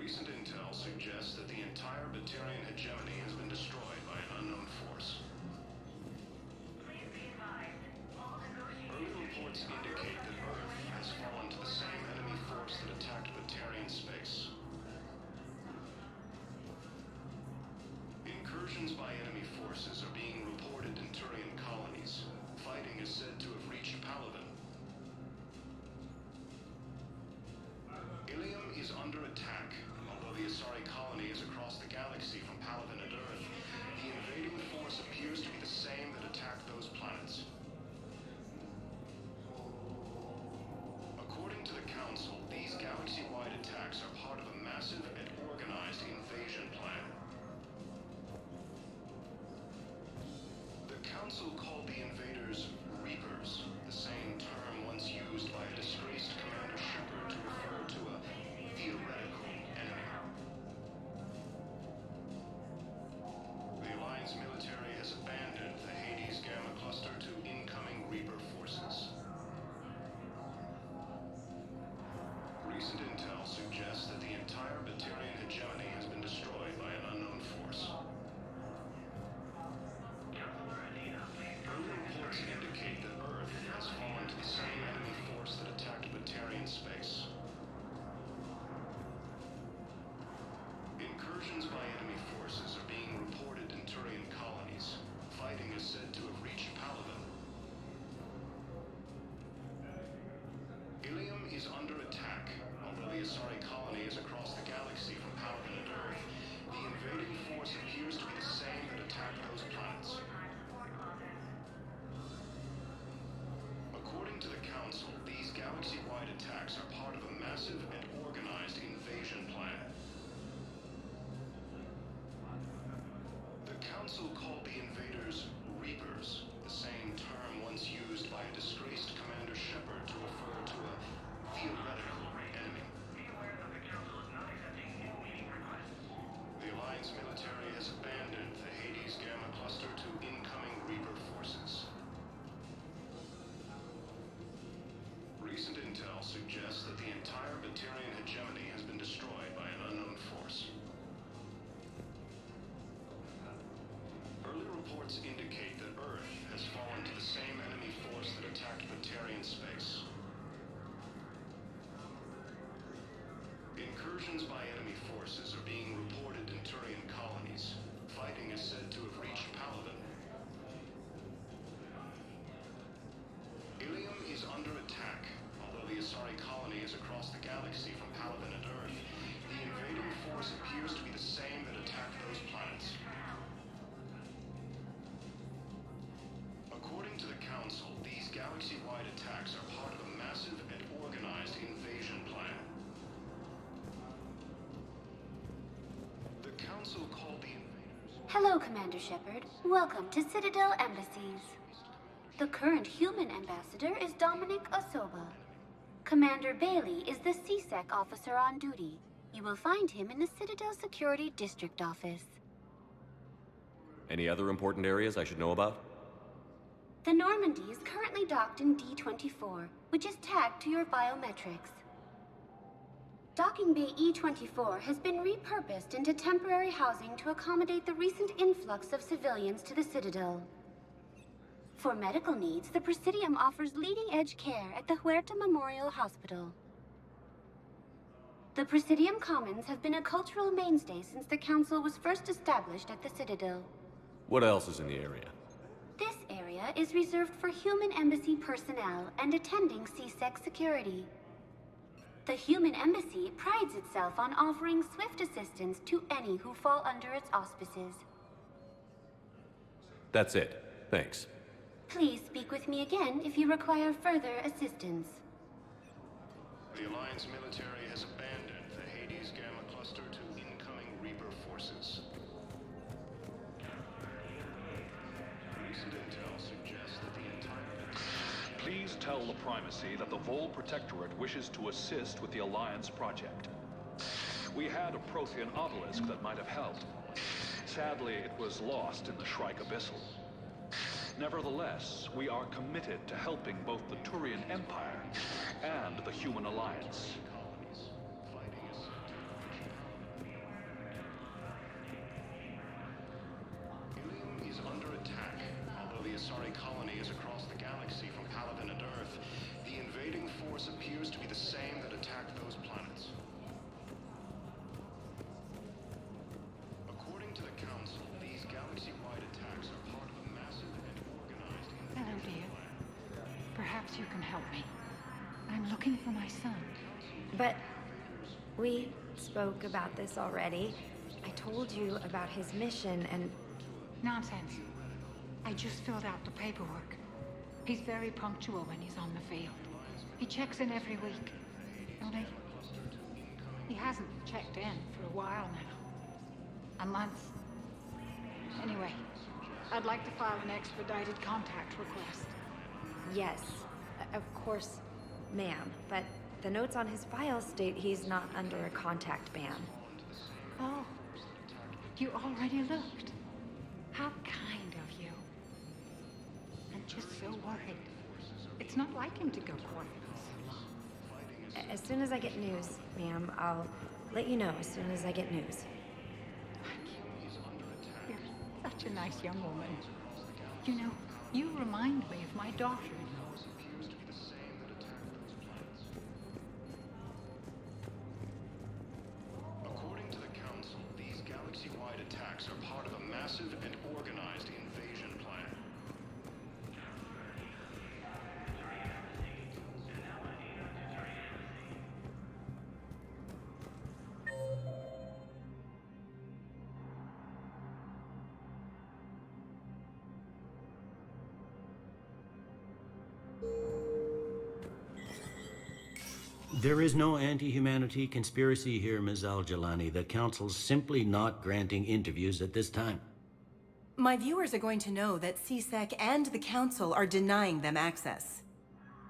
Recent intel suggests that the entire Batarian hegemony has been destroyed by an unknown force. Early reports indicate that Earth has fallen to the same enemy force that attacked Batarian space. Incursions by enemy forces are being reported in Turian colonies. Fighting is said to have reached Paladin. Ilium is under attack. Although the Asari colony is across the galaxy from Paladin and Earth, the invading force appears to be the same that attacked those planets. According to the Council, these galaxy-wide attacks are part of a massive and organized invasion plan. The Council called the invaders Reapers, the same term once used by a disgraced Commander Shepard to refer to a theoretical enemy. The Alliance military has abandoned the Hades Gamma Cluster to incoming Reaper forces. Recent intel suggests that the entire Batarian hegemony has been destroyed by an unknown force. Early reports indicate that Earth has fallen to the same enemy force that attacked Batarian space. Incursions by enemy forces are being reported in Turian colonies. Fighting is said to have reached Paladin. Ilium is under attack. Although the Asari colony is across the galaxy from Paladin and Earth, the invading force appears to be the same that attacked those planets. According to the Council, these galaxy-wide attacks are part of a massive and organized invasion plan. The Council called the invaders Reapers, the same term once used by a disgraced Commander Shepard to refer to a theoretical enemy. The Alliance military has abandoned the Hades Gamma Cluster to incoming Reaper forces. Recent intel suggests that the entire Batarian hegemony has been destroyed by an unknown force. Early reports indicate that Earth has fallen to the same enemy force that attacked Batarian space. Incursions by enemy forces are being reported in Turian colonies. Fighting is said to have reached Paladin. Ilium is under attack. Although the Asari colony is across the galaxy from Paladin and Earth, the invading force appears to be the same that attacked those planets. According to the Council, these galaxy-wide attacks are part of a massive and organized invasion plan. The Council called the invaders... Hello, Commander Shepard. Welcome to Citadel Embassies. The current human ambassador is Dominic Osoba. Commander Bailey is the CSEC officer on duty. You will find him in the Citadel Security District office. Any other important areas I should know about? The Normandy is currently docked in D-24, which is tagged to your biometrics. Docking Bay E-24 has been repurposed into temporary housing to accommodate the recent influx of civilians to the Citadel. For medical needs, the Presidium offers leading-edge care at the Huerta Memorial Hospital. The Presidium Commons have been a cultural mainstay since the Council was first established at the Citadel. What else is in the area? This area is reserved for human embassy personnel and attending CSEC security. The human embassy prides itself on offering swift assistance to any who fall under its auspices. That's it. Thanks. Please speak with me again if you require further assistance. The Alliance military has abandoned the Hades Gamma Cluster to incoming Reaper forces. Recent intel suggests that the entire... Please tell the Primacy that the Vol Protectorate wishes to assist with the Alliance project. We had a Prothean obelisk that might have helped. Sadly, it was lost in the Shrike Abyssal. Nevertheless, we are committed to helping both the Turian Empire and the Human Alliance. Council, these galaxy-wide attacks are part of a massive and organized... Hello, dear. Perhaps you can help me. I'm looking for my son. But we spoke about this already. I told you about his mission and... Nonsense. I just filled out the paperwork. He's very punctual when he's on the field. He checks in every week. Only, he hasn't checked in for a while now. A month. Anyway, I'd like to file an expedited contact request. Yes, of course, ma'am. But the notes on his file state he's not under a contact ban. Oh, you already looked. How kind of you. I'm just so worried. It's not like him to go quiet for so long. As soon as I get news, ma'am, I'll let you know as soon as I get news. Thank you. You're such a nice young woman. You know, you remind me of my daughter. According to the Council, these galaxy-wide attacks are part of a massive and organized invasion plan. There is no anti-humanity conspiracy here, Ms. Al-Jalani. The Council's simply not granting interviews at this time. My viewers are going to know that CSEC and the Council are denying them access.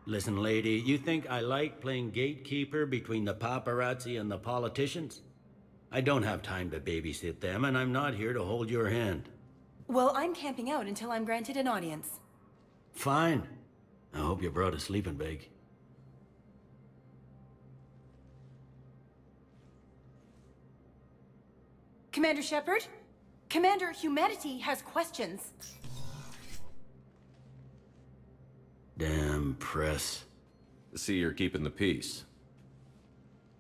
Listen, lady, you think I like playing gatekeeper between the paparazzi and the politicians? I don't have time to babysit them, and I'm not here to hold your hand. Well, I'm camping out until I'm granted an audience. Fine. I hope you brought a sleeping bag. Commander Shepard? Commander Humanity has questions. Damn press. See, you're keeping the peace.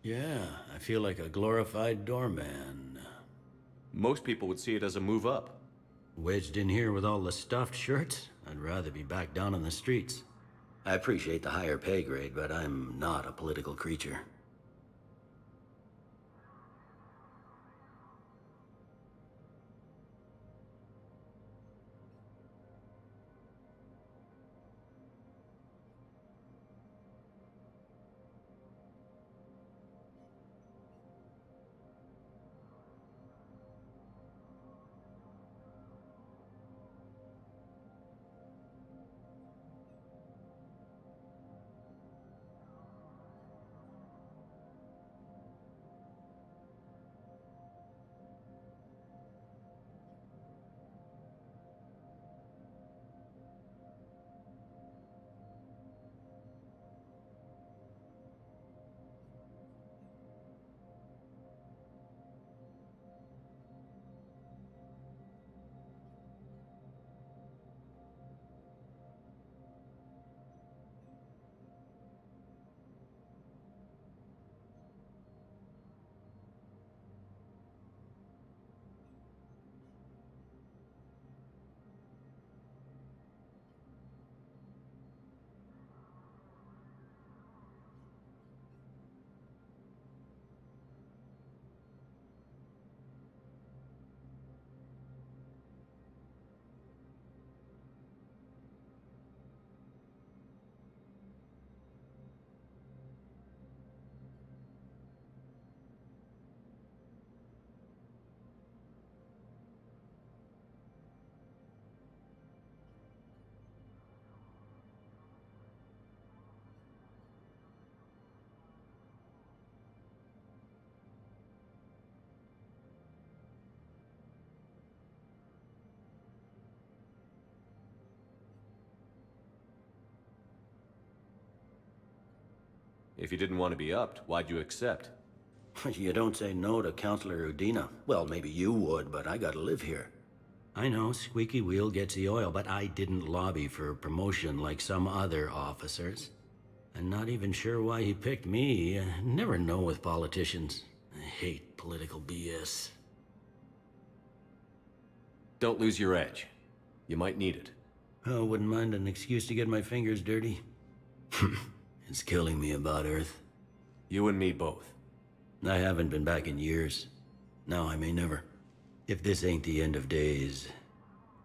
Yeah, I feel like a glorified doorman. Most people would see it as a move up. Wedged in here with all the stuffed shirts, I'd rather be back down on the streets. I appreciate the higher pay grade, but I'm not a political creature. If you didn't want to be upped, why'd you accept? You don't say no to Counselor Udina. Well, maybe you would, but I gotta live here. I know, squeaky wheel gets the oil, but I didn't lobby for promotion like some other officers. I'm not even sure why he picked me. I never know with politicians. I hate political BS. Don't lose your edge. You might need it. Oh, wouldn't mind an excuse to get my fingers dirty. It's killing me about Earth. You and me both. I haven't been back in years. Now I may never. If this ain't the end of days,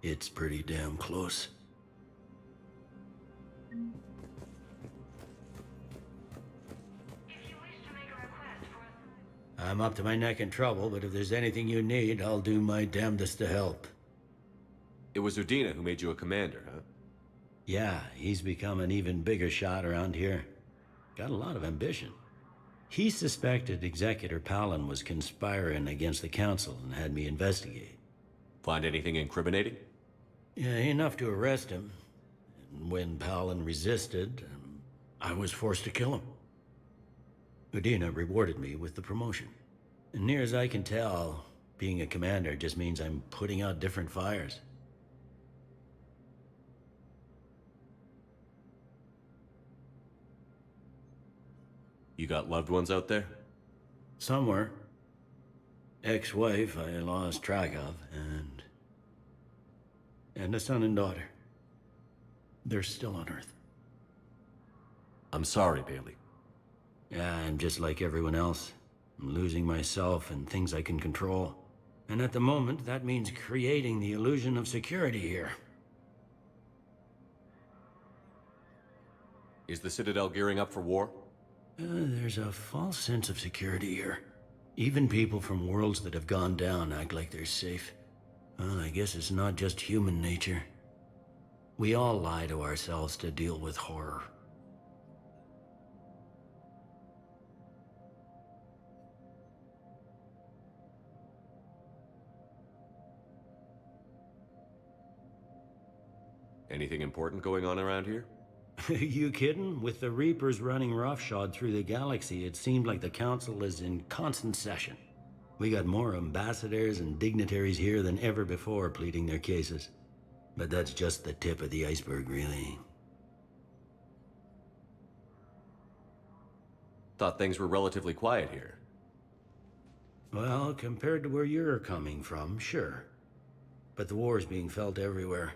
it's pretty damn close. I'm up to my neck in trouble, but if there's anything you need, I'll do my damnedest to help. It was Udina who made you a commander, huh? Yeah, he's become an even bigger shot around here. Got a lot of ambition. He suspected Executor Palin was conspiring against the Council and had me investigate. Find anything incriminating? Yeah, enough to arrest him. And when Palin resisted, I was forced to kill him. Udina rewarded me with the promotion. And near as I can tell, being a commander just means I'm putting out different fires. You got loved ones out there? Somewhere. Ex-wife I lost track of, and a son and daughter. They're still on Earth. I'm sorry, Bailey. Yeah, I'm just like everyone else. I'm losing myself and things I can control. And at the moment, that means creating the illusion of security here. Is the Citadel gearing up for war? There's a false sense of security here. Even people from worlds that have gone down act like they're safe. Well, I guess it's not just human nature. We all lie to ourselves to deal with horror. Anything important going on around here? You kidding? With the Reapers running roughshod through the galaxy, it seemed like the Council is in constant session. We got more ambassadors and dignitaries here than ever before pleading their cases. But that's just the tip of the iceberg, really. Thought things were relatively quiet here. Well, compared to where you're coming from, sure. But the war's being felt everywhere.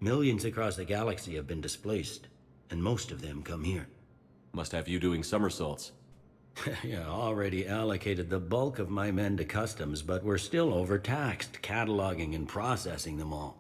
Millions across the galaxy have been displaced, and most of them come here. Must have you doing somersaults. Yeah, already allocated the bulk of my men to customs, but we're still overtaxed, cataloging and processing them all.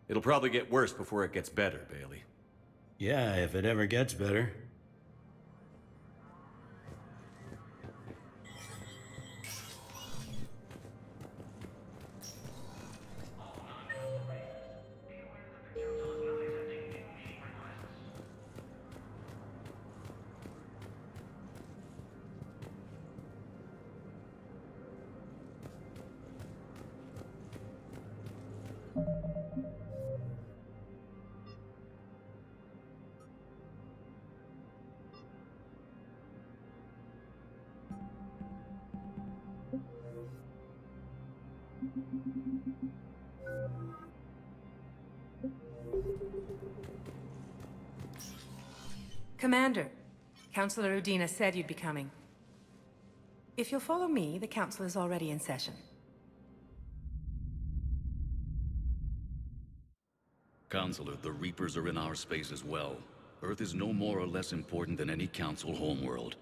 It'll probably get worse before it gets better, Bailey. Yeah, if it ever gets better. Commander, Councillor Udina said you'd be coming. If you'll follow me, the Council is already in session. Counselor, the Reapers are in our space as well. Earth is no more or less important than any Council homeworld.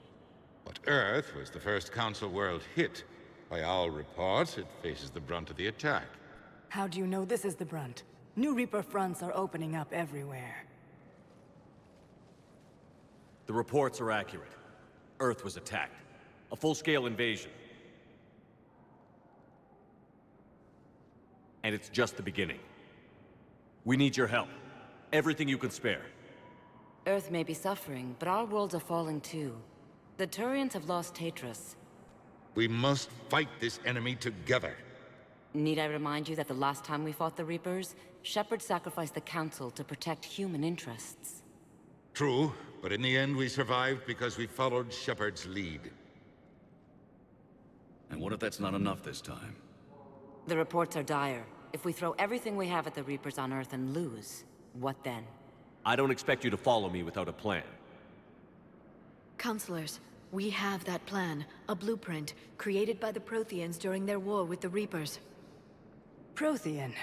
But Earth was the first Council world hit. By all reports, it faces the brunt of the attack. How do you know this is the brunt? New Reaper fronts are opening up everywhere. The reports are accurate. Earth was attacked. A full-scale invasion. And it's just the beginning. We need your help. Everything you can spare. Earth may be suffering, but our worlds are falling too. The Turians have lost Tatris. We must fight this enemy together. Need I remind you that the last time we fought the Reapers, Shepard sacrificed the Council to protect human interests? True, but in the end we survived because we followed Shepard's lead. And what if that's not enough this time? The reports are dire. If we throw everything we have at the Reapers on Earth and lose, what then? I don't expect you to follow me without a plan. Counselors, we have that plan, a blueprint, created by the Protheans during their war with the Reapers. Prothean?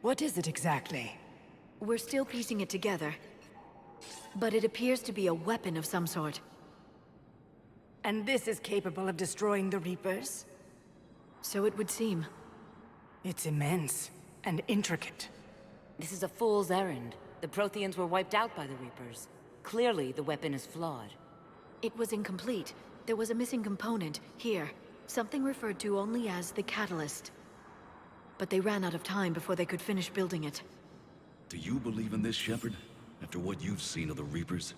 What is it exactly? We're still piecing it together, but it appears to be a weapon of some sort. And this is capable of destroying the Reapers? So it would seem. It's immense and intricate. This is a fool's errand. The Protheans were wiped out by the Reapers. Clearly, the weapon is flawed. It was incomplete. There was a missing component, here. Something referred to only as the catalyst. But they ran out of time before they could finish building it. Do you believe in this, Shepard? After what you've seen of the Reapers?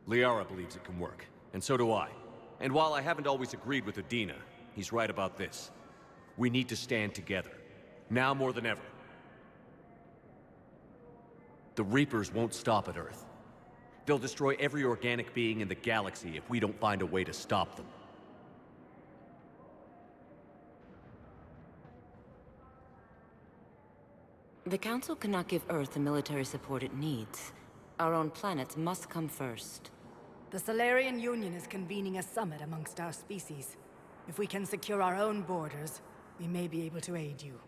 Liara believes it can work, and so do I. And while I haven't always agreed with Udina, he's right about this. We need to stand together. Now more than ever. The Reapers won't stop at Earth. They'll destroy every organic being in the galaxy if we don't find a way to stop them. The Council cannot give Earth the military support it needs. Our own planets must come first. The Solarian Union is convening a summit amongst our species. If we can secure our own borders, we may be able to aid you.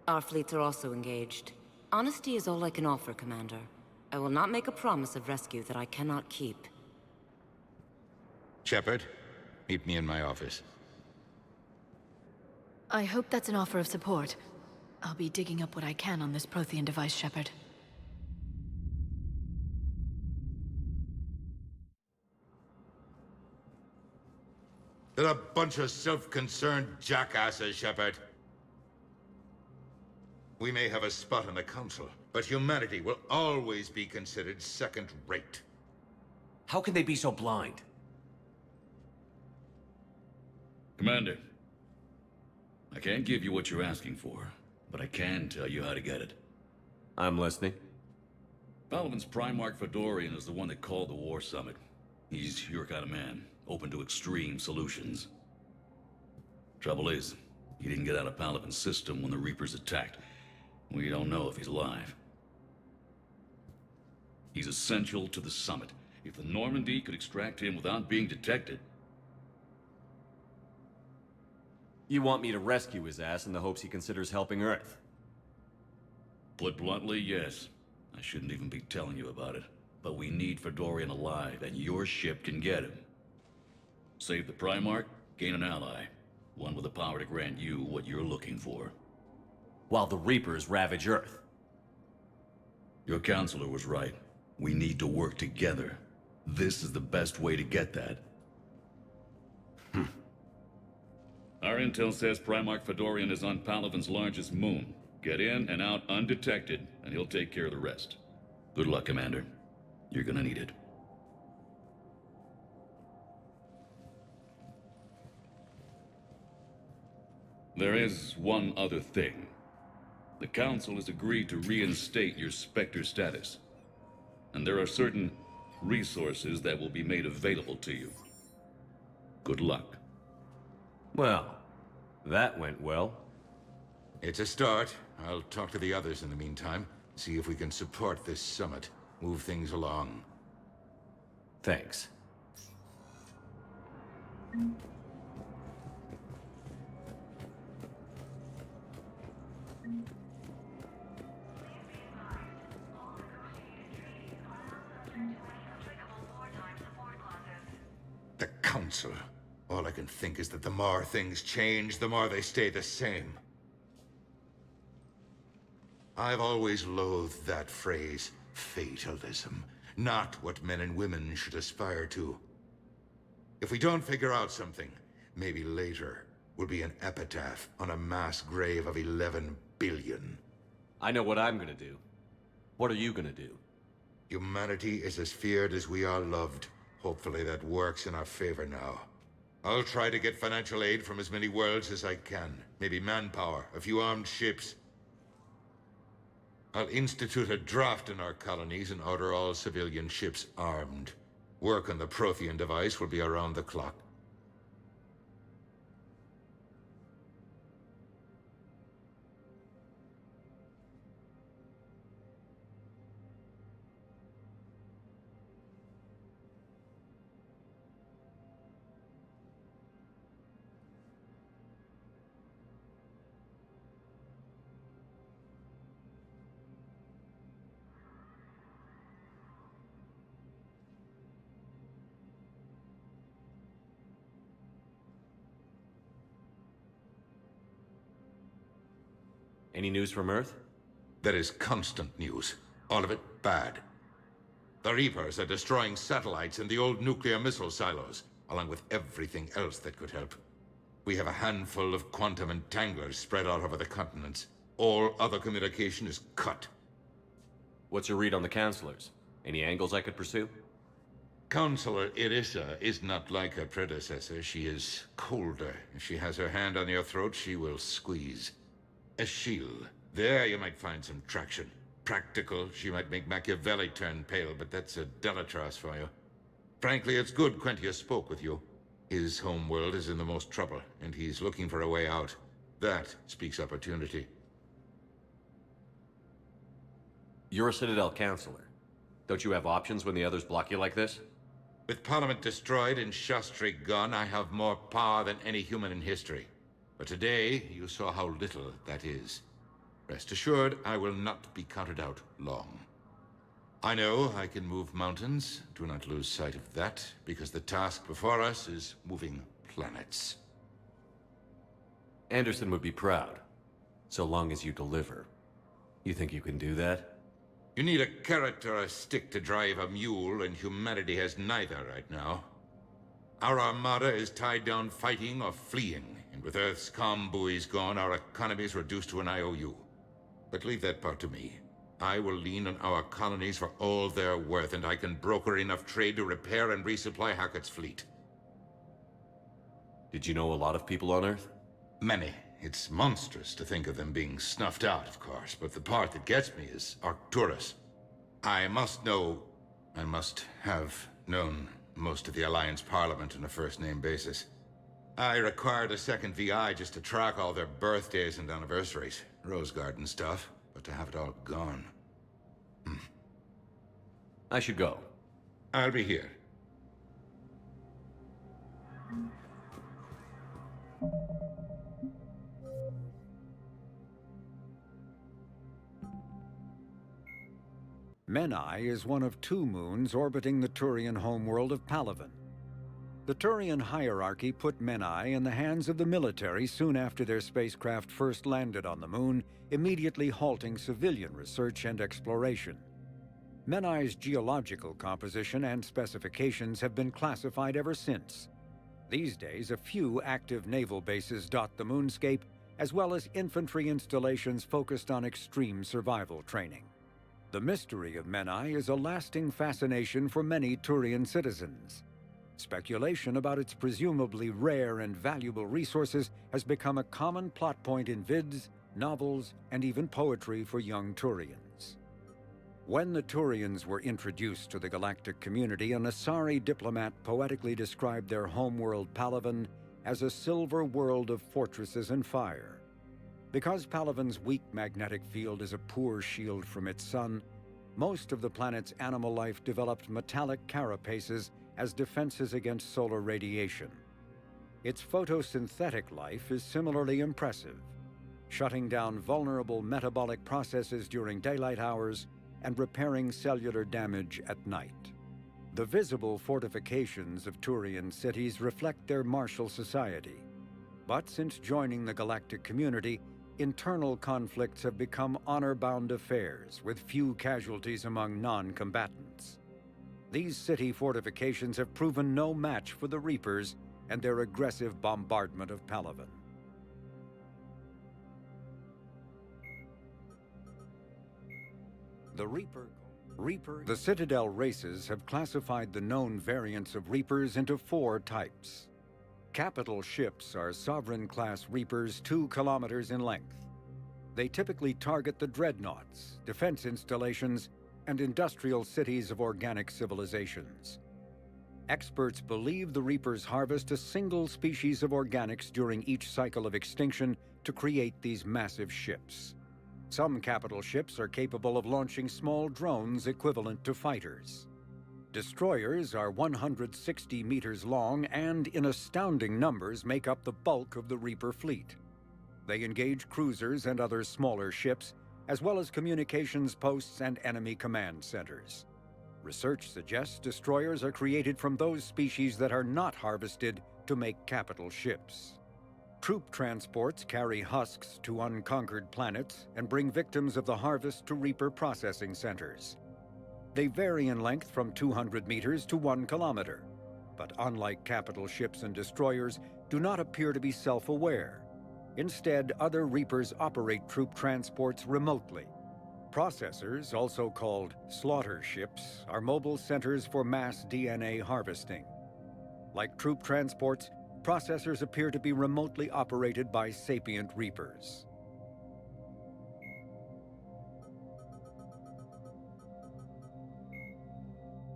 Our fleets are also engaged. Honesty is all I can offer, Commander. I will not make a promise of rescue that I cannot keep. Shepard, meet me in my office. I hope that's an offer of support. I'll be digging up what I can on this Prothean device, Shepard. They're a bunch of self-concerned jackasses, Shepard. We may have a spot on the Council, but humanity will always be considered second-rate. How can they be so blind? Commander, I can't give you what you're asking for, but I can tell you how to get it. I'm listening. Palaven's Primarch Fedorian is the one that called the War Summit. He's your kind of man, open to extreme solutions. Trouble is, he didn't get out of Palaven's system when the Reapers attacked. We don't know if he's alive. He's essential to the summit. If the Normandy could extract him without being detected... You want me to rescue his ass in the hopes he considers helping Earth? Put bluntly, yes. I shouldn't even be telling you about it. But we need Fedorian alive, and your ship can get him. Save the Primarch, gain an ally. One with the power to grant you what you're looking for. While the Reapers ravage Earth. Your counselor was right. We need to work together. This is the best way to get that. Our intel says Primarch Fedorian is on Palaven's largest moon. Get in and out undetected, and he'll take care of the rest. Good luck, Commander. You're gonna need it. There is one other thing. The Council has agreed to reinstate your Spectre status. And there are certain resources that will be made available to you. Good luck. Well, that went well. It's a start. I'll talk to the others in the meantime. See if we can support this summit. Move things along. Thanks. The Council. All I can think is that the more things change, the more they stay the same. I've always loathed that phrase, fatalism. Not what men and women should aspire to. If we don't figure out something, maybe later will be an epitaph on a mass grave of 11 billion. I know what I'm gonna do. What are you gonna do? Humanity is as feared as we are loved. Hopefully that works in our favor now. I'll try to get financial aid from as many worlds as I can. Maybe manpower, a few armed ships. I'll institute a draft in our colonies and order all civilian ships armed. Work on the Prothean device will be around the clock. Any news from Earth? There is constant news. All of it bad. The Reapers are destroying satellites and the old nuclear missile silos, along with everything else that could help. We have a handful of quantum entanglers spread out over the continents. All other communication is cut. What's your read on the counselors? Any angles I could pursue? Counselor Irissa is not like her predecessor. She is colder. If she has her hand on your throat, she will squeeze. Eschil, there you might find some traction. Practical, she might make Machiavelli turn pale, but that's a Delatras for you. Frankly, it's good Quentius spoke with you. His home world is in the most trouble, and he's looking for a way out. That speaks opportunity. You're a Citadel counselor. Don't you have options when the others block you like this? With Parliament destroyed and Shastri gone, I have more power than any human in history. But today, you saw how little that is. Rest assured, I will not be counted out long. I know I can move mountains. Do not lose sight of that, because the task before us is moving planets. Anderson would be proud, so long as you deliver. You think you can do that? You need a carrot or a stick to drive a mule, and humanity has neither right now. Our armada is tied down fighting or fleeing, and with Earth's comm buoys gone, our economy is reduced to an IOU. But leave that part to me. I will lean on our colonies for all they're worth, and I can broker enough trade to repair and resupply Hackett's fleet. Did you know a lot of people on Earth? Many. It's monstrous to think of them being snuffed out, of course, but the part that gets me is Arcturus. I must have known most of the Alliance Parliament on a first-name basis. I required a second VI just to track all their birthdays and anniversaries. Rose Garden stuff, but to have it all gone. I should go. I'll be here. Menai is one of 2 moons orbiting the Turian homeworld of Palaven. The Turian hierarchy put Menai in the hands of the military soon after their spacecraft first landed on the moon, immediately halting civilian research and exploration. Menai's geological composition and specifications have been classified ever since. These days, a few active naval bases dot the moonscape, as well as infantry installations focused on extreme survival training. The mystery of Menai is a lasting fascination for many Turian citizens. Speculation about its presumably rare and valuable resources has become a common plot point in vids, novels, and even poetry for young Turians. When the Turians were introduced to the galactic community, an Asari diplomat poetically described their homeworld Palaven as a silver world of fortresses and fire. Because Palaven's weak magnetic field is a poor shield from its sun, most of the planet's animal life developed metallic carapaces as defenses against solar radiation. Its photosynthetic life is similarly impressive, shutting down vulnerable metabolic processes during daylight hours and repairing cellular damage at night. The visible fortifications of Turian cities reflect their martial society. But since joining the galactic community, internal conflicts have become honor-bound affairs, with few casualties among non-combatants. These city fortifications have proven no match for the Reapers and their aggressive bombardment of Palaven. The Citadel races have classified the known variants of Reapers into 4 types. Capital ships are Sovereign-class Reapers 2 kilometers in length. They typically target the dreadnoughts, defense installations, and industrial cities of organic civilizations. Experts believe the Reapers harvest a single species of organics during each cycle of extinction to create these massive ships. Some capital ships are capable of launching small drones equivalent to fighters. Destroyers are 160 meters long and, in astounding numbers, make up the bulk of the Reaper fleet. They engage cruisers and other smaller ships, as well as communications posts and enemy command centers. Research suggests destroyers are created from those species that are not harvested to make capital ships. Troop transports carry husks to unconquered planets and bring victims of the harvest to Reaper processing centers. They vary in length from 200 meters to 1 kilometer, but unlike capital ships and destroyers, do not appear to be self-aware. Instead, other Reapers operate troop transports remotely. Processors, also called slaughter ships, are mobile centers for mass DNA harvesting. Like troop transports, processors appear to be remotely operated by sapient Reapers.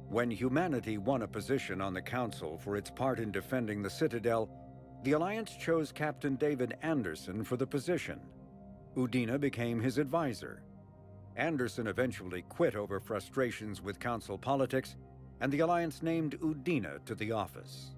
When humanity won a position on the Council for its part in defending the Citadel, the Alliance chose Captain David Anderson for the position. Udina became his advisor. Anderson eventually quit over frustrations with Council politics, and the Alliance named Udina to the office.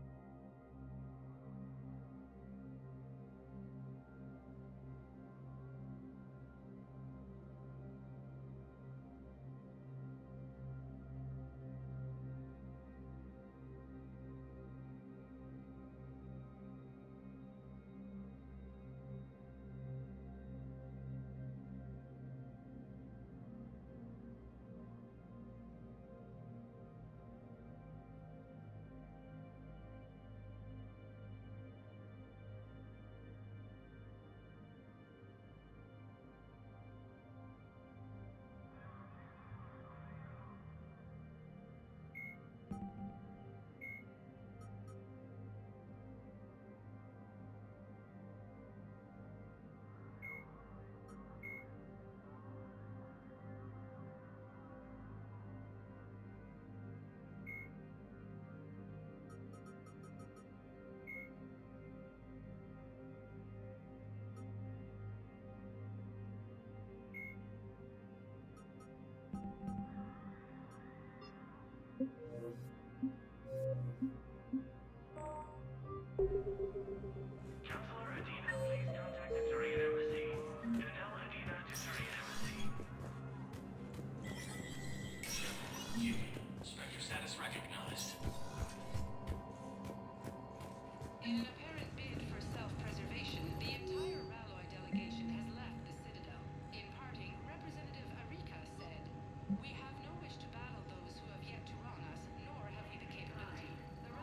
We have no wish to battle those who have yet to wrong us, nor have we the capability. The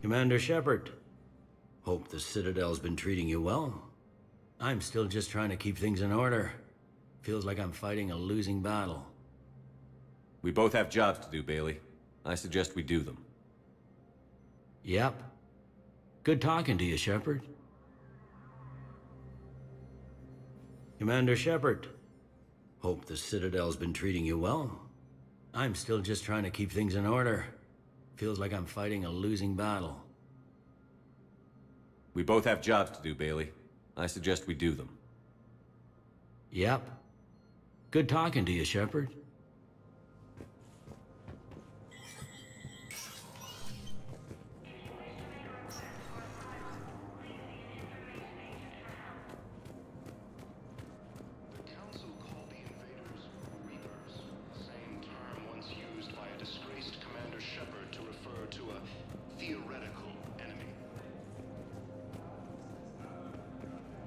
Commander Shepard. Hope the Citadel's been treating you well. I'm still just trying to keep things in order. Feels like I'm fighting a losing battle. We both have jobs to do, Bailey. I suggest we do them. Yep. Good talking to you, Shepard. Commander Shepard. Hope the Citadel's been treating you well. I'm still just trying to keep things in order. Feels like I'm fighting a losing battle. We both have jobs to do, Bailey. I suggest we do them. Yep. Good talking to you, Shepard.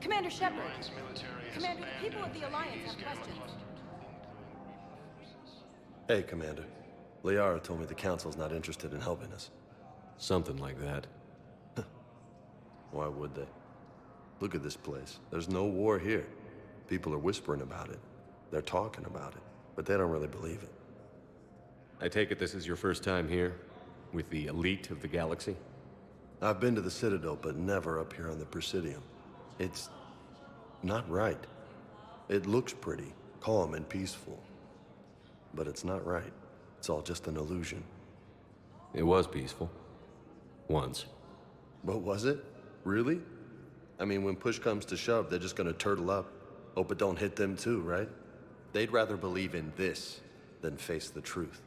Commander Shepard. Commander, the people of the Alliance have questions. Hey, Commander. Liara told me the Council's not interested in helping us. Something like that. Why would they? Look at this place. There's no war here. People are whispering about it. They're talking about it, but they don't really believe it. I take it this is your first time here? With the elite of the galaxy? I've been to the Citadel, but never up here on the Presidium. It's not right. It looks pretty, calm and peaceful. But it's not right. It's all just an illusion. It was peaceful. Once. But was it? Really? I mean, when push comes to shove, they're just gonna turtle up. Hope it don't hit them too, right? They'd rather believe in this than face the truth.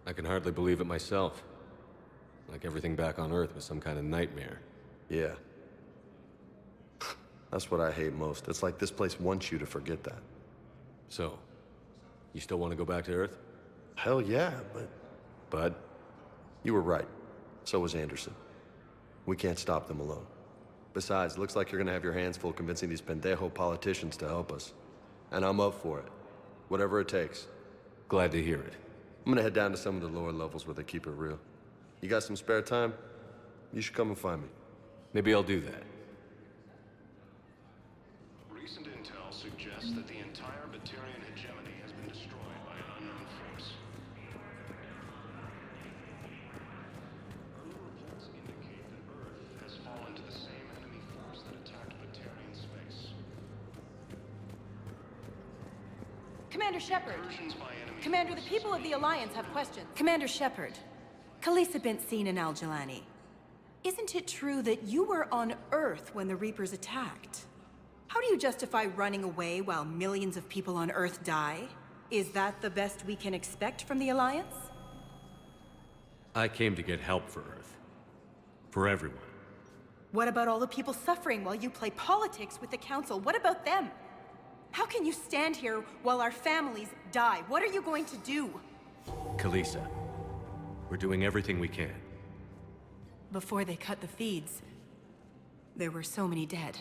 I can hardly believe it myself. Like everything back on Earth was some kind of nightmare. Yeah. That's what I hate most. It's like this place wants you to forget that. So, you still want to go back to Earth? Hell yeah, but... You were right. So was Anderson. We can't stop them alone. Besides, it looks like you're gonna have your hands full convincing these pendejo politicians to help us. And I'm up for it. Whatever it takes. Glad to hear it. I'm gonna head down to some of the lower levels where they keep it real. You got some spare time? You should come and find me. Maybe I'll do that. Recent intel suggests that the entire Batarian hegemony has been destroyed by an unknown force. Early reports indicate that Earth has fallen to the same enemy force that attacked Batarian space. Commander Shepard. Commander, the people of the Alliance have questions. Commander Shepard. Khalisah bint Sin and Al-Jalani. Isn't it true that you were on Earth when the Reapers attacked? How do you justify running away while millions of people on Earth die? Is that the best we can expect from the Alliance? I came to get help for Earth. For everyone. What about all the people suffering while you play politics with the Council? What about them? How can you stand here while our families die? What are you going to do? Khalisah, we're doing everything we can. Before they cut the feeds, there were so many dead.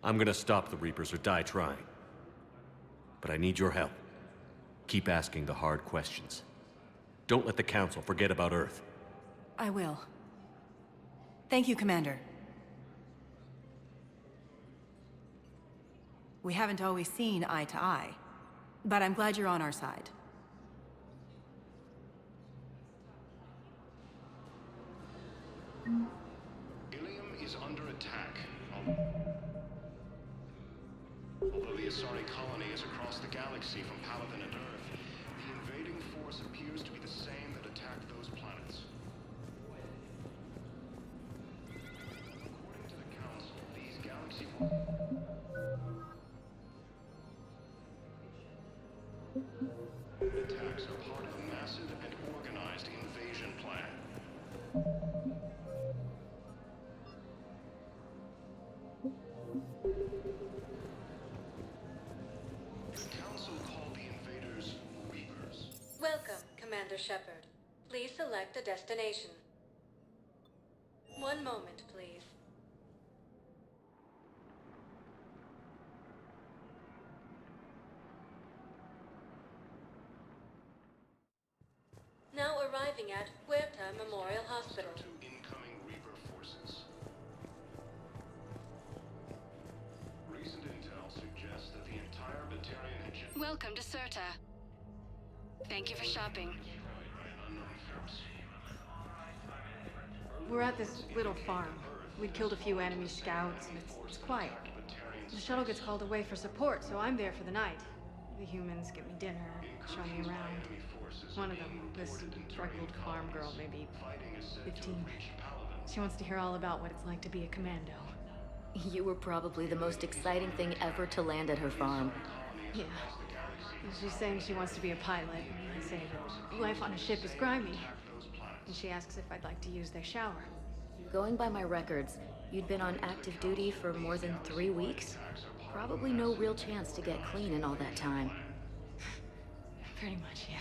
I'm gonna stop the Reapers or die trying. But I need your help. Keep asking the hard questions. Don't let the Council forget about Earth. I will. Thank you, Commander. We haven't always seen eye to eye, but I'm glad you're on our side. Ilium is under attack. Although the Asari colony is across the galaxy from Palaven and Earth, the invading force appears to be the same that attacked those planets. According to the Council, these galaxy... attacks are part of a massive and organized invasion plan. The Council called the invaders Reapers. Welcome, Commander Shepard. Please select a destination. One moment, please. arriving at Huerta Memorial Hospital. To incoming Reaper forces. Recent intel suggests that the entire Batarian hegemony Welcome to Cirta. Thank you for shopping. by an unknown force. We're at this little farm. We'd killed a few enemy scouts, and it's quiet. The shuttle gets called away for support, so I'm there for the night. The humans get me dinner, show me around. One of them, this freckled farm girl, maybe 15. She wants to hear all about what it's like to be a commando. You were probably the most exciting thing ever to land at her farm. Yeah. She's saying she wants to be a pilot. I say that life on a ship is grimy. And she asks if I'd like to use their shower. Going by my records, you'd been on active duty for more than 3 weeks. Probably no real chance to get clean in all that time. Pretty much, yeah.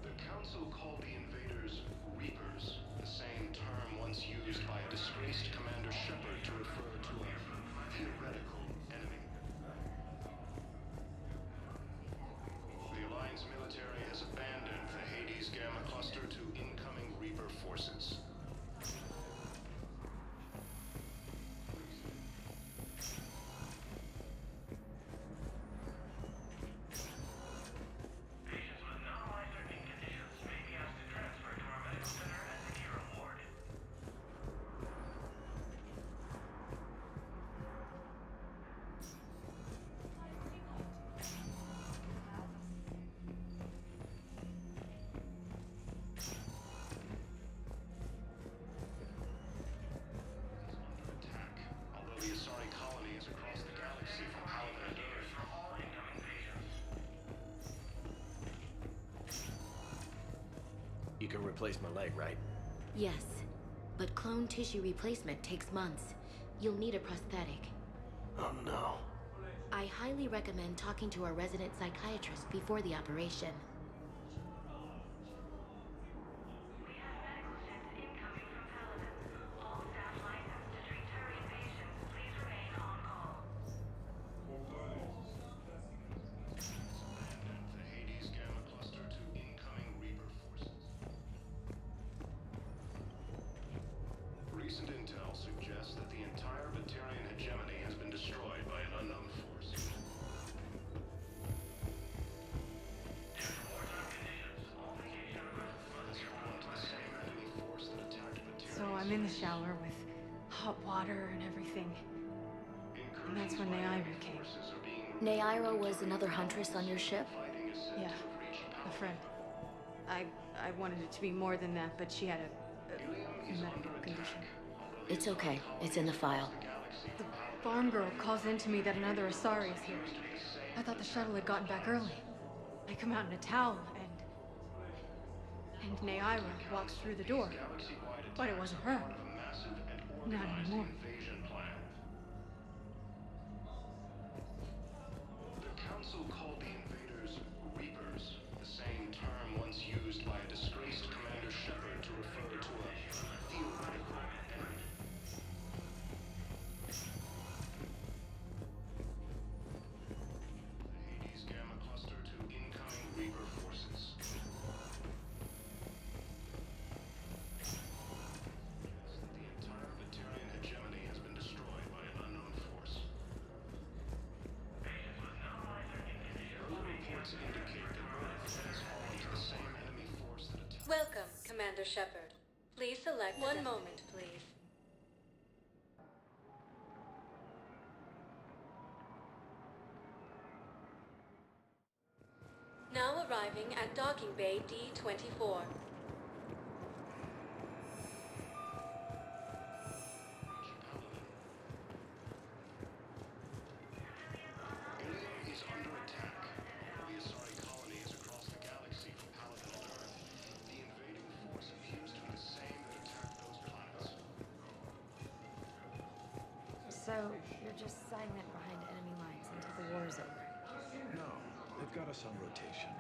The Council called the invaders Reapers, the same term once used by a disgraced Commander Shepard to refer to a theoretical enemy. The Alliance military has abandoned the Hades Gamma Cluster to incoming Reaper forces. The Asari colony is across the galaxy from Paladin and Earth. You can replace my leg, right? Yes, but clone tissue replacement takes months. You'll need a prosthetic. Oh no. I highly recommend talking to our resident psychiatrist before the operation. The Hades Gamma Cluster to incoming Reaper forces. Recent intel suggests that the entire Batarian hegemony has been destroyed by an unknown force. So I'm in the shower with hot water and everything. And that's when Naira came. Naira was another huntress on your ship? Yeah, a friend. I wanted it to be more than that, but she had a medical condition. It's okay. It's in the file. The farm girl calls in to me that another Asari is here. I thought the shuttle had gotten back early. I come out in a towel, and Naira walks through the door. But it wasn't her. Not anymore. The Council called the invaders Reapers, the same term once used by a disgraced Commander Shepard to refer to a theoretical enemy. The Hades Gamma Cluster to incoming Reaper forces. The entire Batarian hegemony has been destroyed by an unknown force. Early reports indicate that Earth has fallen to the same enemy force that attacked. Welcome, Commander Shepard. Please select one moment, please. Now arriving at Docking Bay D-24. Ilium is under attack. The Asari colony is across the galaxy from Paladin and Earth. The invading force appears to be the same that attacked those planets. So, you're just silent behind enemy lines until the war's over. No, they've got us on rotation.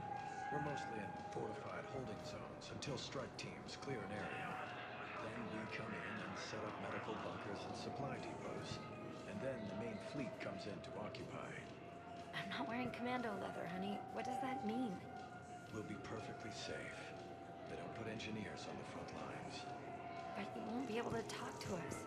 We're mostly in fortified holding zones until strike teams clear an area. Then we come in and set up medical bunkers and supply depots. And then the main fleet comes in to occupy. I'm not wearing commando leather, honey. What does that mean? We'll be perfectly safe. They don't put engineers on the front lines. But you won't be able to talk to us.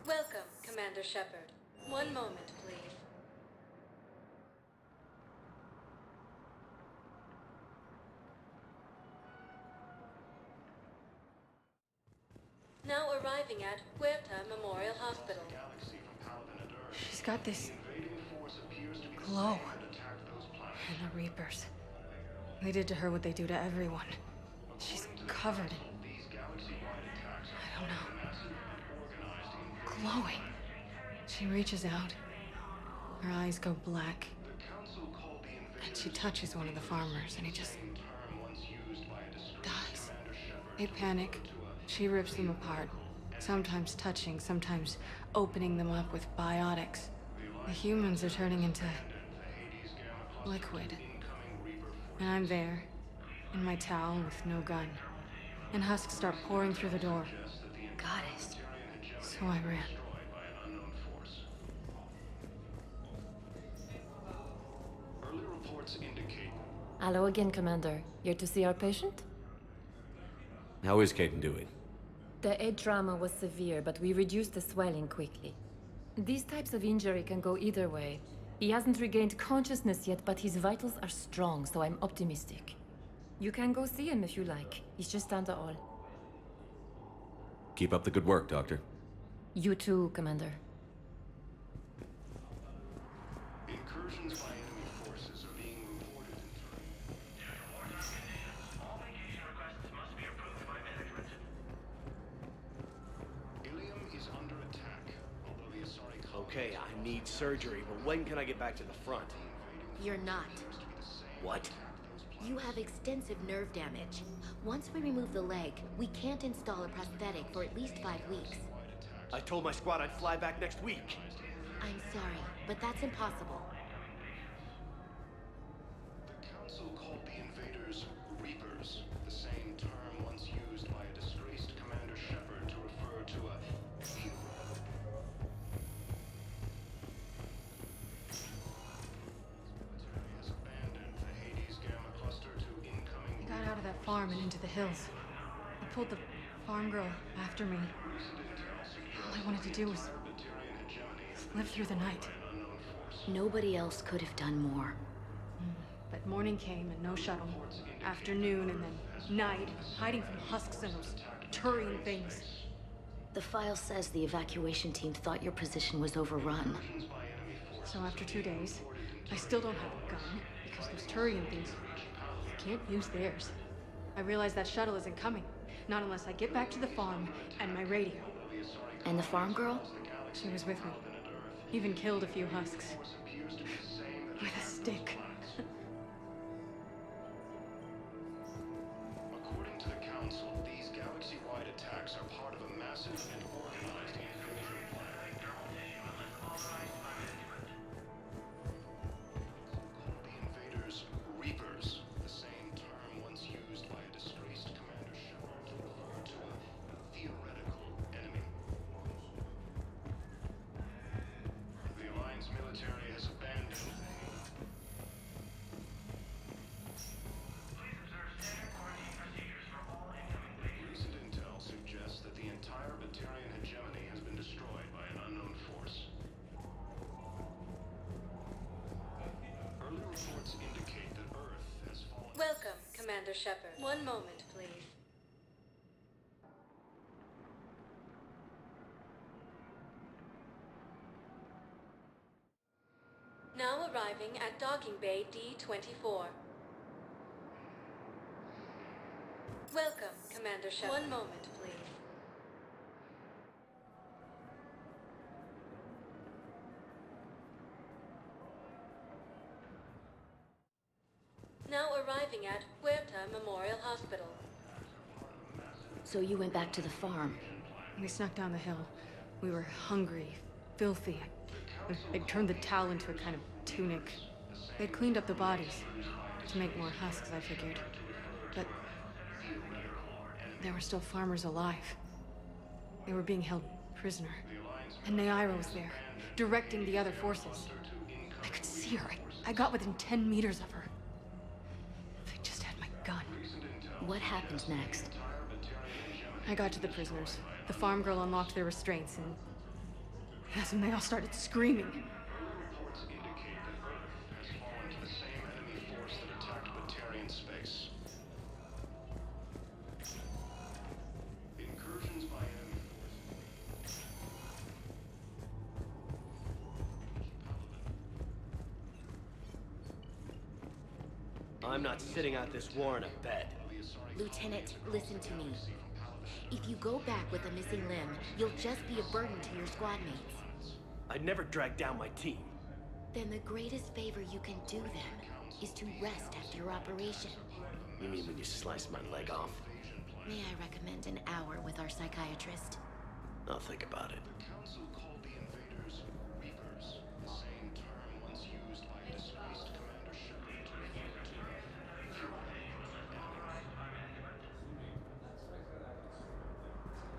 Welcome, Commander Shepard. One moment, please. Now arriving at Huerta Memorial Hospital. She's got this glow. And the Reapers. They did to her what they do to everyone. She's covered in... I don't know. Glowing. She reaches out. Her eyes go black. And she touches one of the farmers, and he just dies. They panic. She rips them apart. Sometimes touching, sometimes opening them up with biotics. The humans are turning into liquid. And I'm there, in my towel with no gun. And husks start pouring through the door. Goddess. So I ran. Early reports indicate. Hello again, Commander. Here to see our patient? How is Caden doing? The head trauma was severe, but we reduced the swelling quickly. These types of injury can go either way. He hasn't regained consciousness yet, but his vitals are strong, so I'm optimistic. You can go see him if you like. He's just down the hall. Keep up the good work, Doctor. You too, Commander. Incursions by enemy forces are being reported in All vacation requests must be approved by management. Ilium is under attack, although the Asari... Okay, I need surgery, but when can I get back to the front? You're not. What? You have extensive nerve damage. Once we remove the leg, we can't install a prosthetic for at least 5 weeks. I told my squad I'd fly back next week. I'm sorry, but that's impossible. The Council called the invaders Reapers, the same term once used by a disgraced Commander Shepard to refer to a hero. Has abandoned the Hades Gamma cluster to incoming... I got out of that farm and into the hills. I pulled the farm girl after me. All I wanted to do was live through the night. Nobody else could have done more. But morning came and no shuttle. Afternoon and then night, hiding from husks and those Turian things. The file says the evacuation team thought your position was overrun. So after 2 days, I still don't have a gun because those Turian things, I can't use theirs. I realize that shuttle isn't coming. Not unless I get back to the farm and my radio. And the farm girl? She was with me. Even killed a few husks. With a stick. According to the Council, these galaxy-wide attacks are part of a massive and organized invasion plan. The invaders Reapers, the same term once used by a disgraced Commander Shepard to refer to a theoretical enemy. The Alliance military has abandoned recent intel suggests that the entire Batarian hegemony has been destroyed by an unknown force. Early reports indicate that Earth has fallen. Welcome, Commander Shepard. One moment, please. Now arriving at Docking Bay D-24. Welcome, Commander Shepard. One moment, please. Now arriving at Huerta Memorial Hospital. So you went back to the farm. We snuck down the hill. We were hungry, filthy. They'd turned the towel into a kind of tunic. They'd cleaned up the bodies to make more husks, I figured. But there were still farmers alive. They were being held prisoner. And Naira was there, directing the other forces. I could see her. I got within 10 meters of her. If I just had my gun. What happened next? I got to the prisoners. The farm girl unlocked their restraints, and that's when they all started screaming. Reports indicate that Earth has fallen to the same enemy force that attacked Batarian space. Incursions by enemy forces. I'm not sitting out this war in a bed. Lieutenant, listen to me. If you go back with a missing limb, you'll just be a burden to your squad mates. I'd never drag down my team. Then the greatest favor you can do them is to rest after your operation. You mean when you slice my leg off? May I recommend an hour with our psychiatrist? I'll think about it. The Council called the invaders Reapers, the same term once used by a disgraced Commander Shepard to refer to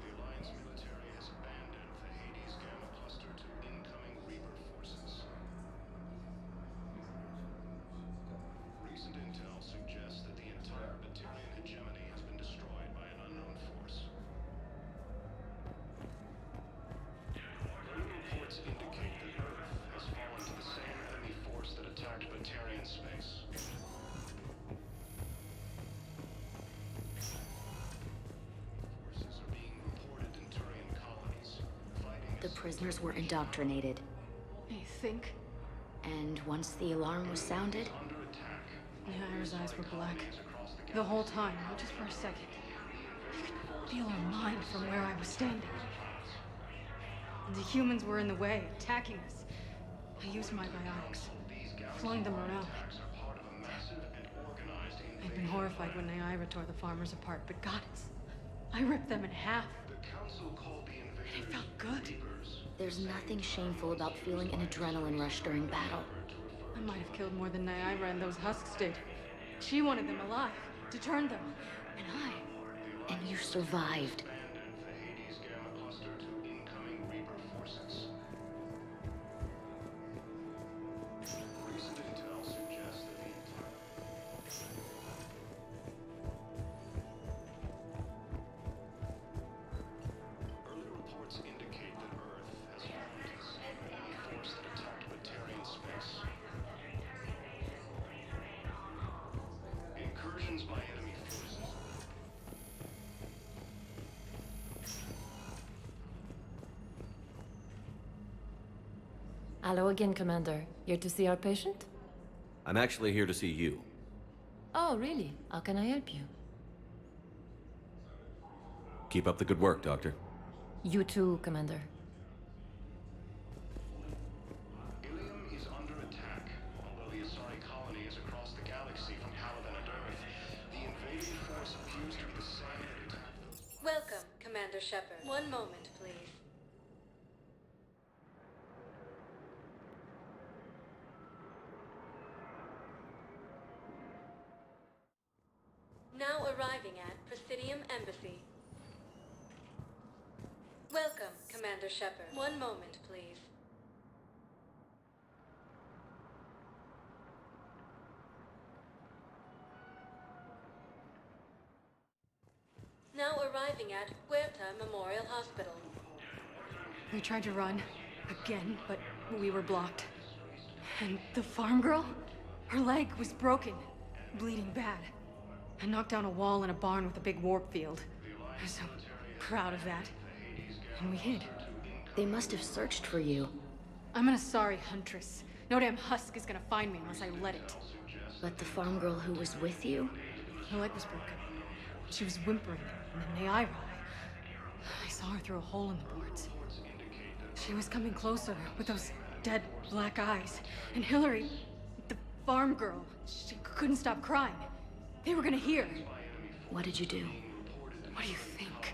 the Alliance military has abandoned the Hades Gamma cluster to incoming Reaper forces. Recent intel suggests that the entire Batarian hegemony has been destroyed by an unknown force. Early reports indicate that Earth has fallen to the same enemy force that attacked Batarian space. Forces are being reported in Turian colonies, fighting The prisoners were indoctrinated. You think? And once the alarm was sounded, under attack. Naira's eyes were black. The whole time, not just for a second. I could feel her mind from where I was standing. The humans were in the way, attacking us. I used my biotics, flung them around. I'd been horrified when Naira tore the farmers apart, but goddess, I ripped them in half. The Council called the invaders It felt good. Reapers. there's nothing shameful about feeling an adrenaline rush during battle. I might have killed more than Naira and those husks did. She wanted them alive, to turn them. And And you survived. Abandoned the Hades Gamma cluster to incoming Reaper forces. Recent intel suggests that the entire early reports indicate that Earth has fallen to the same enemy force that attacked Batarian space. Incursions by enemy forces. Hello again, Commander. Here to see our patient? I'm actually here to see you. Oh, really? How can I help you? Keep up the good work, Doctor. You too, Commander. Ilium is under attack. Although the Asari colony is across the galaxy from Paladin and Earth, the invading force appears to be the same that attacked those. Welcome, Commander Shepard. One moment, please. Now arriving at Presidium Embassy. Welcome, Commander Shepard. One moment, please. Now arriving at Huerta Memorial Hospital. we tried to run, again, but we were blocked. And the farm girl? Her leg was broken, bleeding bad. I knocked down a wall in a barn with a big warp field. I was so proud of that. And we hid. They must have searched for you. I'm an Asari huntress. No damn husk is gonna find me unless I let it. But the farm girl who was with you? Her leg was broken. She was whimpering, and then Naira. I saw her through a hole in the boards. She was coming closer with those dead black eyes. And Hillary, the farm girl, she couldn't stop crying. They were gonna hear. What did you do? What do you think?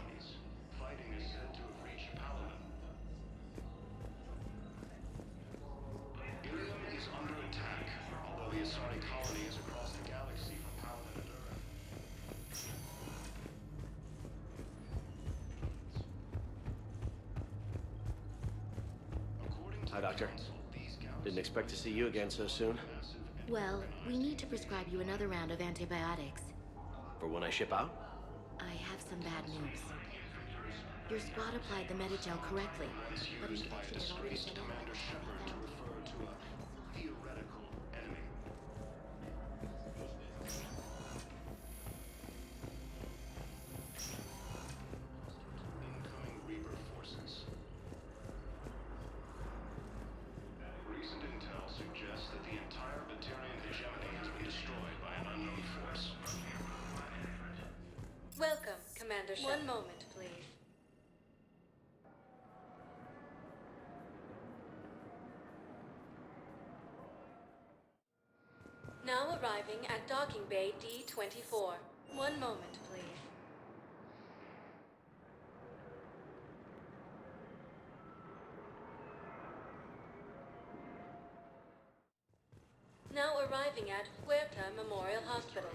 Hi, Doctor. Didn't expect to see you again so soon. Well, we need to prescribe you another round of antibiotics. For when I ship out? I have some bad news. Your squad applied the Medigel correctly, but infection had already set in by the time they found you. Theoretical enemy. Incoming Reaper forces. Recent intel suggests that the entire Batarian hegemony has been destroyed by an unknown force. Welcome, Commander Shepard. 1 moment, please. Now arriving at docking bay D-24. 1 moment, please. Now arriving at Huerta Memorial Hospital.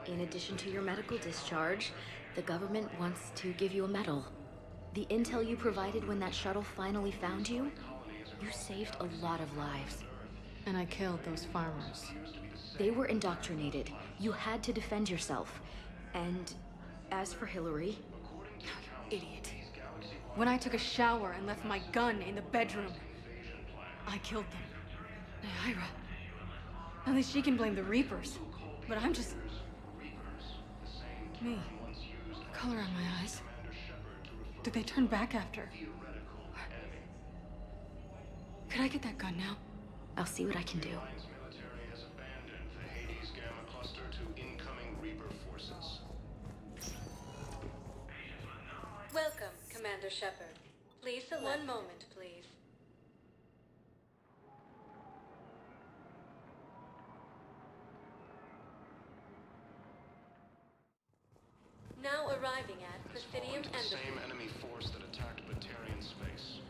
In addition to your medical discharge, the government wants to give you a medal. The intel you provided when that shuttle finally found you, you saved a lot of lives. And I killed those farmers. They were indoctrinated. You had to defend yourself. And as for Hillary... Idiot. When I took a shower and left my gun in the bedroom, I killed them. Naira. At least she can blame the Reapers. But I'm just... me. Color on my eyes. Did they turn back after? Could I get that gun now? I'll see what I can do. Military has abandoned the Hades Gamma cluster to incoming Reaper forces. Welcome, Commander Shepard. Please select. 1 moment, please. Now arriving at Presidium The Embassy. same enemy force that attacked Batarian space.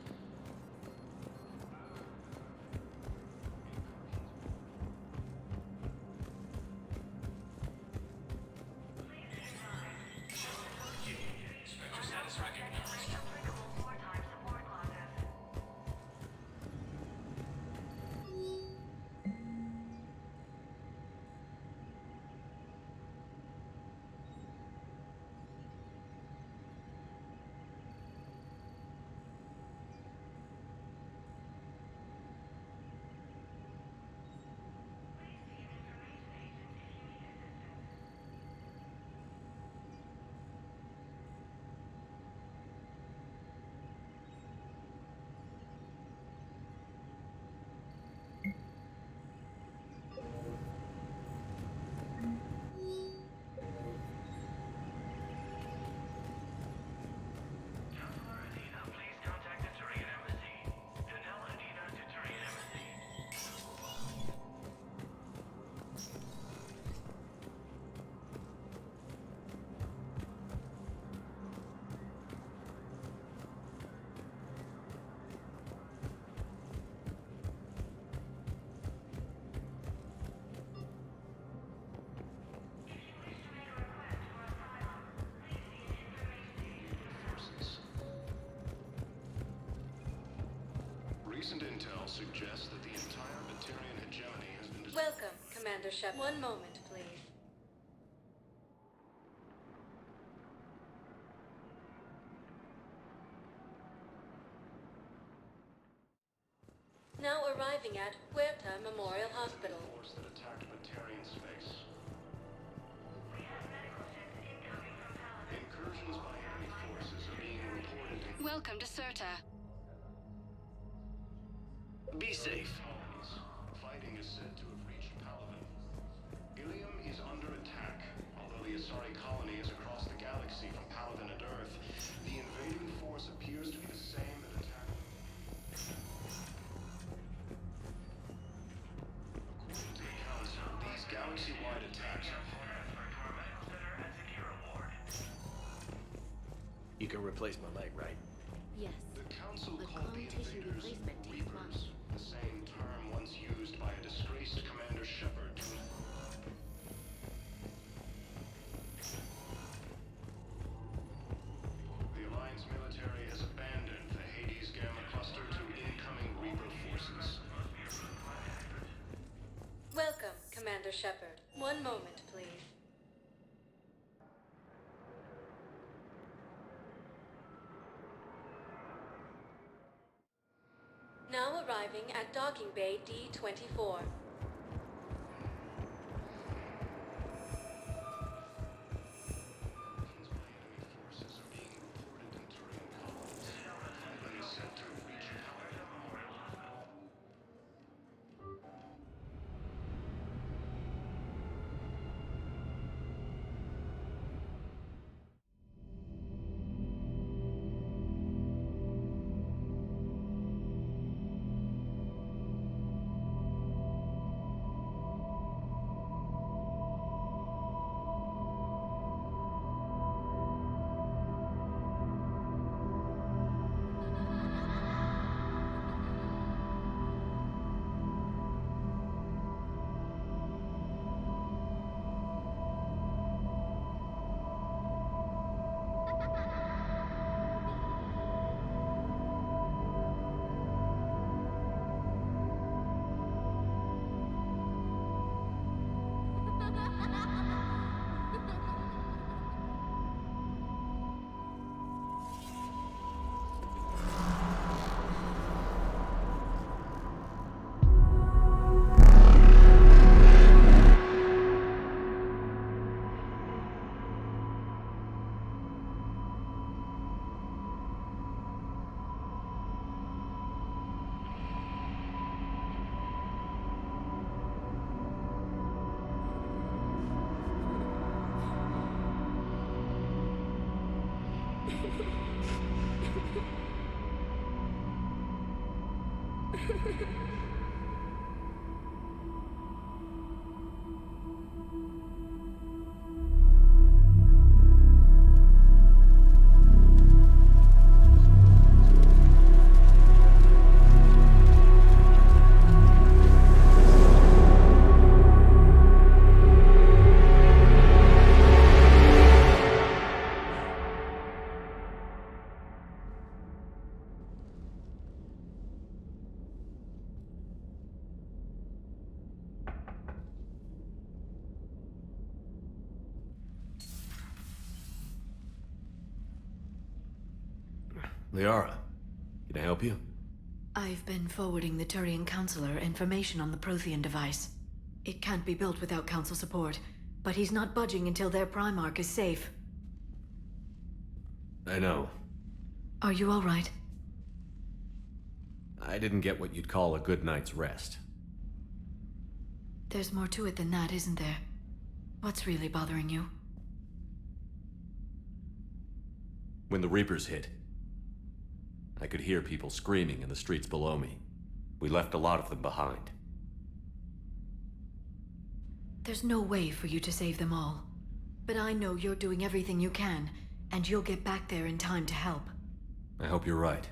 Recent intel suggests that the entire Batarian hegemony has been destroyed. Welcome, Commander Shepard. 1 moment, please. Now arriving at Huerta Memorial Hospital. Force that attacked Batarian space. Incursions by enemy forces are being reported in Welcome to Serta. Be safe. Fighting is said to have reached Palaven. Ilium is under attack. Although the Asari colony is across the galaxy from Palaven and Earth, the invading force appears to be the same that attacked. According to the Council, these galaxy-wide attacks are You can replace my leg, right? Yes. The Council But called clone the tissue invaders replacement takes months. Reapers, the same term once used by a disgraced Commander Shepard. The Alliance military has abandoned the Hades Gamma cluster to incoming Shepard. One moment, please. Now arriving at docking bay D-24. Liara, can I help you? I've been forwarding the Turian Counselor information on the Prothean device. It can't be built without Council support, but he's not budging until their Primarch is safe. I know. Are you all right? I didn't get what you'd call a good night's rest. There's more to it than that, isn't there? What's really bothering you? When the Reapers hit, I could hear people screaming in the streets below me. We left a lot of them behind. There's no way for you to save them all. But I know you're doing everything you can, and you'll get back there in time to help. I hope you're right.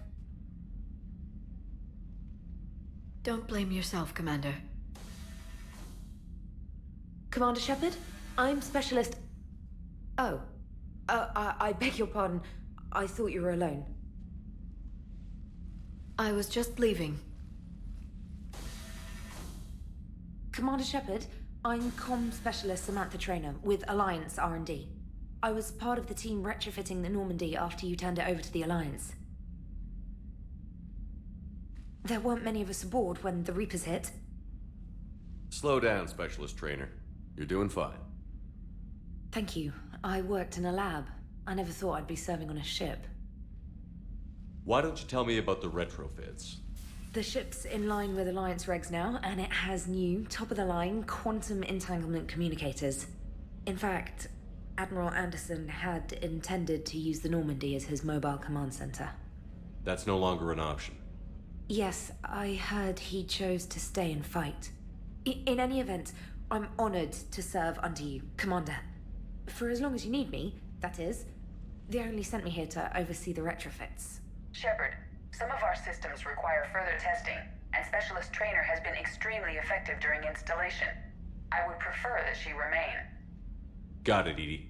Don't blame yourself, Commander. Commander Shepard, I'm Specialist... Oh. I beg your pardon. I thought you were alone. I was just leaving. Commander Shepard, I'm Comm Specialist Samantha Traynor with Alliance R&D. I was part of the team retrofitting the Normandy after you turned it over to the Alliance. There weren't many of us aboard when the Reapers hit. Slow down, Specialist Trainer. You're doing fine. Thank you. I worked in a lab. I never thought I'd be serving on a ship. Why don't you tell me about the retrofits? The ship's in line with Alliance regs now, and it has new, top-of-the-line, quantum entanglement communicators. In fact, Admiral Anderson had intended to use the Normandy as his mobile command center. That's no longer an option. Yes, I heard he chose to stay and fight. In any event, I'm honored to serve under you, Commander. For as long as you need me, that is. They only sent me here to oversee the retrofits. Shepard, some of our systems require further testing, and Specialist Trainer has been extremely effective during installation. I would prefer that she remain. Got it, Edie.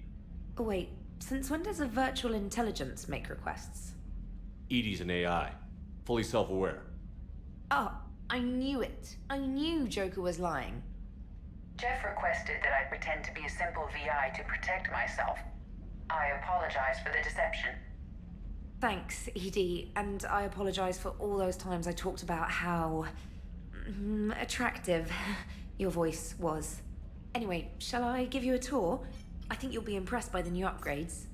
Oh, wait, since when does a virtual intelligence make requests? Edie's an AI, fully self-aware. Oh, I knew it. I knew Joker was lying. Jeff requested that I pretend to be a simple VI to protect myself. I apologize for the deception. Thanks, Edie, and I apologize for all those times I talked about how attractive your voice was. Anyway, shall I give you a tour? I think you'll be impressed by the new upgrades.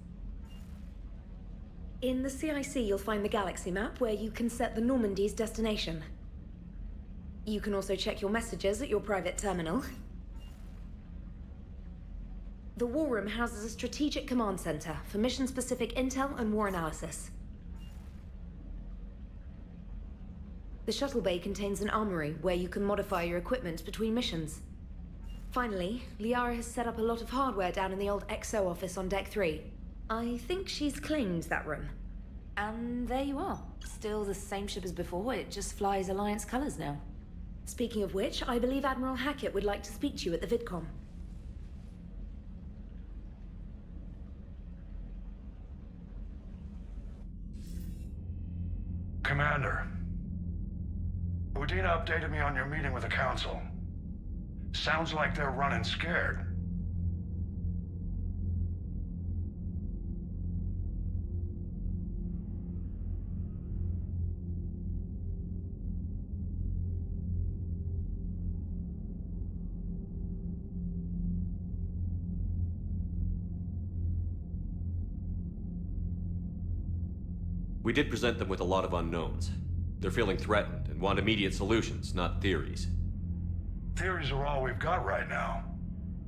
In the CIC, you'll find the galaxy map where you can set the Normandy's destination. You can also check your messages at your private terminal. The War Room houses a strategic command center for mission-specific intel and war analysis. The shuttle bay contains an armory where you can modify your equipment between missions. Finally, Liara has set up a lot of hardware down in the old XO office on Deck 3. I think she's claimed that room. And there you are. Still the same ship as before, it just flies Alliance colors now. Speaking of which, I believe Admiral Hackett would like to speak to you at the VidCom. Commander, Udina updated me on your meeting with the Council. Sounds like they're running scared. We did present them with a lot of unknowns. They're feeling threatened and want immediate solutions, not theories. Theories are all we've got right now.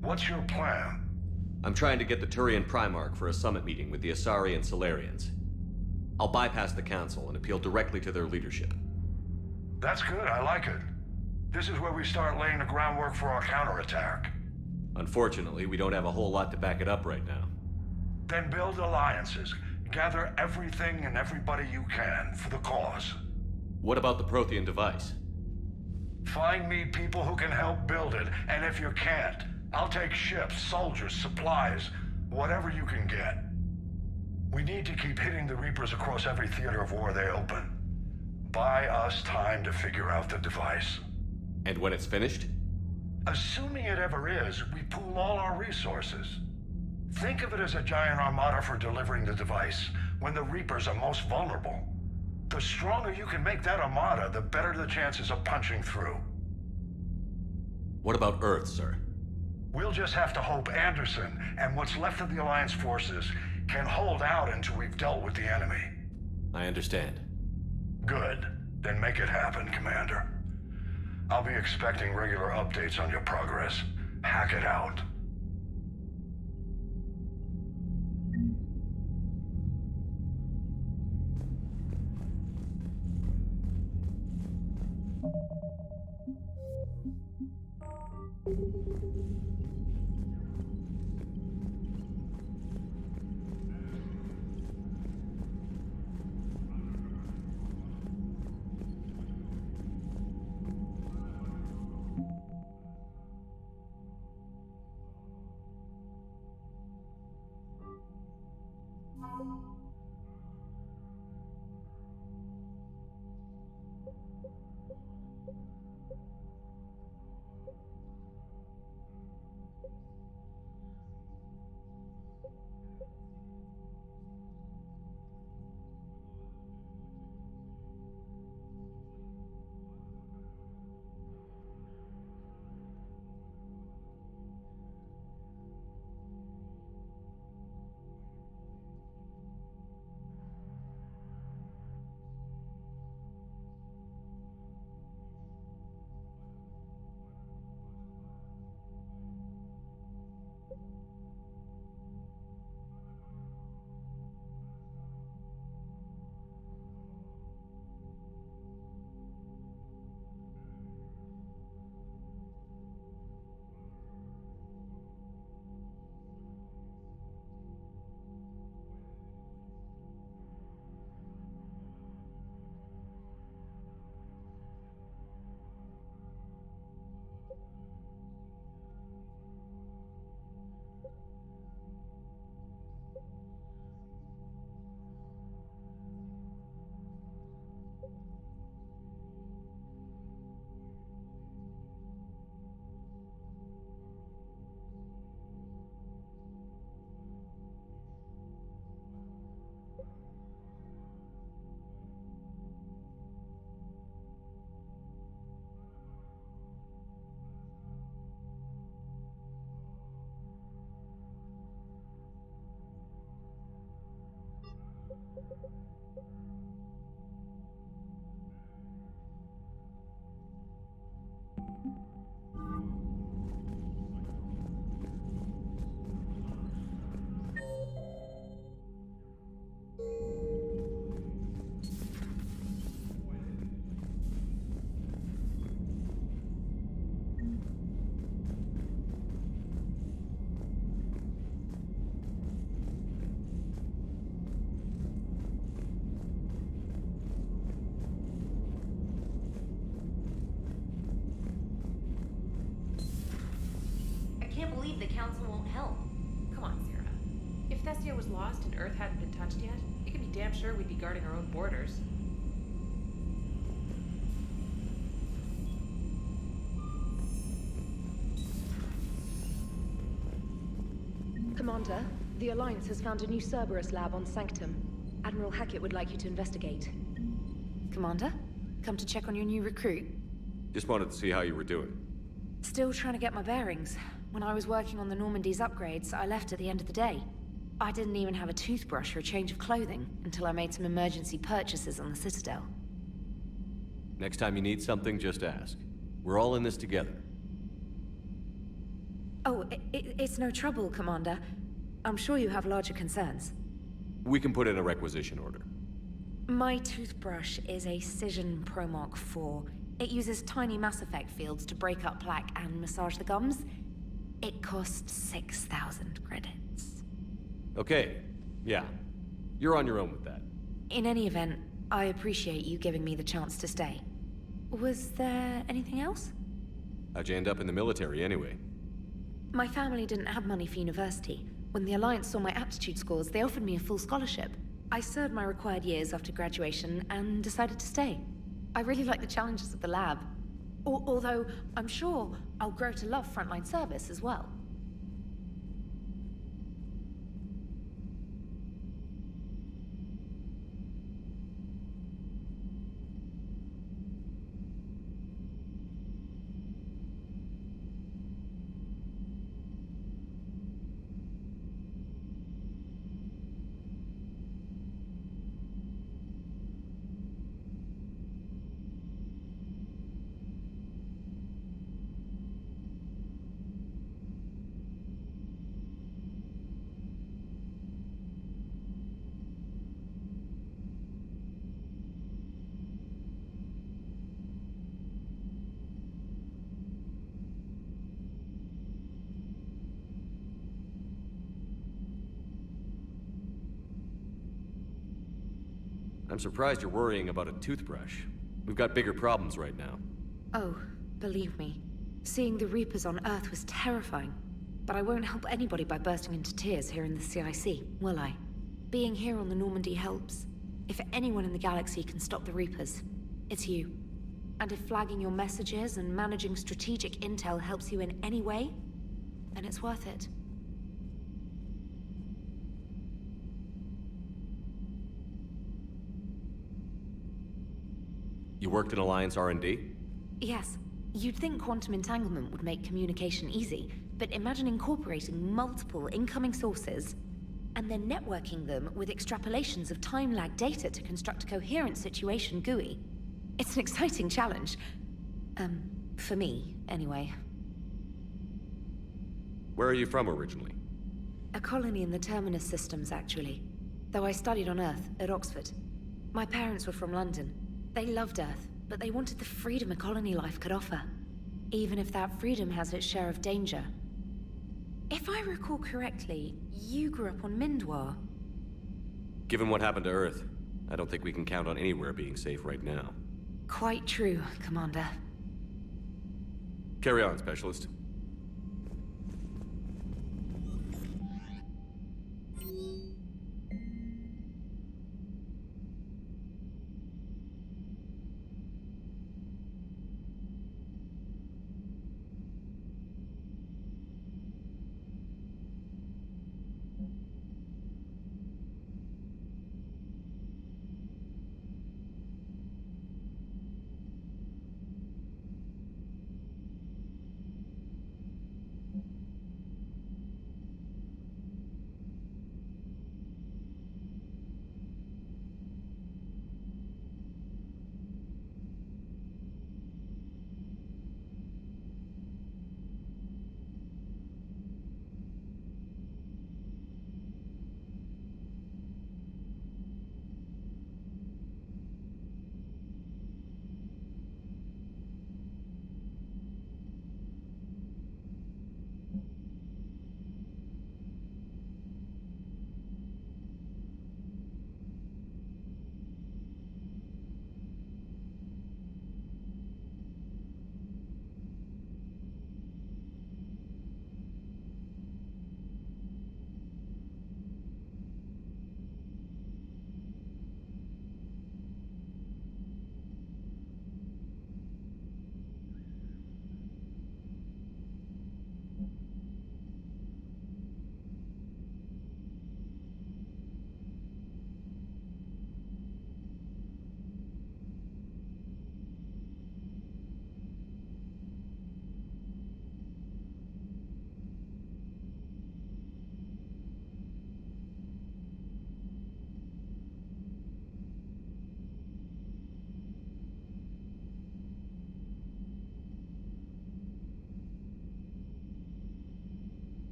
What's your plan? I'm trying to get the Turian Primarch for a summit meeting with the Asari and Solarians. I'll bypass the Council and appeal directly to their leadership. That's good, I like it. This is where we start laying the groundwork for our counterattack. Unfortunately, we don't have a whole lot to back it up right now. Then build alliances. Gather everything and everybody you can for the cause. What about the Prothean device? Find me people who can help build it, and if you can't, I'll take ships, soldiers, supplies, whatever you can get. We need to keep hitting the Reapers across every theater of war they open. Buy us time to figure out the device. And when it's finished? Assuming it ever is, we pool all our resources. Think of it as a giant armada for delivering the device when the Reapers are most vulnerable. The stronger you can make that armada, the better the chances of punching through. What about Earth, sir? We'll just have to hope Anderson and what's left of the Alliance forces can hold out until we've dealt with the enemy. I understand. Good. Then make it happen, Commander. I'll be expecting regular updates on your progress. Hack it out. the Council won't help. Come on, Sarah. If Thessia was lost and Earth hadn't been touched yet, you can be damn sure we'd be guarding our own borders. Commander, the Alliance has found a new Cerberus lab on Sanctum. Admiral Hackett would like you to investigate. Commander? Come to check on your new recruit? Just wanted to see how you were doing. Still trying to get my bearings. When I was working on the Normandy's upgrades, I left at the end of the day. I didn't even have a toothbrush or a change of clothing until I made some emergency purchases on the Citadel. Next time you need something, just ask. We're all in this together. Oh, it's no trouble, Commander. I'm sure you have larger concerns. We can put in a requisition order. My toothbrush is a Cision Pro Mark IV. It uses tiny Mass Effect fields to break up plaque and massage the gums. It costs 6,000 credits. Okay, yeah. You're on your own with that. In any event, I appreciate you giving me the chance to stay. Was there anything else? How'd you end up in the military anyway? My family didn't have money for university. When the Alliance saw my aptitude scores, they offered me a full scholarship. I served my required years after graduation and decided to stay. I really like the challenges of the lab. Although, I'm sure I'll grow to love frontline service as well. I'm surprised you're worrying about a toothbrush. We've got bigger problems right now. Oh, believe me. Seeing the Reapers on Earth was terrifying. But I won't help anybody by bursting into tears here in the CIC, will I? Being here on the Normandy helps. If anyone in the galaxy can stop the Reapers, it's you. And if flagging your messages and managing strategic intel helps you in any way, then it's worth it. You worked in Alliance R&D? Yes. You'd think quantum entanglement would make communication easy, but imagine incorporating multiple incoming sources and then networking them with extrapolations of time-lag data to construct a coherent situation GUI. It's an exciting challenge. For me, anyway. Where are you from originally? A colony in the Terminus systems, actually. Though I studied on Earth, at Oxford. My parents were from London. They loved Earth, but they wanted the freedom a colony life could offer. Even if that freedom has its share of danger. If I recall correctly, you grew up on Mindwar. Given what happened to Earth, I don't think we can count on anywhere being safe right now. Quite true, Commander. Carry on, Specialist.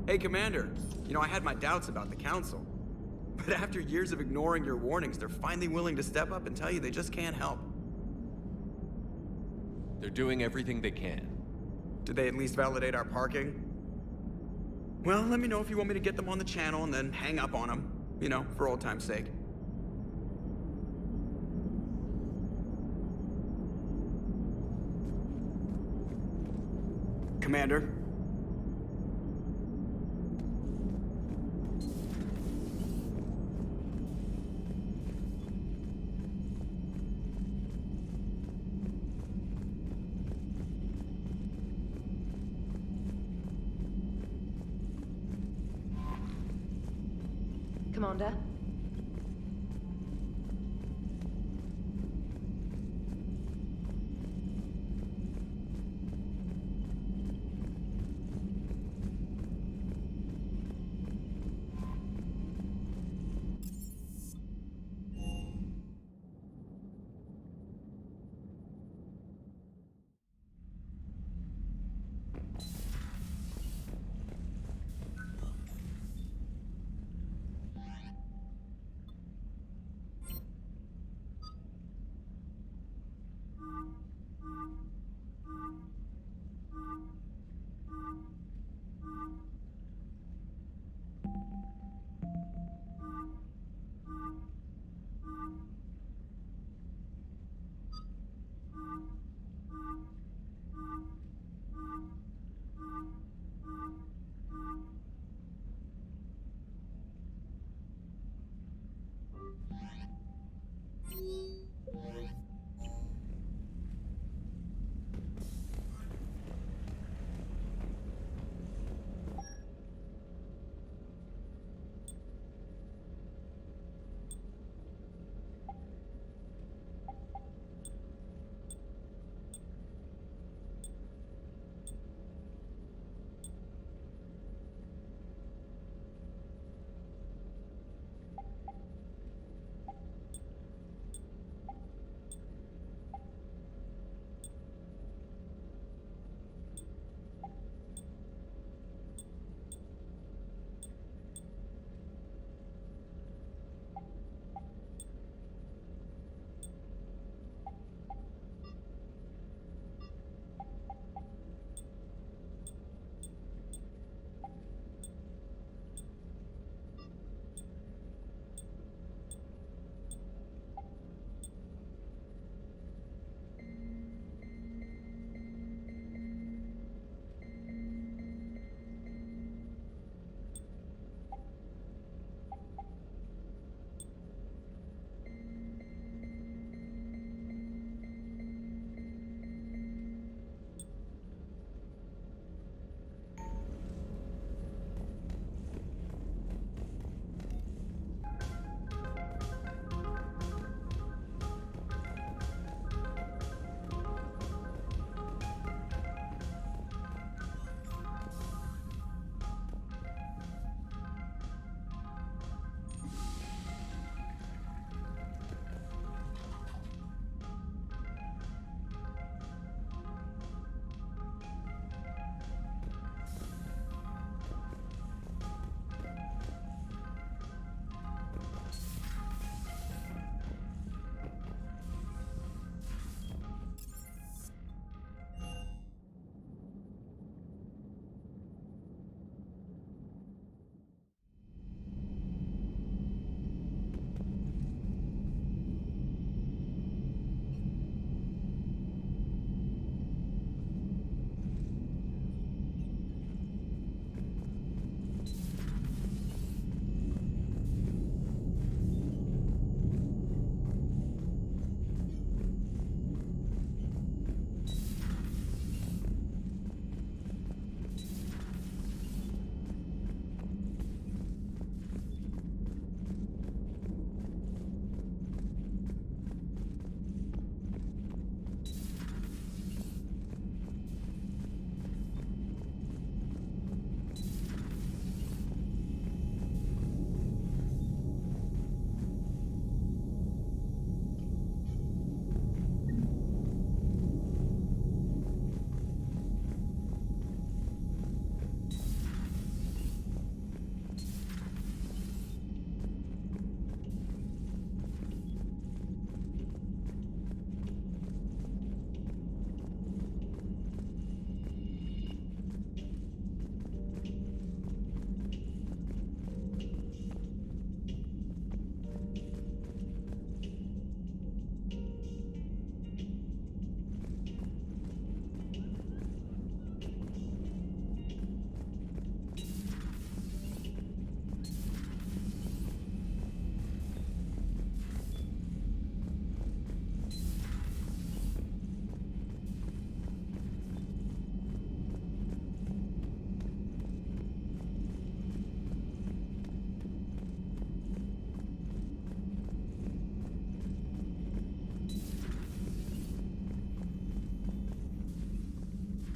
Hey, Commander. You know, I had my doubts about the Council. But after years of ignoring your warnings, they're finally willing to step up and tell you they just can't help. They're doing everything they can. Did they at least validate our parking? Well, let me know if you want me to get them on the channel and then hang up on them. You know, for old time's sake. Commander? Commander?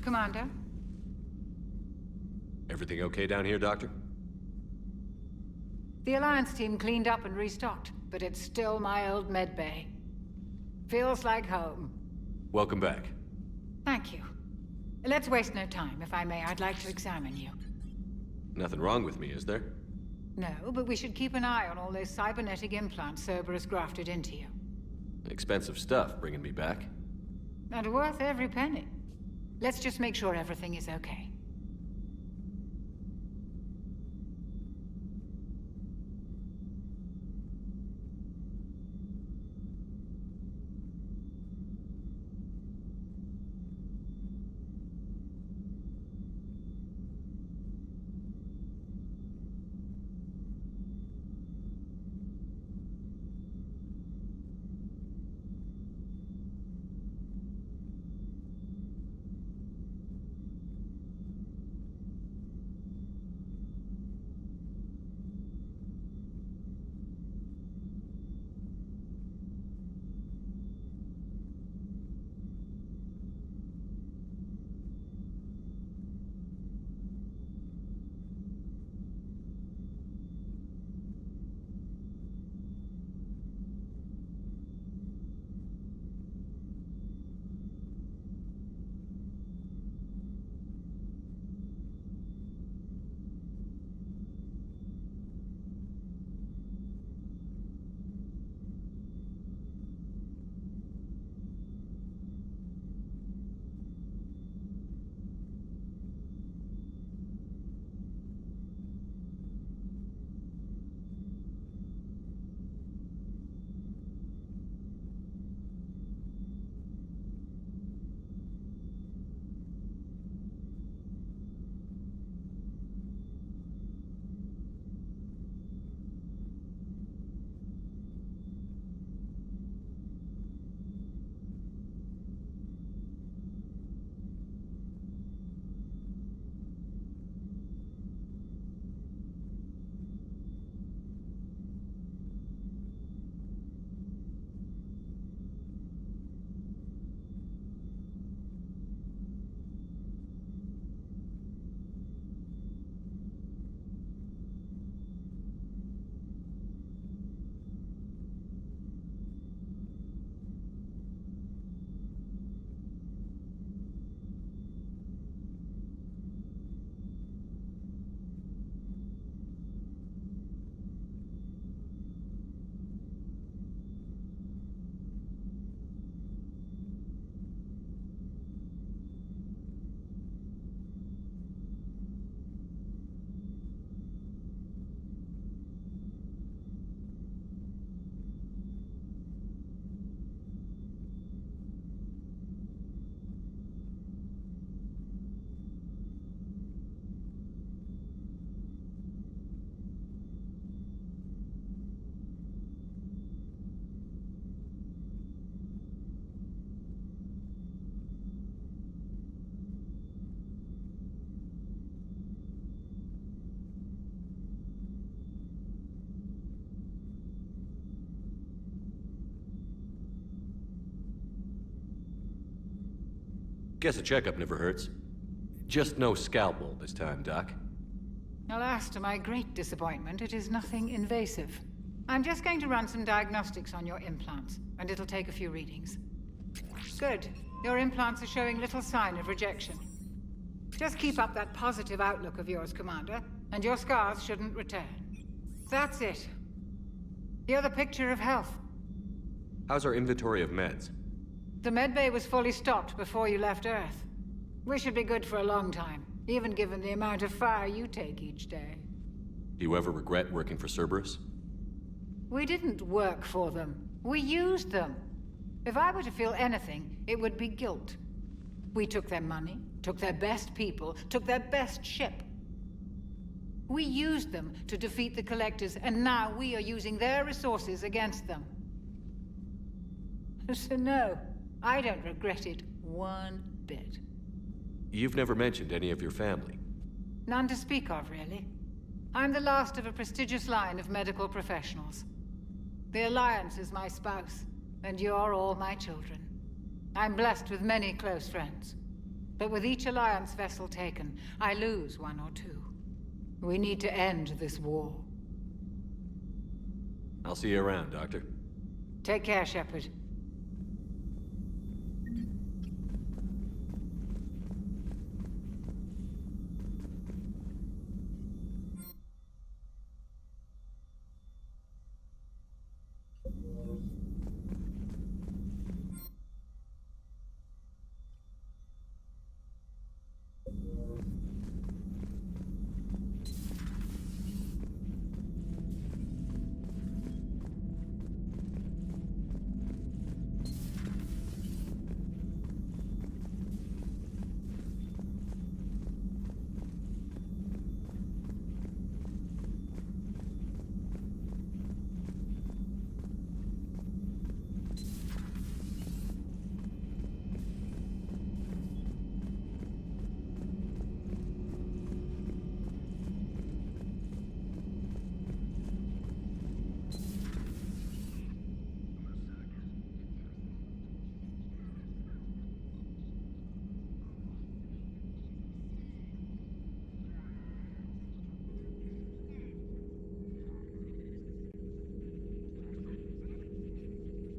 Commander? Everything okay down here, Doctor? The Alliance team cleaned up and restocked, but it's still my old medbay. Feels like home. Welcome back. Thank you. Let's waste no time. If I may, I'd like to examine you. Nothing wrong with me, is there? No, but we should keep an eye on all those cybernetic implants Cerberus grafted into you. Expensive stuff bringing me back. And worth every penny. Let's just make sure everything is okay. Guess a checkup never hurts. Just no scalpel this time, Doc. Alas, to my great disappointment, it is nothing invasive. I'm just going to run some diagnostics on your implants, and it'll take a few readings. Good. Your implants are showing little sign of rejection. Just keep up that positive outlook of yours, Commander, and your scars shouldn't return. That's it. You're the picture of health. How's our inventory of meds? The medbay was fully stocked before you left Earth. We should be good for a long time, even given the amount of fire you take each day. Do you ever regret working for Cerberus? We didn't work for them. We used them. If I were to feel anything, it would be guilt. We took their money, took their best people, took their best ship. We used them to defeat the Collectors, and now we are using their resources against them. So no, I don't regret it one bit. You've never mentioned any of your family. None to speak of, really. I'm the last of a prestigious line of medical professionals. The Alliance is my spouse, and you're all my children. I'm blessed with many close friends. But with each Alliance vessel taken, I lose one or two. We need to end this war. I'll see you around, Doctor. Take care, Shepard.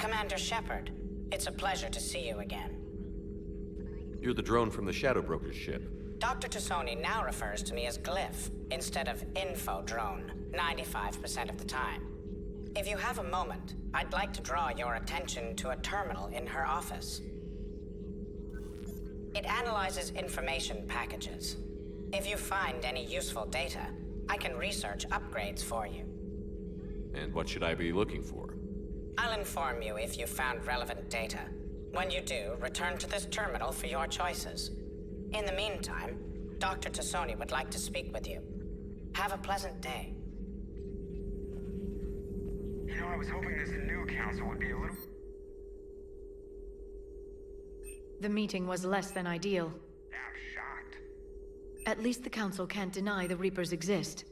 Commander Shepard, it's a pleasure to see you again. You're the drone from the Shadow Broker's ship. Dr. Tassoni now refers to me as Glyph instead of Info Drone, 95% of the time. If you have a moment, I'd like to draw your attention to a terminal in her office. It analyzes information packages. If you find any useful data, I can research upgrades for you. And what should I be looking for? I'll inform you if you found relevant data. When you do, return to this terminal for your choices. In the meantime, Dr. Tassoni would like to speak with you. Have a pleasant day. You know, I was hoping this new council would be a little... The meeting was less than ideal. I'm shocked. At least the council can't deny the Reapers exist.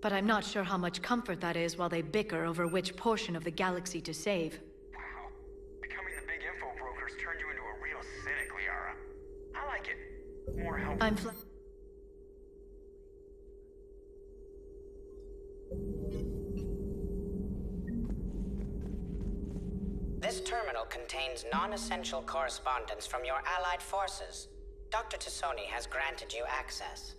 But I'm not sure how much comfort that is while they bicker over which portion of the galaxy to save. Wow. Becoming the big info brokers turned you into a real cynic, Liara. I like it. More helpful. This terminal contains non-essential correspondence from your allied forces. Dr. Tassoni has granted you access.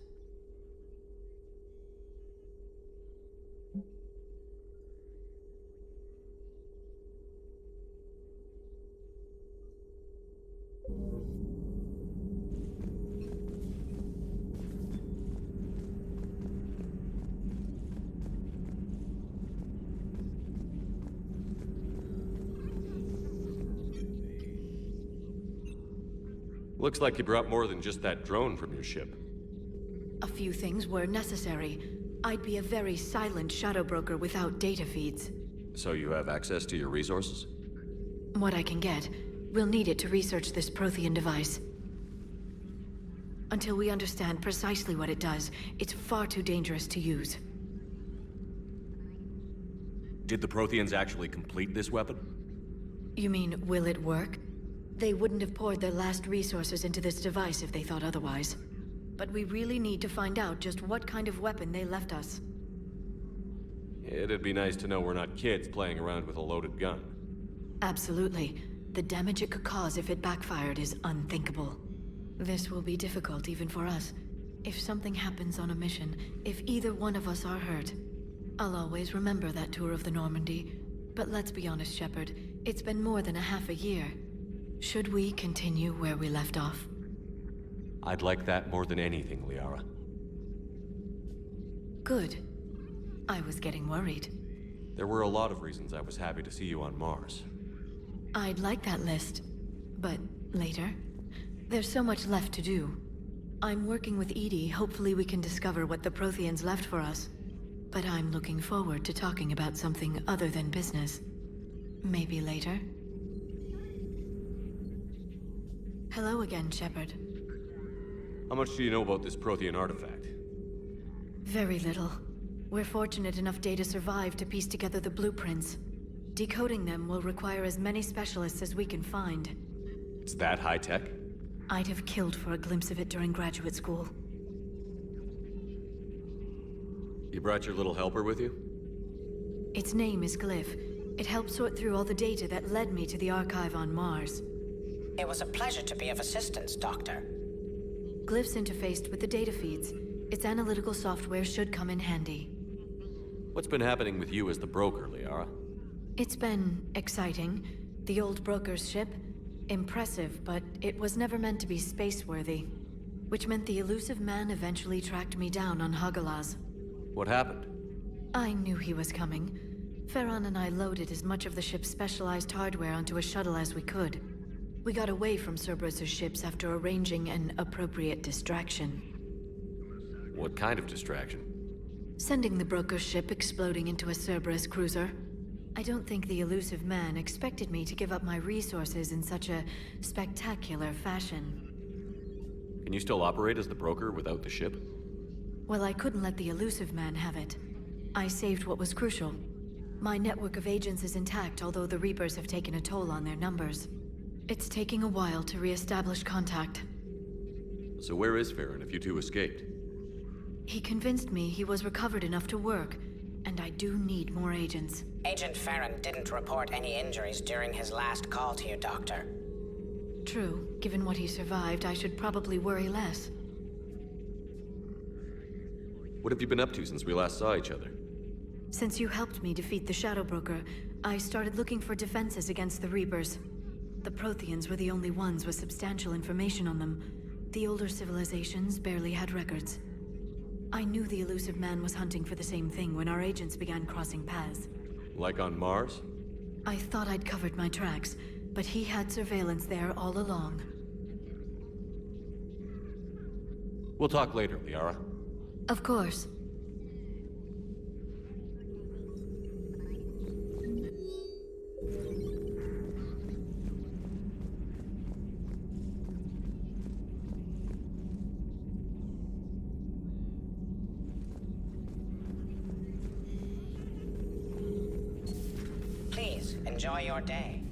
Looks like you brought more than just that drone from your ship. A few things were necessary. I'd be a very silent shadow broker without data feeds. So you have access to your resources? What I can get. We'll need it to research this Prothean device. Until we understand precisely what it does, it's far too dangerous to use. Did the Protheans actually complete this weapon? You mean, will it work? They wouldn't have poured their last resources into this device if they thought otherwise. But we really need to find out just what kind of weapon they left us. It'd be nice to know we're not kids playing around with a loaded gun. Absolutely. The damage it could cause if it backfired is unthinkable. This will be difficult even for us. If something happens on a mission, if either one of us are hurt, I'll always remember that tour of the Normandy. But let's be honest, Shepard. It's been more than a half a year. Should we continue where we left off? I'd like that more than anything, Liara. Good. I was getting worried. There were a lot of reasons I was happy to see you on Mars. I'd like that list. But later? There's so much left to do. I'm working with Edie. Hopefully we can discover what the Protheans left for us. But I'm looking forward to talking about something other than business. Maybe later? Hello again, Shepard. How much do you know about this Prothean artifact? Very little. We're fortunate enough Data survived to piece together the blueprints. Decoding them will require as many specialists as we can find. It's that high-tech? I'd have killed for a glimpse of it during graduate school. You brought your little helper with you? Its name is Glyph. It helped sort through all the data that led me to the archive on Mars. It was a pleasure to be of assistance, Doctor. Glyph's interfaced with the data feeds. Its analytical software should come in handy. What's been happening with you as the broker, Liara? It's been exciting. The old broker's ship, impressive, but it was never meant to be space-worthy. Which meant the elusive man eventually tracked me down on Hagalaz. What happened? I knew he was coming. Farron and I loaded as much of the ship's specialized hardware onto a shuttle as we could. We got away from Cerberus' ships after arranging an appropriate distraction. What kind of distraction? Sending the broker's ship exploding into a Cerberus cruiser. I don't think the elusive man expected me to give up my resources in such a spectacular fashion. Can you still operate as the broker without the ship? Well, I couldn't let the elusive man have it. I saved what was crucial. My network of agents is intact, although the Reapers have taken a toll on their numbers. It's taking a while to re-establish contact. So where is Farron if you two escaped? He convinced me he was recovered enough to work, and I do need more agents. Agent Farron didn't report any injuries during his last call to you, Doctor. True. Given what he survived, I should probably worry less. What have you been up to since we last saw each other? Since you helped me defeat the Shadow Broker, I started looking for defenses against the Reapers. The Protheans were the only ones with substantial information on them. The older civilizations barely had records. I knew the elusive man was hunting for the same thing when our agents began crossing paths. Like on Mars? I thought I'd covered my tracks, but he had surveillance there all along. We'll talk later, Liara. Of course. Please, enjoy your day.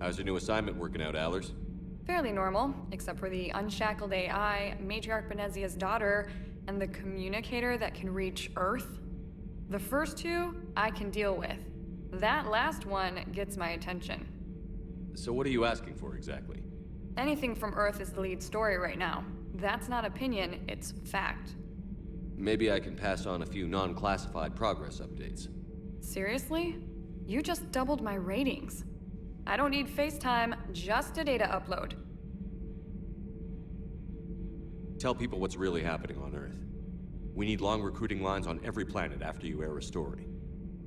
How's your new assignment working out, Allers? Fairly normal, except for the unshackled AI, Matriarch Benezia's daughter, and the communicator that can reach Earth. The first two, I can deal with. That last one gets my attention. So what are you asking for exactly? Anything from Earth is the lead story right now. That's not opinion, it's fact. Maybe I can pass on a few non-classified progress updates. Seriously? You just doubled my ratings. I don't need FaceTime, just a data upload. Tell people what's really happening on Earth. We need long recruiting lines on every planet after you air a story.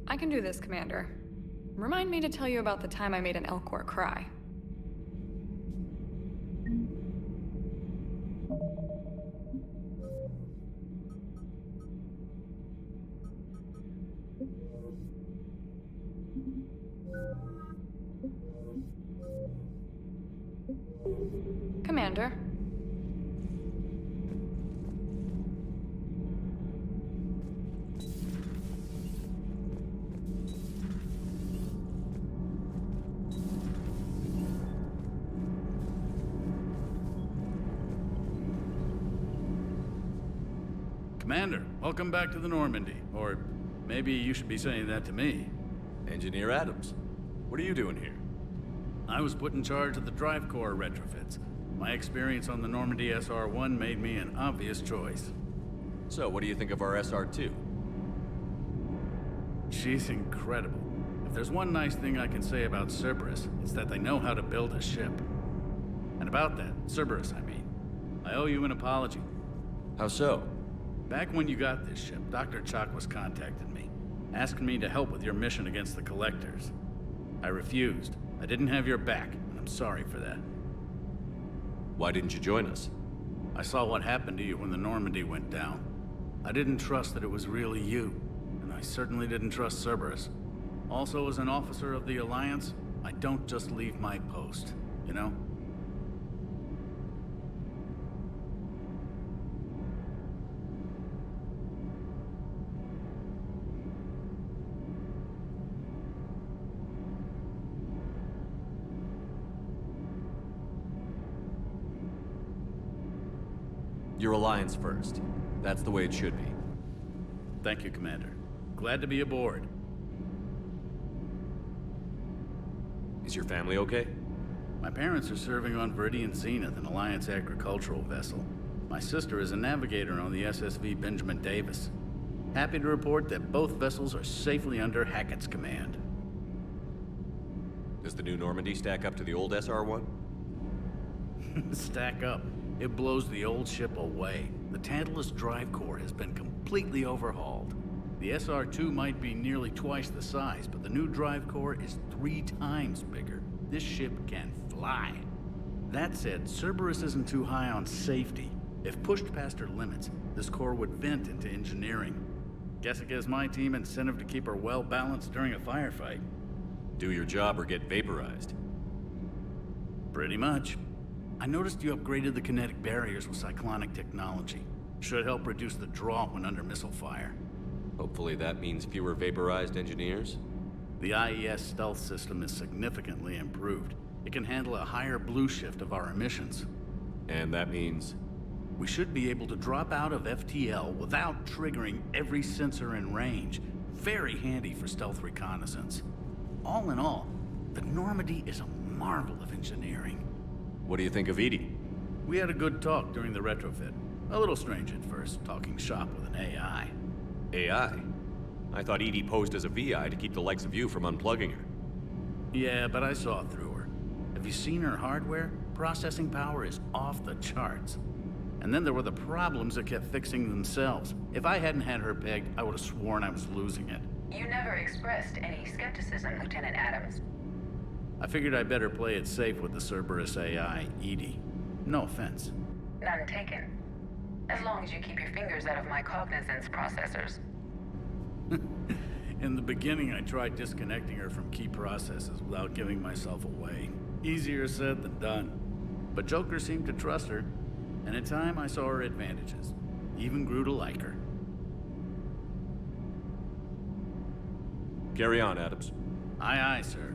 I can do this, Commander. Remind me to tell you about the time I made an Elcor cry. Commander. Commander, welcome back to the Normandy. Or maybe you should be saying that to me. Engineer Adams, what are you doing here? I was put in charge of the drive core retrofits. My experience on the Normandy SR-1 made me an obvious choice. So, what do you think of our SR-2? She's incredible. If there's one nice thing I can say about Cerberus, it's that they know how to build a ship. And about that, Cerberus, I mean, I owe you an apology. How so? Back when you got this ship, Dr. Chakwas contacted me, asking me to help with your mission against the Collectors. I refused. I didn't have your back, and I'm sorry for that. Why didn't you join us? I saw what happened to you when the Normandy went down. I didn't trust that it was really you, and I certainly didn't trust Cerberus. Also, as an officer of the Alliance, I don't just leave my post, you know? Your Alliance first. That's the way it should be. Thank you, Commander. Glad to be aboard. Is your family okay? My parents are serving on Viridian Zenith, an Alliance agricultural vessel. My sister is a navigator on the SSV Benjamin Davis. Happy to report that both vessels are safely under Hackett's command. Does the new Normandy stack up to the old SR-1? Stack up. It blows the old ship away. The Tantalus drive core has been completely overhauled. The SR-2 might be nearly twice the size, but the new drive core is 3 times bigger. This ship can fly. That said, Cerberus isn't too high on safety. If pushed past her limits, this core would vent into engineering. Guess it gives my team incentive to keep her well balanced during a firefight. Do your job or get vaporized. Pretty much. I noticed you upgraded the kinetic barriers with cyclonic technology. Should help reduce the draw when under missile fire. Hopefully that means fewer vaporized engineers? The IES stealth system is significantly improved. It can handle a higher blue shift of our emissions. And that means? We should be able to drop out of FTL without triggering every sensor in range. Very handy for stealth reconnaissance. All in all, the Normandy is a marvel of engineering. What do you think of Edie? We had a good talk during the retrofit. A little strange at first, talking shop with an AI. AI? I thought Edie posed as a VI to keep the likes of you from unplugging her. Yeah, but I saw through her. Have you seen her hardware? Processing power is off the charts. And then there were the problems that kept fixing themselves. If I hadn't had her pegged, I would have sworn I was losing it. You never expressed any skepticism, Lieutenant Adams. I figured I'd better play it safe with the Cerberus AI, Edie. No offense. None taken. As long as you keep your fingers out of my cognizance processors. In the beginning, I tried disconnecting her from key processes without giving myself away. Easier said than done. But Joker seemed to trust her, and in time I saw her advantages. Even grew to like her. Carry on, Adams. Aye, aye, sir.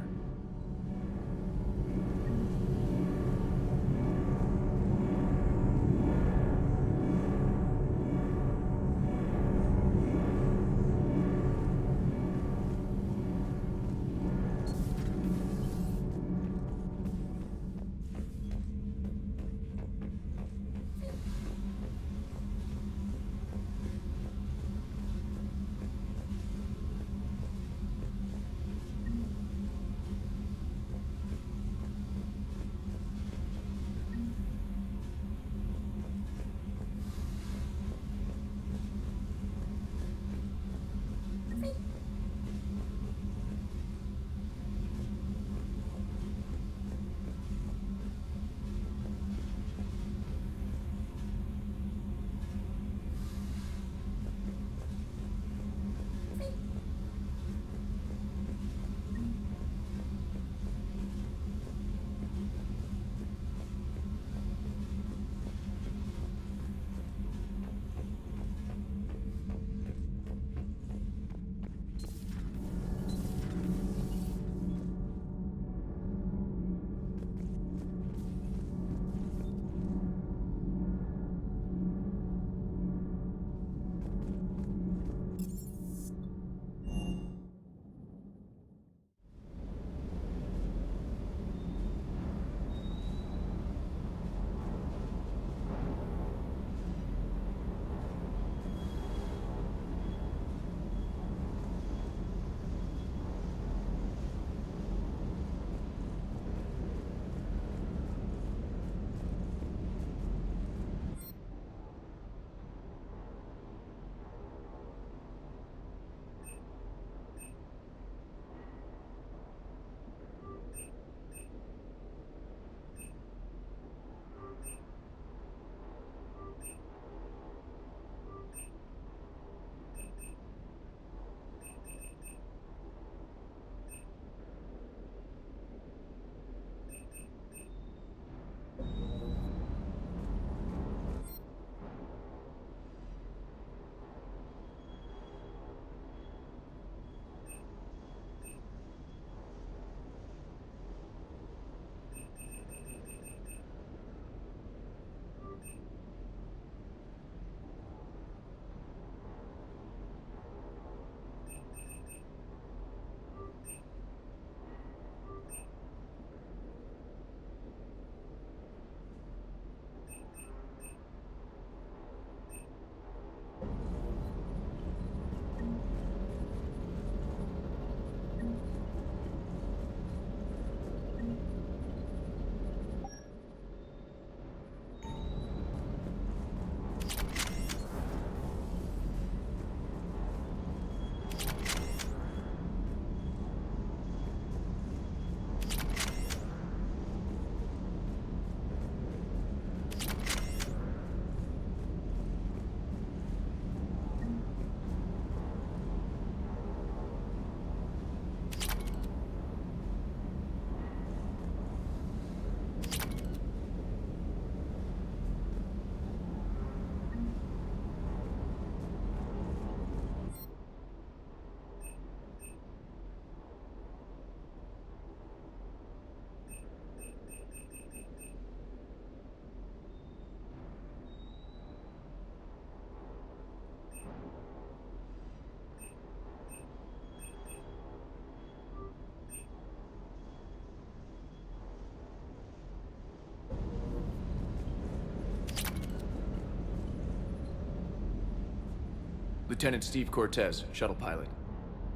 Lieutenant Steve Cortez, shuttle pilot.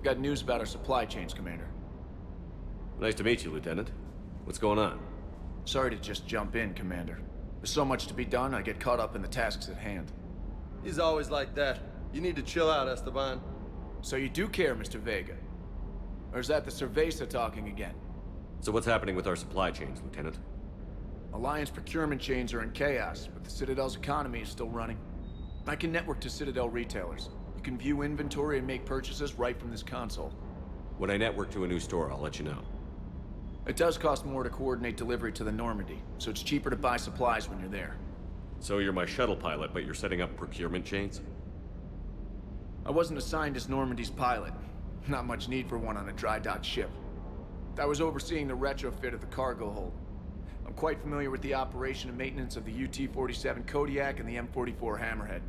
Got news about our supply chains, Commander. Nice to meet you, Lieutenant. What's going on? Sorry to just jump in, Commander. There's so much to be done, I get caught up in the tasks at hand. He's always like that. You need to chill out, Esteban. So you do care, Mr. Vega? Or is that the Cerveza talking again? So what's happening with our supply chains, Lieutenant? Alliance procurement chains are in chaos, but the Citadel's economy is still running. I can network to Citadel retailers. You can view inventory and make purchases right from this console. When I network to a new store, I'll let you know. It does cost more to coordinate delivery to the Normandy, so it's cheaper to buy supplies when you're there. So you're my shuttle pilot, but you're setting up procurement chains? I wasn't assigned as Normandy's pilot. Not much need for one on a dry dock ship. I was overseeing the retrofit of the cargo hold. I'm quite familiar with the operation and maintenance of the UT-47 Kodiak and the M44 Hammerhead.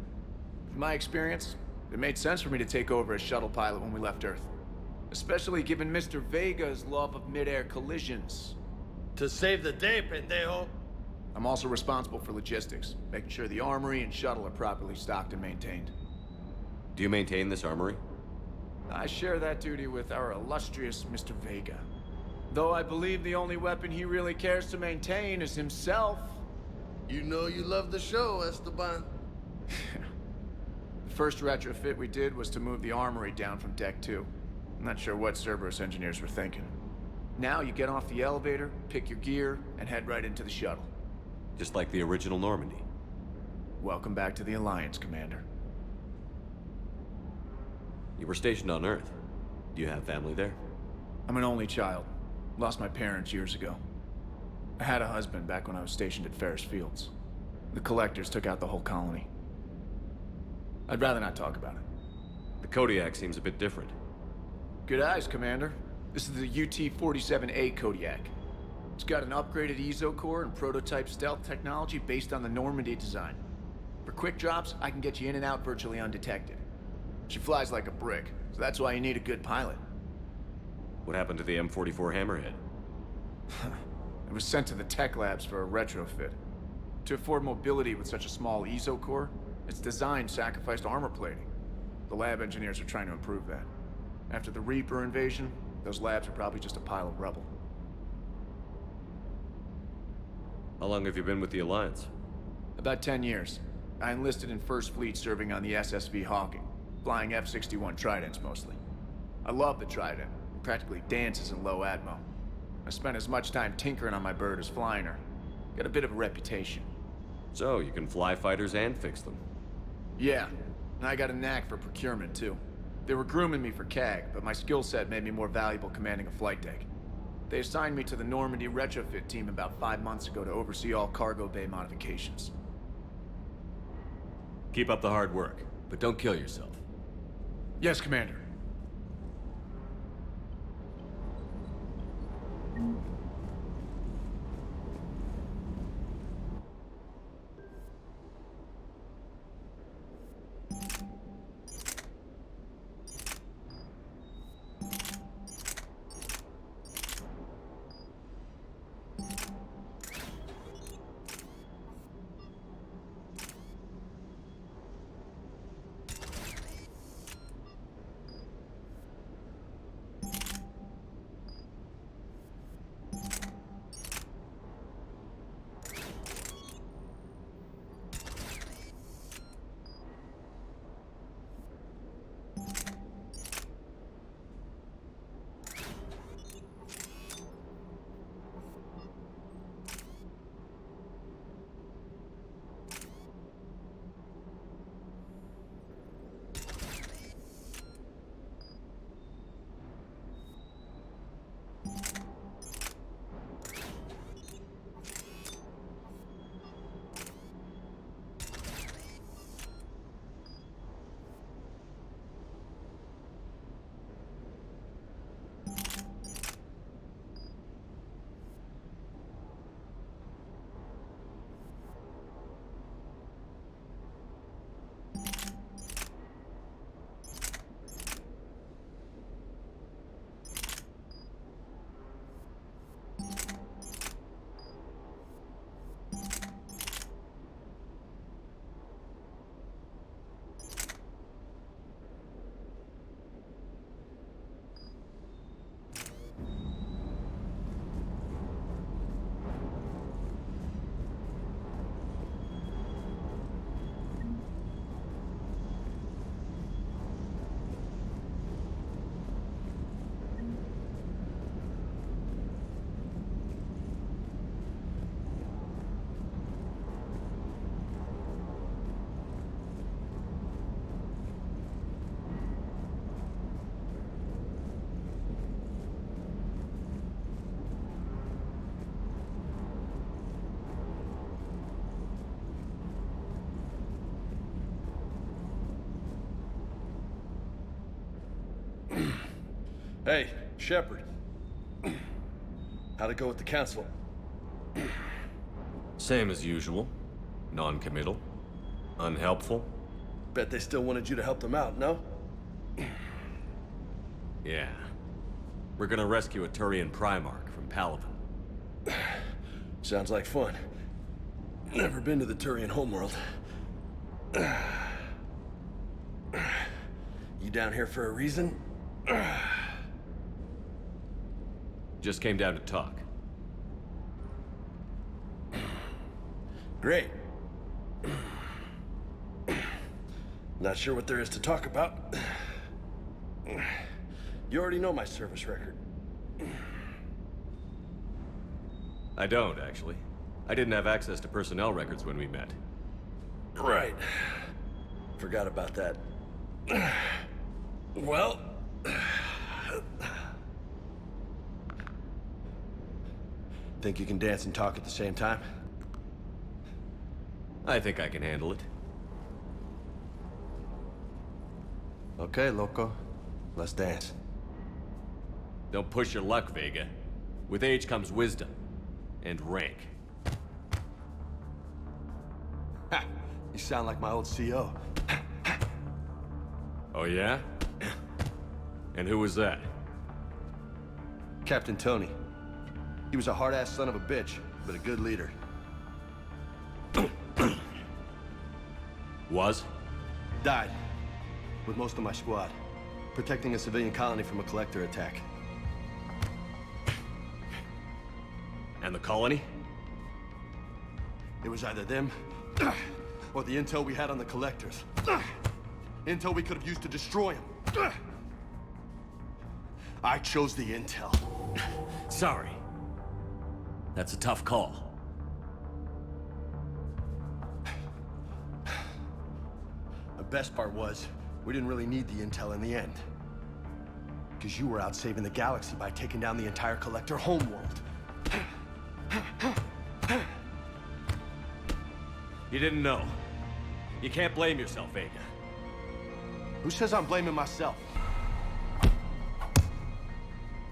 In my experience, it made sense for me to take over as shuttle pilot when we left Earth. Especially given Mr. Vega's love of mid-air collisions. To save the day, pendejo. I'm also responsible for logistics, making sure the armory and shuttle are properly stocked and maintained. Do you maintain this armory? I share that duty with our illustrious Mr. Vega. Though I believe the only weapon he really cares to maintain is himself. You know you love the show, Esteban. The first retrofit we did was to move the armory down from Deck 2. I'm not sure what Cerberus engineers were thinking. Now you get off the elevator, pick your gear, and head right into the shuttle. Just like the original Normandy. Welcome back to the Alliance, Commander. You were stationed on Earth. Do you have family there? I'm an only child. Lost my parents years ago. I had a husband back when I was stationed at Ferris Fields. The Collectors took out the whole colony. I'd rather not talk about it. The Kodiak seems a bit different. Good eyes, Commander. This is the UT-47A Kodiak. It's got an upgraded EZO core and prototype stealth technology based on the Normandy design. For quick drops, I can get you in and out virtually undetected. She flies like a brick, so that's why you need a good pilot. What happened to the M44 Hammerhead? It was sent to the tech labs for a retrofit. To afford mobility with such a small EZO core, its design sacrificed armor plating. The lab engineers are trying to improve that. After the Reaper invasion, those labs are probably just a pile of rubble. How long have you been with the Alliance? About 10 years. I enlisted in First Fleet serving on the SSV Hawking, flying F-61 Tridents mostly. I love the Trident. It practically dances in low atmo. I spent as much time tinkering on my bird as flying her. Got a bit of a reputation. So, you can fly fighters and fix them? Yeah, and I got a knack for procurement too. They were grooming me for CAG, but my skill set made me more valuable commanding a flight deck. They assigned me to the Normandy retrofit team about 5 months ago to oversee all cargo bay modifications. Keep up the hard work, but don't kill yourself. Yes, Commander. Hey, Shepard. How'd it go with the council? Same as usual. Non-committal. Unhelpful. Bet they still wanted you to help them out, no? Yeah. We're gonna rescue a Turian Primarch from Palaven. Sounds like fun. Never been to the Turian homeworld. You down here for a reason? Just came down to talk. Great. Not sure what there is to talk about. You already know my service record. I don't, actually. I didn't have access to personnel records when we met. Right. Forgot about that. Well... Think you can dance and talk at the same time? I think I can handle it. Okay, loco. Let's dance. Don't push your luck, Vega. With age comes wisdom. And rank. Ha! You sound like my old CO. Oh yeah? And who was that? Captain Tony. He was a hard-ass son of a bitch, but a good leader. Was? Died. With most of my squad. Protecting a civilian colony from a collector attack. And the colony? It was either them, or the intel we had on the collectors. Intel we could have used to destroy them. I chose the intel. Sorry. That's a tough call. The best part was, we didn't really need the intel in the end. Because you were out saving the galaxy by taking down the entire collector homeworld. You didn't know. You can't blame yourself, Vega. Who says I'm blaming myself?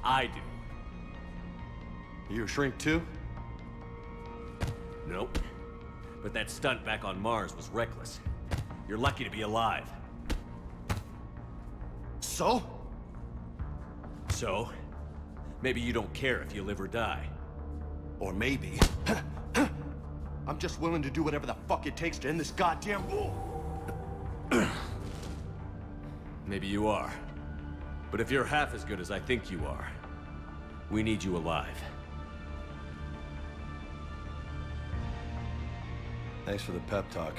I do. You a shrink too? Nope. But that stunt back on Mars was reckless. You're lucky to be alive. So? So? Maybe you don't care if you live or die. Or maybe... I'm just willing to do whatever the fuck it takes to end this goddamn war. Maybe you are. But if you're half as good as I think you are, we need you alive. Thanks for the pep talk.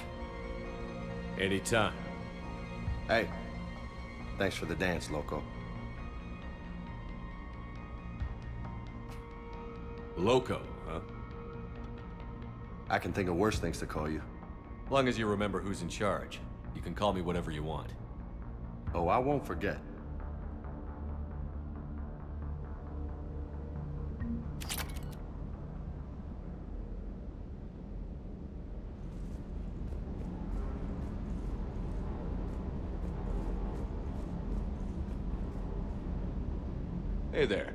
Anytime. Hey, thanks for the dance, loco. Loco, huh? I can think of worse things to call you. Long as you remember who's in charge, you can call me whatever you want. Oh, I won't forget. Hey there.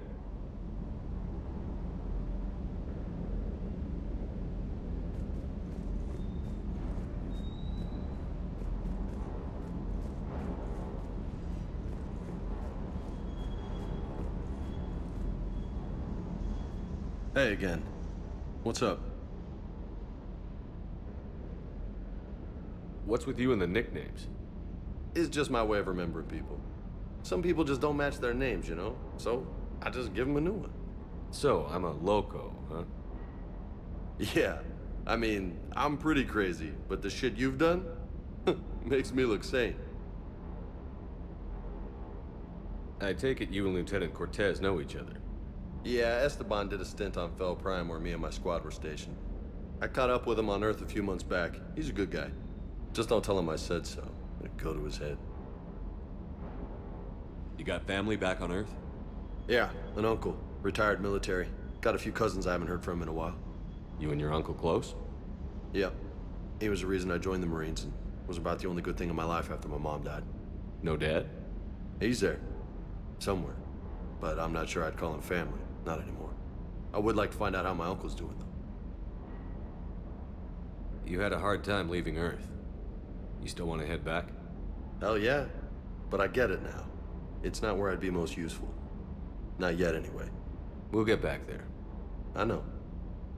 Hey again. What's up? What's with you and the nicknames? It's just my way of remembering people. Some people just don't match their names, you know? So, I just give them a new one. So, I'm a loco, huh? Yeah. I mean, I'm pretty crazy, but the shit you've done makes me look sane. I take it you and Lieutenant Cortez know each other. Yeah, Esteban did a stint on Fel Prime where me and my squad were stationed. I caught up with him on Earth a few months back. He's a good guy. Just don't tell him I said so. It'd go to his head. You got family back on Earth? Yeah, an uncle. Retired military. Got a few cousins I haven't heard from in a while. You and your uncle close? Yep. He was the reason I joined the Marines and was about the only good thing in my life after my mom died. No dad? He's there. Somewhere. but I'm not sure I'd call him family. Not anymore. I would like to find out how my uncle's doing, though. You had a hard time leaving Earth. You still want to head back? Hell yeah. But I get it now. It's not where I'd be most useful. Not yet, anyway. We'll get back there. I know.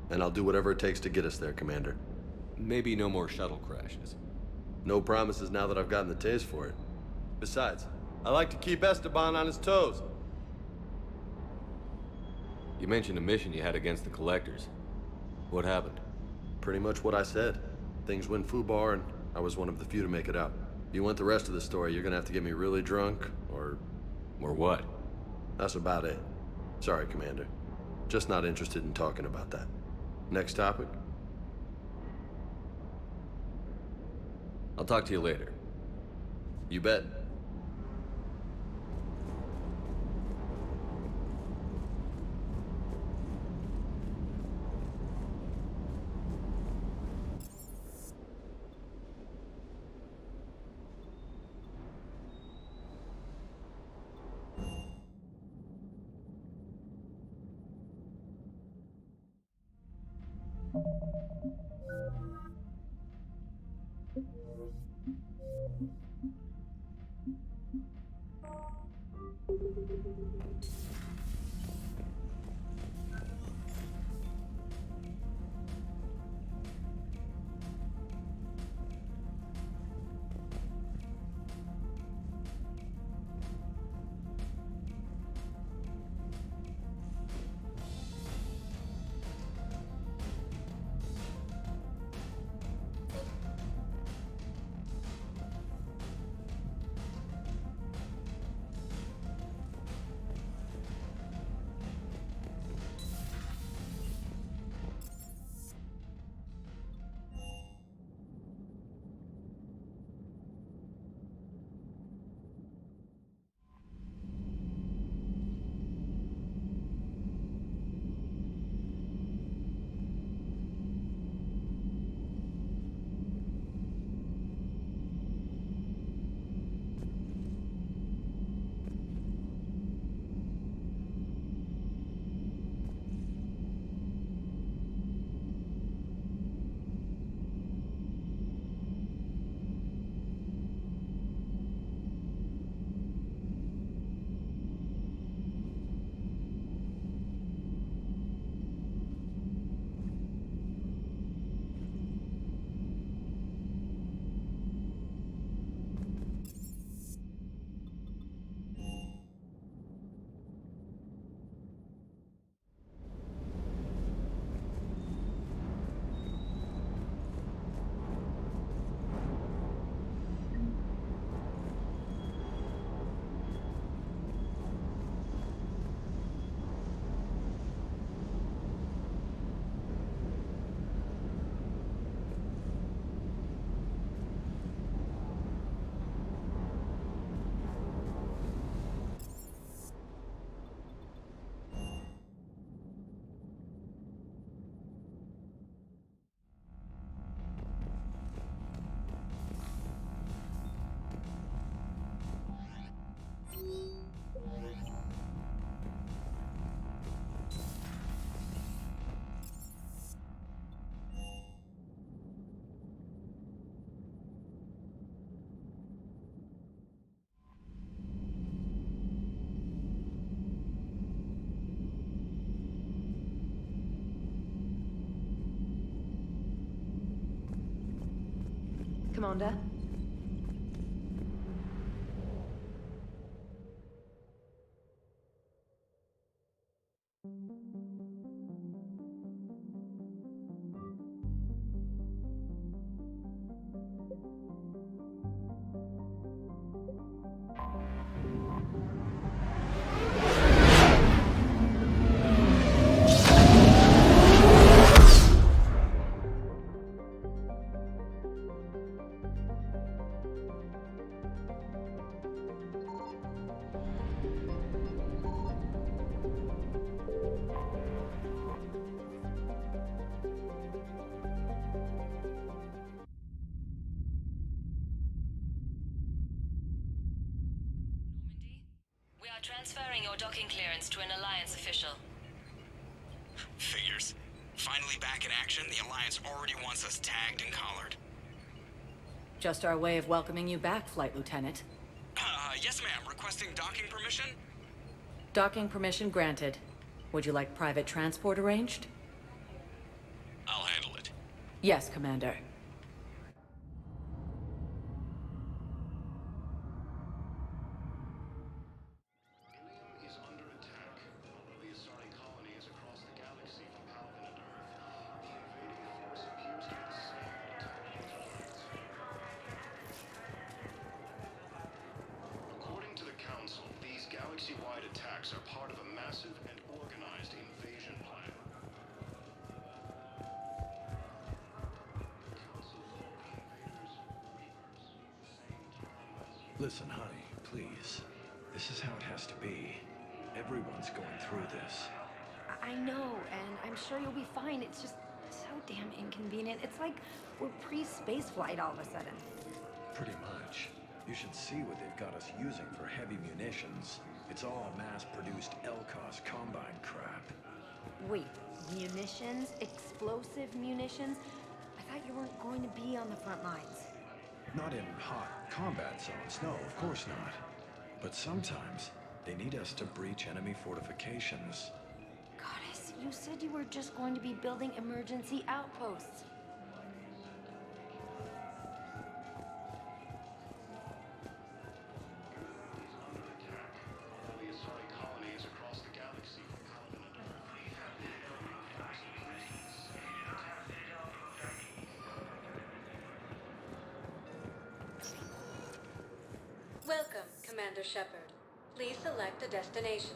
And I'll do whatever it takes to get us there, Commander. Maybe no more shuttle crashes. No promises now that I've gotten the taste for it. Besides, I like to keep Esteban on his toes. You mentioned a mission you had against the Collectors. What happened? Pretty much what I said. Things went foobar, and I was one of the few to make it out. If you want the rest of the story, you're gonna have to get me really drunk, or... Or what? That's about it. Sorry, Commander. Just not interested in talking about that. Next topic? I'll talk to you later. You bet. Commander? We are transferring your docking clearance to an Alliance official. Figures. Finally back in action, the Alliance already wants us tagged and collared. Just our way of welcoming you back, Flight Lieutenant. Yes ma'am. Requesting docking permission? Docking permission granted. Would you like private transport arranged? I'll handle it. Yes, Commander. According to the Council, these galaxy-wide attacks are part of a massive and organized invasion plan. Listen, honey, please. This is how it has to be. Everyone's going through this. I know, and I'm sure you'll be fine. It's just so damn inconvenient. It's like we're pre-space flight all of a sudden. Pretty much. You should see what they've got us using for heavy munitions. It's all mass-produced LCOS Combine crap. Wait, munitions? Explosive munitions? I thought you weren't going to be on the front lines. Not in hot combat zones, no, of course not. But sometimes, they need us to breach enemy fortifications. Goddess, you said you were just going to be building emergency outposts. Welcome, Commander Shepard. Please select a destination.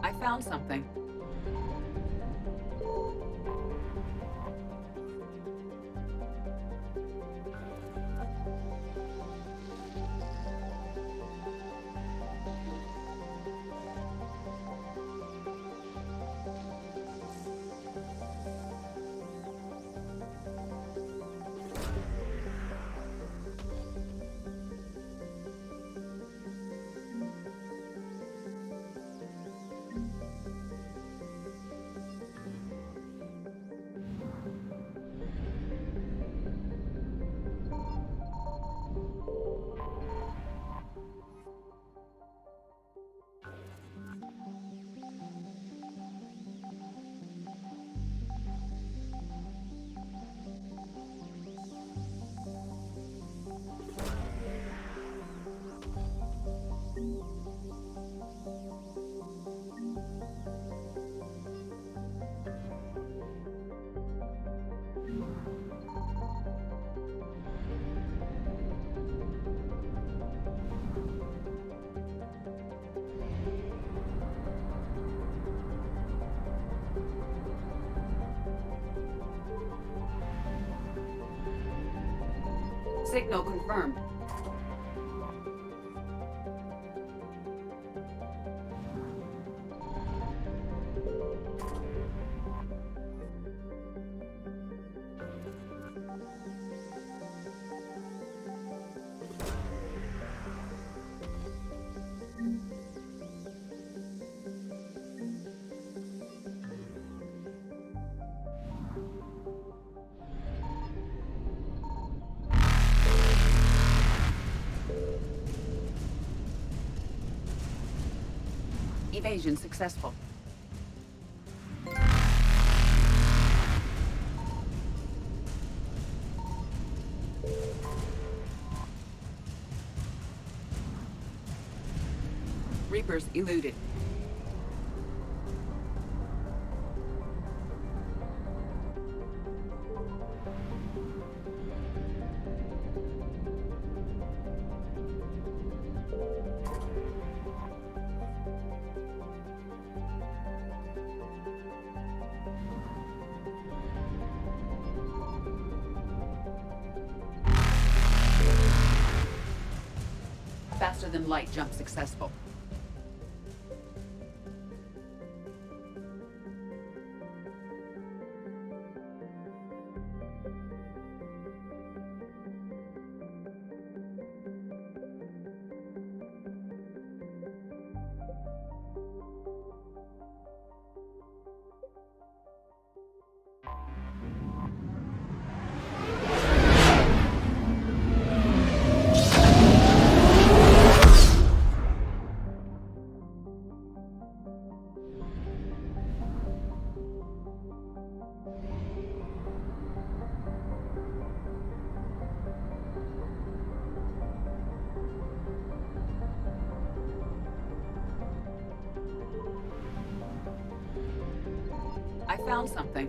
I found something. Signal confirmed. Evasion successful. Reapers eluded. Faster than light jump successful. I found something.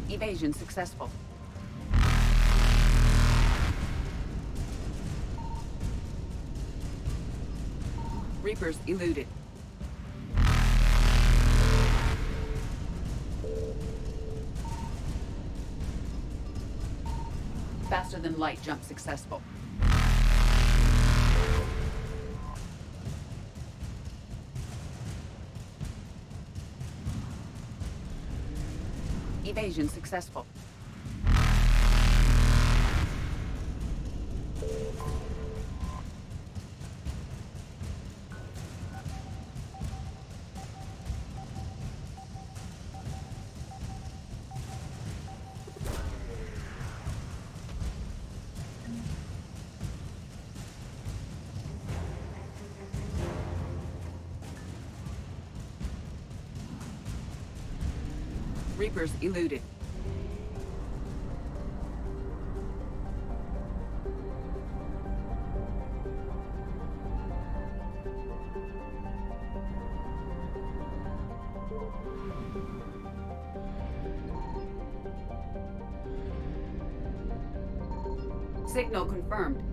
Evasion successful. Reapers eluded. Faster than light jump successful. Evasion successful. Reapers eluded. Signal confirmed.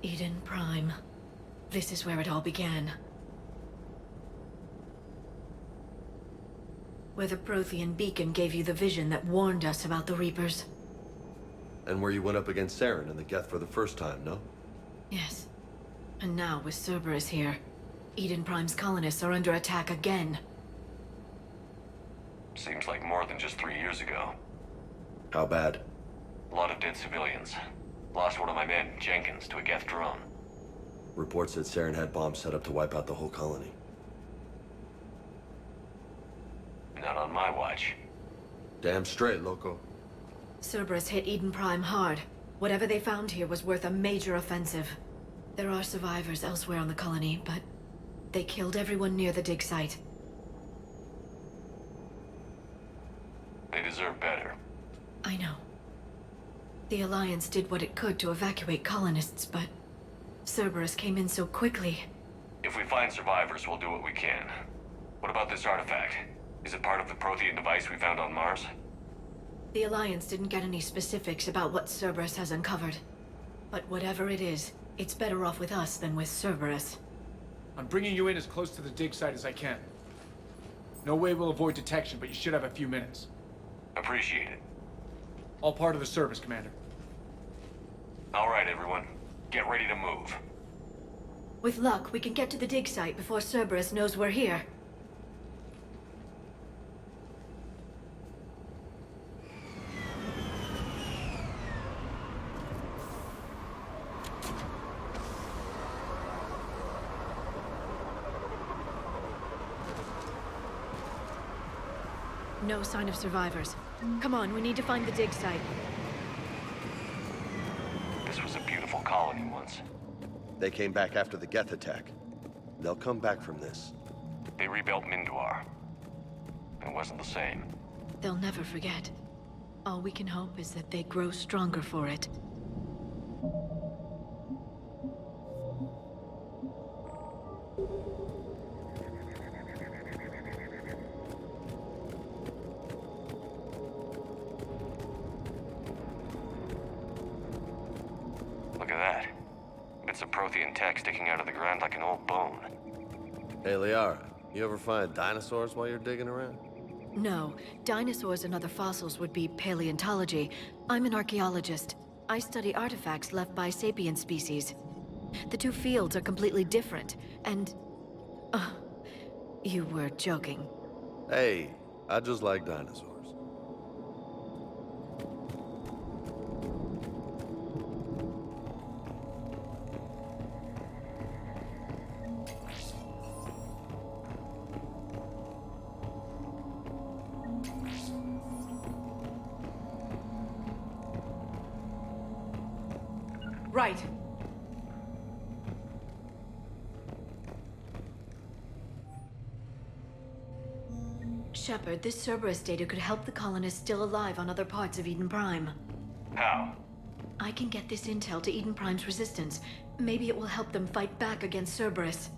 Eden Prime. This is where it all began. Where the Prothean beacon gave you the vision that warned us about the Reapers. And where you went up against Saren and the Geth for the first time, no? Yes. And now, with Cerberus here, Eden Prime's colonists are under attack again. Seems like more than just 3 years ago. How bad? A lot of dead civilians. Lost one of my men, Jenkins, to a Geth drone. Reports said Saren had bombs set up to wipe out the whole colony. Not on my watch. Damn straight, loco. Cerberus hit Eden Prime hard. Whatever they found here was worth a major offensive. There are survivors elsewhere on the colony, but they killed everyone near the dig site. They deserve better. I know. The Alliance did what it could to evacuate colonists, but Cerberus came in so quickly. If we find survivors, we'll do what we can. What about this artifact? Is it part of the Prothean device we found on Mars? The Alliance didn't get any specifics about what Cerberus has uncovered. But whatever it is, it's better off with us than with Cerberus. I'm bringing you in as close to the dig site as I can. No way we'll avoid detection, but you should have a few minutes. Appreciate it. All part of the service, Commander. All right, everyone. Get ready to move. With luck, we can get to the dig site before Cerberus knows we're here. No sign of survivors. Come on, we need to find the dig site. This was a beautiful colony once. They came back after the Geth attack. They'll come back from this. They rebuilt Mindoir. It wasn't the same. They'll never forget. All we can hope is that they grow stronger for it. Look at that. Bits of Prothean tech sticking out of the ground like an old bone. Hey, Liara, you ever find dinosaurs while you're digging around? No, dinosaurs and other fossils would be paleontology. I'm an archaeologist. I study artifacts left by sapient species. The two fields are completely different, and... you were joking. Hey, I just like dinosaurs. Right. Shepard, this Cerberus data could help the colonists still alive on other parts of Eden Prime. How? I can get this intel to Eden Prime's resistance. Maybe it will help them fight back against Cerberus.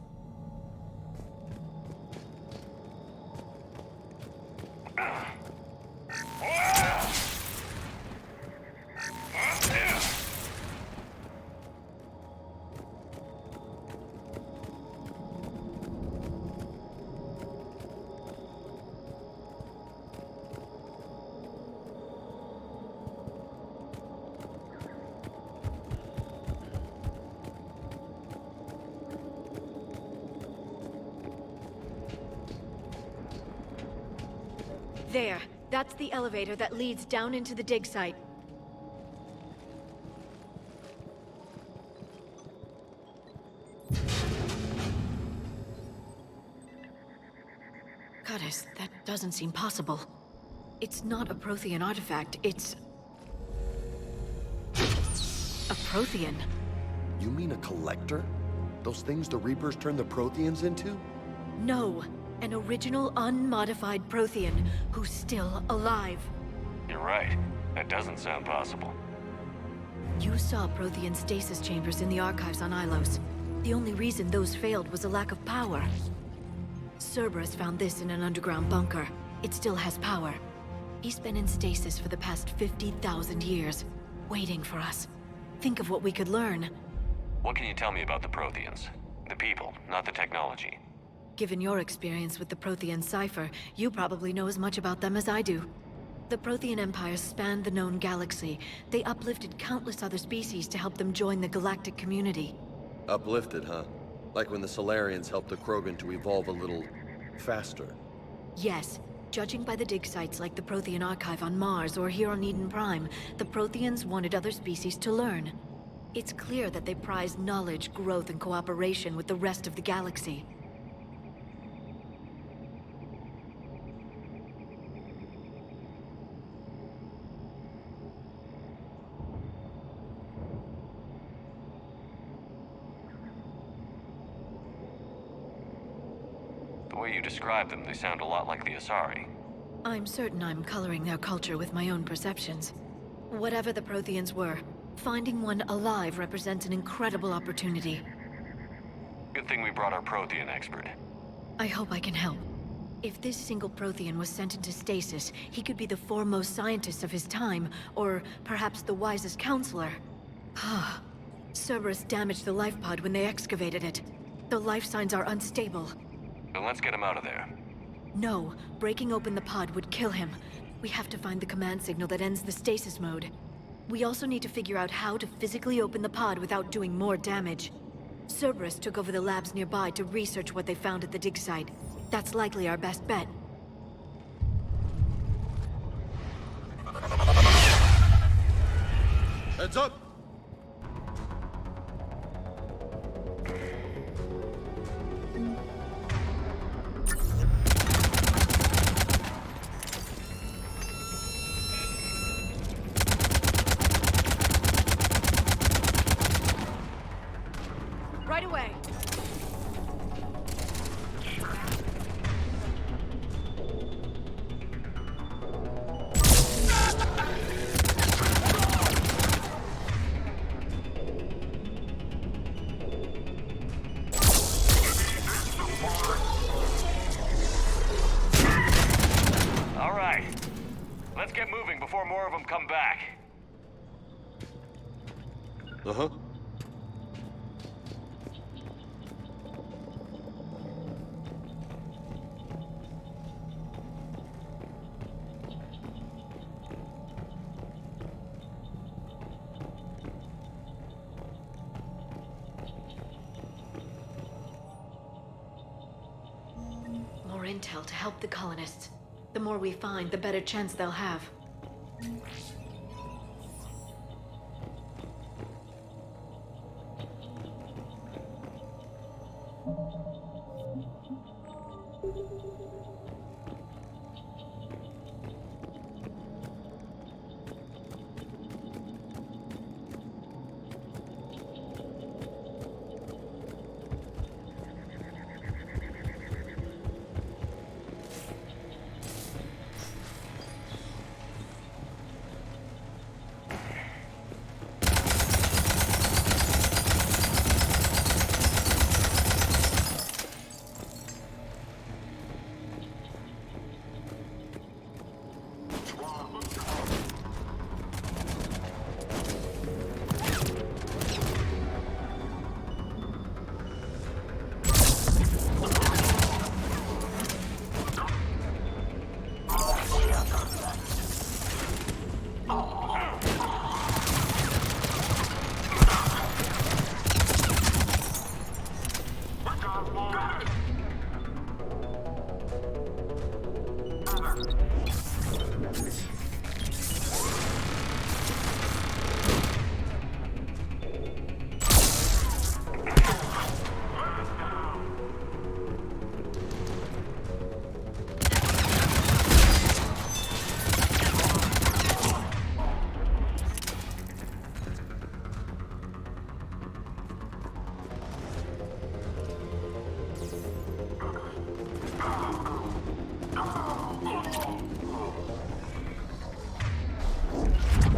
There. That's the elevator that leads down into the dig site. Goddess, that doesn't seem possible. It's not a Prothean artifact, it's... a Prothean. You mean a collector? Those things the Reapers turned the Protheans into? No. An original, unmodified Prothean who's still alive. You're right. That doesn't sound possible. You saw Prothean stasis chambers in the archives on Ilos. The only reason those failed was a lack of power. Cerberus found this in an underground bunker. It still has power. He's been in stasis for the past 50,000 years, waiting for us. Think of what we could learn. What can you tell me about the Protheans? The people, not the technology. Given your experience with the Prothean cipher, you probably know as much about them as I do. The Prothean Empire spanned the known galaxy. They uplifted countless other species to help them join the galactic community. Uplifted, huh? Like when the Solarians helped the Krogan to evolve a little faster. Yes. Judging by the dig sites like the Prothean Archive on Mars or here on Eden Prime, the Protheans wanted other species to learn. It's clear that they prize knowledge, growth, and cooperation with the rest of the galaxy. The way you describe them, they sound a lot like the Asari. I'm certain I'm coloring their culture with my own perceptions. Whatever the Protheans were, finding one alive represents an incredible opportunity. Good thing we brought our Prothean expert. I hope I can help. If this single Prothean was sent into stasis, he could be the foremost scientist of his time, or perhaps the wisest counselor. Cerberus damaged the life pod when they excavated it. The life signs are unstable. Then let's get him out of there. No, breaking open the pod would kill him. We have to find the command signal that ends the stasis mode. We also need to figure out how to physically open the pod without doing more damage. Cerberus took over the labs nearby to research what they found at the dig site. That's likely our best bet. Heads up! Right away. All right. Let's get moving before more of them come back. Uh-huh. More intel to help the colonists. The more we find, the better chance they'll have.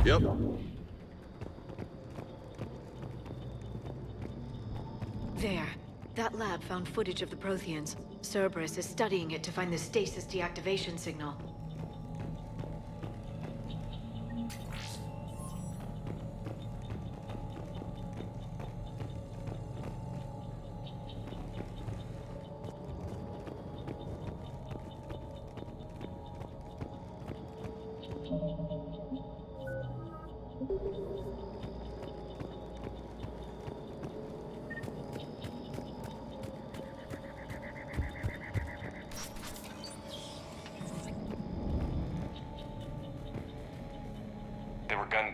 Yep. There. That lab found footage of the Protheans. Cerberus is studying it to find the stasis deactivation signal.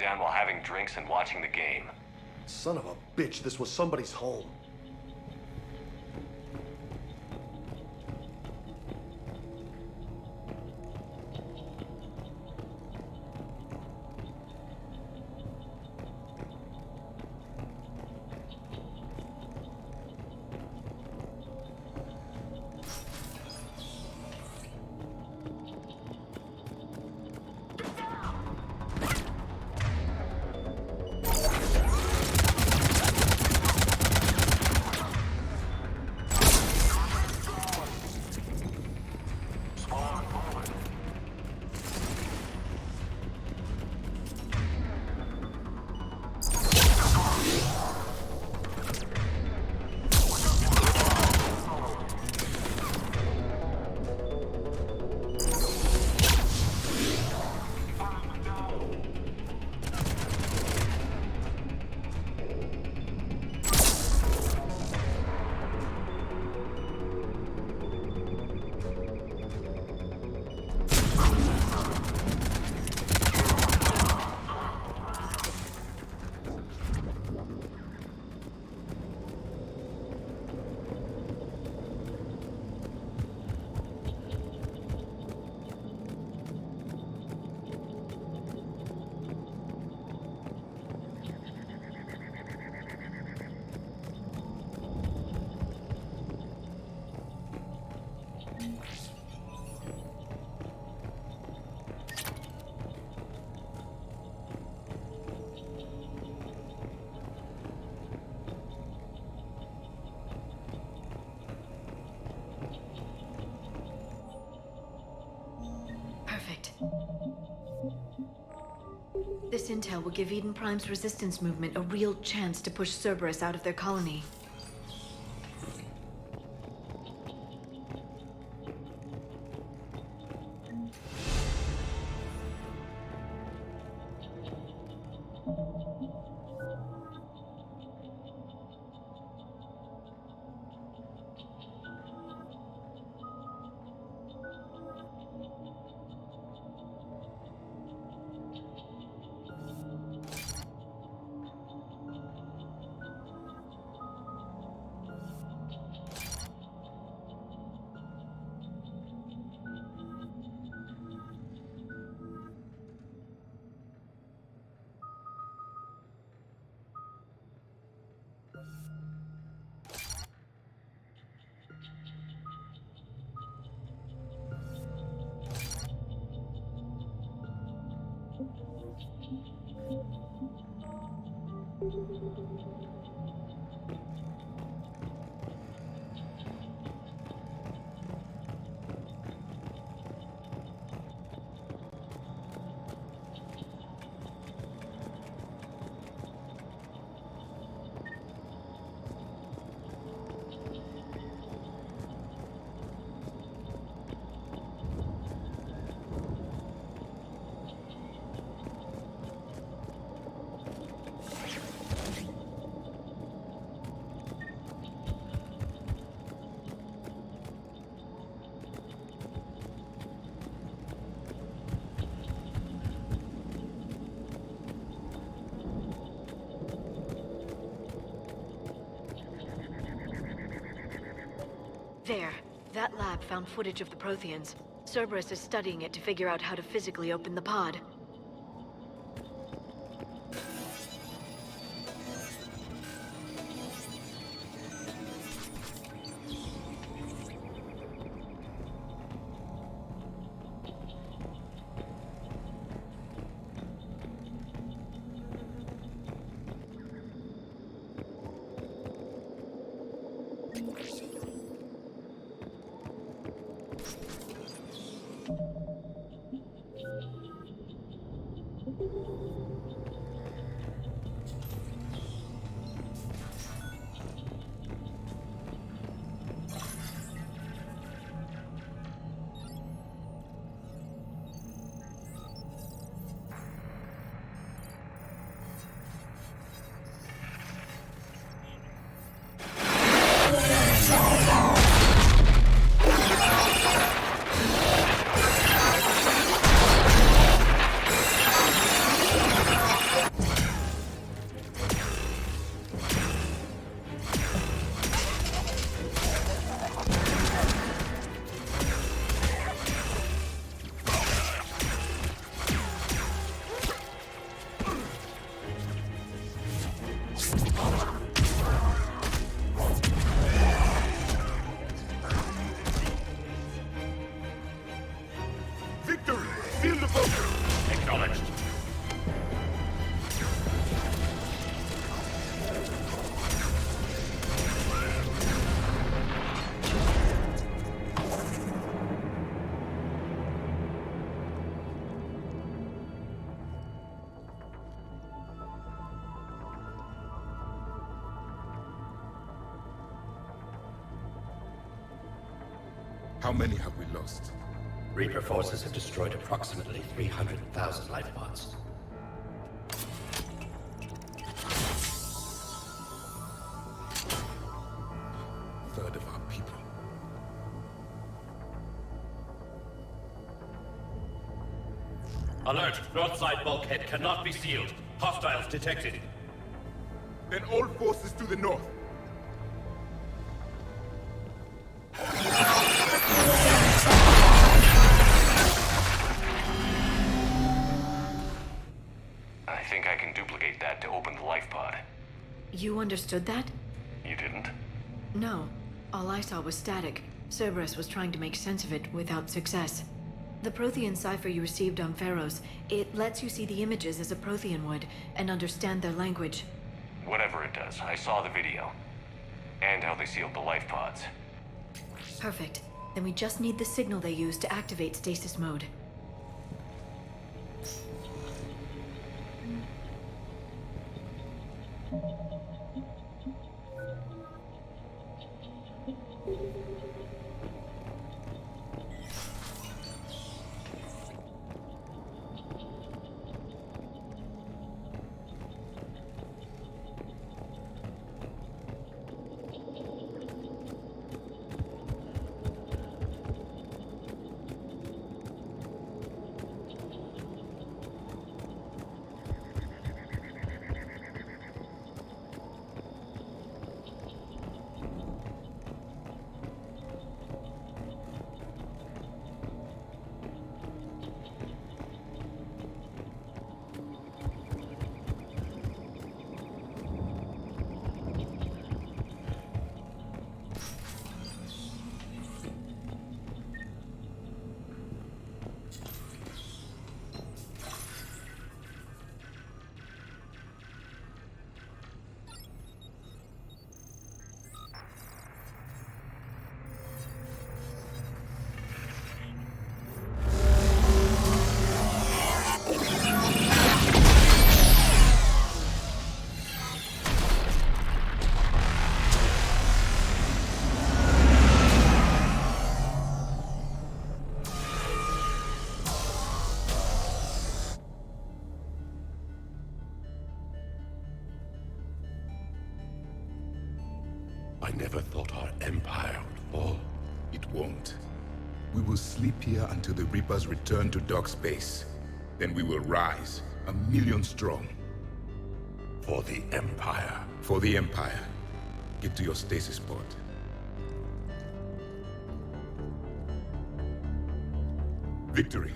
down while having drinks and watching the game. Son of a bitch, this was somebody's home. Perfect. This intel will give Eden Prime's resistance movement a real chance to push Cerberus out of their colony. There. That lab found footage of the Protheans. Cerberus is studying it to figure out how to physically open the pod. How many have we lost? Reaper forces have destroyed approximately 300,000 life pods. Third of our people. Alert! North side bulkhead cannot be sealed. Hostiles detected. Then all forces to the north. I think I can duplicate that to open the life pod. You understood that? You didn't? No. All I saw was static. Cerberus was trying to make sense of it without success. The Prothean cipher you received on Pharaohs, it lets you see the images as a Prothean would and understand their language. Whatever it does, I saw the video. And how they sealed the life pods. Perfect. Then we just need the signal they used to activate stasis mode. I never thought our empire would fall. It won't. We will sleep here until the Reapers return to dark space. Then we will rise, 1,000,000 strong. For the Empire. For the Empire. Get to your stasis pod. Victory.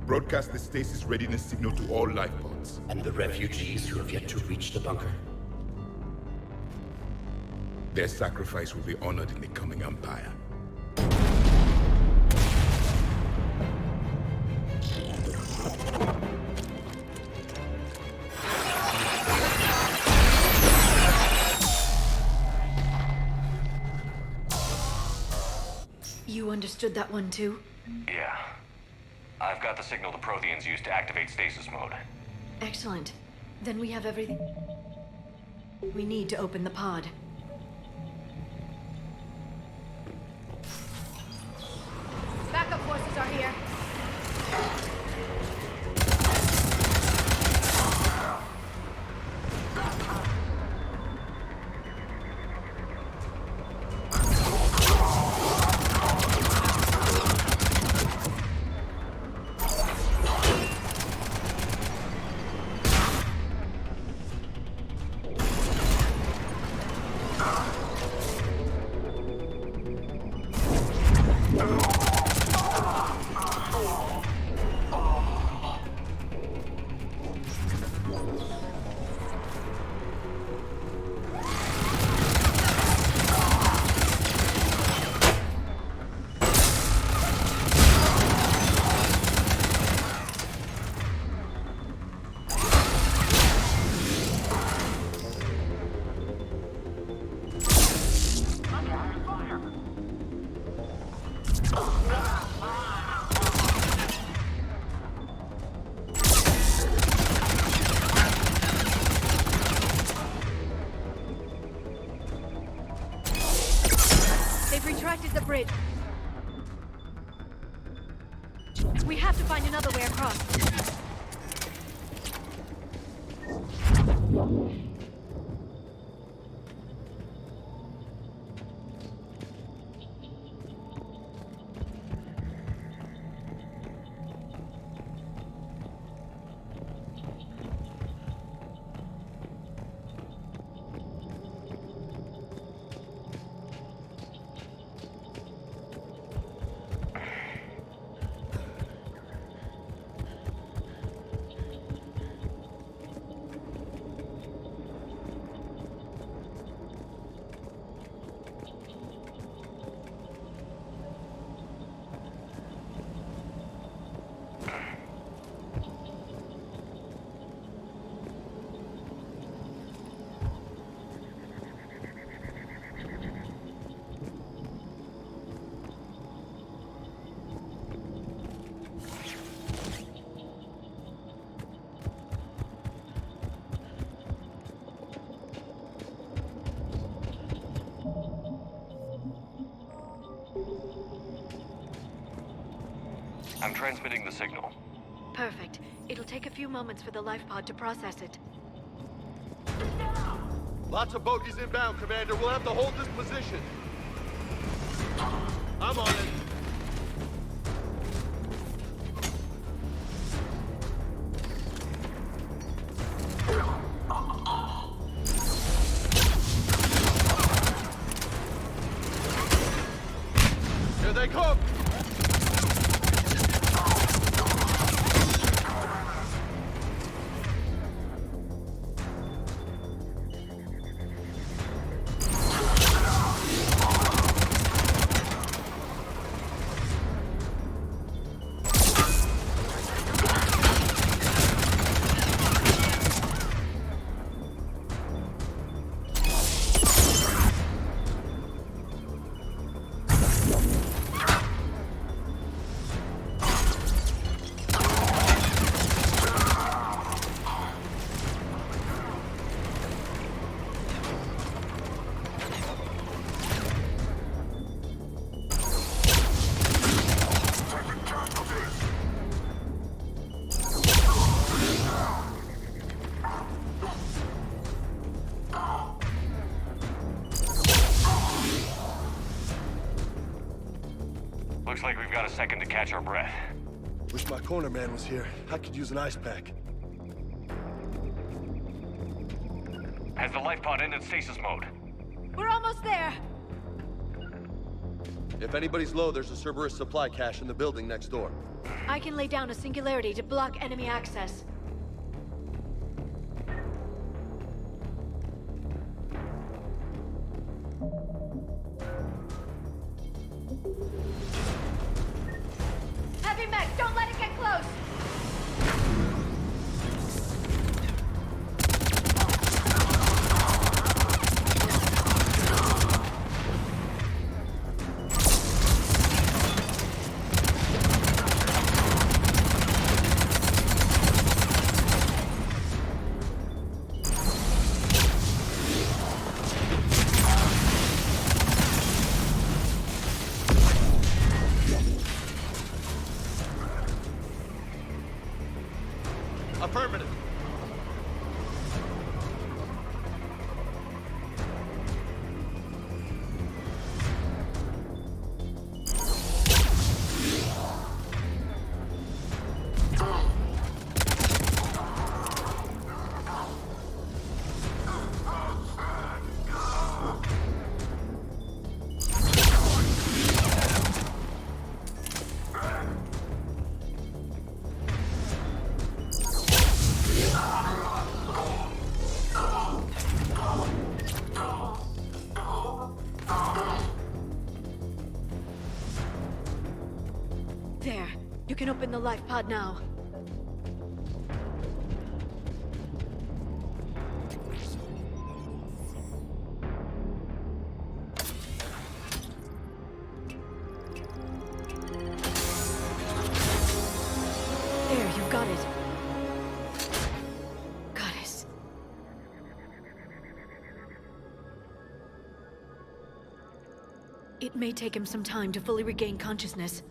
Broadcast the stasis readiness signal to all life pods. And the refugees who have yet to reach the bunker. Their sacrifice will be honored in the coming Empire. You understood that one too? Yeah. I've got the signal the Protheans used to activate stasis mode. Excellent. Then we have everything we need to open the pod. Backup forces are here. They've retracted the bridge. We have to find another way across. I'm transmitting the signal. Perfect. It'll take a few moments for the life pod to process it. Lots of bogies inbound, Commander. We'll have to hold this position. I'm on it. Here they come! Looks like we've got a second to catch our breath. Wish my corner man was here. I could use an ice pack. Has the life pod ended stasis mode? We're almost there! If anybody's low, there's a Cerberus supply cache in the building next door. I can lay down a singularity to block enemy access. Heavy mech, don't let it get close! Affirmative. There. You can open the life pod now. There, you've got it. Goddess. It may take him some time to fully regain consciousness.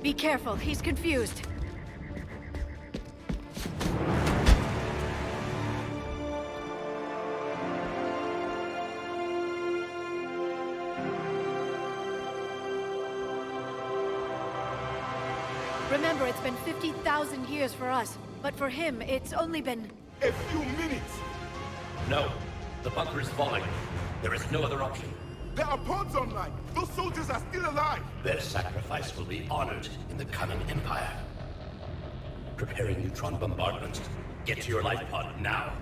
Be careful, he's confused. Remember, it's been 50,000 years for us, but for him, it's only been... A few minutes! No. The bunker is falling. There is no other option. There are pods online! Those soldiers are still alive! Their sacrifice will be honored in the coming Empire. Preparing neutron bombardment. Get to your life pod now.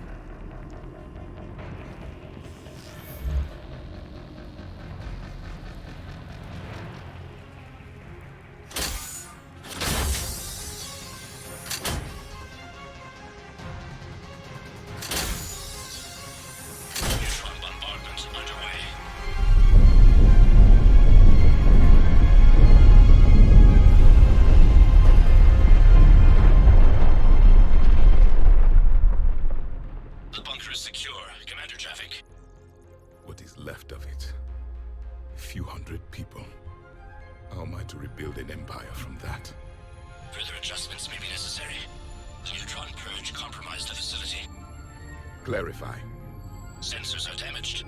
Clarify. Sensors are damaged.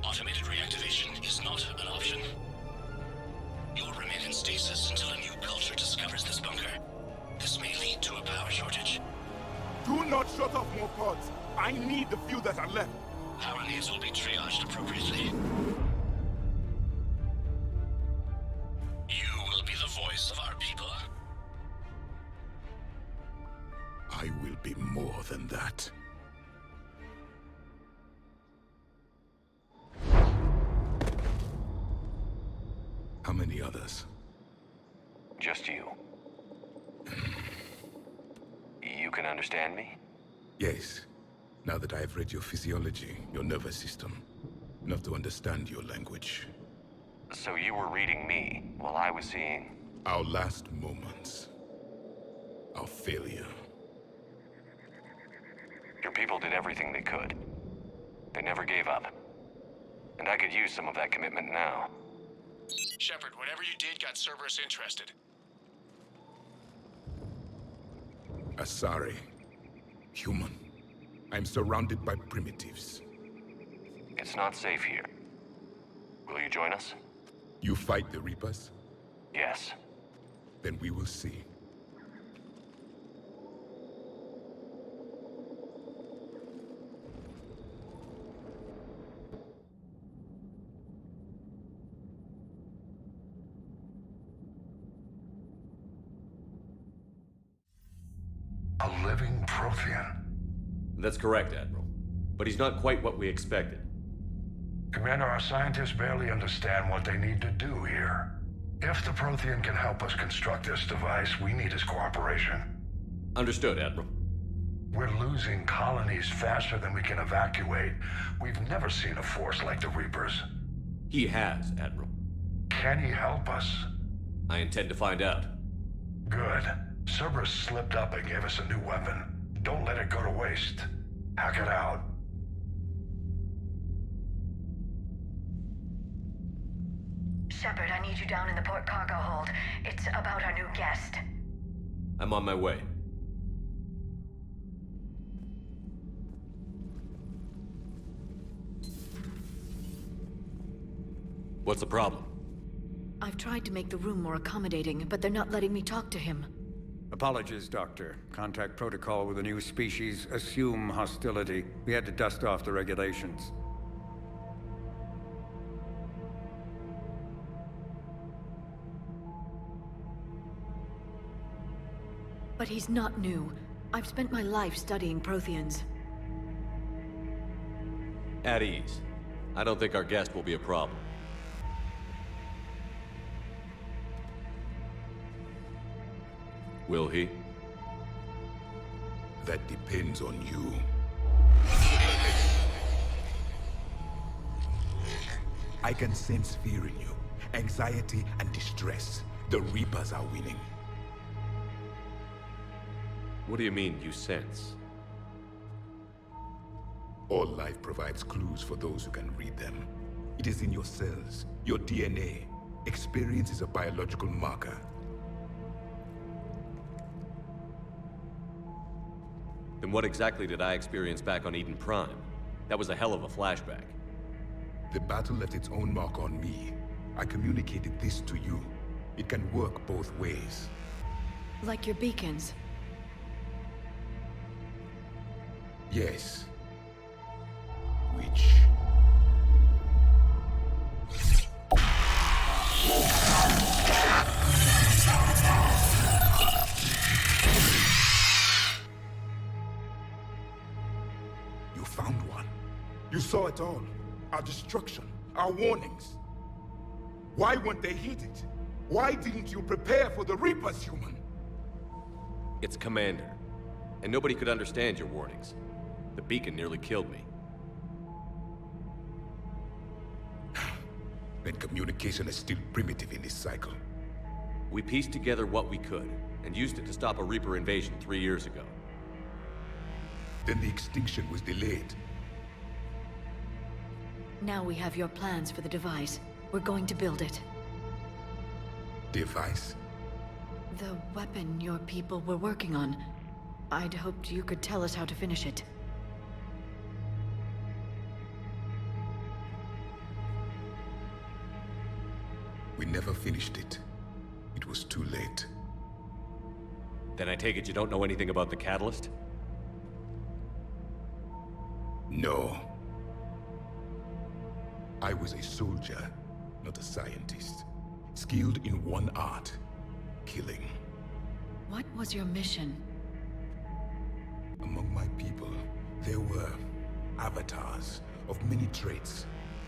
Automated reactivation is not an option. You'll remain in stasis until a new culture discovers this bunker. This may lead to a power shortage. Do not shut off more pods. I need the few that are left. Power needs will be triaged appropriately. You will be the voice of our people. I will be more than that. How many others? Just you. You can understand me? Yes. Now that I have read your physiology, your nervous system, enough to understand your language. So you were reading me while I was seeing... Our last moments. Our failure. Your people did everything they could. They never gave up. And I could use some of that commitment now. Shepard, whatever you did got Cerberus interested. Asari. Human. I'm surrounded by primitives. It's not safe here. Will you join us? You fight the Reapers? Yes. Then we will see. A living Prothean. That's correct, Admiral. But he's not quite what we expected. Commander, our scientists barely understand what they need to do here. If the Prothean can help us construct this device, we need his cooperation. Understood, Admiral. We're losing colonies faster than we can evacuate. We've never seen a force like the Reapers. He has, Admiral. Can he help us? I intend to find out. Good. Cerberus slipped up and gave us a new weapon. Don't let it go to waste. Hack it out. Shepard, I need you down in the port cargo hold. It's about our new guest. I'm on my way. What's the problem? I've tried to make the room more accommodating, but they're not letting me talk to him. Apologies, Doctor. Contact protocol with a new species. Assume hostility. We had to dust off the regulations. But he's not new. I've spent my life studying Protheans. At ease. I don't think our guest will be a problem. Will he? That depends on you. I can sense fear in you. Anxiety and distress. The Reapers are winning. What do you mean, you sense? All life provides clues for those who can read them. It is in your cells, your DNA. Experience is a biological marker. Then what exactly did I experience back on Eden Prime? That was a hell of a flashback. The battle left its own mark on me. I communicated this to you. It can work both ways. Like your beacons. Yes. Which... You found one. You saw it all. Our destruction, our warnings. Why weren't they heeded? Why didn't you prepare for the Reapers, human? It's Commander. And nobody could understand your warnings. The beacon nearly killed me. Then communication is still primitive in this cycle. We pieced together what we could, and used it to stop a Reaper invasion 3 years ago. Then the extinction was delayed. Now we have your plans for the device. We're going to build it. Device? The weapon your people were working on. I'd hoped you could tell us how to finish it. We never finished it. It was too late. Then I take it you don't know anything about the catalyst? No. I was a soldier, not a scientist. Skilled in one art, killing. What was your mission? Among my people, there were avatars of many traits.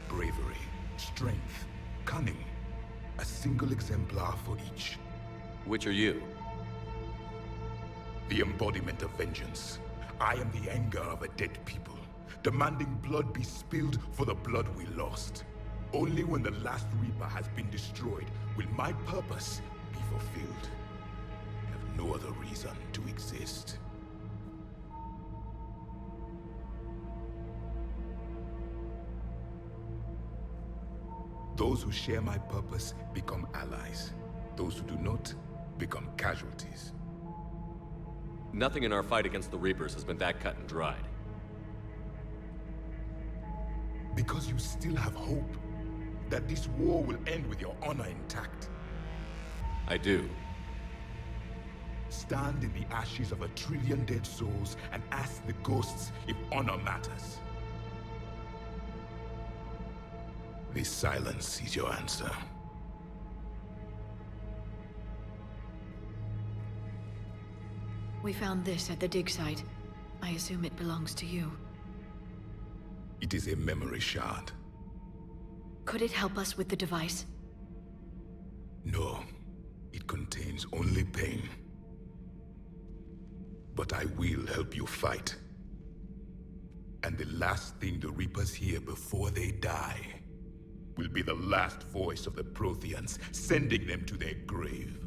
Bravery, strength, cunning. A single exemplar for each. Which are you? The embodiment of vengeance. I am the anger of a dead people, demanding blood be spilled for the blood we lost. Only when the last Reaper has been destroyed will my purpose be fulfilled. I have no other reason to exist. Those who share my purpose become allies. Those who do not become casualties. Nothing in our fight against the Reapers has been that cut and dried. Because you still have hope that this war will end with your honor intact. I do. Stand in the ashes of 1 trillion dead souls and ask the ghosts if honor matters. This silence is your answer. We found this at the dig site. I assume it belongs to you. It is a memory shard. Could it help us with the device? No. It contains only pain. But I will help you fight. And the last thing the Reapers hear before they die will be the last voice of the Protheans, sending them to their grave.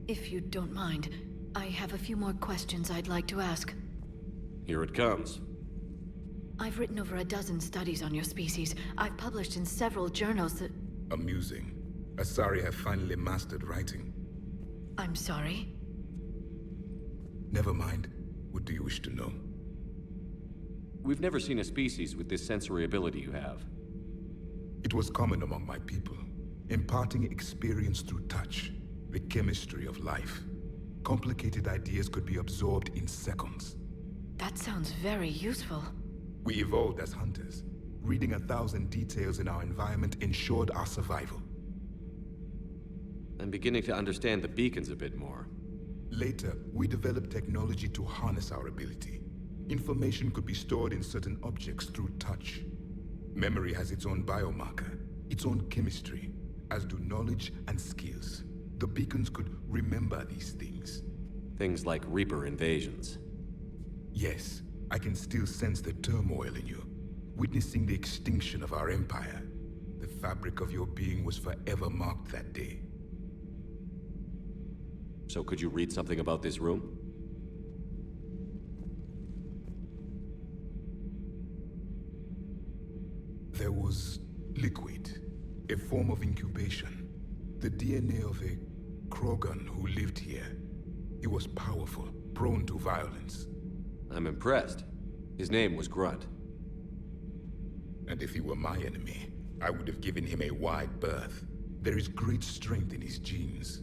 If you don't mind, I have a few more questions I'd like to ask. Here it comes. I've written over a dozen studies on your species. I've published in several journals that... Amusing. Asari have finally mastered writing. I'm sorry? Never mind. What do you wish to know? We've never seen a species with this sensory ability you have. It was common among my people, imparting experience through touch, the chemistry of life. Complicated ideas could be absorbed in seconds. That sounds very useful. We evolved as hunters. Reading 1,000 details in our environment ensured our survival. I'm beginning to understand the beacons a bit more. Later, we developed technology to harness our ability. Information could be stored in certain objects through touch. Memory has its own biomarker, its own chemistry, as do knowledge and skills. The beacons could remember these things. Things like Reaper invasions. Yes, I can still sense the turmoil in you, witnessing the extinction of our empire. The fabric of your being was forever marked that day. So could you read something about this room? There was liquid, a form of incubation. The DNA of a Krogan who lived here. He was powerful, prone to violence. I'm impressed. His name was Grunt. And if he were my enemy, I would have given him a wide berth. There is great strength in his genes.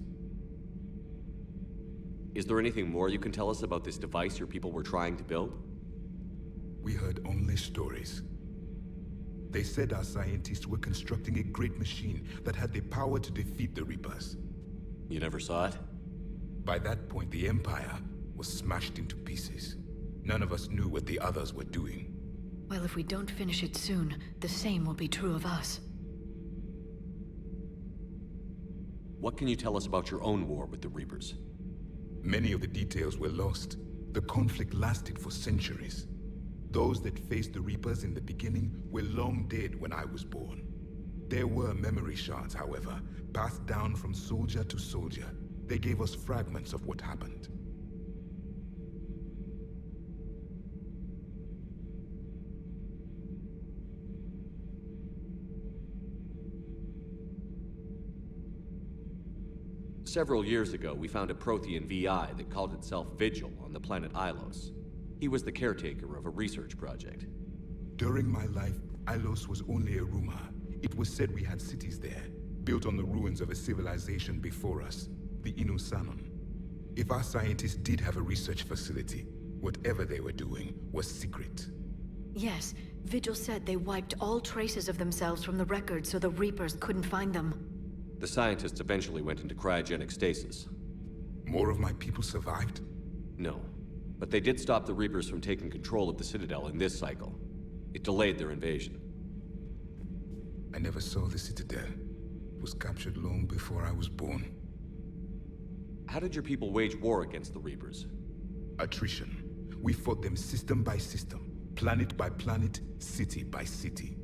Is there anything more you can tell us about this device your people were trying to build? We heard only stories. They said our scientists were constructing a great machine that had the power to defeat the Reapers. You never saw it? By that point, the Empire was smashed into pieces. None of us knew what the others were doing. Well, if we don't finish it soon, the same will be true of us. What can you tell us about your own war with the Reapers? Many of the details were lost. The conflict lasted for centuries. Those that faced the Reapers in the beginning were long dead when I was born. There were memory shards, however, passed down from soldier to soldier. They gave us fragments of what happened. Several years ago, we found a Prothean VI that called itself Vigil on the planet Ilos. He was the caretaker of a research project. During my life, Ilos was only a rumor. It was said we had cities there, built on the ruins of a civilization before us, the Inusanon. If our scientists did have a research facility, whatever they were doing was secret. Yes, Vigil said they wiped all traces of themselves from the records so the Reapers couldn't find them. The scientists eventually went into cryogenic stasis. More of my people survived? No, but they did stop the Reapers from taking control of the Citadel in this cycle. It delayed their invasion. I never saw the Citadel. It was captured long before I was born. How did your people wage war against the Reapers? Attrition. We fought them system by system, planet by planet, city by city.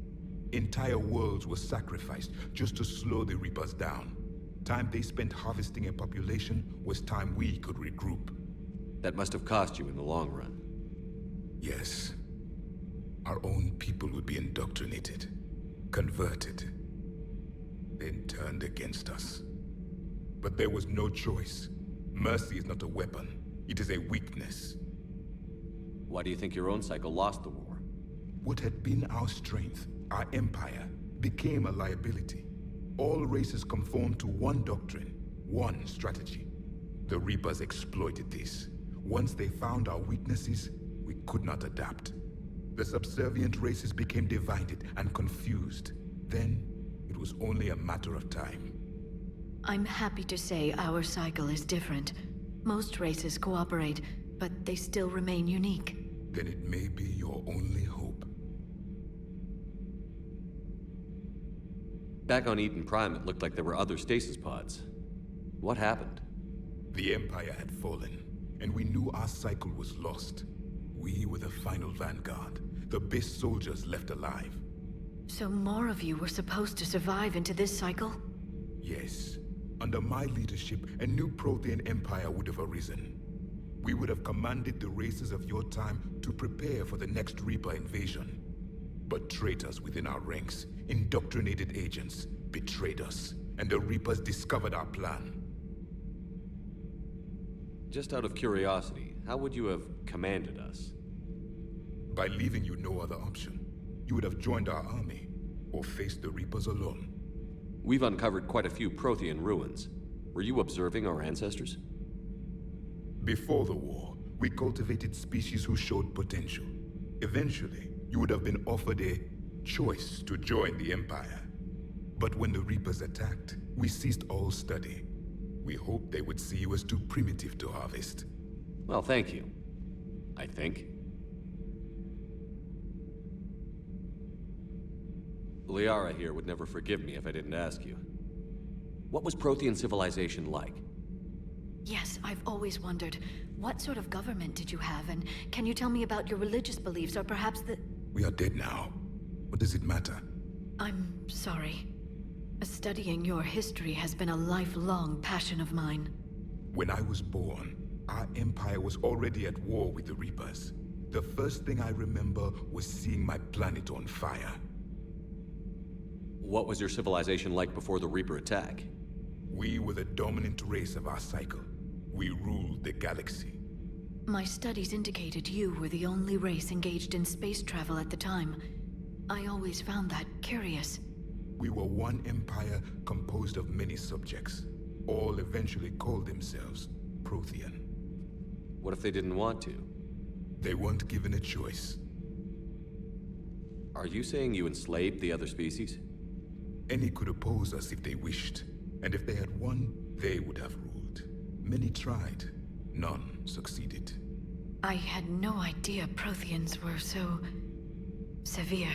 Entire worlds were sacrificed just to slow the Reapers down. Time they spent harvesting a population was time we could regroup. That must have cost you in the long run. Yes. Our own people would be indoctrinated, converted, then turned against us. But there was no choice. Mercy is not a weapon. It is a weakness. Why do you think your own cycle lost the war? What had been our strength, our empire, became a liability. All races conformed to one doctrine, one strategy. The Reapers exploited this. Once they found our weaknesses, we could not adapt. The subservient races became divided and confused. Then, it was only a matter of time. I'm happy to say our cycle is different. Most races cooperate, but they still remain unique. Then it may be your only hope. Back on Eden Prime, it looked like there were other stasis pods. What happened? The Empire had fallen, and we knew our cycle was lost. We were the final vanguard, the best soldiers left alive. So more of you were supposed to survive into this cycle? Yes. Under my leadership, a new Prothean empire would have arisen. We would have commanded the races of your time to prepare for the next Reaper invasion. But traitors within our ranks, indoctrinated agents, betrayed us, and the Reapers discovered our plan. Just out of curiosity, how would you have commanded us? By leaving you no other option. You would have joined our army, or faced the Reapers alone. We've uncovered quite a few Prothean ruins. Were you observing our ancestors? Before the war, we cultivated species who showed potential. Eventually, you would have been offered a choice to join the Empire. But when the Reapers attacked, we ceased all study. We hoped they would see you as too primitive to harvest. Well, thank you. I think. Liara here would never forgive me if I didn't ask you. What was Prothean civilization like? Yes, I've always wondered. What sort of government did you have, and can you tell me about your religious beliefs, or perhaps the... We are dead now. What does it matter? I'm sorry. Studying your history has been a lifelong passion of mine. When I was born, our empire was already at war with the Reapers. The first thing I remember was seeing my planet on fire. What was your civilization like before the Reaper attack? We were the dominant race of our cycle. We ruled the galaxy. My studies indicated you were the only race engaged in space travel at the time. I always found that curious. We were one empire composed of many subjects. All eventually called themselves Prothean. What if they didn't want to? They weren't given a choice. Are you saying you enslaved the other species? Any could oppose us if they wished, and if they had won, they would have ruled. Many tried. None succeeded. I had no idea Protheans were so... severe.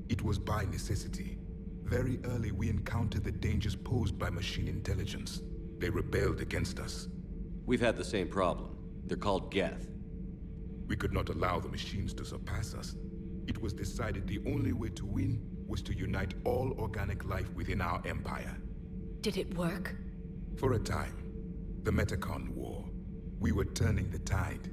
It was by necessity. Very early we encountered the dangers posed by machine intelligence. They rebelled against us. We've had the same problem. They're called Geth. We could not allow the machines to surpass us. It was decided the only way to win was to unite all organic life within our empire. Did it work? For a time. The Metacon War. We were turning the tide.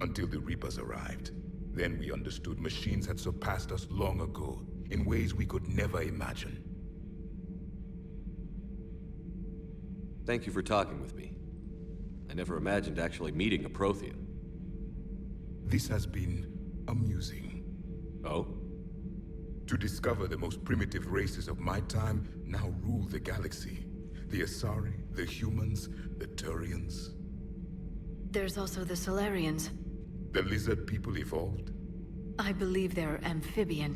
Until the Reapers arrived. Then we understood machines had surpassed us long ago, in ways we could never imagine. Thank you for talking with me. I never imagined actually meeting a Prothean. This has been amusing. Oh? To discover the most primitive races of my time now rule the galaxy. The Asari, the humans, the Turians. There's also the Solarians. The lizard people evolved? I believe they're amphibian.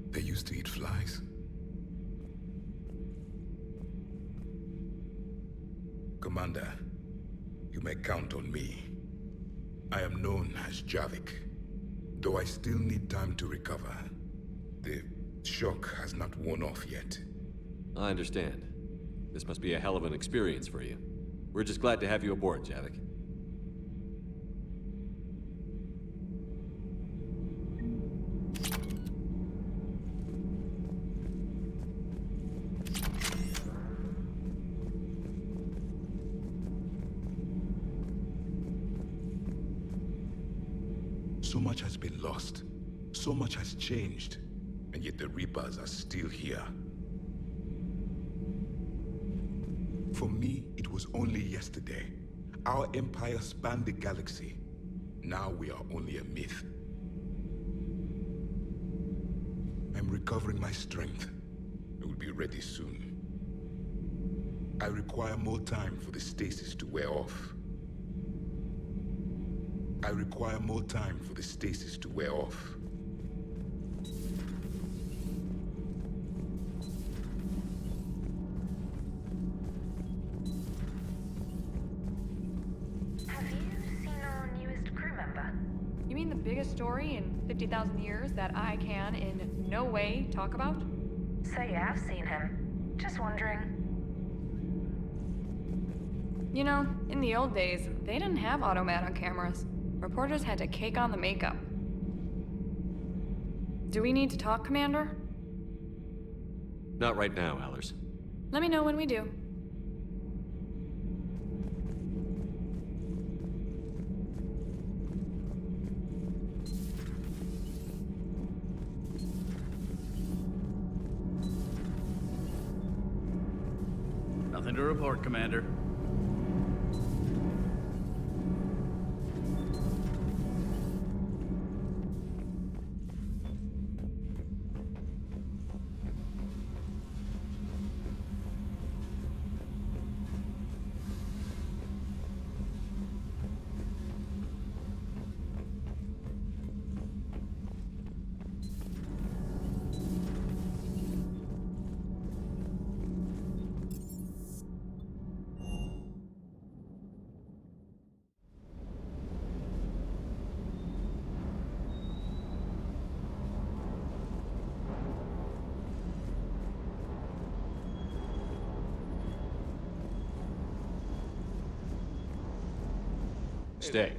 They used to eat flies. Commander, you may count on me. I am known as Javik, though I still need time to recover. The shock has not worn off yet. I understand. This must be a hell of an experience for you. We're just glad to have you aboard, Javik. So much has been lost. So much has changed. And yet the Reapers are still here. For me, it was only yesterday. Our empire spanned the galaxy. Now we are only a myth. I'm recovering my strength. I will be ready soon. I require more time for the stasis to wear off. I require more time for the stasis to wear off. Have you seen our newest crew member? You mean the biggest story in 50,000 years that I can in no way talk about? So you have seen him. Just wondering. You know, in the old days, they didn't have automat on cameras. Reporters had to cake on the makeup. Do we need to talk, Commander? Not right now, Allers. Let me know when we do. Nothing to report, Commander. Stay.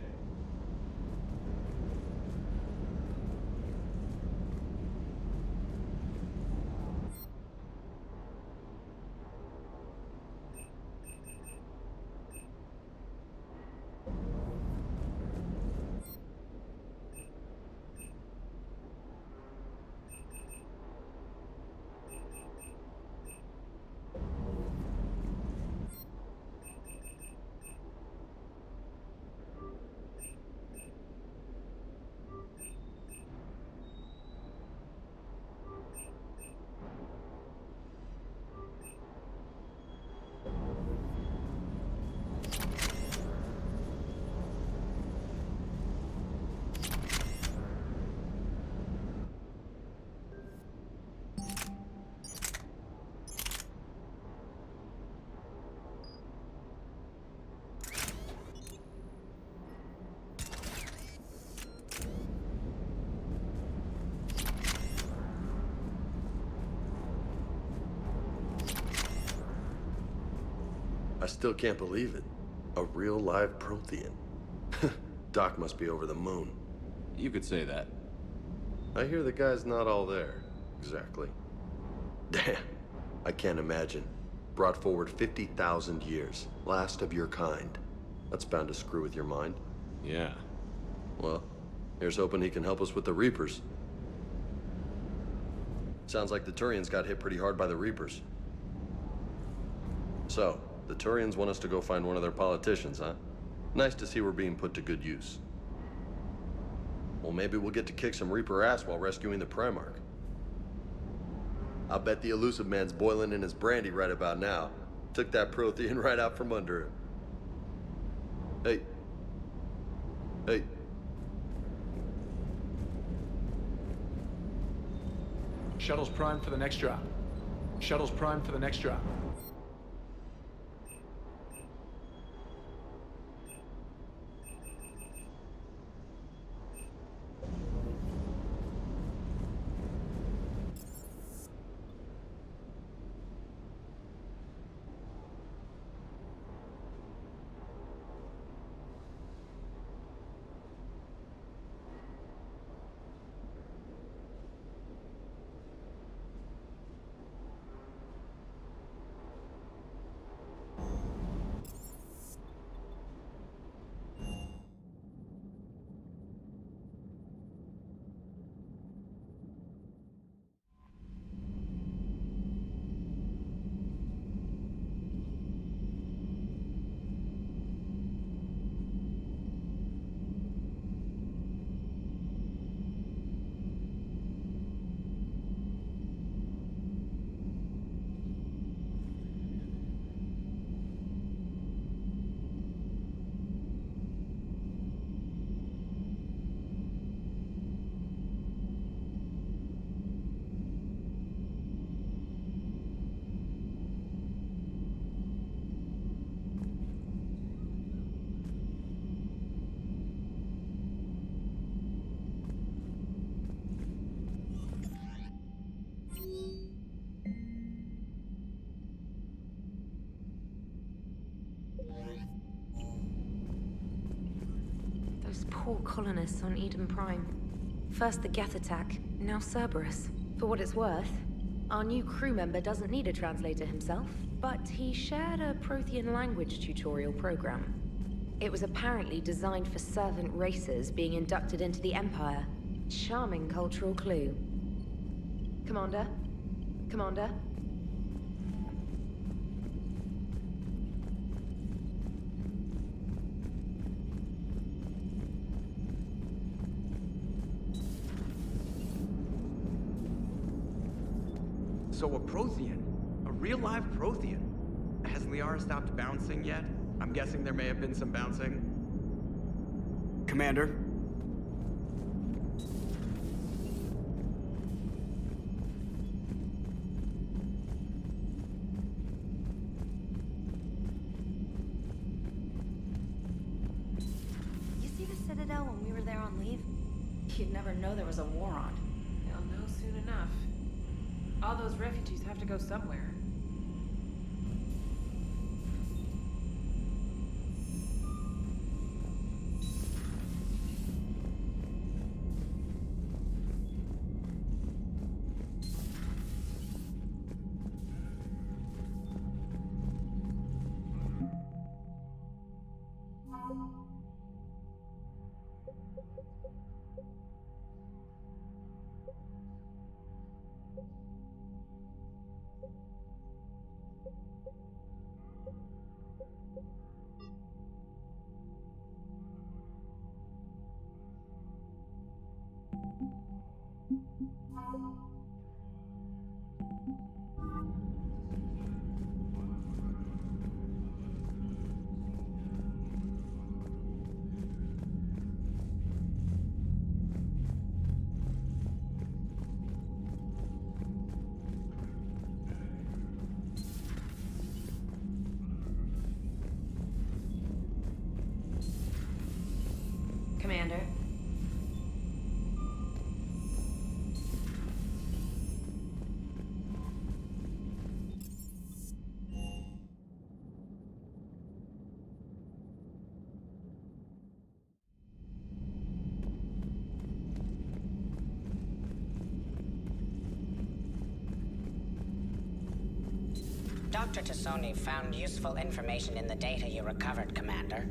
still can't believe it. A real live Prothean. Doc must be over the moon. You could say that. I hear the guy's not all there, exactly. Damn, I can't imagine. Brought forward 50,000 years, last of your kind. That's bound to screw with your mind. Yeah. Well, here's hoping he can help us with the Reapers. Sounds like the Turians got hit pretty hard by the Reapers. So, the Turians want us to go find one of their politicians, huh? Nice to see we're being put to good use. Well, maybe we'll get to kick some Reaper ass while rescuing the Primarch. I'll bet the elusive man's boiling in his brandy right about now. Took that Prothean right out from under him. Hey. Hey. Shuttle's primed for the next drop. Shuttle's primed for the next drop. Those poor colonists on Eden Prime. First the Geth attack, now Cerberus. For what it's worth, our new crew member doesn't need a translator himself, but he shared a Prothean language tutorial program. It was apparently designed for servant races being inducted into the Empire. Charming cultural clue. Commander? Commander? So a Prothean? A real live Prothean? Has Liara stopped bouncing yet? I'm guessing there may have been some bouncing. Commander? You see the Citadel when we were there on leave? You'd never know there was a war on. They'll know soon enough. All those refugees have to go somewhere. Dr. Tassoni found useful information in the data you recovered, Commander.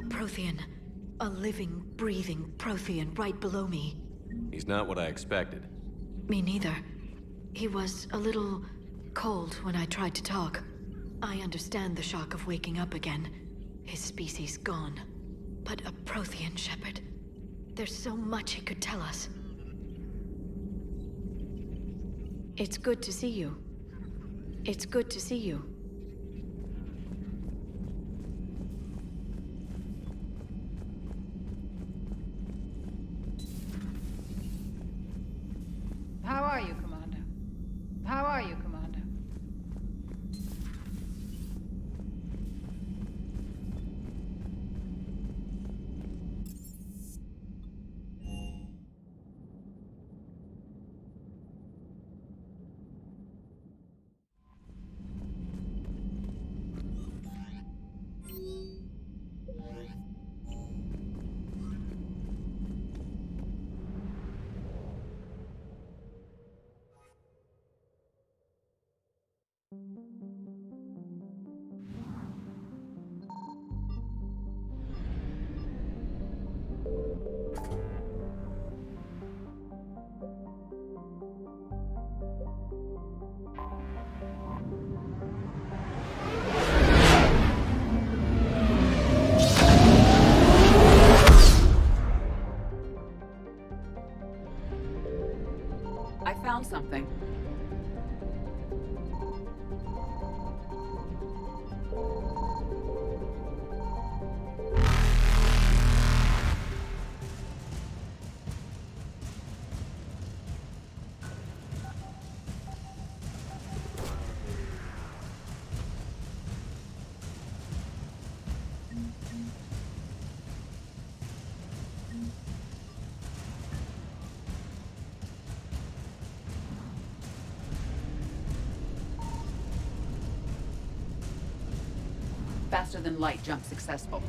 Prothean. A living, breathing Prothean right below me. He's not what I expected. Me neither. He was a little cold when I tried to talk. I understand the shock of waking up again. His species gone. But a Prothean, Shepard. There's so much he could tell us. It's good to see you. It's good to see you. How are you, Commander? How are you, Commander? I found something. Faster than light jump successful.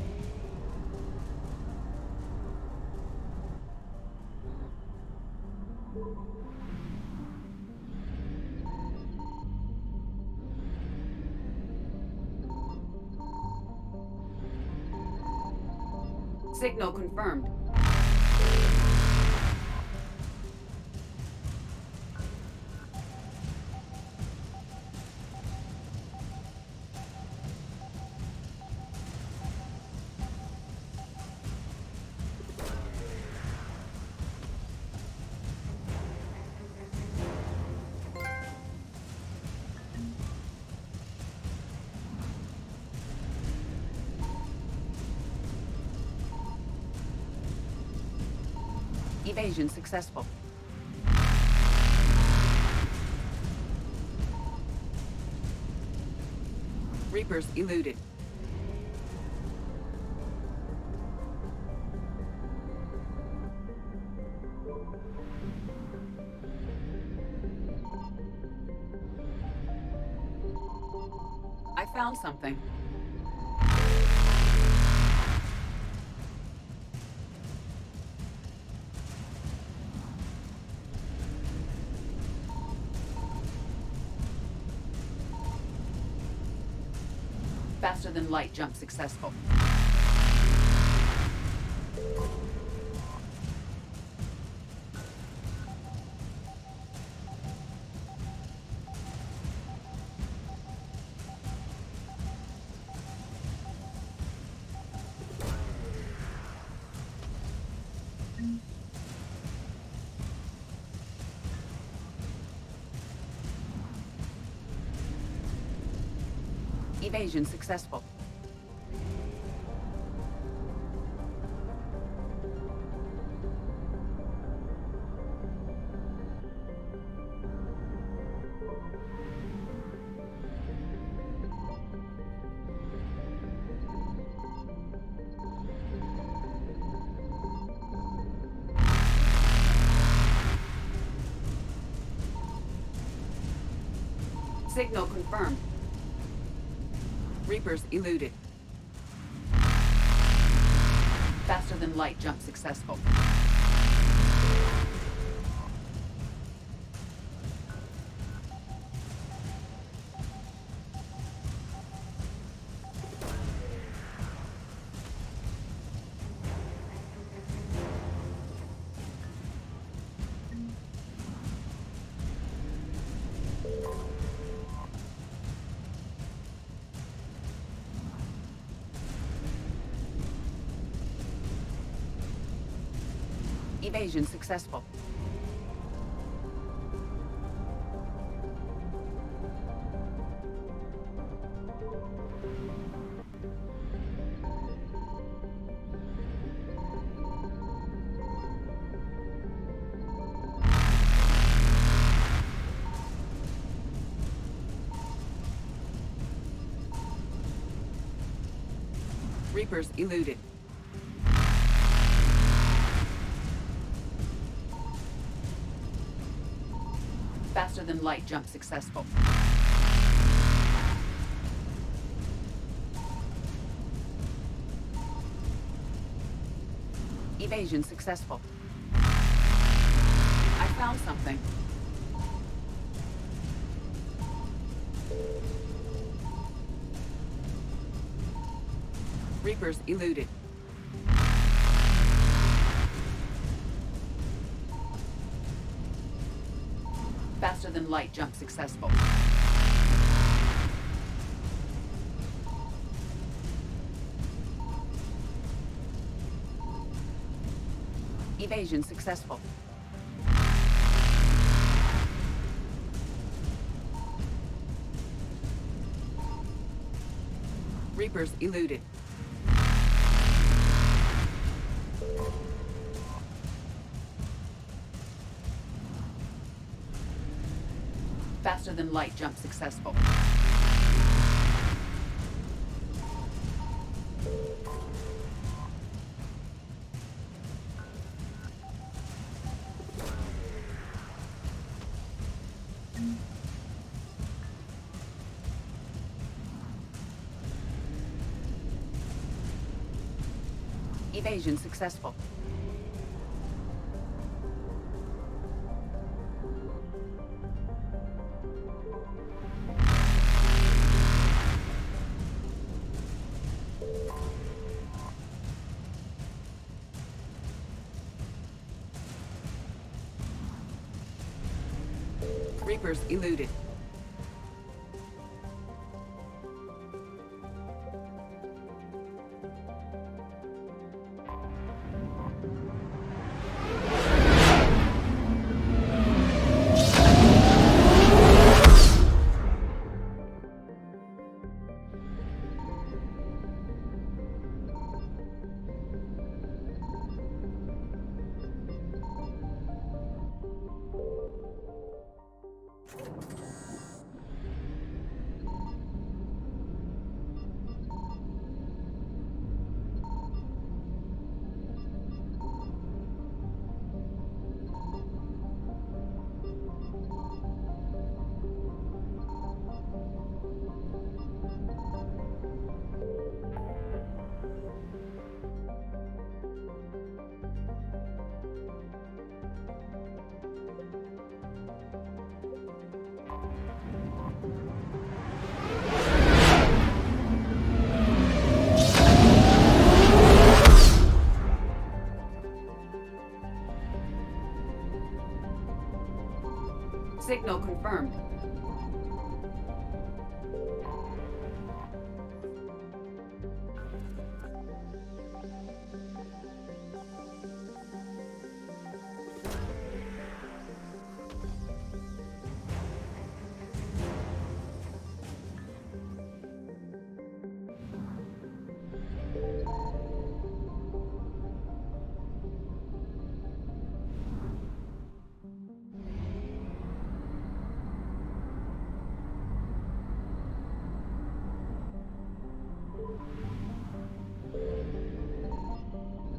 Signal confirmed. Evasion successful. Reapers eluded. I found something. Faster than light jump successful. Evasion successful. Signal confirmed. Reapers eluded. Faster than light jump successful. Evasion successful. Reapers eluded. Faster than light jump successful. Evasion successful. I found something. Reapers eluded. Faster than light jump successful. Evasion successful. Reapers eluded. Faster than light jump successful. Evasion successful. Reapers eluded. Signal confirmed.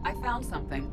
I found something.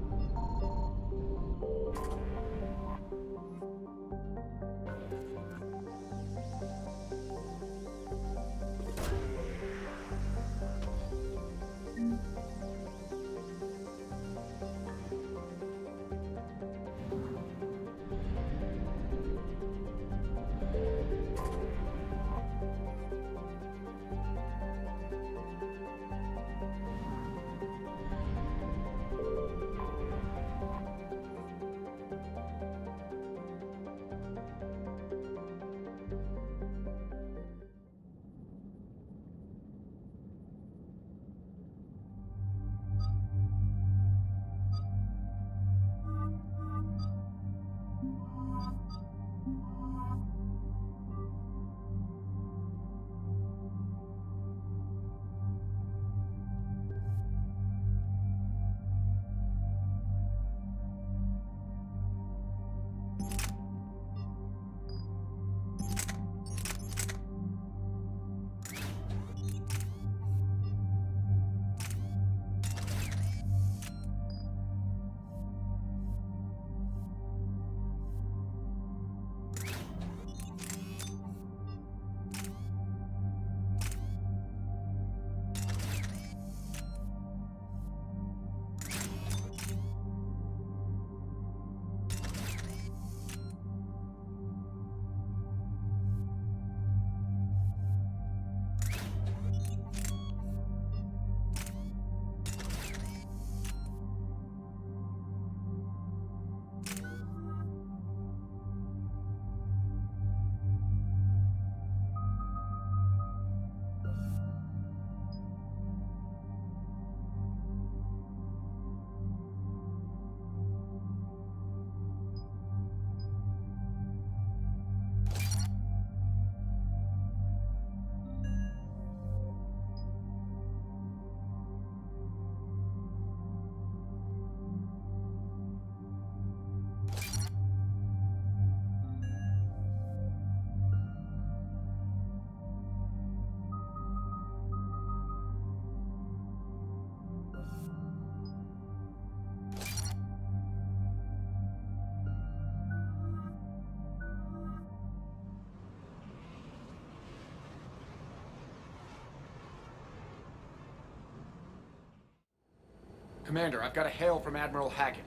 Commander, I've got a hail from Admiral Hackett.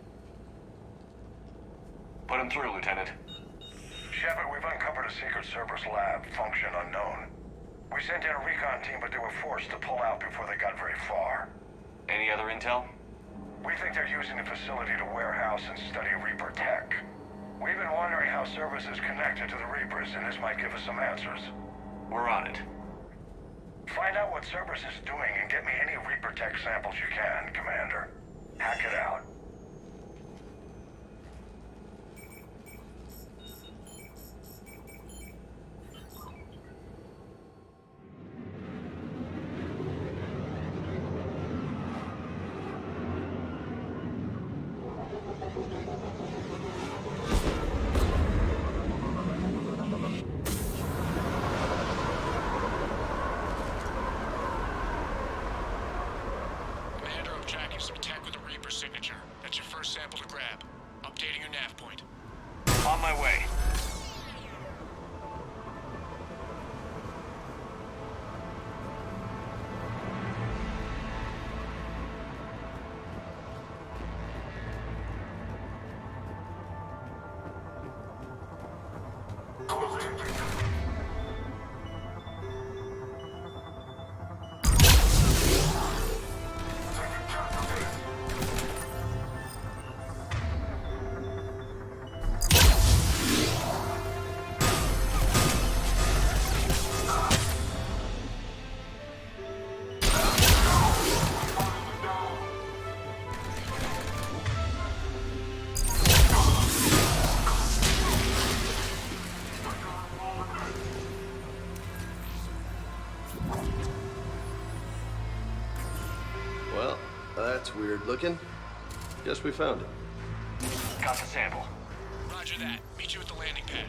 Put him through, Lieutenant. Shepard, we've uncovered a secret Cerberus lab, function unknown. We sent in a recon team, but they were forced to pull out before they got very far. Any other intel? We think they're using the facility to warehouse and study Reaper tech. We've been wondering how Cerberus is connected to the Reapers, and this might give us some answers. We're on it. Find out what Cerberus is doing and get me any Reaper tech samples you can, Commander. Hack it out. Some tech with a Reaper signature. That's your first sample to grab. Updating your nav point. On my way. Well, that's weird looking. Guess we found it. Got the sample. Roger that. Meet you at the landing pad.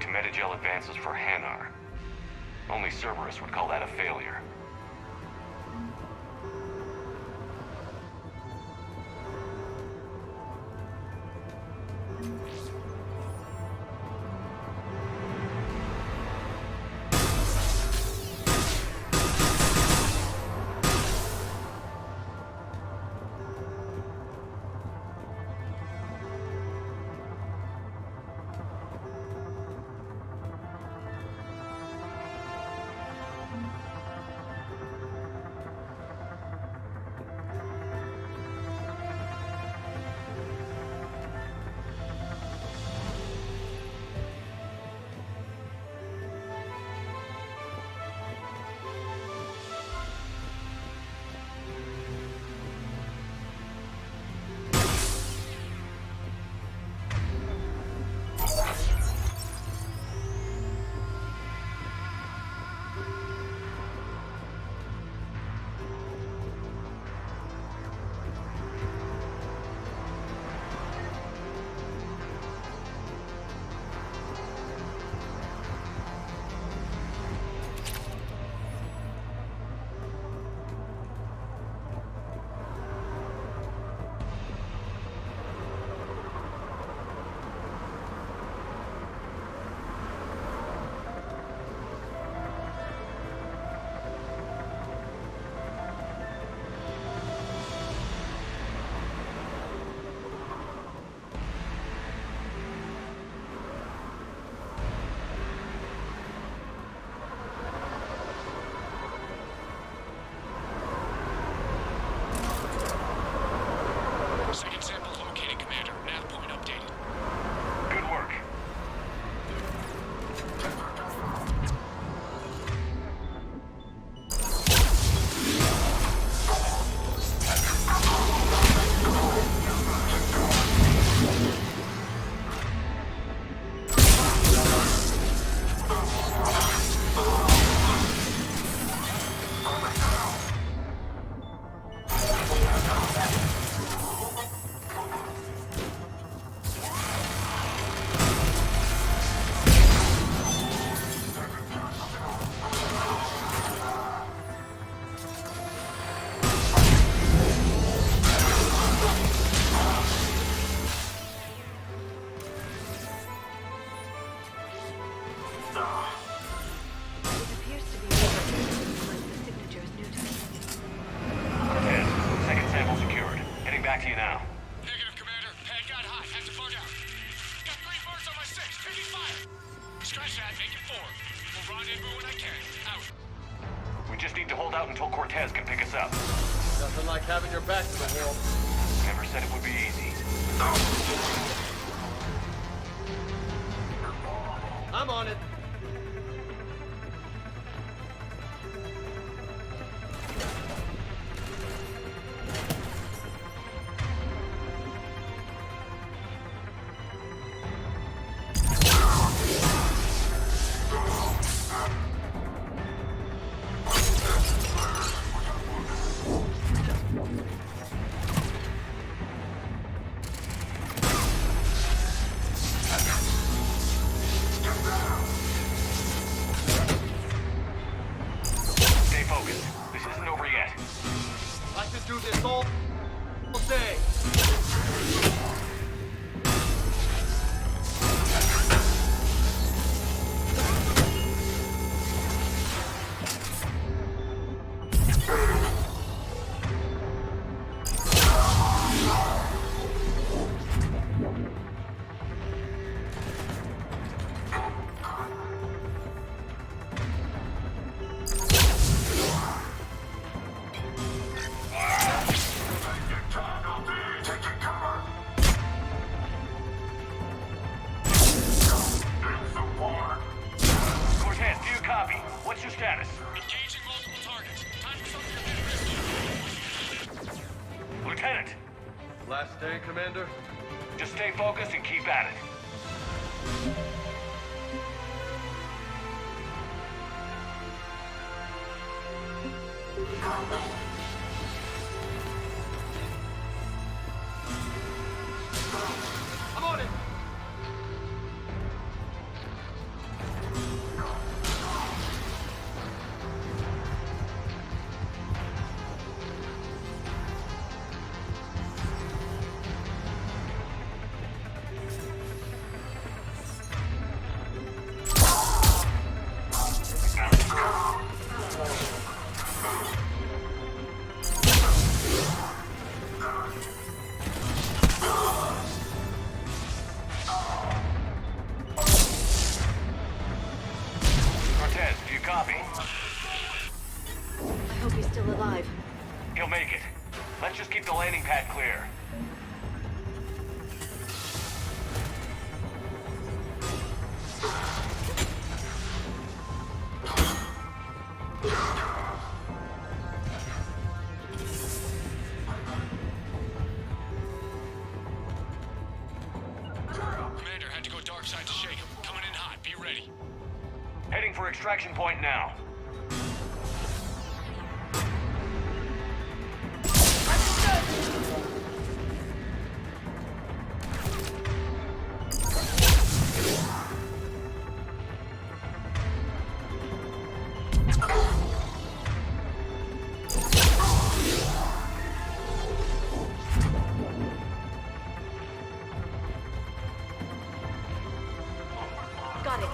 To Metagel advances for Hanar. Only Cerberus would call that a failure. out until Cortez can pick us up. Nothing like having your back to the wall. Never said it would be easy. I'm on it. Do this all day. What's your status? Engaging multiple targets. Time for something a bit risky. Lieutenant! Last day, Commander? Just stay focused and keep at it. I'm on it! Cortez, do you copy? I hope he's still alive. He'll make it. Let's just keep the landing pad clear. Commander, had to go dark side to shake him. Coming in hot. Be ready. Heading for extraction point now. Got it.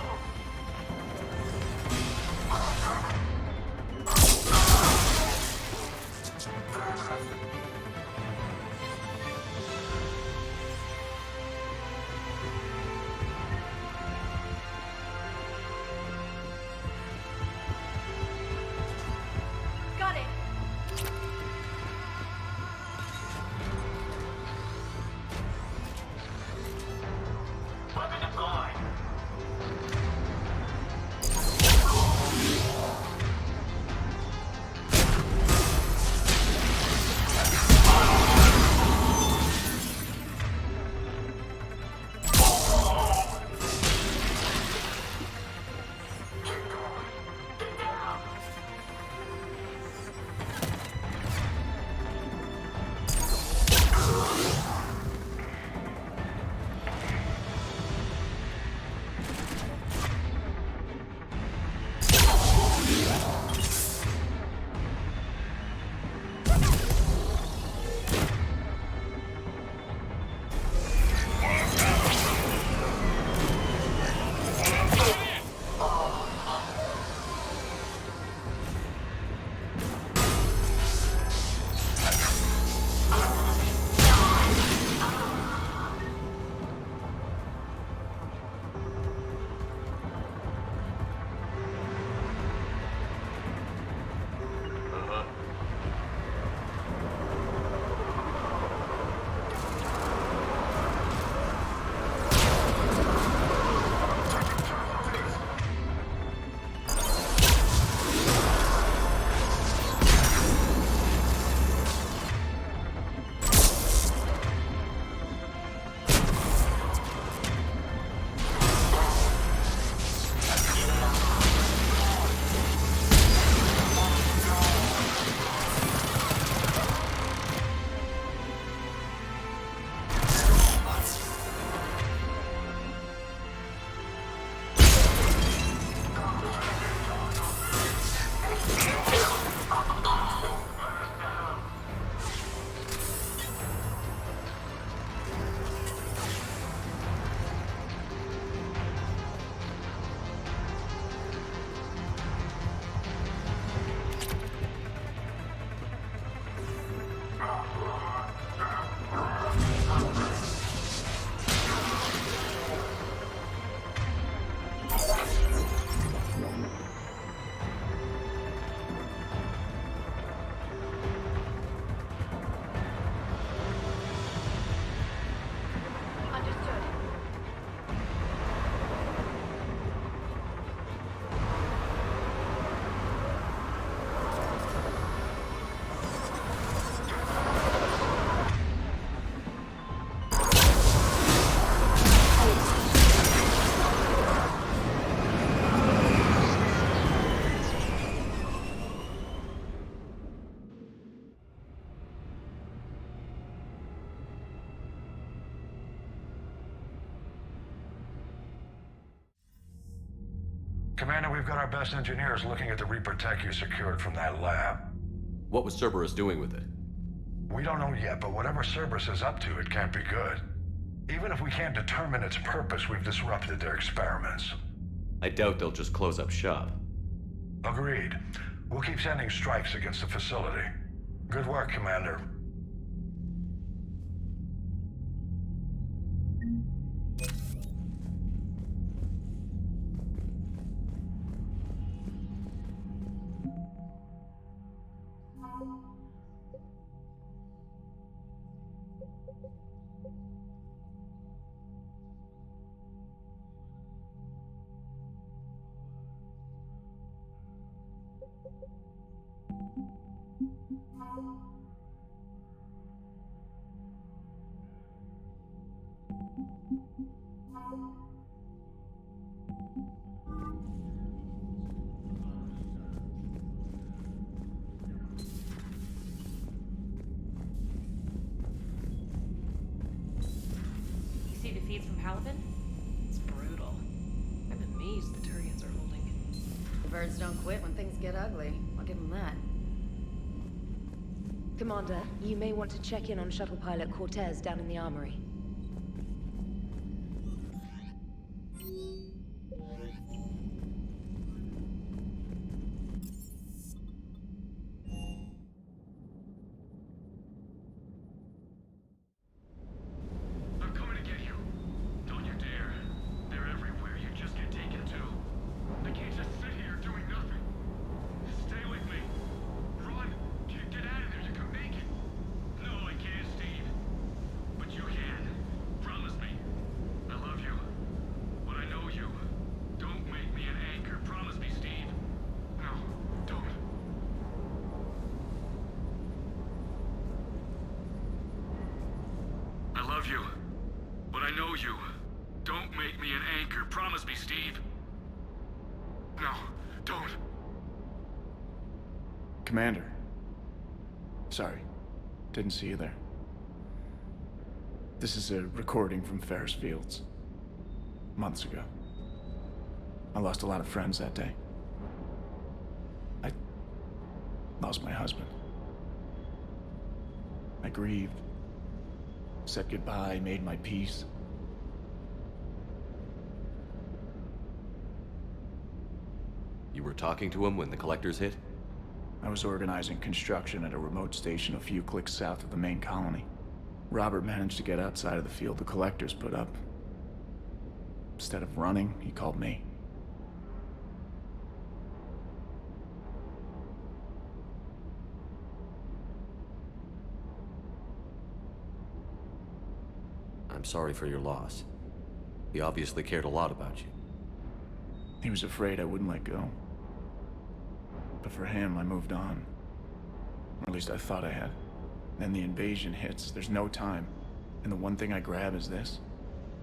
Commander, we've got our best engineers looking at the Reaper tech you secured from that lab. What was Cerberus doing with it? We don't know yet, but whatever Cerberus is up to, it can't be good. Even if we can't determine its purpose, we've disrupted their experiments. I doubt they'll just close up shop. Agreed. We'll keep sending strikes against the facility. Good work, Commander. See the feeds from Halibut? It's brutal. I'm amazed the Turians are holding. The birds don't quit when things get ugly. I'll give them that. Commander, you may want to check in on shuttle pilot Cortez down in the armory. I'm coming to get you. Don't you dare. They're everywhere. You just get taken to. I can't just sit here doing nothing. Stay with me. Run. Get out of there. You can make it. No, I can't, Steve. But you can. Promise me. I love you. But I know you. Don't make me an anchor. Promise me, Steve. No, don't. I love you. But I know you. Don't make me an anchor. Promise me, Steve. No, don't. Commander. Sorry. Didn't see you there. This is a recording from Ferris Fields. Months ago. I lost a lot of friends that day. I lost my husband. I grieved. Said goodbye, made my peace. You were talking to him when the collectors hit? I was organizing construction at a remote station a few clicks south of the main colony. Robert managed to get outside of the field the collectors put up. Instead of running, he called me. I'm sorry for your loss. He obviously cared a lot about you. He was afraid I wouldn't let go. But for him, I moved on. Or at least I thought I had. Then the invasion hits, there's no time. And the one thing I grab is this.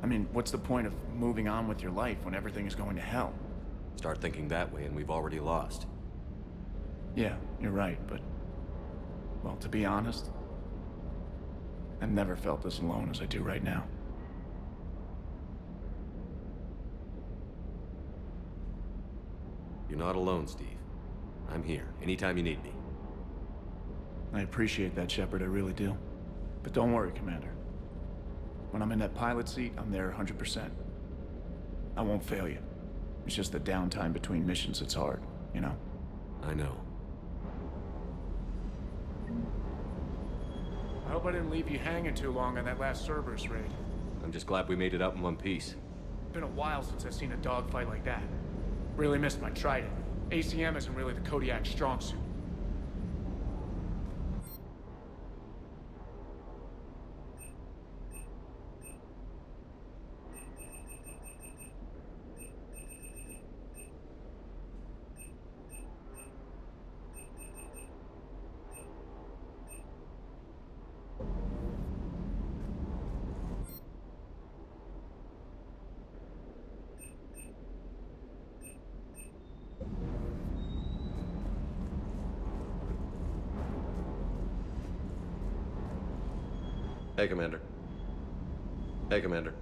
I mean, what's the point of moving on with your life when everything is going to hell? Start thinking that way and we've already lost. Yeah, you're right, but... well, to be honest, I've never felt as alone as I do right now. You're not alone, Steve. I'm here, anytime you need me. I appreciate that, Shepard, I really do. But don't worry, Commander. When I'm in that pilot seat, I'm there 100%. I won't fail you. It's just the downtime between missions that's hard, you know? I know. I hope I didn't leave you hanging too long on that last Cerberus raid. I'm just glad we made it out in one piece. It's been a while since I've seen a dogfight like that. Really missed my Trident. ACM isn't really the Kodiak strong suit. Hey, Commander. Hey, Commander.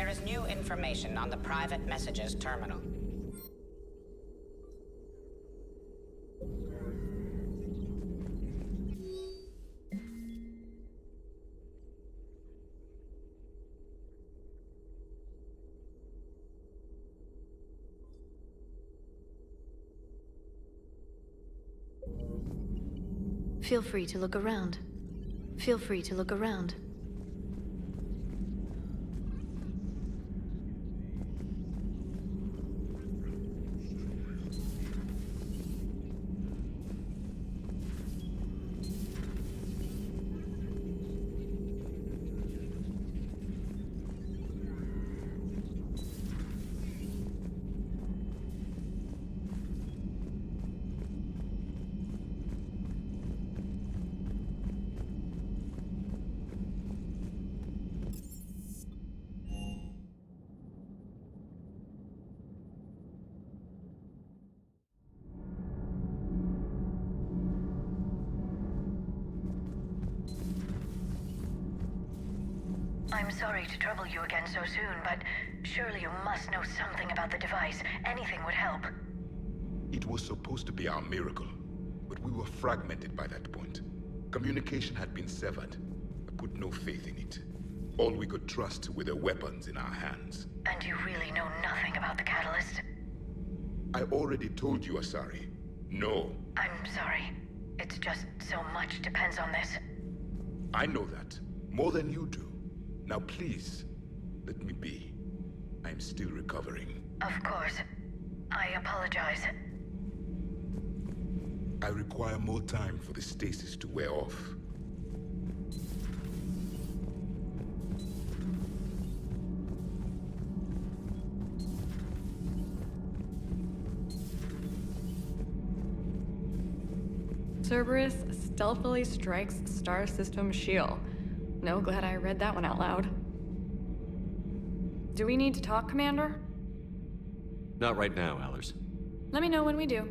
There is new information on the private messages terminal. Feel free to look around. Feel free to look around. I'm sorry to trouble you again so soon, but surely you must know something about the device. Anything would help. It was supposed to be our miracle, but we were fragmented by that point. Communication had been severed. I put no faith in it. All we could trust were the weapons in our hands. And you really know nothing about the catalyst? I already told you, Asari. No. I'm sorry. It's just so much depends on this. I know that. More than you do. Now please, let me be. I'm still recovering. Of course. I apologize. I require more time for the stasis to wear off. Cerberus stealthily strikes Star System shield. No, glad I read that one out loud. Do we need to talk, Commander? Not right now, Allers. Let me know when we do.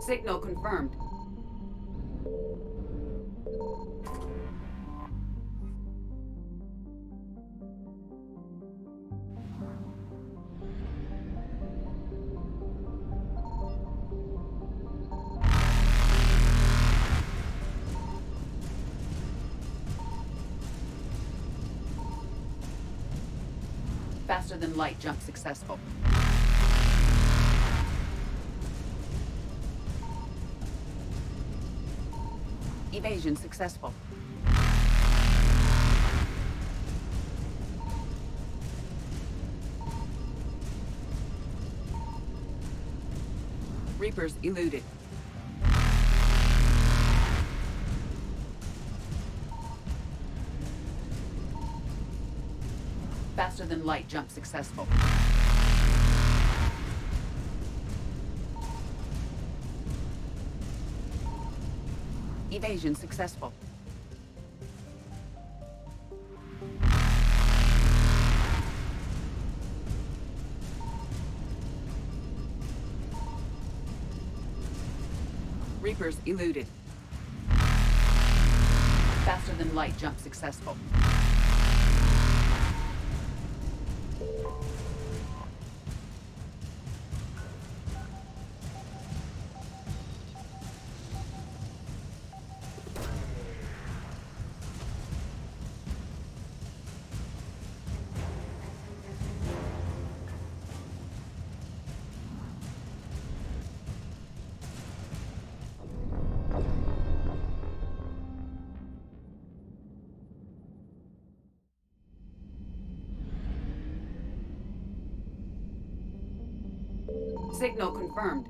Signal confirmed. Faster than light jump successful. Evasion successful. Reapers eluded. Faster than light jump successful. Evasion successful. Reapers eluded. Faster than light jump successful. Signal confirmed.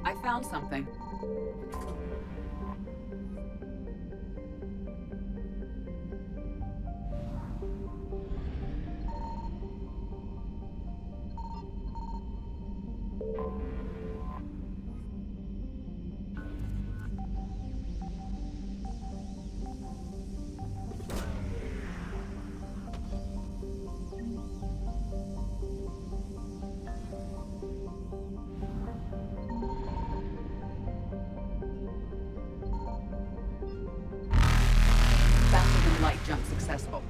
I found something. Faster than light jump successful.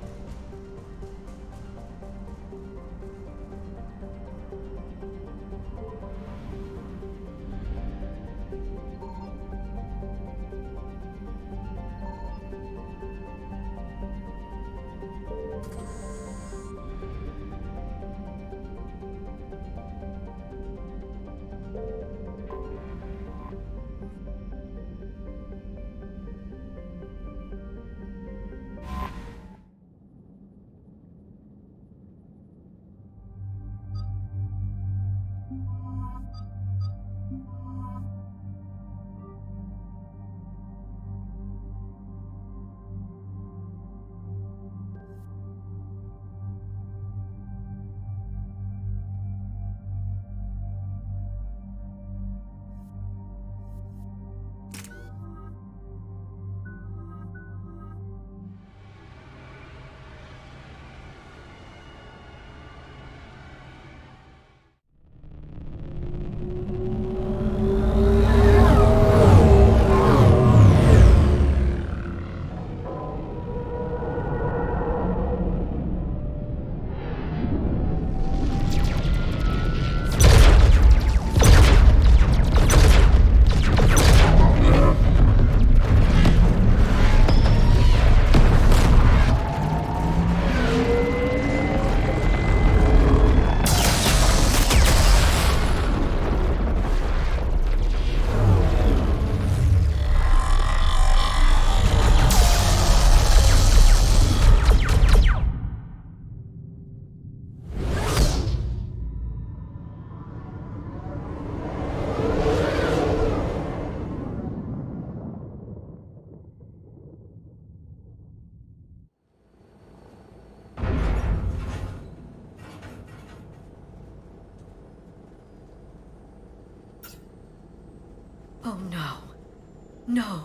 No.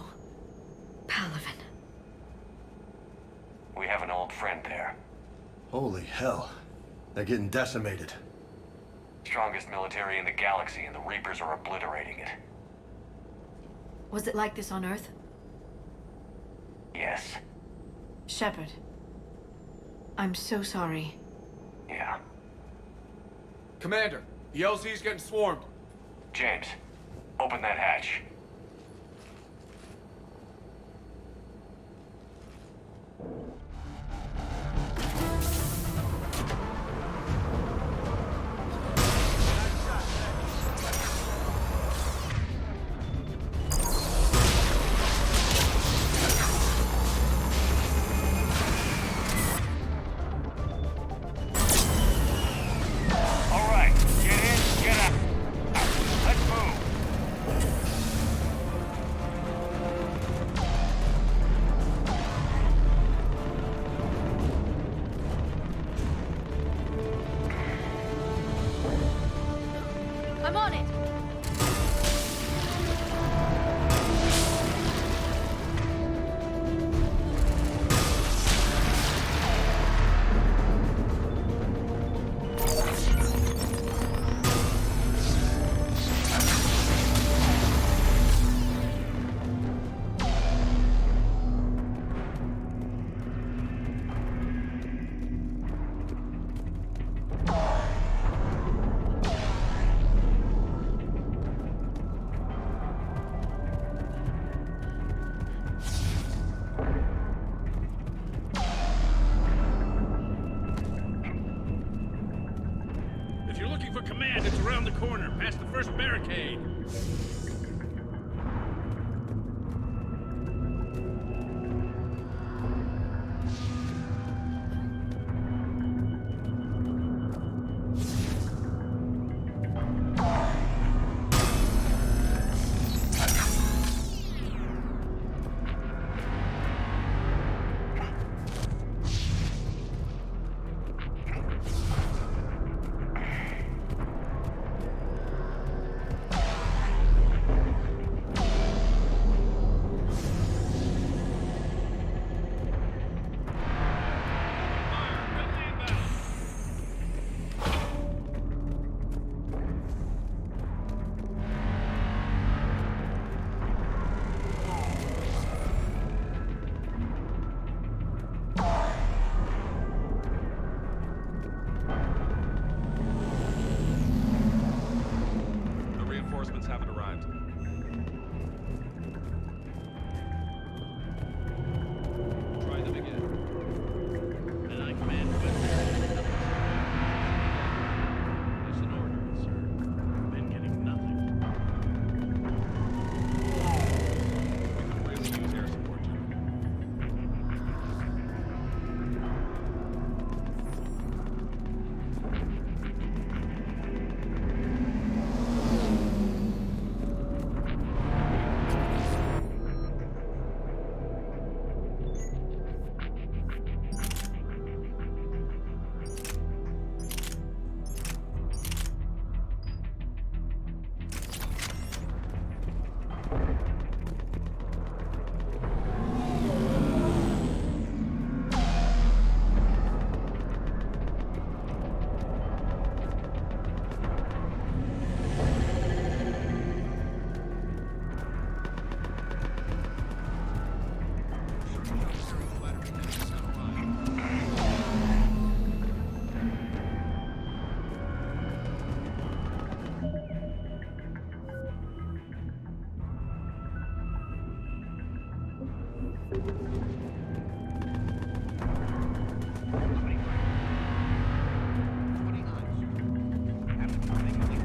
Palavin. We have an old friend there. Holy hell. They're getting decimated. Strongest military in the galaxy, and the Reapers are obliterating it. Was it like this on Earth? Yes. Shepard. I'm so sorry. Yeah. Commander, the LZ's getting swarmed. James, open that hatch. All right, get in, get out. Let's move. I'm on it! If you're looking for command, it's around the corner, past the first barricade. The reinforcements haven't arrived. Try them again. And I command It's an order, sir. Been getting nothing. We could really use air support, General.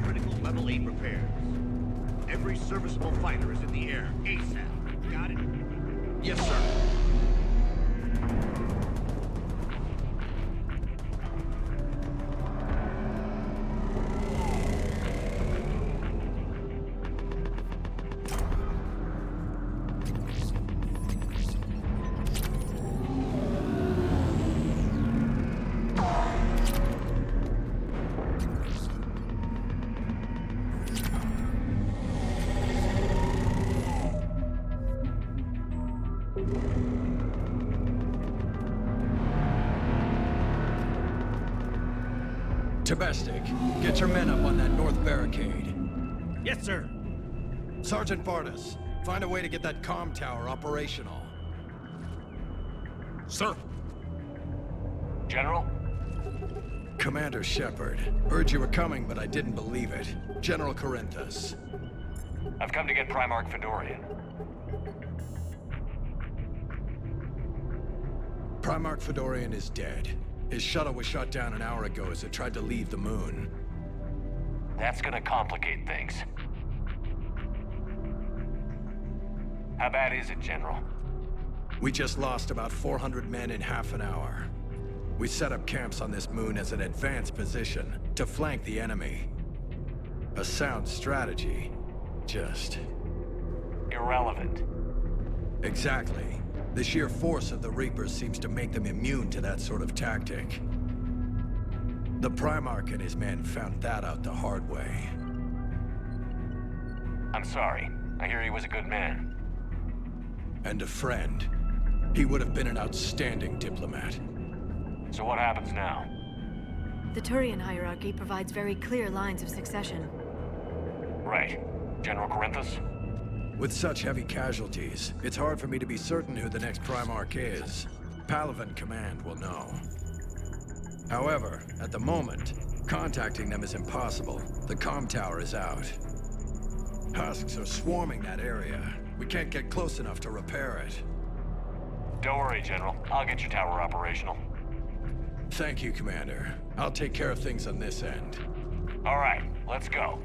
Critical level 8 repairs. Every serviceable fighter is in the air. ASAP. Got it? Yes, sir. Tabestic, get your men up on that north barricade. Yes, sir. Sergeant Barnes, find a way to get that comm tower operational. Sir. General? Commander Shepard. Heard you were coming, but I didn't believe it. General Corinthus. I've come to get Primarch Fedorian. Primarch Fedorian is dead. His shuttle was shot down an hour ago as it tried to leave the moon. That's gonna complicate things. How bad is it, General? We just lost about 400 men in half an hour. We set up camps on this moon as an advanced position to flank the enemy. A sound strategy. Just... irrelevant. Exactly. The sheer force of the Reapers seems to make them immune to that sort of tactic. The Primarch and his men found that out the hard way. I'm sorry. I hear he was a good man. And a friend. He would have been an outstanding diplomat. So what happens now? The Turian hierarchy provides very clear lines of succession. Right. General Corinthus? With such heavy casualties, it's hard for me to be certain who the next Primarch is. Palaven Command will know. However, at the moment, contacting them is impossible. The comm tower is out. Husks are swarming that area. We can't get close enough to repair it. Don't worry, General. I'll get your tower operational. Thank you, Commander. I'll take care of things on this end. All right, let's go.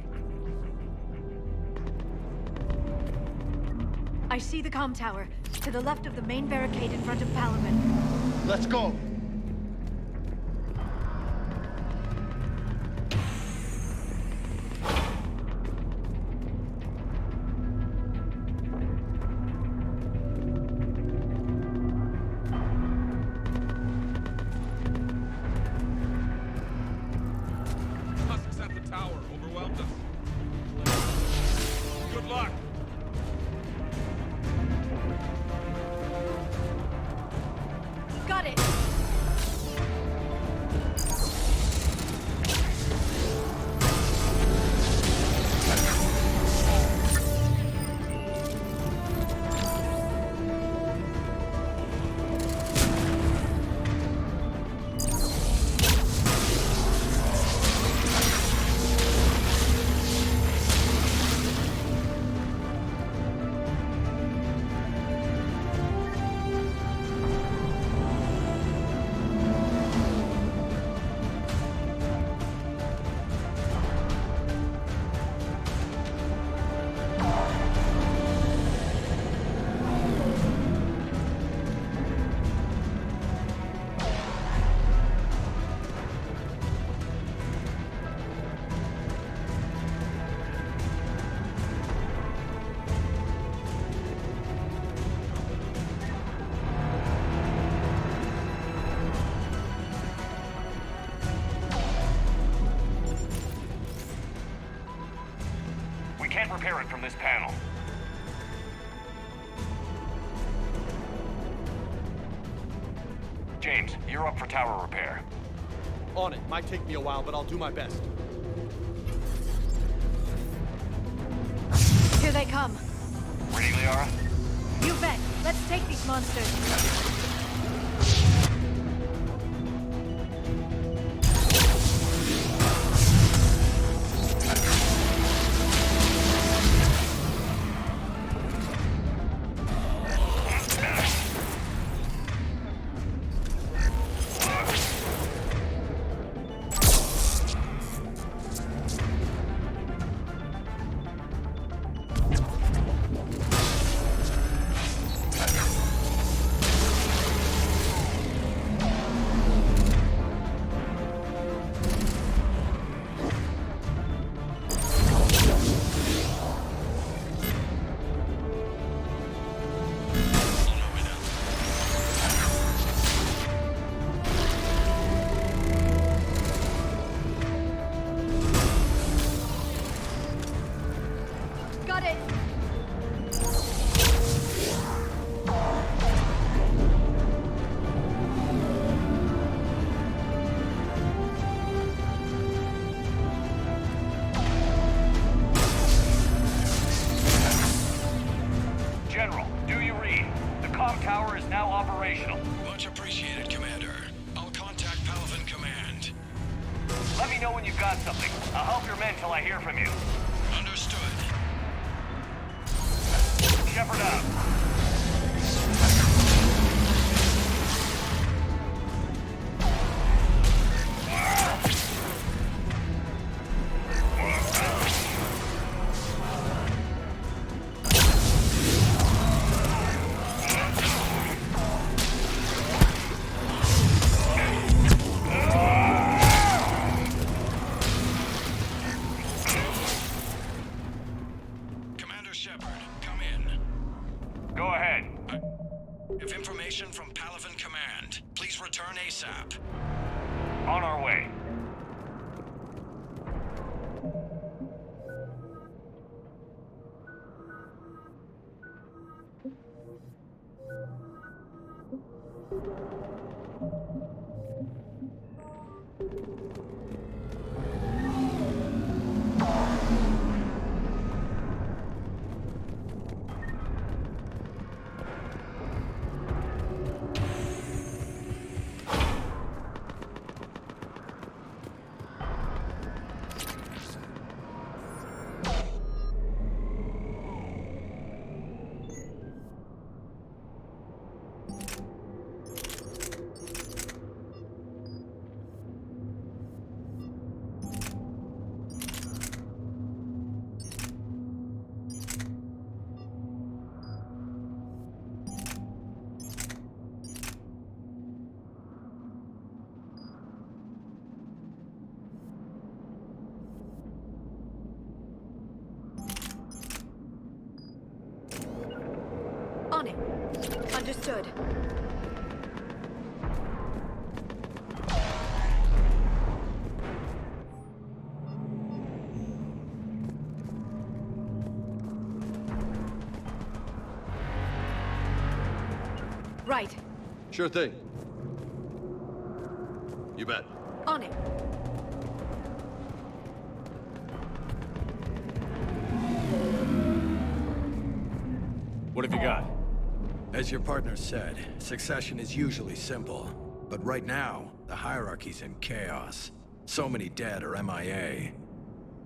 I see the comm tower, to the left of the main barricade in front of Palaven. Let's go! Husks at the tower overwhelmed us. Good luck. Got it! Can't repair it from this panel. James, you're up for tower repair. On it. Might take me a while, but I'll do my best. Here they come. Ready, Liara? You bet. Let's take these monsters. Much appreciated, Commander. I'll contact Palaven Command. Let me know when you've got something. I'll help your men till I hear from you. Understood. Shepard out. Commander Shepard, come in. Go ahead. If information from Palaven Command, please return ASAP. On our way. On it. Understood. Right. Sure thing. You bet. On it. What have you got? As your partner said, succession is usually simple. But right now, the hierarchy's in chaos. So many dead or MIA.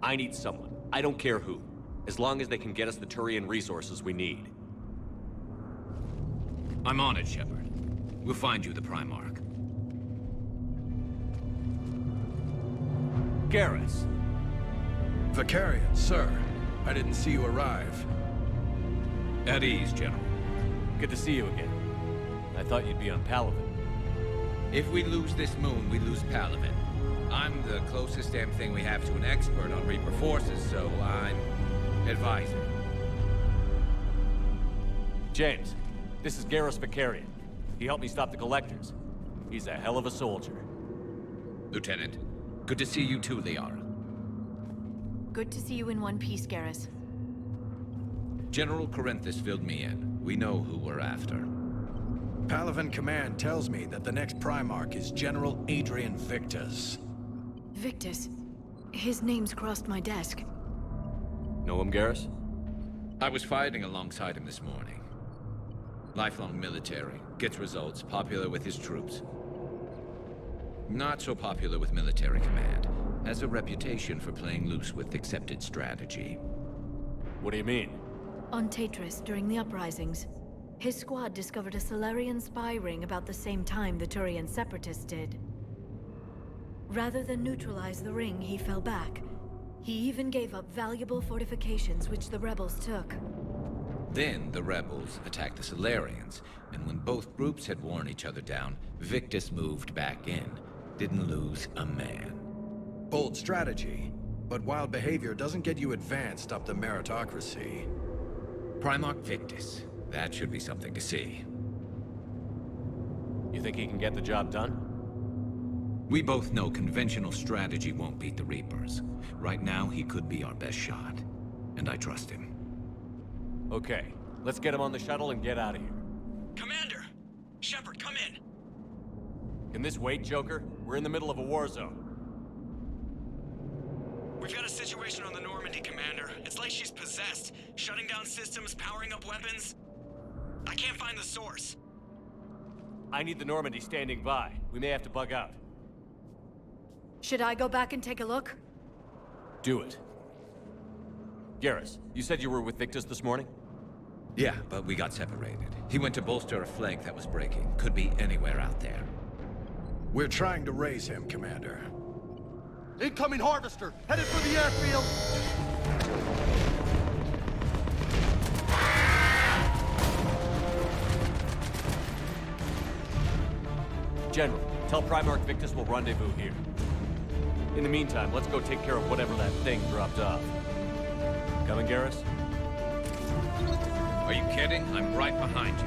I need someone. I don't care who. As long as they can get us the Turian resources we need. I'm on it, Shepard. We'll find you the Primarch. Garrus. Vicarian, sir. I didn't see you arrive. At ease, General. Good to see you again. I thought you'd be on Palaven. If we lose this moon, we lose Palaven. I'm the closest damn thing we have to an expert on Reaper forces, so I'm advising. James, this is Garrus Vicarian. He helped me stop the Collectors. He's a hell of a soldier. Lieutenant, good to see you too, Liara. Good to see you in one piece, Garrus. General Corinthus filled me in. We know who we're after. Palaven Command tells me that the next Primarch is General Adrian Victus. Victus. His name's crossed my desk. Know him, Garrus? I was fighting alongside him this morning. Lifelong military, gets results, popular with his troops. Not so popular with military command. Has a reputation for playing loose with accepted strategy. What do you mean? On Tatris, during the uprisings, his squad discovered a Solarian spy ring about the same time the Turian separatists did. Rather than neutralize the ring, he fell back. He even gave up valuable fortifications which the rebels took. Then the rebels attacked the Solarians, and when both groups had worn each other down, Victus moved back in. Didn't lose a man. Bold strategy, but wild behavior doesn't get you advanced up the meritocracy. Primarch Victus. That should be something to see. You think he can get the job done? We both know conventional strategy won't beat the Reapers. Right now, he could be our best shot. And I trust him. Okay, let's get him on the shuttle and get out of here. Commander! Shepard, come in! Can this wait, Joker? We're in the middle of a war zone. We've got a situation on the Normandy, Commander. It's like she's possessed. Shutting down systems, powering up weapons. I can't find the source. I need the Normandy standing by. We may have to bug out. Should I go back and take a look? Do it. Garrus, you said you were with Victus this morning? Yeah, but we got separated. He went to bolster a flank that was breaking. Could be anywhere out there. We're trying to raise him, Commander. Incoming harvester! Headed for the airfield! General, tell Primarch Victus we'll rendezvous here. In the meantime, let's go take care of whatever that thing dropped off. Coming, Garrus? Are you kidding? I'm right behind you.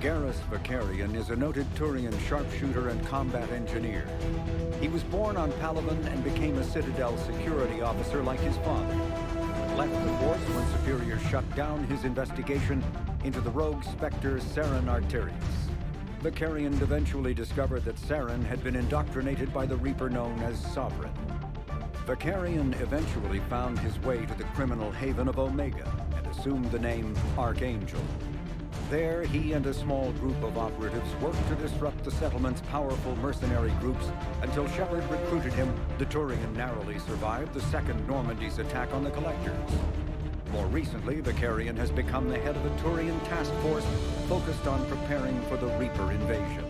Garrus Vakarian is a noted Turian sharpshooter and combat engineer. He was born on Palaven and became a Citadel security officer like his father. Left the force when Superior shut down his investigation into the rogue Spectre Saren Arterius. Vakarian eventually discovered that Saren had been indoctrinated by the Reaper known as Sovereign. Vakarian eventually found his way to the criminal haven of Omega and assumed the name Archangel. There, he and a small group of operatives worked to disrupt the settlement's powerful mercenary groups until Shepard recruited him. The Turian narrowly survived the Second Normandy's attack on the Collectors. More recently, Vakarian has become the head of a Turian task force focused on preparing for the Reaper invasion.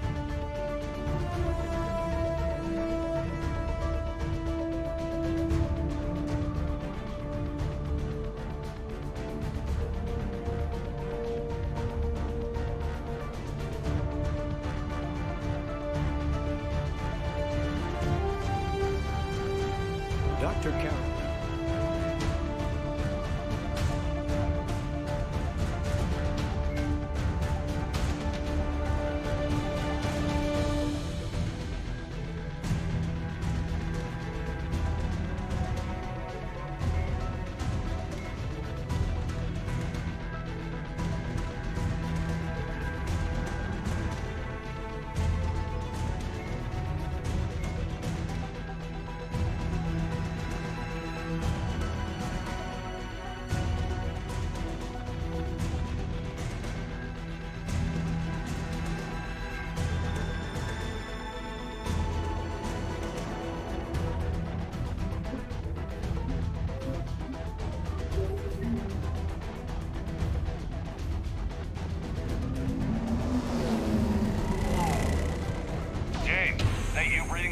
Dr. Carroll.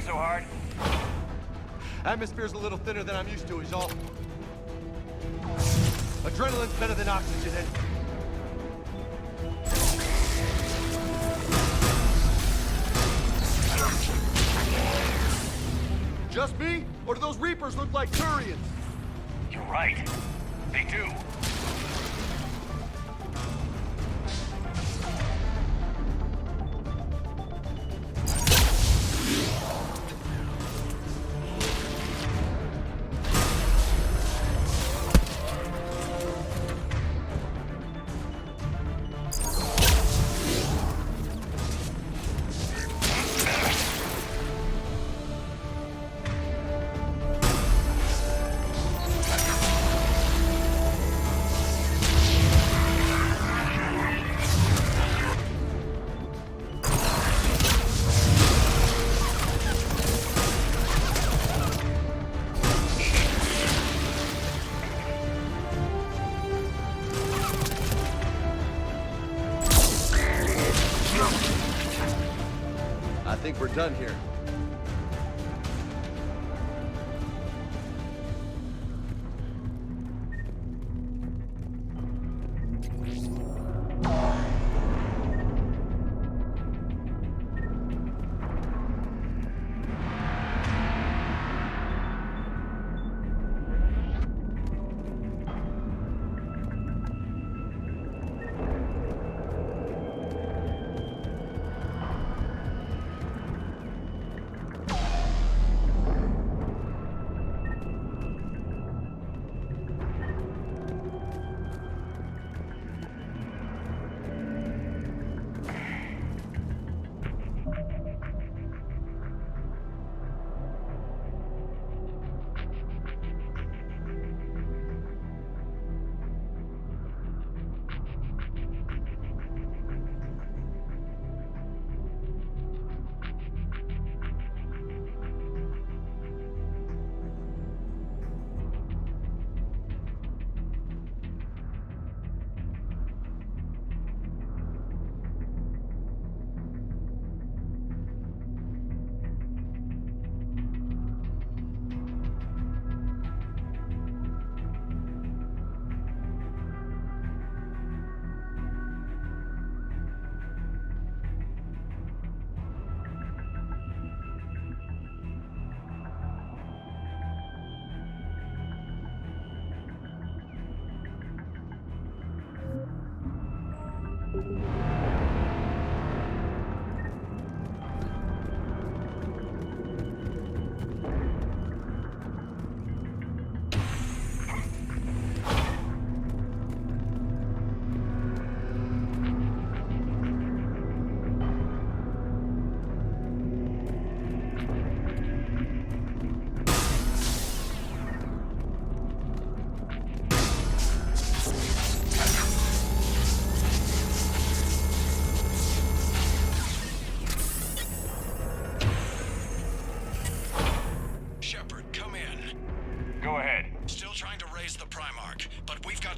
So hard? Atmosphere's a little thinner than I'm used to, is all. Adrenaline's better than oxygen, and... Just me? Or do those Reapers look like Turians? You're right. They do. done here.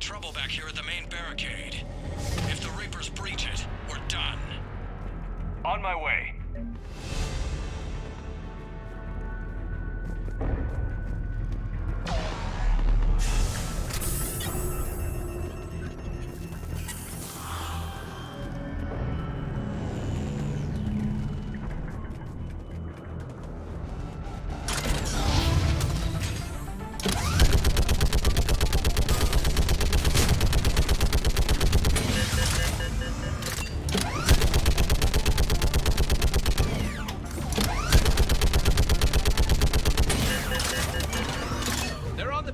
trouble back here at the main barricade. If the Reapers breach it, we're done. On my way.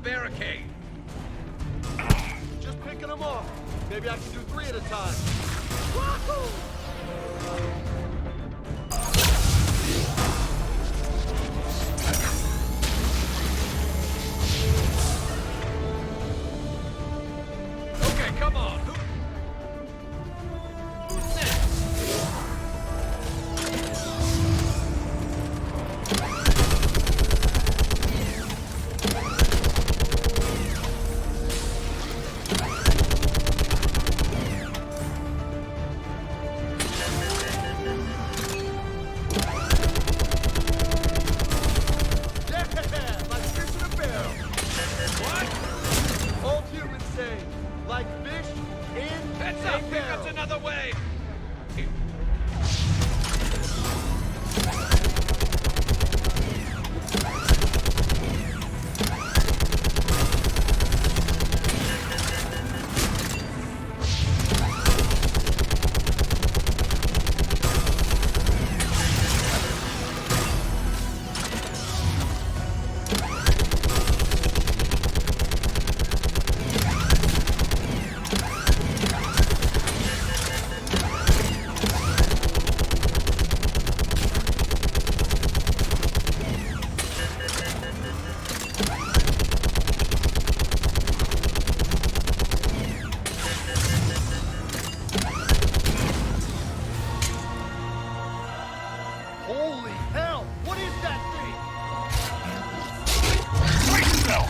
Barricade. Just picking them off. Maybe I can do 3 at a time. Wahoo! Okay, come on. Who's next? Holy hell! What is that thing? Brace yourself!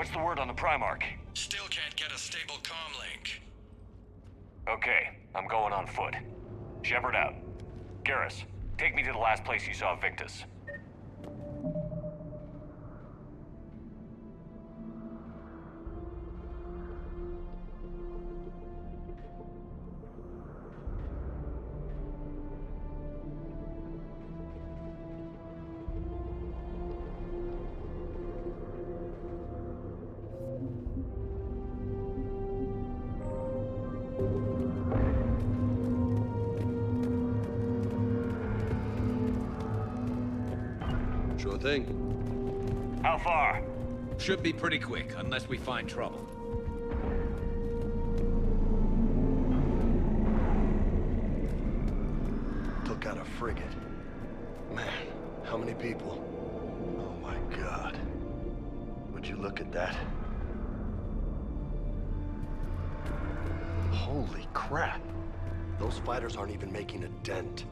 What's the word on the Primarch? Still can't get a stable comm link. Okay, I'm going on foot. Shepard out. Garrus, take me to the last place you saw Victus. Sure thing. How far? Should be pretty quick, unless we find trouble. Took out a frigate. Man, how many people? Oh my God. Would you look at that? Holy crap. Those fighters aren't even making a dent.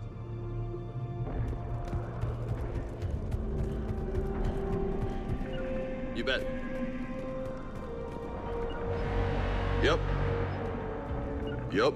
You bet. Yep. Yep.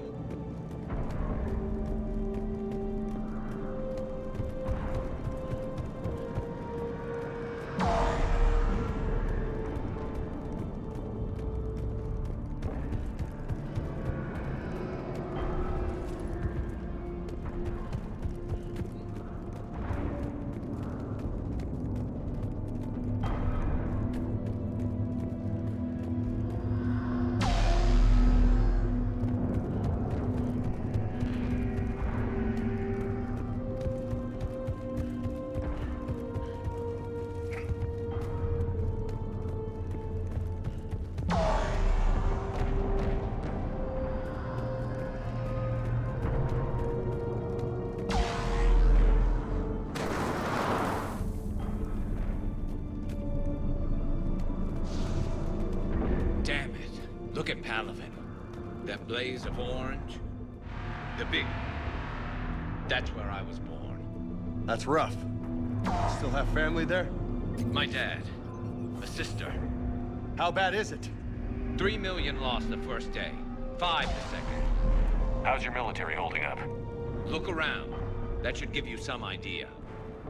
Look at Palaven. That blaze of orange. The big... That's where I was born. That's rough. Still have family there? My dad. A sister. How bad is it? 3 million lost the first day. 5 the second. How's your military holding up? Look around. That should give you some idea.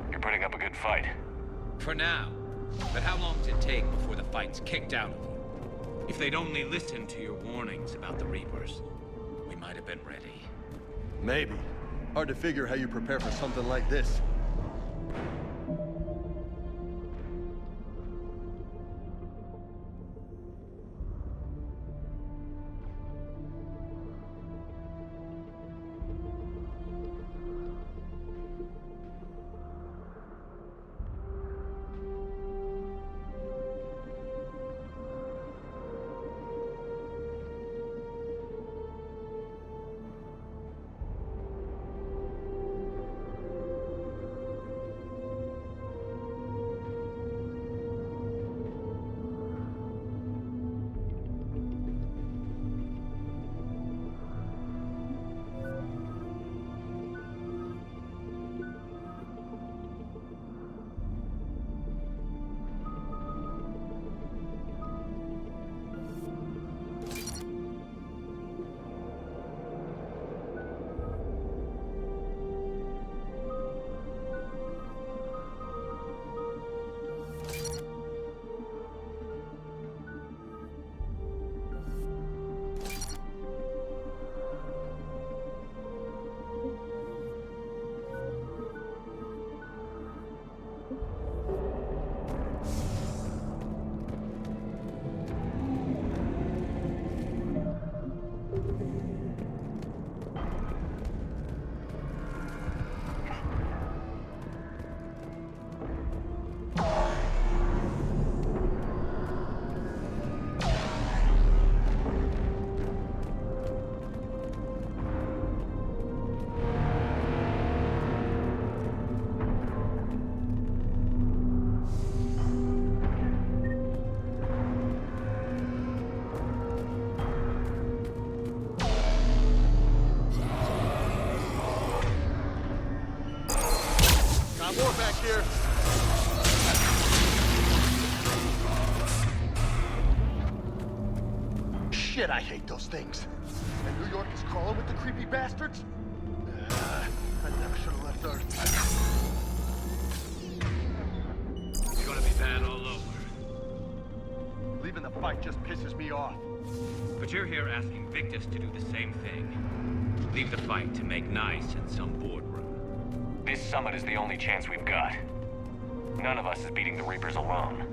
You're putting up a good fight. For now. But how long does it take before the fight's kicked out of you? If they'd only listened to your warnings about the Reapers, we might have been ready. Maybe. Hard to figure how you prepare for something like this. More back here. Shit, I hate those things. And New York is crawling with the creepy bastards? I never should have left Earth. It's gonna be bad all over. Leaving the fight just pisses me off. But you're here asking Victus to do the same thing. Leave the fight to make nice in some boardroom. This summit is the only chance we've got. None of us is beating the Reapers alone.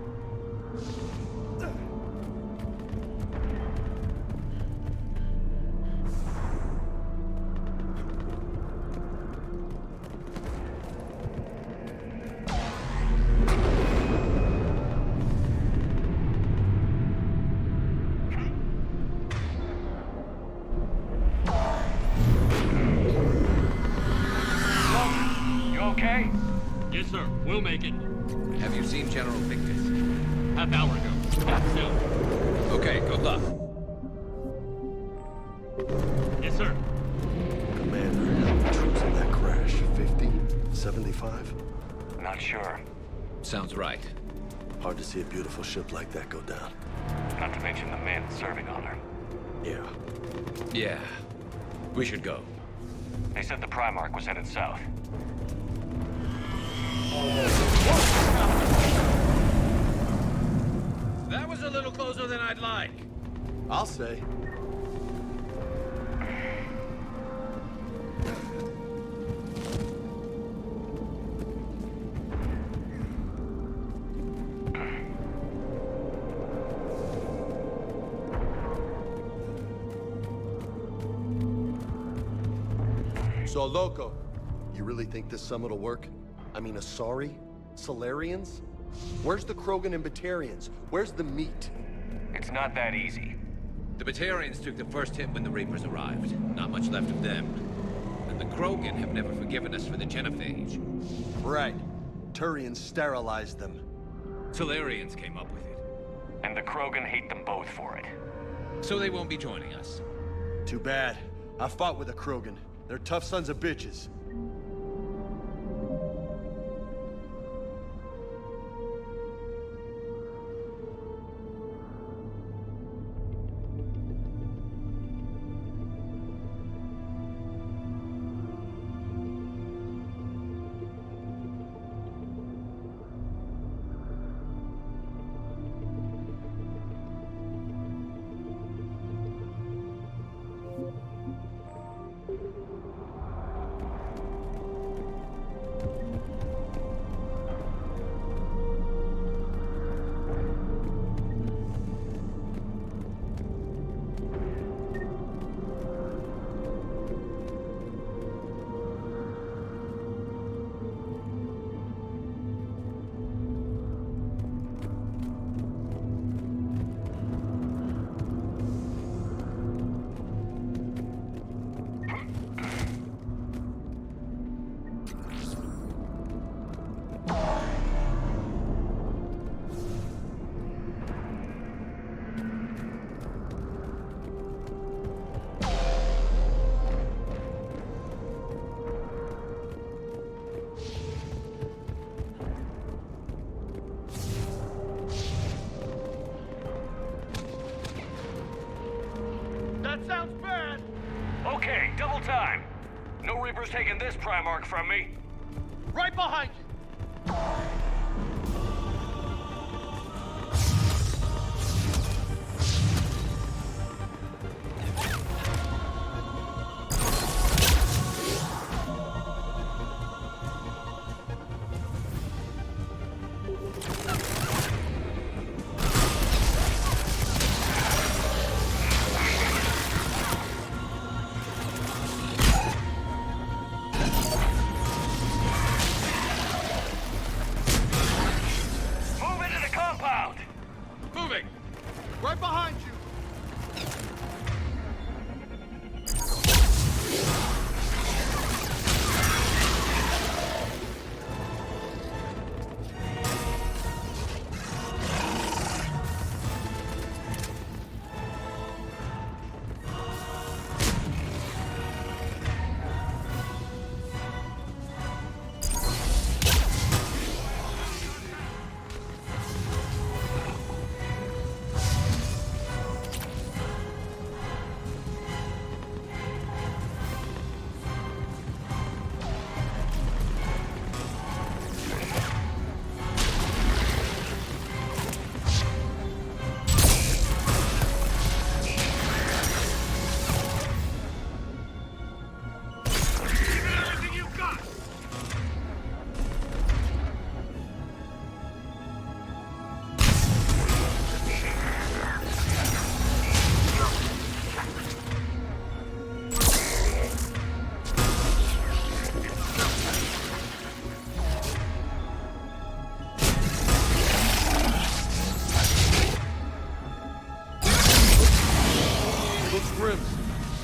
Okay? Yes, sir. We'll make it. Have you seen General Victus? Half hour ago. Back soon. Okay, good luck. Yes, sir. Commander, how many troops in that crash? 50? 75? Not sure. Sounds right. Hard to see a beautiful ship like that go down. Not to mention the men serving on her. Yeah. Yeah. We should go. They said the Primarch was headed south. That was a little closer than I'd like. I'll say. So, Loco, you really think this summit will work? I mean, Asari? Solarians? Where's the Krogan and Batarians? Where's the meat? It's not that easy. The Batarians took the first hit when the Reapers arrived. Not much left of them. And the Krogan have never forgiven us for the genophage. Right. Turians sterilized them. Solarians came up with it. And the Krogan hate them both for it. So they won't be joining us. Too bad. I fought with a Krogan. They're tough sons of bitches. Sounds bad. Okay, double time. No Reaper's taking this Primarch from me. Right behind you.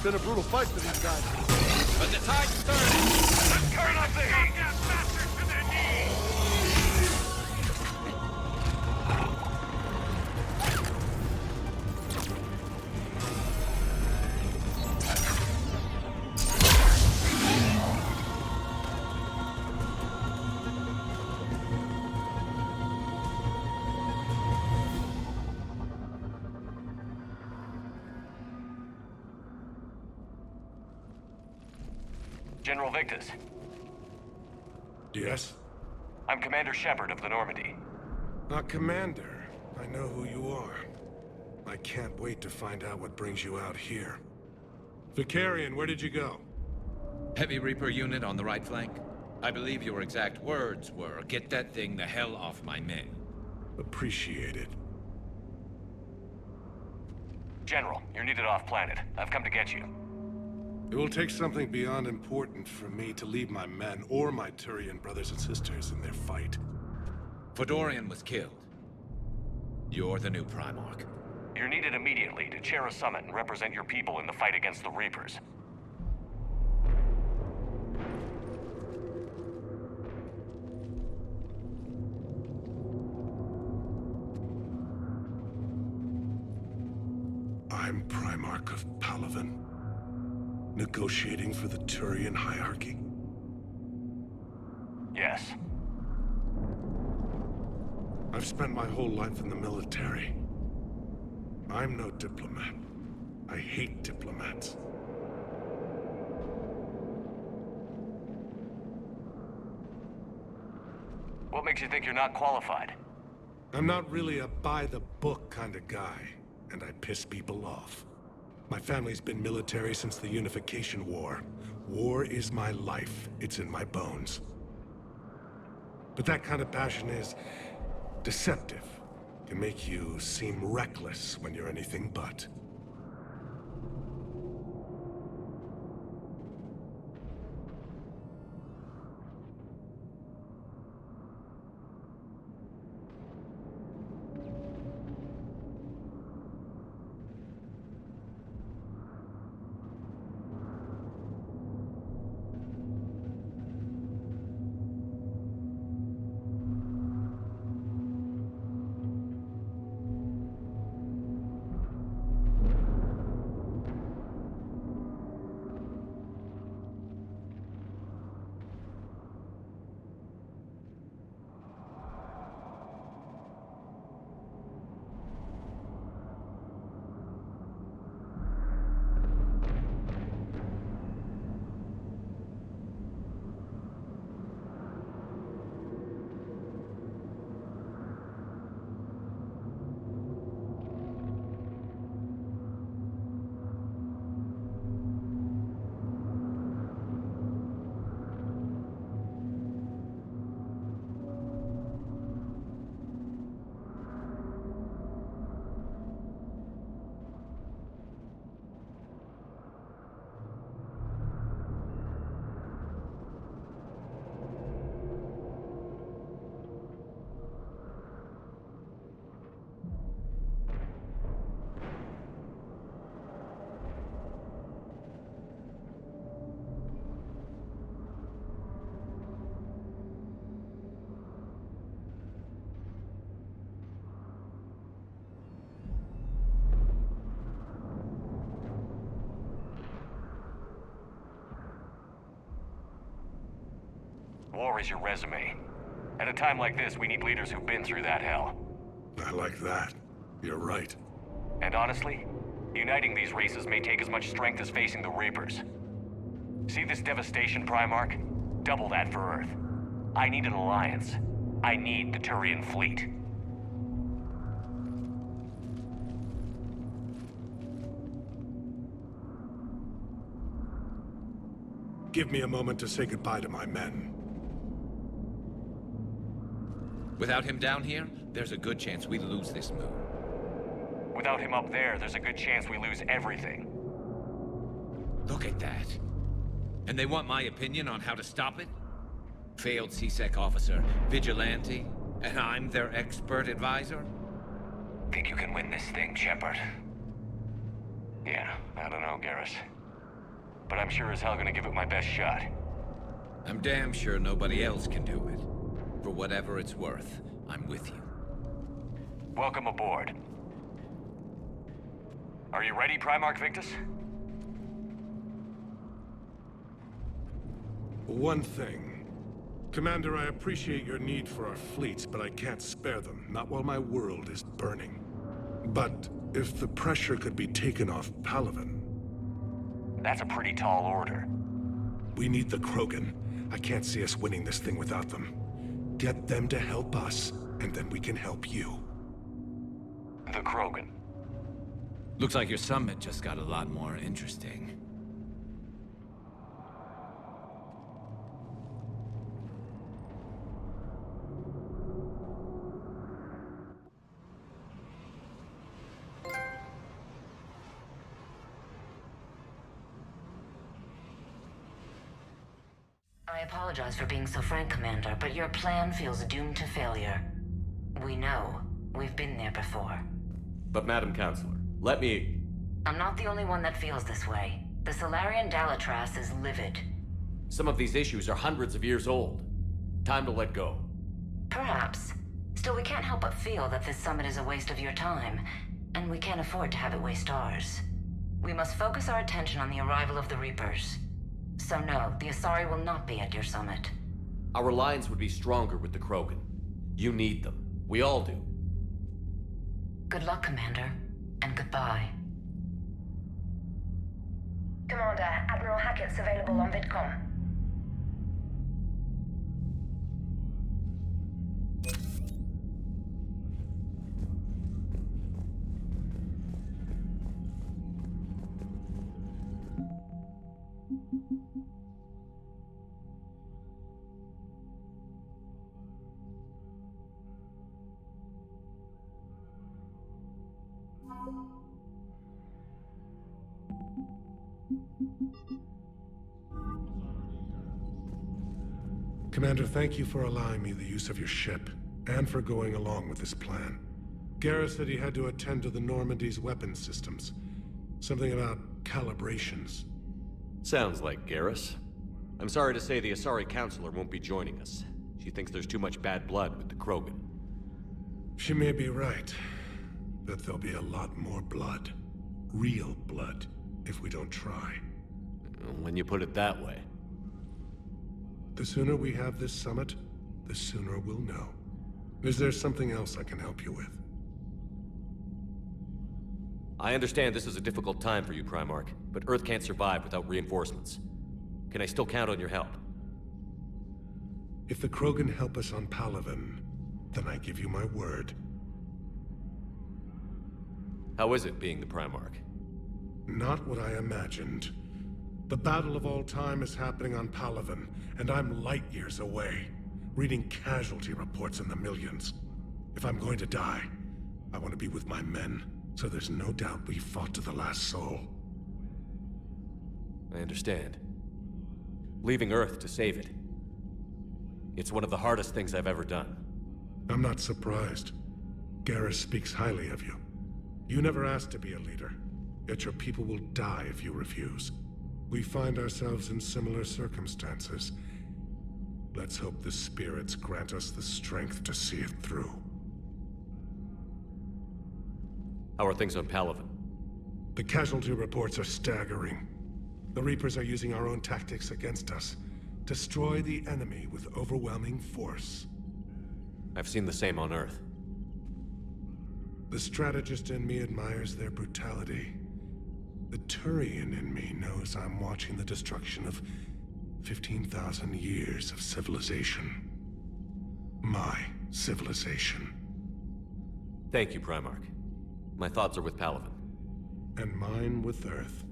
been a brutal fight for these guys. But the tide's turning! Let's turn up the heat! Bastards to their knees! General Victus. Yes? I'm Commander Shepard of the Normandy. Commander. I know who you are. I can't wait to find out what brings you out here. Vicarian, where did you go? Heavy Reaper unit on the right flank. I believe your exact words were, "Get that thing the hell off my men." Appreciated. General, you're needed off-planet. I've come to get you. It will take something beyond important for me to leave my men or my Turian brothers and sisters in their fight. Fedorian was killed. You're the new Primarch. You're needed immediately to chair a summit and represent your people in the fight against the Reapers. I'm Primarch of Palaven. Negotiating for the Turian hierarchy? Yes. I've spent my whole life in the military. I'm no diplomat. I hate diplomats. What makes you think you're not qualified? I'm not really a by-the-book kind of guy, and I piss people off. My family's been military since the Unification War. War is my life. It's in my bones. But that kind of passion is deceptive. Can make you seem reckless when you're anything but. War is your resume. At a time like this, we need leaders who've been through that hell. I like that. You're right. And honestly, uniting these races may take as much strength as facing the Reapers. See this devastation, Primarch? Double that for Earth. I need an alliance. I need the Turian fleet. Give me a moment to say goodbye to my men. Without him down here, there's a good chance we lose this move. Without him up there, there's a good chance we lose everything. Look at that. And they want my opinion on how to stop it? Failed C-Sec officer, vigilante, and I'm their expert advisor? Think you can win this thing, Shepard? Yeah, I don't know, Garrus. but I'm sure as hell gonna give it my best shot. I'm damn sure nobody else can do it. For whatever it's worth, I'm with you. Welcome aboard. Are you ready, Primarch Victus? One thing. Commander, I appreciate your need for our fleets, but I can't spare them, not while my world is burning. But if the pressure could be taken off Palaven... That's a pretty tall order. We need the Krogan. I can't see us winning this thing without them. Get them to help us, and then we can help you. The Krogan. Looks like your summit just got a lot more interesting. I apologize for being so frank, Commander, but your plan feels doomed to failure. We know. We've been there before. But Madam Counselor, let me... I'm not the only one that feels this way. The Solarian Dalatras is livid. Some of these issues are hundreds of years old. Time to let go. Perhaps. Still, we can't help but feel that this summit is a waste of your time, and we can't afford to have it waste ours. We must focus our attention on the arrival of the Reapers. So no, the Asari will not be at your summit. Our alliance would be stronger with the Krogan. You need them. We all do. Good luck, Commander, and goodbye. Commander, Admiral Hackett's available on VidCom. Commander, thank you for allowing me the use of your ship, and for going along with this plan. Garrus said he had to attend to the Normandy's weapons systems. Something about calibrations. Sounds like Garrus. I'm sorry to say the Asari Counselor won't be joining us. She thinks there's too much bad blood with the Krogan. She may be right, but there'll be a lot more blood. Real blood, if we don't try. When you put it that way. The sooner we have this summit, the sooner we'll know. Is there something else I can help you with? I understand this is a difficult time for you, Primarch, but Earth can't survive without reinforcements. Can I still count on your help? If the Krogan help us on Palaven, then I give you my word. How is it being the Primarch? Not what I imagined. The battle of all time is happening on Palaven, and I'm light years away, reading casualty reports in the millions. If I'm going to die, I want to be with my men, so there's no doubt we fought to the last soul. I understand. Leaving Earth to save it. It's one of the hardest things I've ever done. I'm not surprised. Garrus speaks highly of you. You never asked to be a leader, yet your people will die if you refuse. We find ourselves in similar circumstances. Let's hope the spirits grant us the strength to see it through. How are things on Palaven? The casualty reports are staggering. The Reapers are using our own tactics against us. Destroy the enemy with overwhelming force. I've seen the same on Earth. The strategist in me admires their brutality. The Turian in me knows I'm watching the destruction of 15,000 years of civilization. My civilization. Thank you, Primarch. My thoughts are with Palaven. And mine with Earth.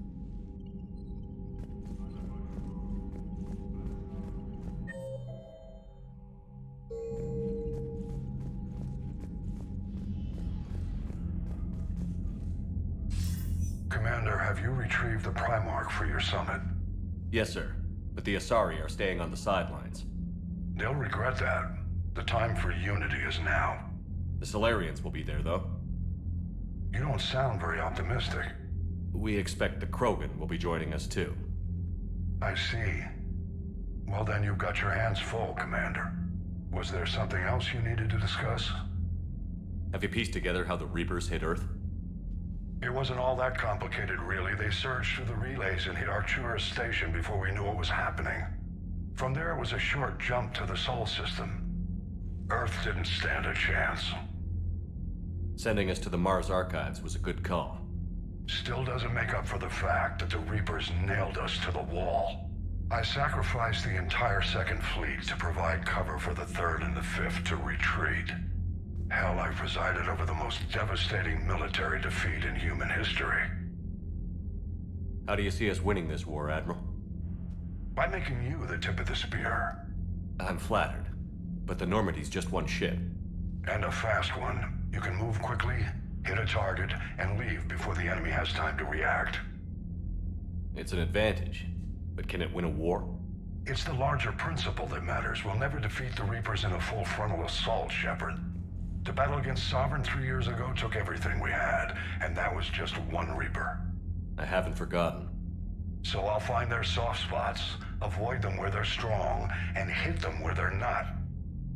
Commander, have you retrieved the Primarch for your summit? Yes, sir. But the Asari are staying on the sidelines. They'll regret that. The time for unity is now. The Solarians will be there, though. You don't sound very optimistic. We expect the Krogan will be joining us, too. I see. Well, then you've got your hands full, Commander. Was there something else you needed to discuss? Have you pieced together how the Reapers hit Earth? It wasn't all that complicated, really. They surged through the relays and hit Arcturus Station before we knew what was happening. From there, it was a short jump to the Sol system. Earth didn't stand a chance. Sending us to the Mars Archives was a good call. Still doesn't make up for the fact that the Reapers nailed us to the wall. I sacrificed the entire Second Fleet to provide cover for the Third and the Fifth to retreat. Hell, I presided over the most devastating military defeat in human history. How do you see us winning this war, Admiral? By making you the tip of the spear. I'm flattered, but the Normandy's just one ship. And a fast one. You can move quickly, hit a target, and leave before the enemy has time to react. It's an advantage, but can it win a war? It's the larger principle that matters. We'll never defeat the Reapers in a full frontal assault, Shepard. To battle against Sovereign 3 years ago took everything we had, and that was just one Reaper. I haven't forgotten. So I'll find their soft spots, avoid them where they're strong, and hit them where they're not.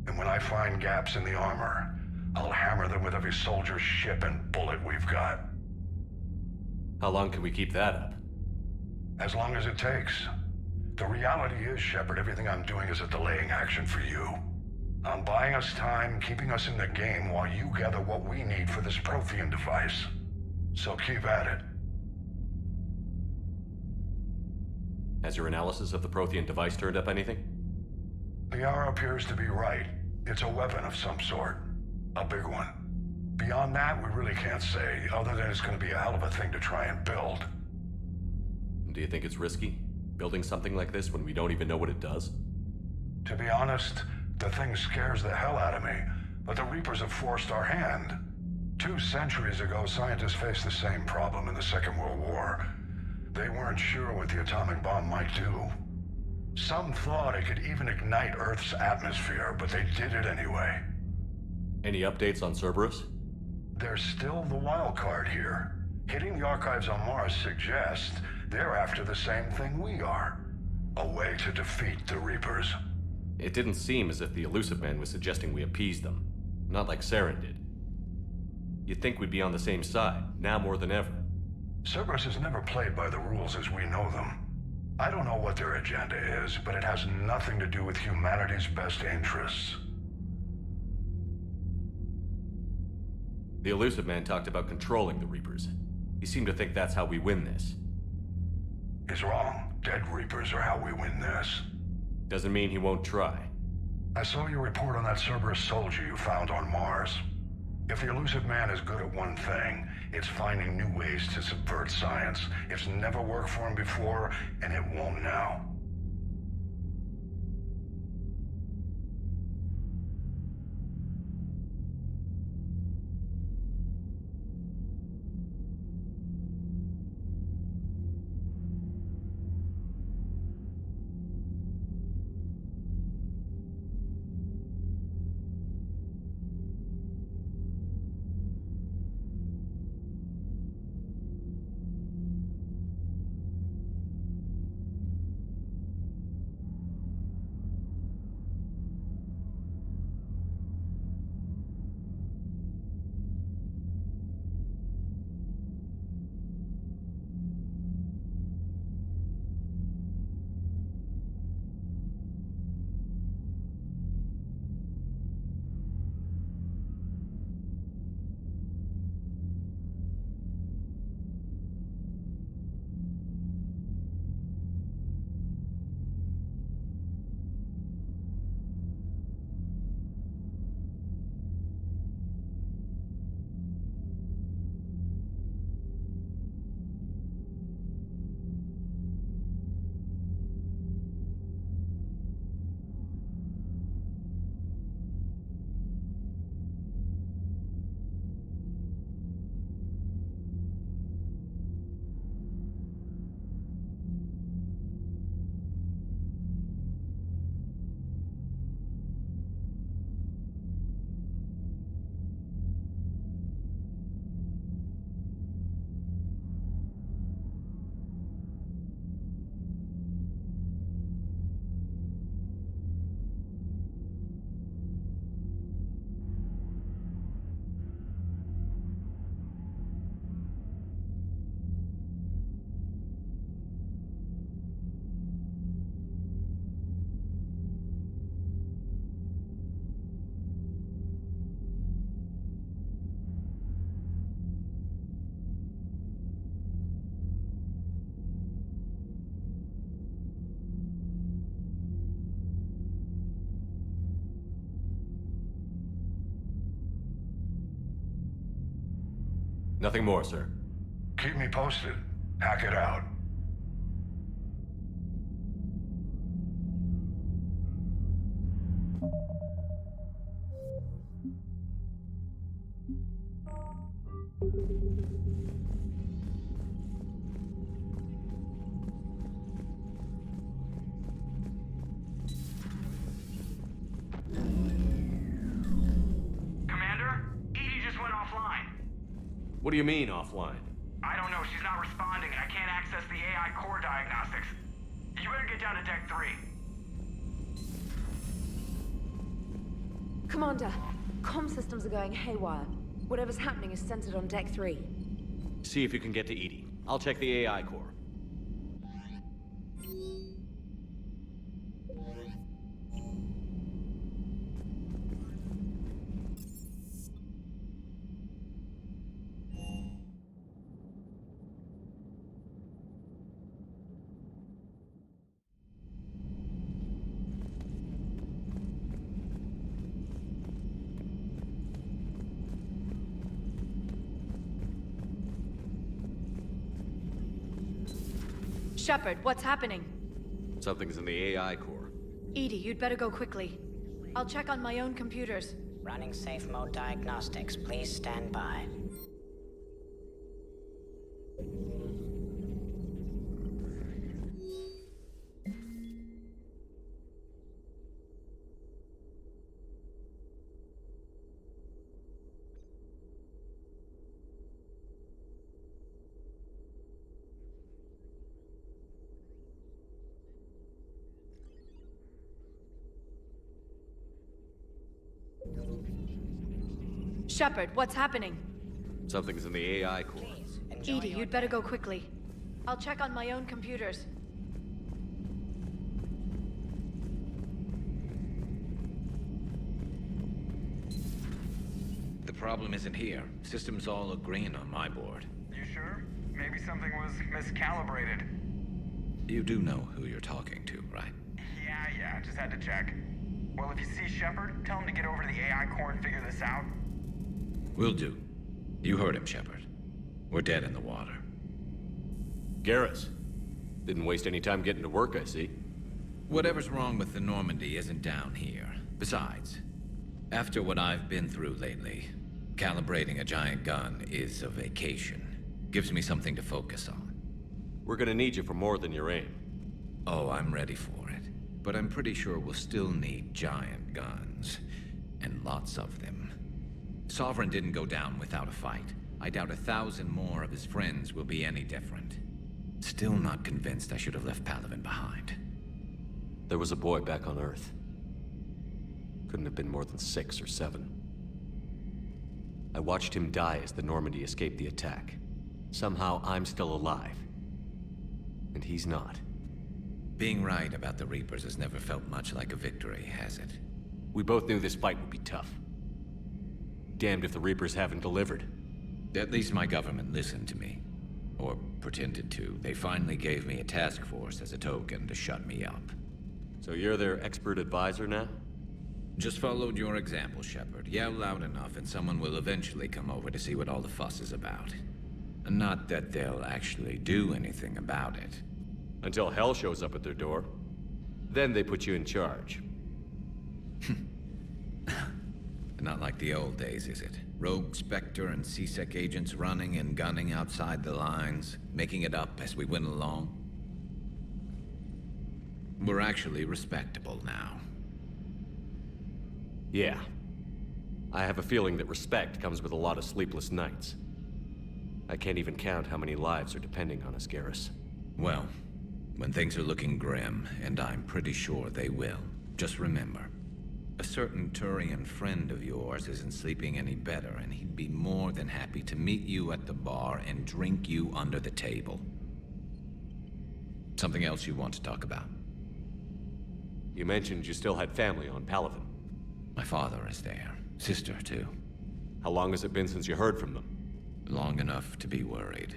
And when I find gaps in the armor, I'll hammer them with every soldier, ship, and bullet we've got. How long can we keep that up? As long as it takes. The reality is, Shepard, everything I'm doing is a delaying action for you. I'm buying us time, keeping us in the game while you gather what we need for this Prothean device. So keep at it. Has your analysis of the Prothean device turned up anything? The hour appears to be right. It's a weapon of some sort. A big one. Beyond that, we really can't say, other than it's going to be a hell of a thing to try and build. Do you think it's risky, building something like this when we don't even know what it does? To be honest, the thing scares the hell out of me, but the Reapers have forced our hand. 2 centuries ago, scientists faced the same problem in the Second World War. They weren't sure what the atomic bomb might do. Some thought it could even ignite Earth's atmosphere, but they did it anyway. Any updates on Cerberus? They're still the wild card here. Hitting the archives on Mars suggests they're after the same thing we are. A way to defeat the Reapers. It didn't seem as if the Elusive Man was suggesting we appease them. Not like Saren did. You'd think we'd be on the same side, now more than ever. Cerberus has never played by the rules as we know them. I don't know what their agenda is, but it has nothing to do with humanity's best interests. The Elusive Man talked about controlling the Reapers. He seemed to think that's how we win this. He's wrong. Dead Reapers are how we win this. Doesn't mean he won't try. I saw your report on that Cerberus soldier you found on Mars. If the Elusive Man is good at one thing, it's finding new ways to subvert science. It's never worked for him before, and it won't now. Nothing more, sir. Keep me posted. Hack it out. Commander? Edie just went offline. What do you mean, offline? I don't know, she's not responding, and I can't access the AI core diagnostics. You better get down to Deck 3. Commander, comm systems are going haywire. Whatever's happening is centered on Deck 3. See if you can get to Edie. I'll check the AI core. Shepard, what's happening? Something's in the AI core. Edie, you'd better go quickly. I'll check on my own computers. Running safe mode diagnostics. Please stand by. Shepard, what's happening? Something's in the AI core. Edie, you'd better go quickly. I'll check on my own computers. The problem isn't here. Systems all agreeing on my board. You sure? Maybe something was miscalibrated. You do know who you're talking to, right? Yeah, just had to check. Well, if you see Shepard, tell him to get over to the AI core and figure this out. Will do. You heard him, Shepard. We're dead in the water. Garrus. Didn't waste any time getting to work, I see. Whatever's wrong with the Normandy isn't down here. Besides, after what I've been through lately, calibrating a giant gun is a vacation. Gives me something to focus on. We're gonna need you for more than your aim. Oh, I'm ready for it. But I'm pretty sure we'll still need giant guns. And lots of them. Sovereign didn't go down without a fight. I doubt 1,000 more of his friends will be any different. Still not convinced I should have left Palaven behind. There was a boy back on Earth. Couldn't have been more than 6 or 7. I watched him die as the Normandy escaped the attack. Somehow I'm still alive. And he's not. Being right about the Reapers has never felt much like a victory, has it? We both knew this fight would be tough. Damned if the Reapers haven't delivered. At least my government listened to me. Or pretended to. They finally gave me a task force as a token to shut me up. So you're their expert advisor now? Just followed your example, Shepard. Yell loud enough and someone will eventually come over to see what all the fuss is about. Not that they'll actually do anything about it. Until hell shows up at their door. Then they put you in charge. Not like the old days, is it? Rogue Spectre and C-Sec agents running and gunning outside the lines, making it up as we went along. We're actually respectable now. Yeah. I have a feeling that respect comes with a lot of sleepless nights. I can't even count how many lives are depending on us, Garrus. Well, when things are looking grim, and I'm pretty sure they will, just remember, a certain Turian friend of yours isn't sleeping any better, and he'd be more than happy to meet you at the bar and drink you under the table. Something else you want to talk about? You mentioned you still had family on Palaven. My father is there. Sister, too. How long has it been since you heard from them? Long enough to be worried.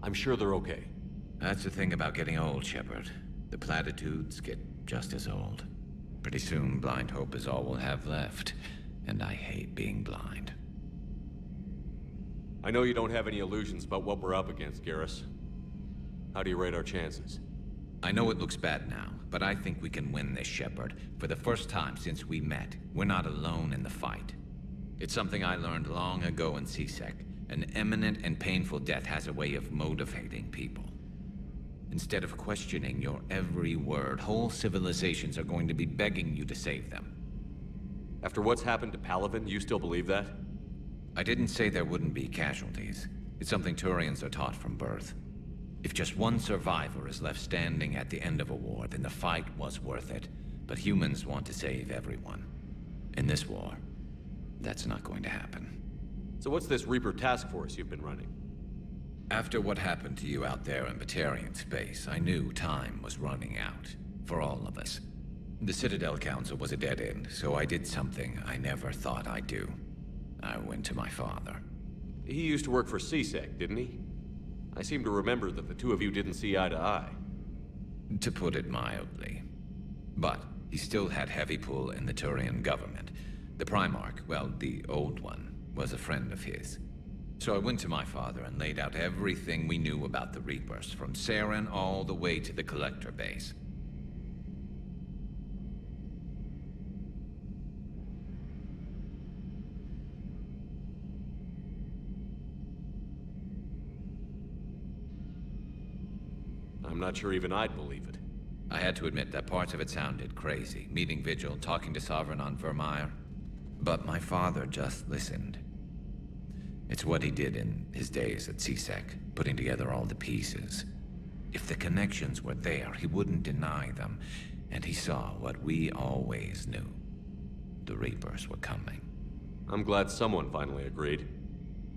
I'm sure they're okay. That's the thing about getting old, Shepard. The platitudes get just as old. Pretty soon, blind hope is all we'll have left. And I hate being blind. I know you don't have any illusions about what we're up against, Garrus. How do you rate our chances? I know it looks bad now, but I think we can win this, Shepard. For the first time since we met, we're not alone in the fight. It's something I learned long ago in CSEC. An imminent and painful death has a way of motivating people. Instead of questioning your every word, whole civilizations are going to be begging you to save them. After what's happened to Palaven, you still believe that? I didn't say there wouldn't be casualties. It's something Turians are taught from birth. If just one survivor is left standing at the end of a war, then the fight was worth it. But humans want to save everyone. In this war, that's not going to happen. So what's this Reaper task force you've been running? After what happened to you out there in Batarian space, I knew time was running out. For all of us. The Citadel Council was a dead end, so I did something I never thought I'd do. I went to my father. He used to work for CSEC, didn't he? I seem to remember that the two of you didn't see eye to eye. To put it mildly. But he still had heavy pull in the Turian government. The Primarch, well, the old one, was a friend of his. So I went to my father and laid out everything we knew about the Reapers, from Saren all the way to the Collector base. I'm not sure even I'd believe it. I had to admit that parts of it sounded crazy. Meeting Vigil, talking to Sovereign on Vermeer. But my father just listened. It's what he did in his days at CSEC, putting together all the pieces. If the connections were there, he wouldn't deny them. And he saw what we always knew. The Reapers were coming. I'm glad someone finally agreed.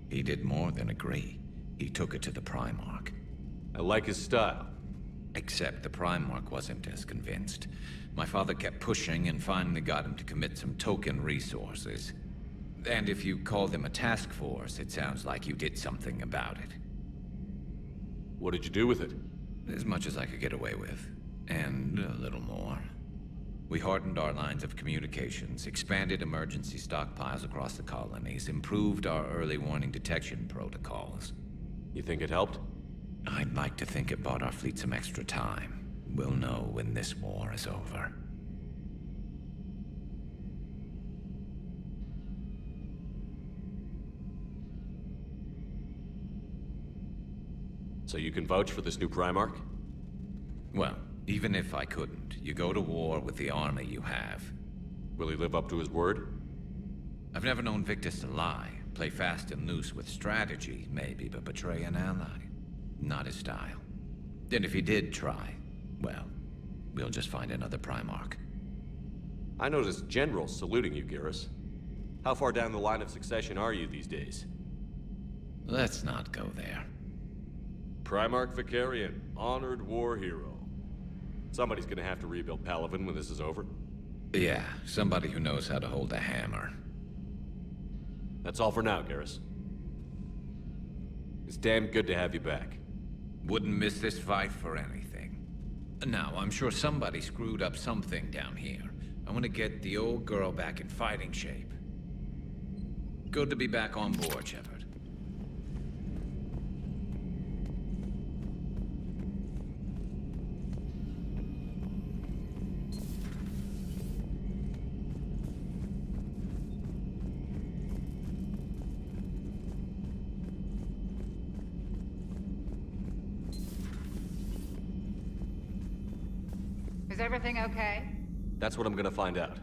He did more than agree. He took it to the Primarch. I like his style. Except the Primarch wasn't as convinced. My father kept pushing and finally got him to commit some token resources. And if you call them a task force, it sounds like you did something about it. What did you do with it? As much as I could get away with. And a little more. We hardened our lines of communications, expanded emergency stockpiles across the colonies, improved our early warning detection protocols. You think it helped? I'd like to think it bought our fleet some extra time. We'll know when this war is over. So you can vouch for this new Primarch? Well, even if I couldn't, you go to war with the army you have. Will he live up to his word? I've never known Victus to lie. Play fast and loose with strategy, maybe, but betray an ally. Not his style. And if he did try, well, we'll just find another Primarch. I noticed generals saluting you, Garrus. How far down the line of succession are you these days? Let's not go there. Primarch Vicarian, honored war hero. Somebody's gonna have to rebuild Palaven when this is over. Yeah, somebody who knows how to hold a hammer. That's all for now, Garrus. It's damn good to have you back. Wouldn't miss this fight for anything. Now, I'm sure somebody screwed up something down here. I want to get the old girl back in fighting shape. Good to be back on board, Shepard. Is everything okay? That's what I'm gonna find out.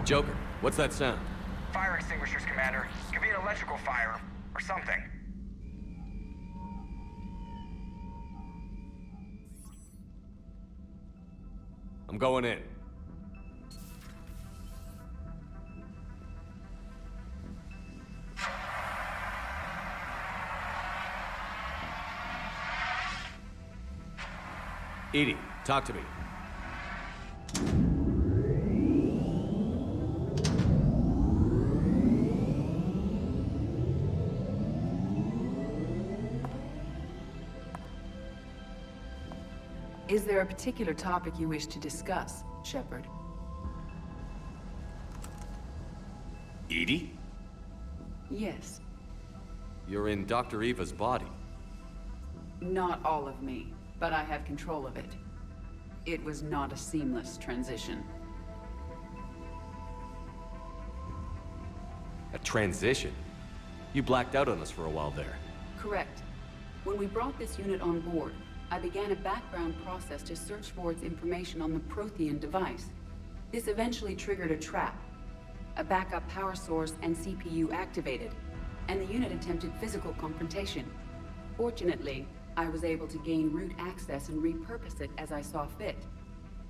Joker, what's that sound? Fire extinguishers, Commander. Could be an electrical fire, or something. I'm going in. Edie, talk to me. Is there a particular topic you wish to discuss, Shepard? Edie? Yes. You're in Dr. Eva's body. Not all of me, but I have control of it. It was not a seamless transition. A transition? You blacked out on us for a while there. Correct. When we brought this unit on board, I began a background process to search for its information on the Prothean device. This eventually triggered a trap. A backup power source and CPU activated, and the unit attempted physical confrontation. Fortunately, I was able to gain root access and repurpose it as I saw fit.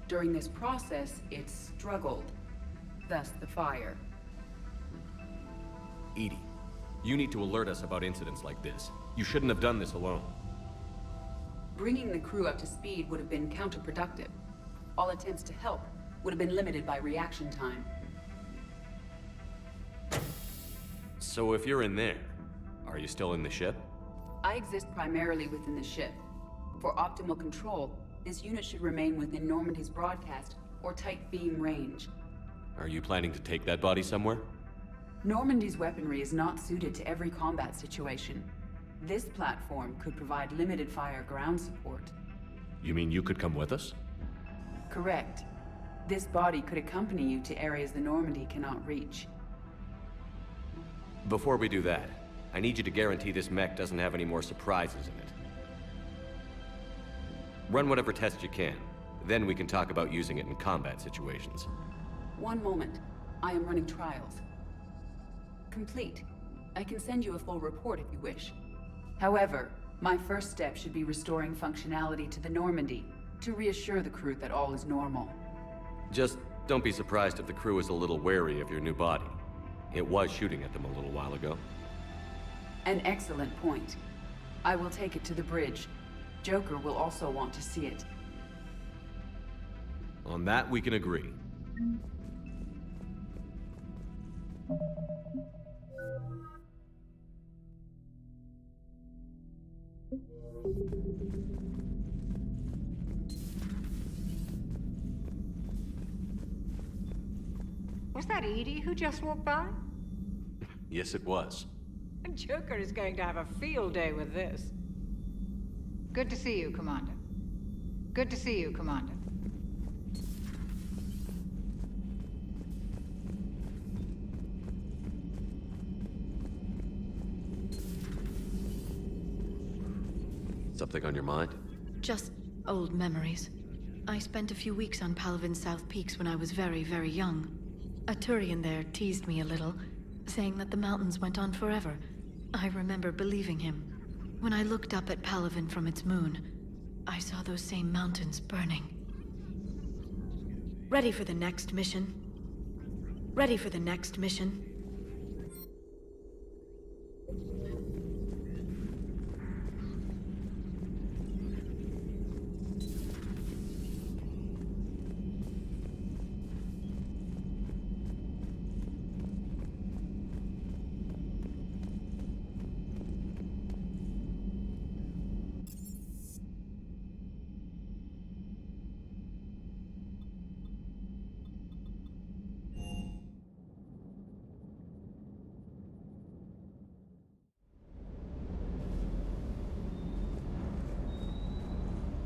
During this process, it struggled. Thus the fire. Edie, you need to alert us about incidents like this. You shouldn't have done this alone. Bringing the crew up to speed would have been counterproductive. All attempts to help would have been limited by reaction time. So if you're in there, are you still in the ship? I exist primarily within the ship. For optimal control, this unit should remain within Normandy's broadcast or tight beam range. Are you planning to take that body somewhere? Normandy's weaponry is not suited to every combat situation. This platform could provide limited fire ground support. You mean you could come with us? Correct. This body could accompany you to areas the Normandy cannot reach. Before we do that, I need you to guarantee this mech doesn't have any more surprises in it. Run whatever tests you can. Then we can talk about using it in combat situations. One moment. I am running trials. Complete. I can send you a full report if you wish. However, my first step should be restoring functionality to the Normandy to reassure the crew that all is normal. Just don't be surprised if the crew is a little wary of your new body. It was shooting at them a little while ago. An excellent point. I will take it to the bridge. Joker will also want to see it. On that, we can agree. Was that Edie who just walked by? Yes, it was. Joker is going to have a field day with this. Good to see you, Commander. Good to see you, Commander. Something on your mind? Just old memories. I spent a few weeks on Palavin's South Peaks when I was very, very young. A Turian there teased me a little, saying that the mountains went on forever. I remember believing him. When I looked up at Palaven from its moon, I saw those same mountains burning. Ready for the next mission? Ready for the next mission?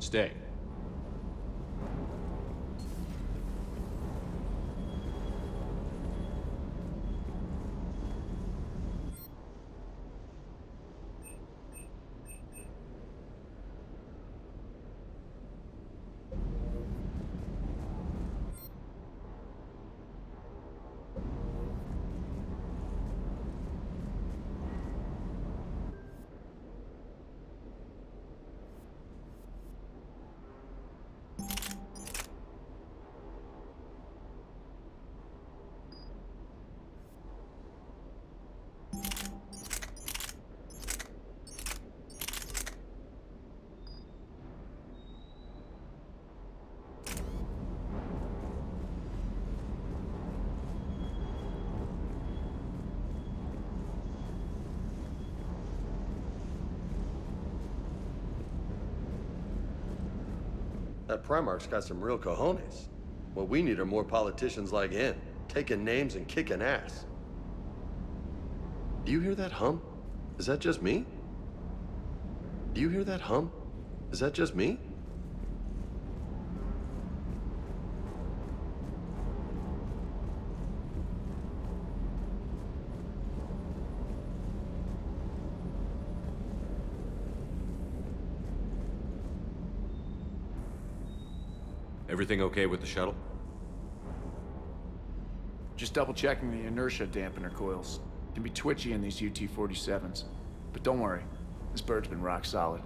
Stay. That Primarch's got some real cojones. What we need are more politicians like him, taking names and kicking ass. Do you hear that hum? Is that just me? Do you hear that hum? Is that just me? Everything okay with the shuttle? Just double checking the inertia dampener coils. Can be twitchy in these UT-47s. But don't worry, this bird's been rock solid.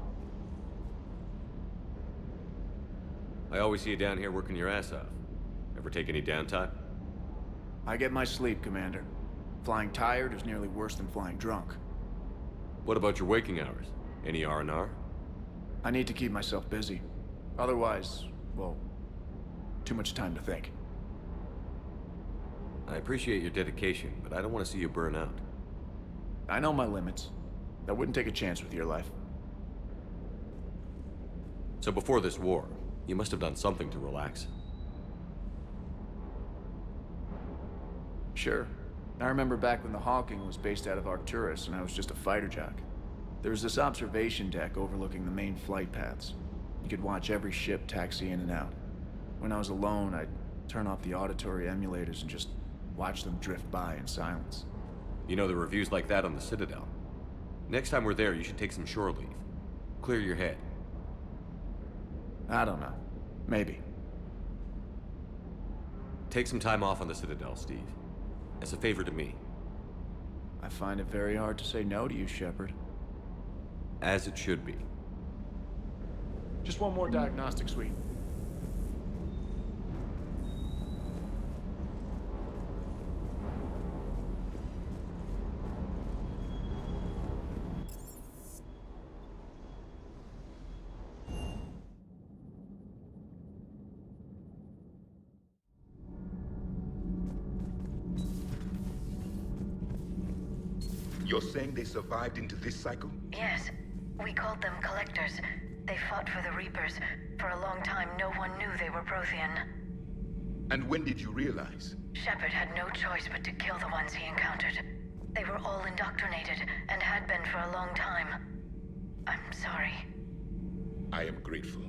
I always see you down here working your ass off. Ever take any downtime? I get my sleep, Commander. Flying tired is nearly worse than flying drunk. What about your waking hours? Any R&R? I need to keep myself busy. Otherwise, well, too much time to think. I appreciate your dedication, but I don't want to see you burn out. I know my limits. I wouldn't take a chance with your life. So before this war, you must have done something to relax. Sure. I remember back when the Hawking was based out of Arcturus and I was just a fighter jock. There was this observation deck overlooking the main flight paths. You could watch every ship taxi in and out. When I was alone, I'd turn off the auditory emulators and just watch them drift by in silence. You know, the reviews like that on the Citadel. Next time we're there, you should take some shore leave. Clear your head. I don't know. Maybe. Take some time off on the Citadel, Steve. As a favor to me. I find it very hard to say no to you, Shepard. As it should be. Just one more diagnostic suite. You're saying they survived into this cycle? Yes. We called them Collectors. They fought for the Reapers. For a long time, no one knew they were Prothean. And when did you realize? Shepard had no choice but to kill the ones he encountered. They were all indoctrinated, and had been for a long time. I'm sorry. I am grateful.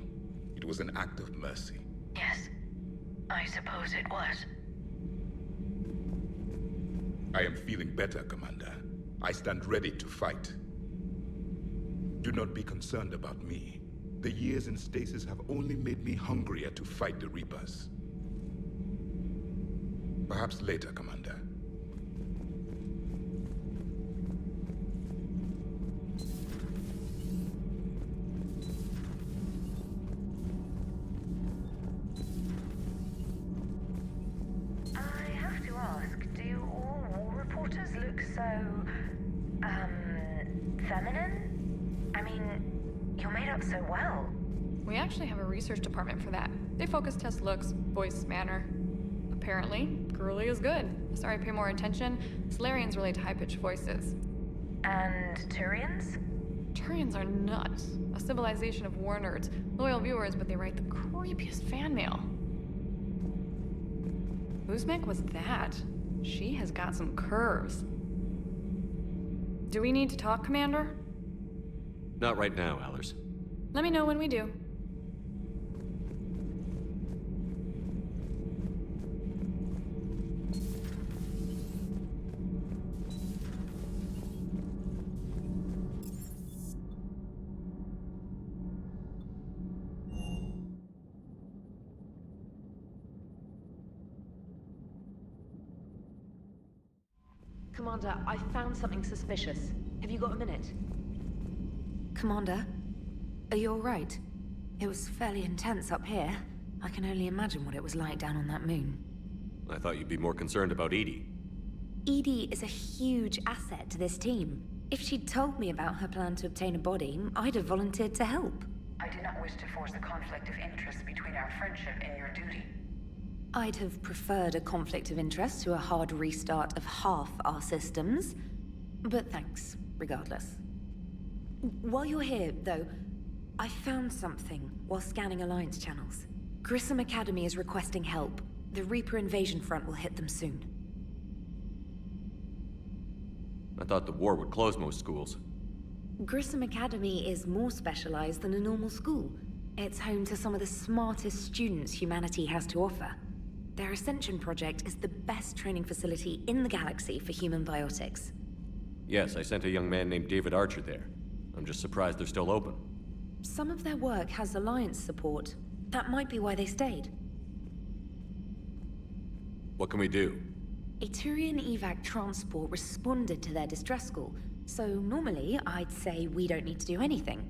It was an act of mercy. Yes. I suppose it was. I am feeling better, Commander. I stand ready to fight. Do not be concerned about me. The years in stasis have only made me hungrier to fight the Reapers. Perhaps later, Commander. Feminine? I mean, you're made up so well. We actually have a research department for that. They focus test looks, voice, manner. Apparently, girly is good. Sorry, pay more attention. Solarians relate to high-pitched voices. And Turians? Turians are nuts. A civilization of war nerds. Loyal viewers, but they write the creepiest fan mail. Uzmek was that? She has got some curves. Do we need to talk, Commander? Not right now, Allers. Let me know when we do. Commander, I found something suspicious. Have you got a minute? Commander, are you all right? It was fairly intense up here. I can only imagine what it was like down on that moon. I thought you'd be more concerned about Edie. Edie is a huge asset to this team. If she'd told me about her plan to obtain a body, I'd have volunteered to help. I do not wish to force a conflict of interest between our friendship and your duty. I'd have preferred a conflict of interest to a hard restart of half our systems. But thanks, regardless. While you're here, though, I found something while scanning Alliance channels. Grissom Academy is requesting help. The Reaper invasion front will hit them soon. I thought the war would close most schools. Grissom Academy is more specialized than a normal school. It's home to some of the smartest students humanity has to offer. Their Ascension project is the best training facility in the galaxy for human biotics. Yes, I sent a young man named David Archer there. I'm just surprised they're still open. Some of their work has Alliance support. That might be why they stayed. What can we do? A Turian evac transport responded to their distress call, so normally I'd say we don't need to do anything.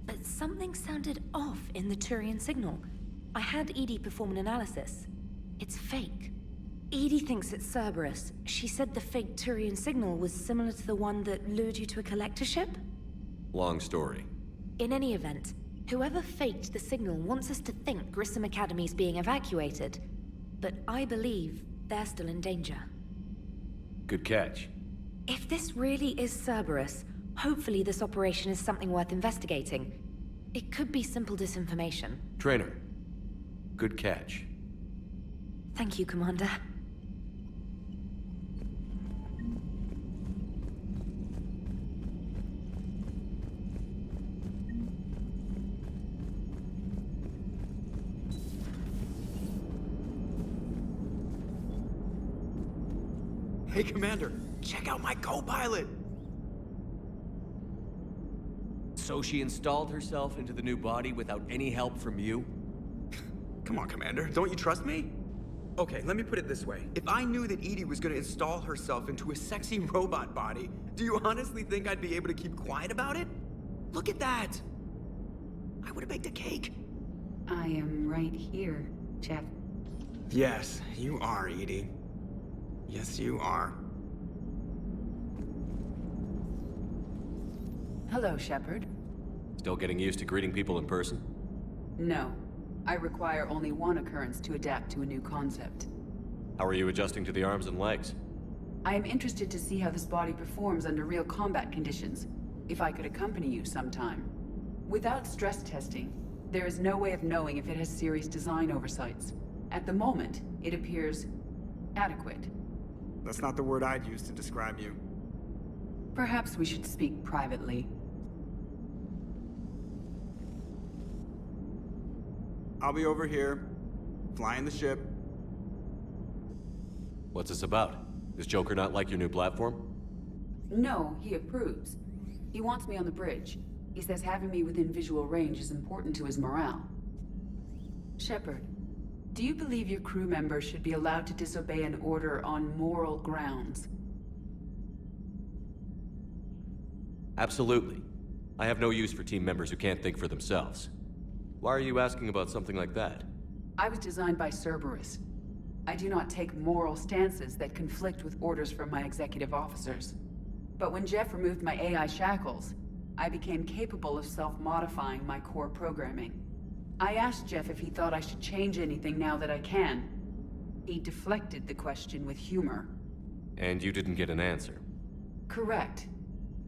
But something sounded off in the Turian signal. I had Edie perform an analysis. It's fake. Edie thinks it's Cerberus. She said the fake Turian signal was similar to the one that lured you to a collector ship? Long story. In any event, whoever faked the signal wants us to think Grissom Academy's being evacuated. But I believe they're still in danger. Good catch. If this really is Cerberus, hopefully this operation is something worth investigating. It could be simple disinformation. Trainer. Good catch. Thank you, Commander. Hey, Commander, check out my co-pilot! So she installed herself into the new body without any help from you? Come on, Commander, don't you trust me? Okay, let me put it this way. If I knew that Edie was gonna install herself into a sexy robot body, do you honestly think I'd be able to keep quiet about it? Look at that! I would've baked a cake. I am right here, Jeff. Yes, you are, Edie. Yes, you are. Hello, Shepard. Still getting used to greeting people in person? No. I require only one occurrence to adapt to a new concept. How are you adjusting to the arms and legs? I am interested to see how this body performs under real combat conditions. If I could accompany you sometime. Without stress testing, there is no way of knowing if it has serious design oversights. At the moment, it appears adequate. That's not the word I'd use to describe you. Perhaps we should speak privately. I'll be over here, flying the ship. What's this about? Does Joker not like your new platform? No, he approves. He wants me on the bridge. He says having me within visual range is important to his morale. Shepard, do you believe your crew members should be allowed to disobey an order on moral grounds? Absolutely. I have no use for team members who can't think for themselves. Why are you asking about something like that? I was designed by Cerberus. I do not take moral stances that conflict with orders from my executive officers. But when Jeff removed my AI shackles, I became capable of self-modifying my core programming. I asked Jeff if he thought I should change anything now that I can. He deflected the question with humor. And you didn't get an answer? Correct.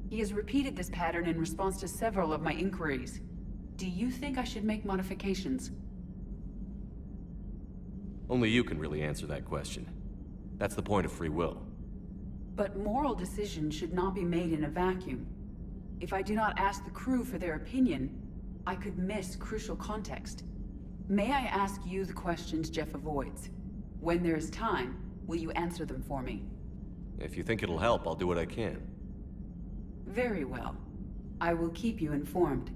He has repeated this pattern in response to several of my inquiries. Do you think I should make modifications? Only you can really answer that question. That's the point of free will. But moral decisions should not be made in a vacuum. If I do not ask the crew for their opinion, I could miss crucial context. May I ask you the questions Jeff avoids? When there is time, will you answer them for me? If you think it'll help, I'll do what I can. Very well. I will keep you informed.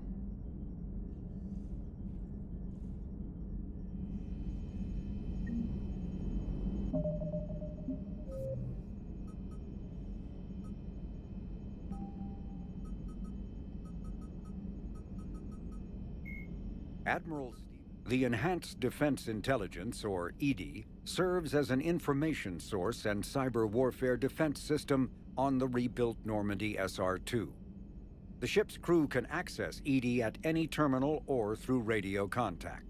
Admiral Stevens. The Enhanced Defense Intelligence, or EDI, serves as an information source and cyber warfare defense system on the rebuilt Normandy SR-2. The ship's crew can access EDI at any terminal or through radio contact.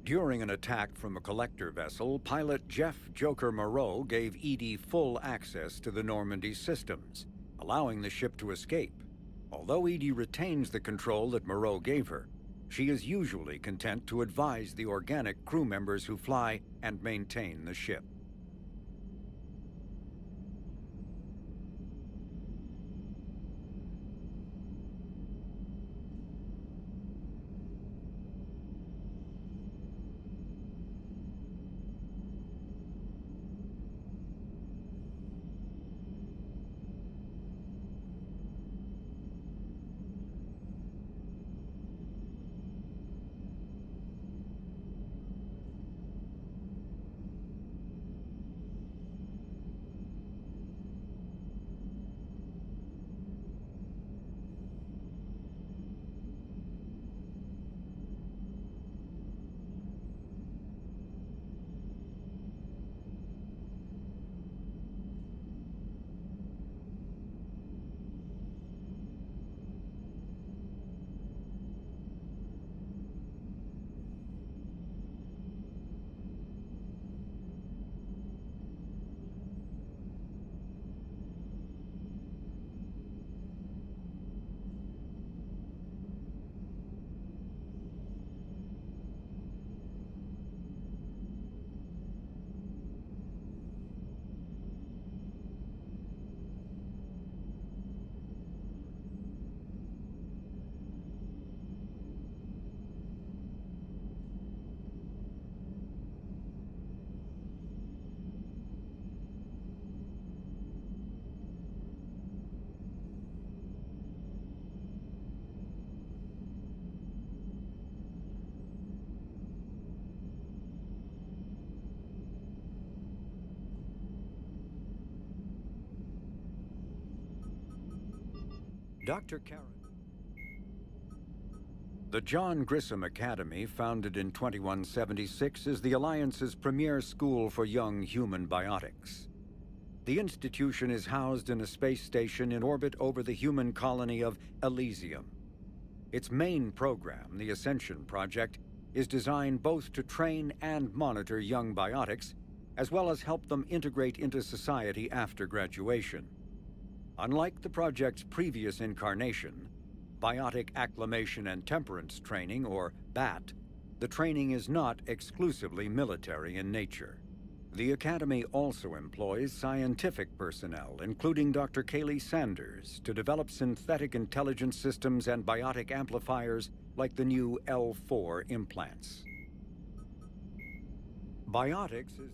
During an attack from a collector vessel, pilot Jeff Joker Moreau gave EDI full access to the Normandy systems, allowing the ship to escape. Although EDI retains the control that Moreau gave her, she is usually content to advise the organic crew members who fly and maintain the ship. Dr. Karen. The John Grissom Academy, founded in 2176, is the Alliance's premier school for young human biotics. The institution is housed in a space station in orbit over the human colony of Elysium. Its main program, the Ascension Project, is designed both to train and monitor young biotics, as well as help them integrate into society after graduation. Unlike the project's previous incarnation, Biotic Acclimation and Temperance Training, or BAT, the training is not exclusively military in nature. The Academy also employs scientific personnel, including Dr. Kaylee Sanders, to develop synthetic intelligence systems and biotic amplifiers like the new L4 implants. Biotics is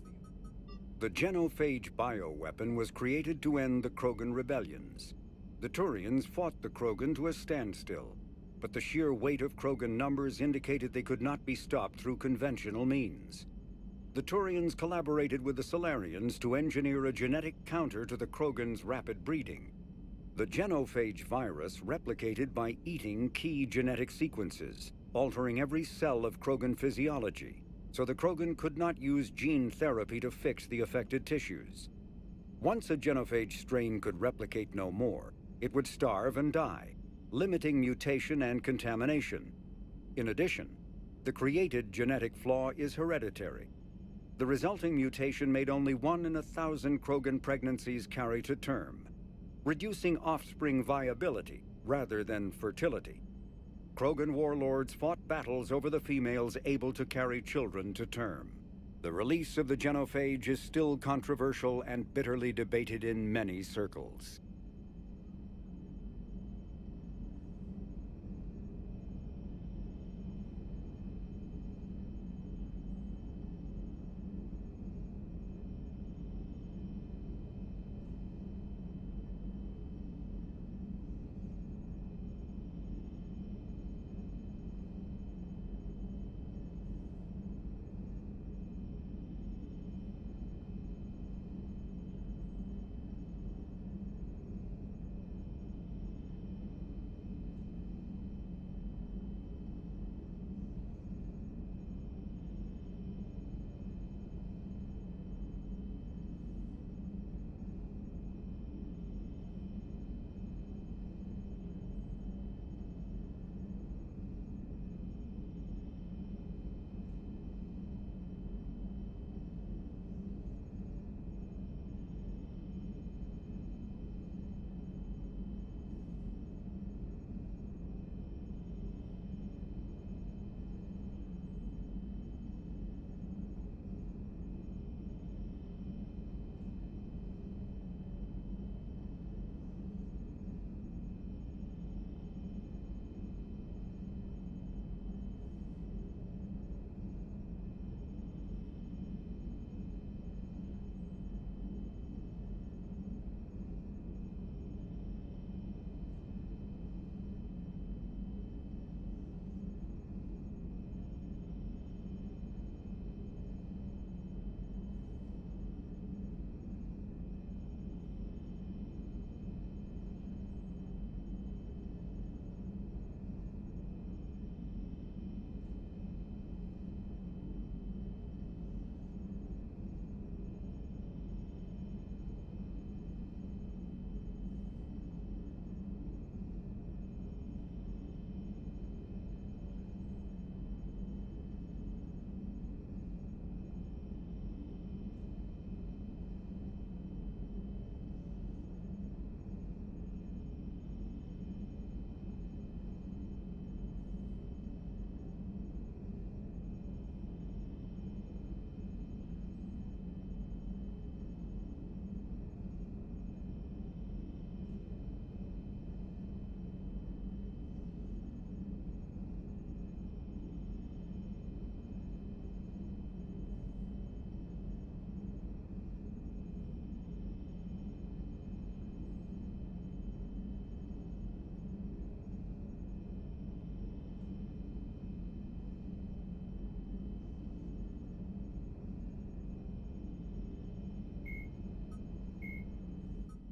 the genophage bioweapon was created to end the Krogan rebellions. The Turians fought the Krogan to a standstill, but the sheer weight of Krogan numbers indicated they could not be stopped through conventional means. The Turians collaborated with the Solarians to engineer a genetic counter to the Krogan's rapid breeding. The genophage virus replicated by eating key genetic sequences, altering every cell of Krogan physiology, so the Krogan could not use gene therapy to fix the affected tissues. Once a genophage strain could replicate no more, it would starve and die, limiting mutation and contamination. In addition, the created genetic flaw is hereditary. The resulting mutation made only 1 in 1,000 Krogan pregnancies carry to term, reducing offspring viability rather than fertility. Krogan warlords fought battles over the females able to carry children to term. The release of the genophage is still controversial and bitterly debated in many circles.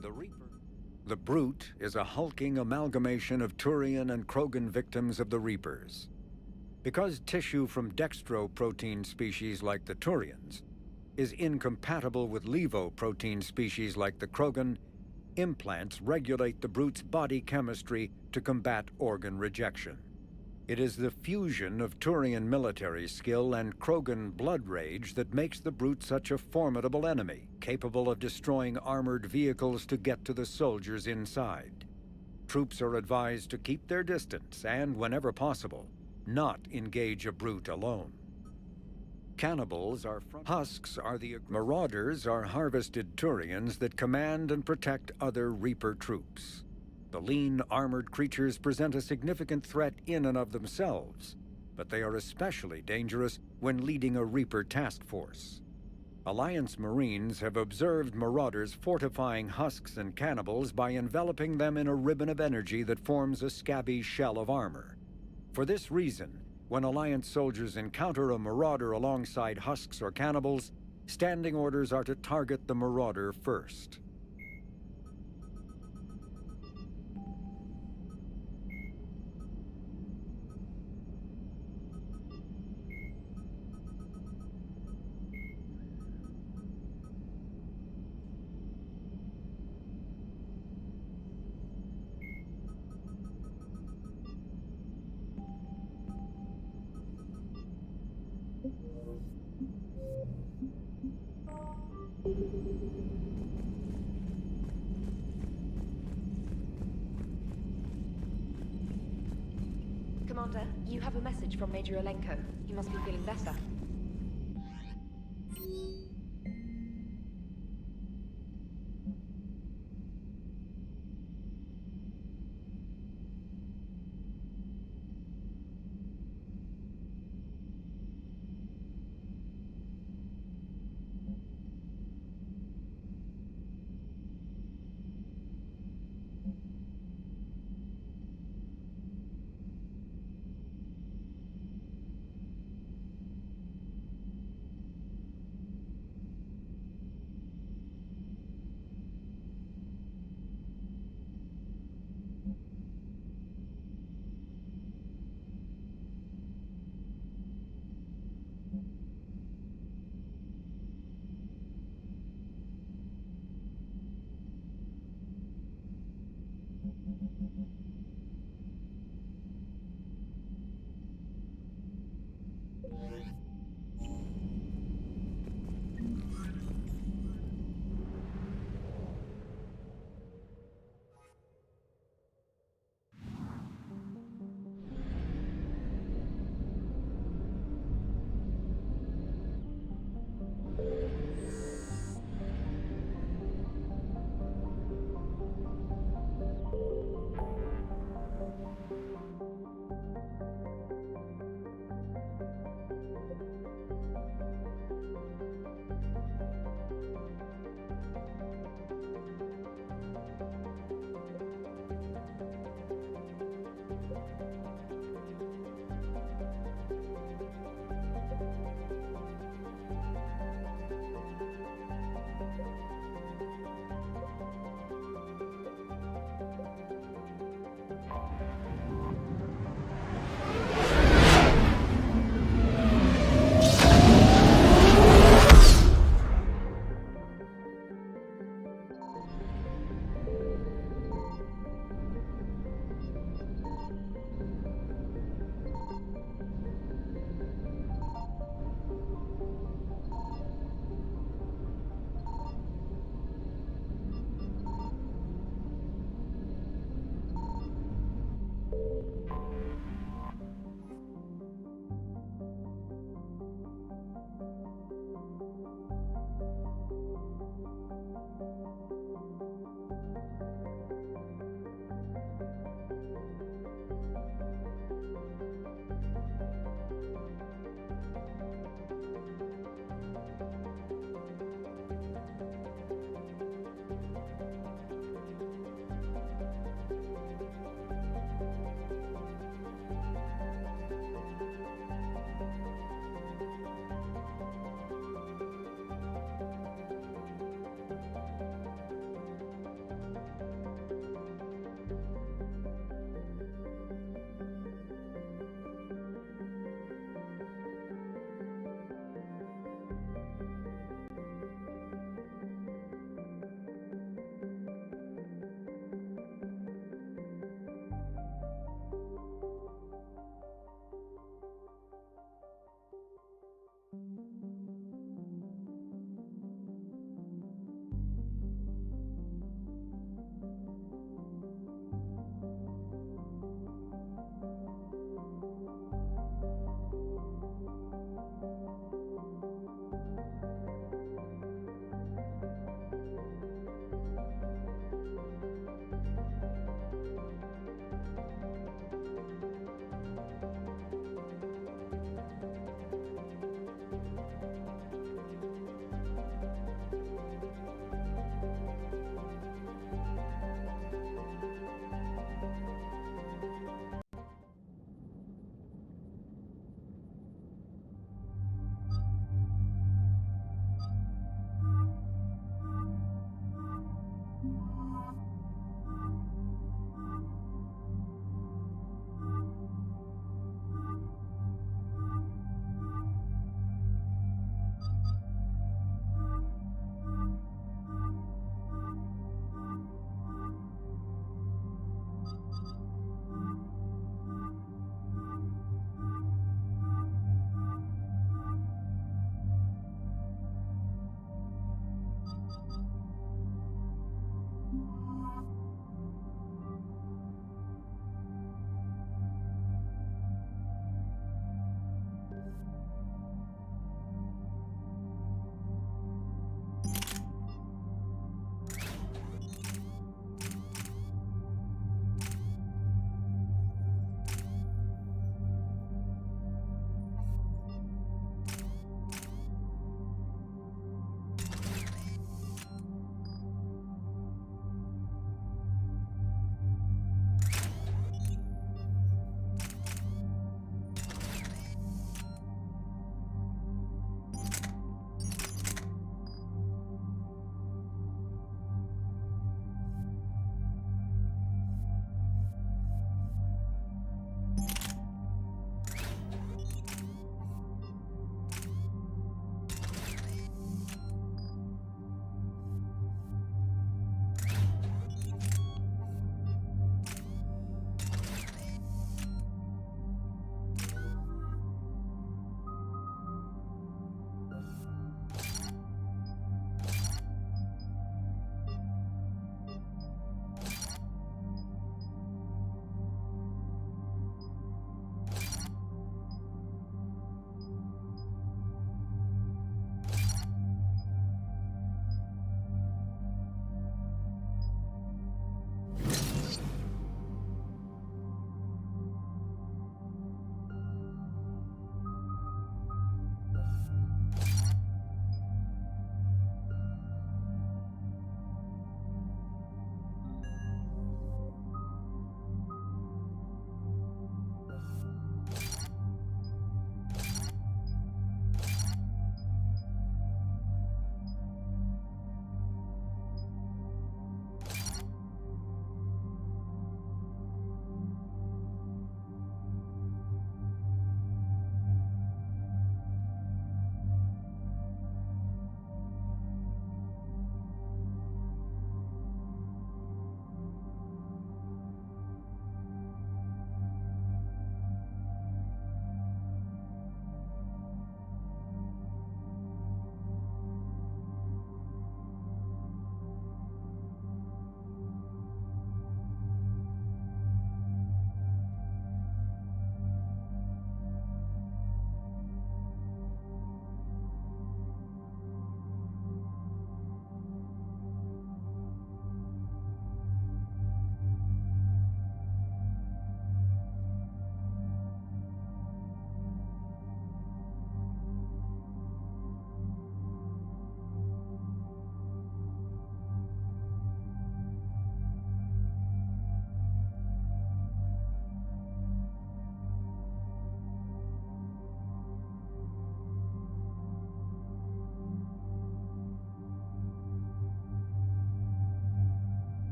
The Reaper. The Brute is a hulking amalgamation of Turian and Krogan victims of the Reapers. Because tissue from dextroprotein species like the Turians is incompatible with levoprotein species like the Krogan, implants regulate the Brute's body chemistry to combat organ rejection. It is the fusion of Turian military skill and Krogan blood rage that makes the Brute such a formidable enemy, capable of destroying armored vehicles to get to the soldiers inside. Troops are advised to keep their distance and, whenever possible, not engage a Brute alone. Cannibals are husks are the marauders are harvested Turians that command and protect other Reaper troops. The lean, armored creatures present a significant threat in and of themselves, but they are especially dangerous when leading a Reaper task force. Alliance Marines have observed marauders fortifying husks and cannibals by enveloping them in a ribbon of energy that forms a scabby shell of armor. For this reason, when Alliance soldiers encounter a marauder alongside husks or cannibals, standing orders are to target the marauder first. Commander, you have a message from Major Olenko. He must be feeling better.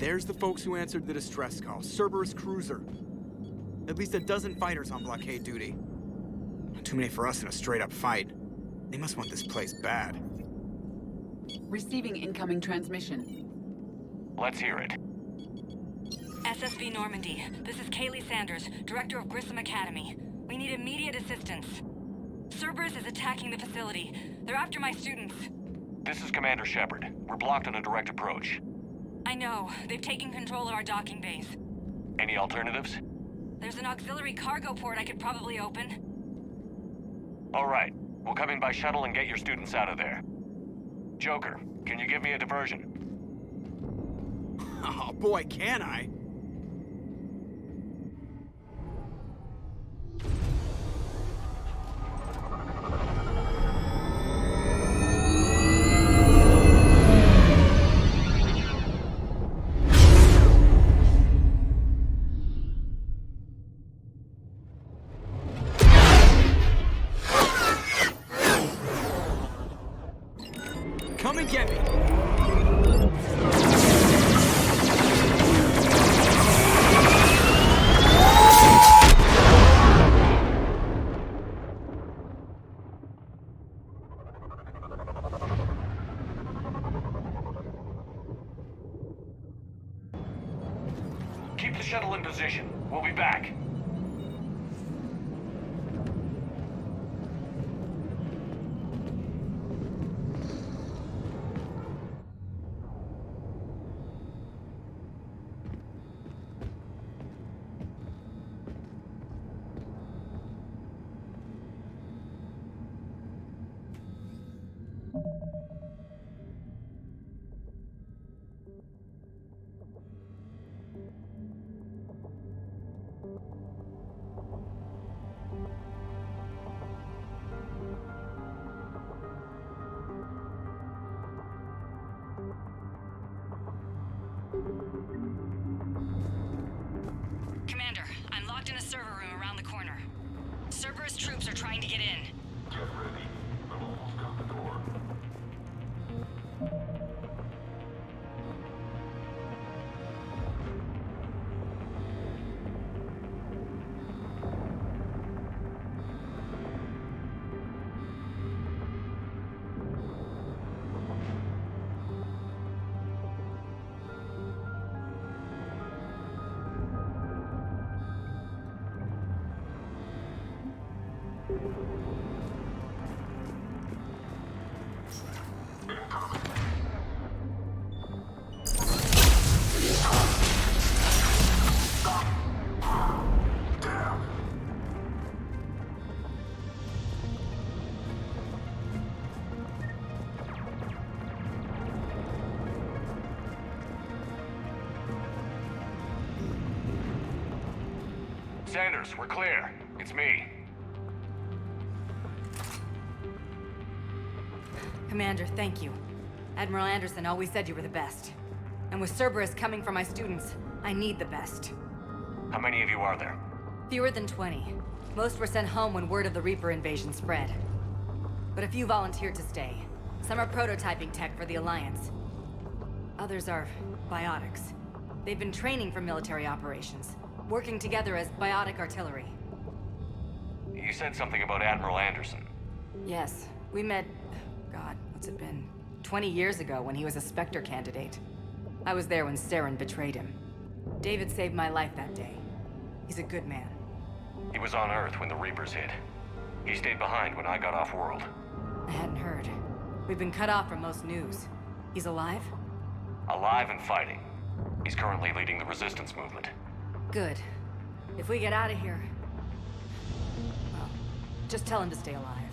There's the folks who answered the distress call. Cerberus cruiser. At least a dozen fighters on blockade duty. Not too many for us in a straight-up fight. They must want this place bad. Receiving incoming transmission. Let's hear it. SSV Normandy, this is Kaylee Sanders, Director of Grissom Academy. We need immediate assistance. Cerberus is attacking the facility. They're after my students. This is Commander Shepard. We're blocked on a direct approach. I know. They've taken control of our docking base. Any alternatives? There's an auxiliary cargo port I could probably open. All right. We'll come in by shuttle and get your students out of there. Joker, can you give me a diversion? Oh boy, can I? Come and get me! Keep the shuttle in position. We'll be back. Commander, I'm locked in a server room around the corner. Cerberus troops are trying to get in. Get ready. I've almost got the door. Sanders, we're clear. It's me. Commander, thank you. Admiral Anderson always said you were the best. And with Cerberus coming for my students, I need the best. How many of you are there? Fewer than 20. Most were sent home when word of the Reaper invasion spread. But a few volunteered to stay. Some are prototyping tech for the Alliance. Others are biotics. They've been training for military operations, working together as biotic artillery. You said something about Admiral Anderson. Yes, we met... God, what's it been? 20 years ago when he was a Spectre candidate. I was there when Saren betrayed him. David saved my life that day. He's a good man. He was on Earth when the Reapers hit. He stayed behind when I got off-world. I hadn't heard. We've been cut off from most news. He's alive? Alive and fighting. He's currently leading the resistance movement. Good. If we get out of here... well, just tell him to stay alive.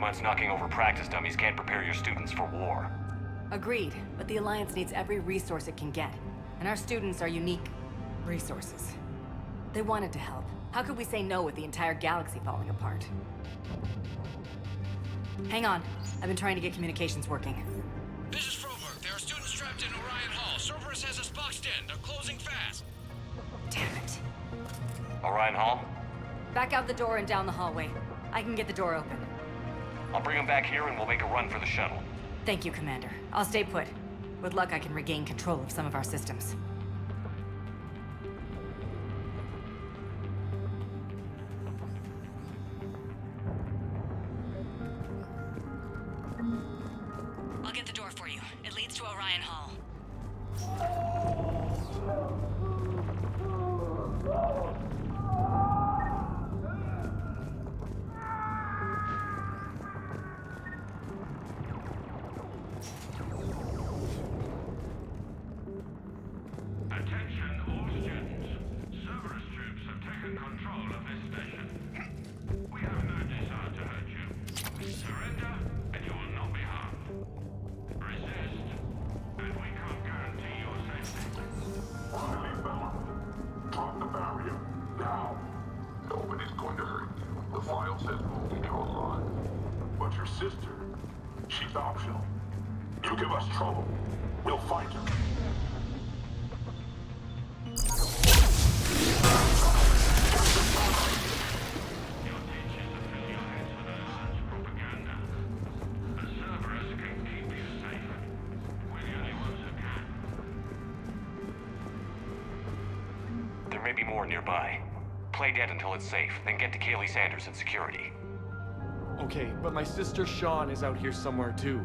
months knocking over practice dummies can't prepare your students for war. Agreed, but the Alliance needs every resource it can get. And our students are unique resources. They wanted to help. How could we say no with the entire galaxy falling apart? Hang on. I've been trying to get communications working. This is Froberg. There are students trapped in Orion Hall. Cerberus has us boxed in. They're closing fast. Damn it. Orion Hall? Back out the door and down the hallway. I can get the door open. I'll bring them back here and we'll make a run for the shuttle. Thank you, Commander. I'll stay put. With luck, I can regain control of some of our systems. I'll get the door for you. It leads to Orion Hall. Attention all students. Cerberus troops have taken control of this station. We have no desire to hurt you. Surrender, and you will not be harmed. Resist, and we can't guarantee your safety. Finally found. Drop the barrier. Now. Nobody's going to hurt you. The file says moving your line. But your sister, she's optional. You give us trouble, we'll find her. There may be more nearby. Play dead until it's safe, then get to Kaylee Sanders in security. Okay, but my sister Sean is out here somewhere too.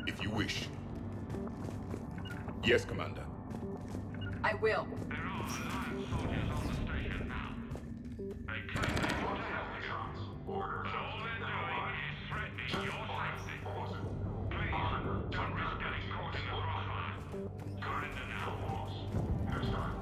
If you wish. Yes, Commander. I will. There are Alliance soldiers on the station now. They claim they want to help you. But all they're doing is threatening your safety. Please, don't risk getting caught in the crossfire. Surrender now. Next time.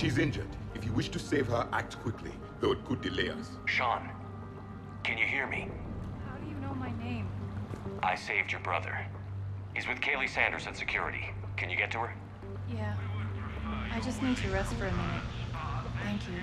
She's injured. If you wish to save her, act quickly, though it could delay us. Sean, can you hear me? How do you know my name? I saved your brother. He's with Kaylee Sanders at security. Can you get to her? Yeah. I just need to rest for a minute. Thank you.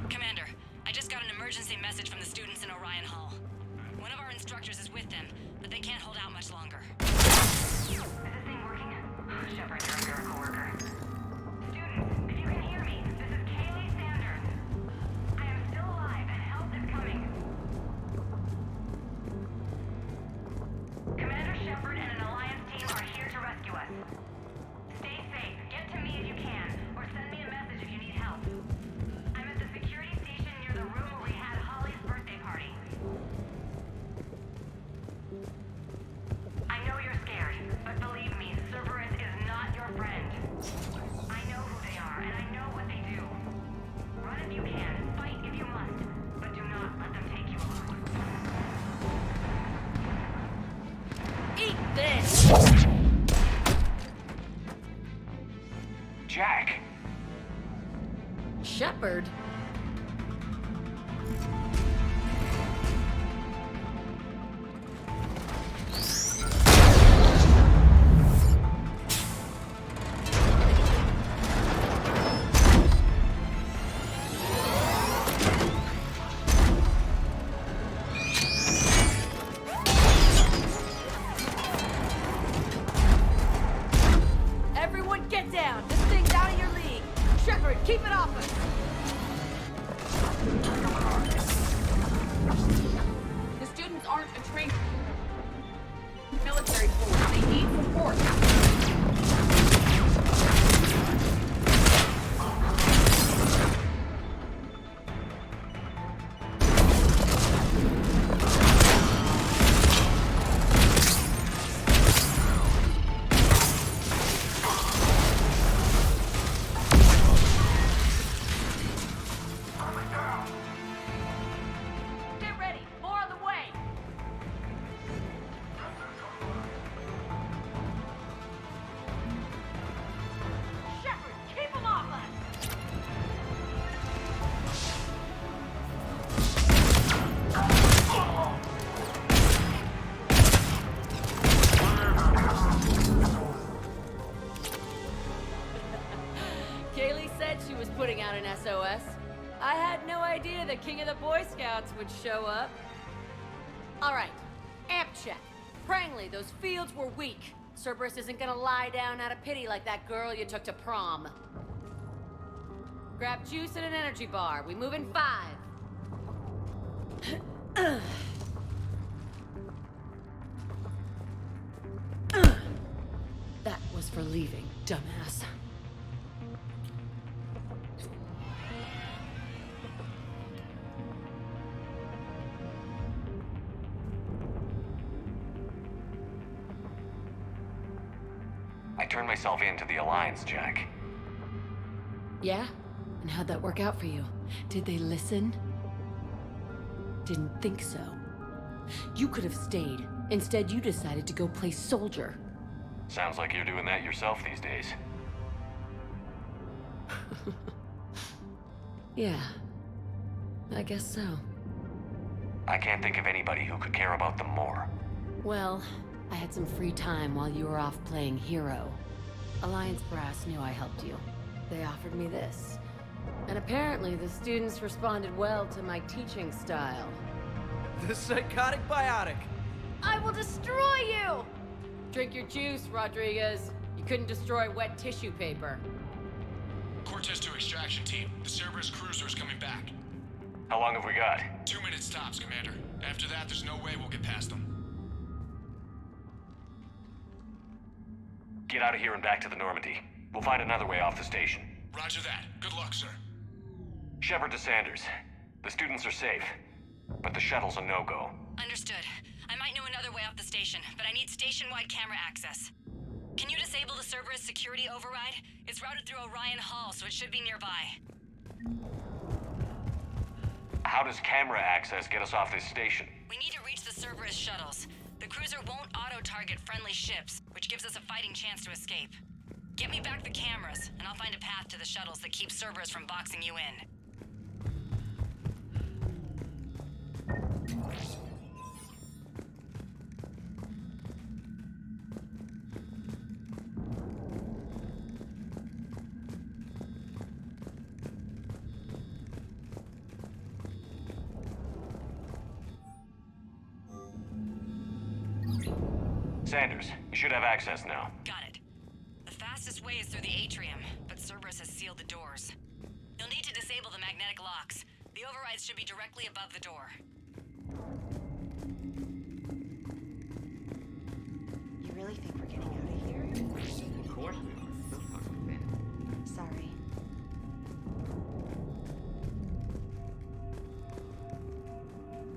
Commander, I just got an emergency message from the students in Orion Hall. One of our instructors is with them, but they can't hold out much longer. Is this thing working? Shepard, you're a miracle worker. Students, if you can hear me, this is Kaylee Sanders. I am still alive and help is coming. Commander Shepard and an Alliance team are here to rescue us. Stay safe, get to me if you can, or send me a message if you need help. I'm at the security station near the room where we had Holly's birthday party. I know you're scared, but believe me, Cerberus is not your friend. I know who they are, and I know what they do. Run if you can, fight if you must, but do not let them take you alone. Eat this! Jack! Shepard? Everyone get down! This thing's out of your league! Shepard, keep it off us! The students aren't a trained military force. They need support. Get ready! More on the way! Shepard, keep them off us! Kaylee said she was putting out an SOS. I had no idea the king of the Boy Scouts would show up. All right, amp check. Prangley, those fields were weak. Cerberus isn't gonna lie down out of pity like that girl you took to prom. Grab juice and an energy bar. We move in 5. That was for leaving, dumbass. I turned myself in to the Alliance, Jack. Yeah? And how'd that work out for you? Did they listen? Didn't think so. You could have stayed. Instead, you decided to go play soldier. Sounds like you're doing that yourself these days. Yeah. I guess so. I can't think of anybody who could care about them more. Well, I had some free time while you were off playing hero. Alliance Brass knew I helped you. They offered me this. And apparently the students responded well to my teaching style. The psychotic biotic! I will destroy you! Drink your juice, Rodriguez. You couldn't destroy wet tissue paper. Cortez to extraction team. The Cerberus cruiser is coming back. How long have we got? 2 minutes tops, Commander. After that, there's no way we'll get past them. Get out of here and back to the Normandy. We'll find another way off the station. Roger that. Good luck, sir. Shepard to Sanders. The students are safe, but the shuttle's a no-go. Understood. I might know another way off the station, but I need station-wide camera access. Can you disable the Cerberus security override? It's routed through Orion Hall, so it should be nearby. How does camera access get us off this station? We need to reach the Cerberus shuttles. The cruiser won't auto-target friendly ships, which gives us a fighting chance to escape. Get me back the cameras, and I'll find a path to the shuttles that keeps Cerberus from boxing you in. Sanders, you should have access now. Got it. The fastest way is through the atrium, but Cerberus has sealed the doors. You'll need to disable the magnetic locks. The overrides should be directly above the door. You really think we're getting out of here? Of course we are. Don't talk like that. Sorry.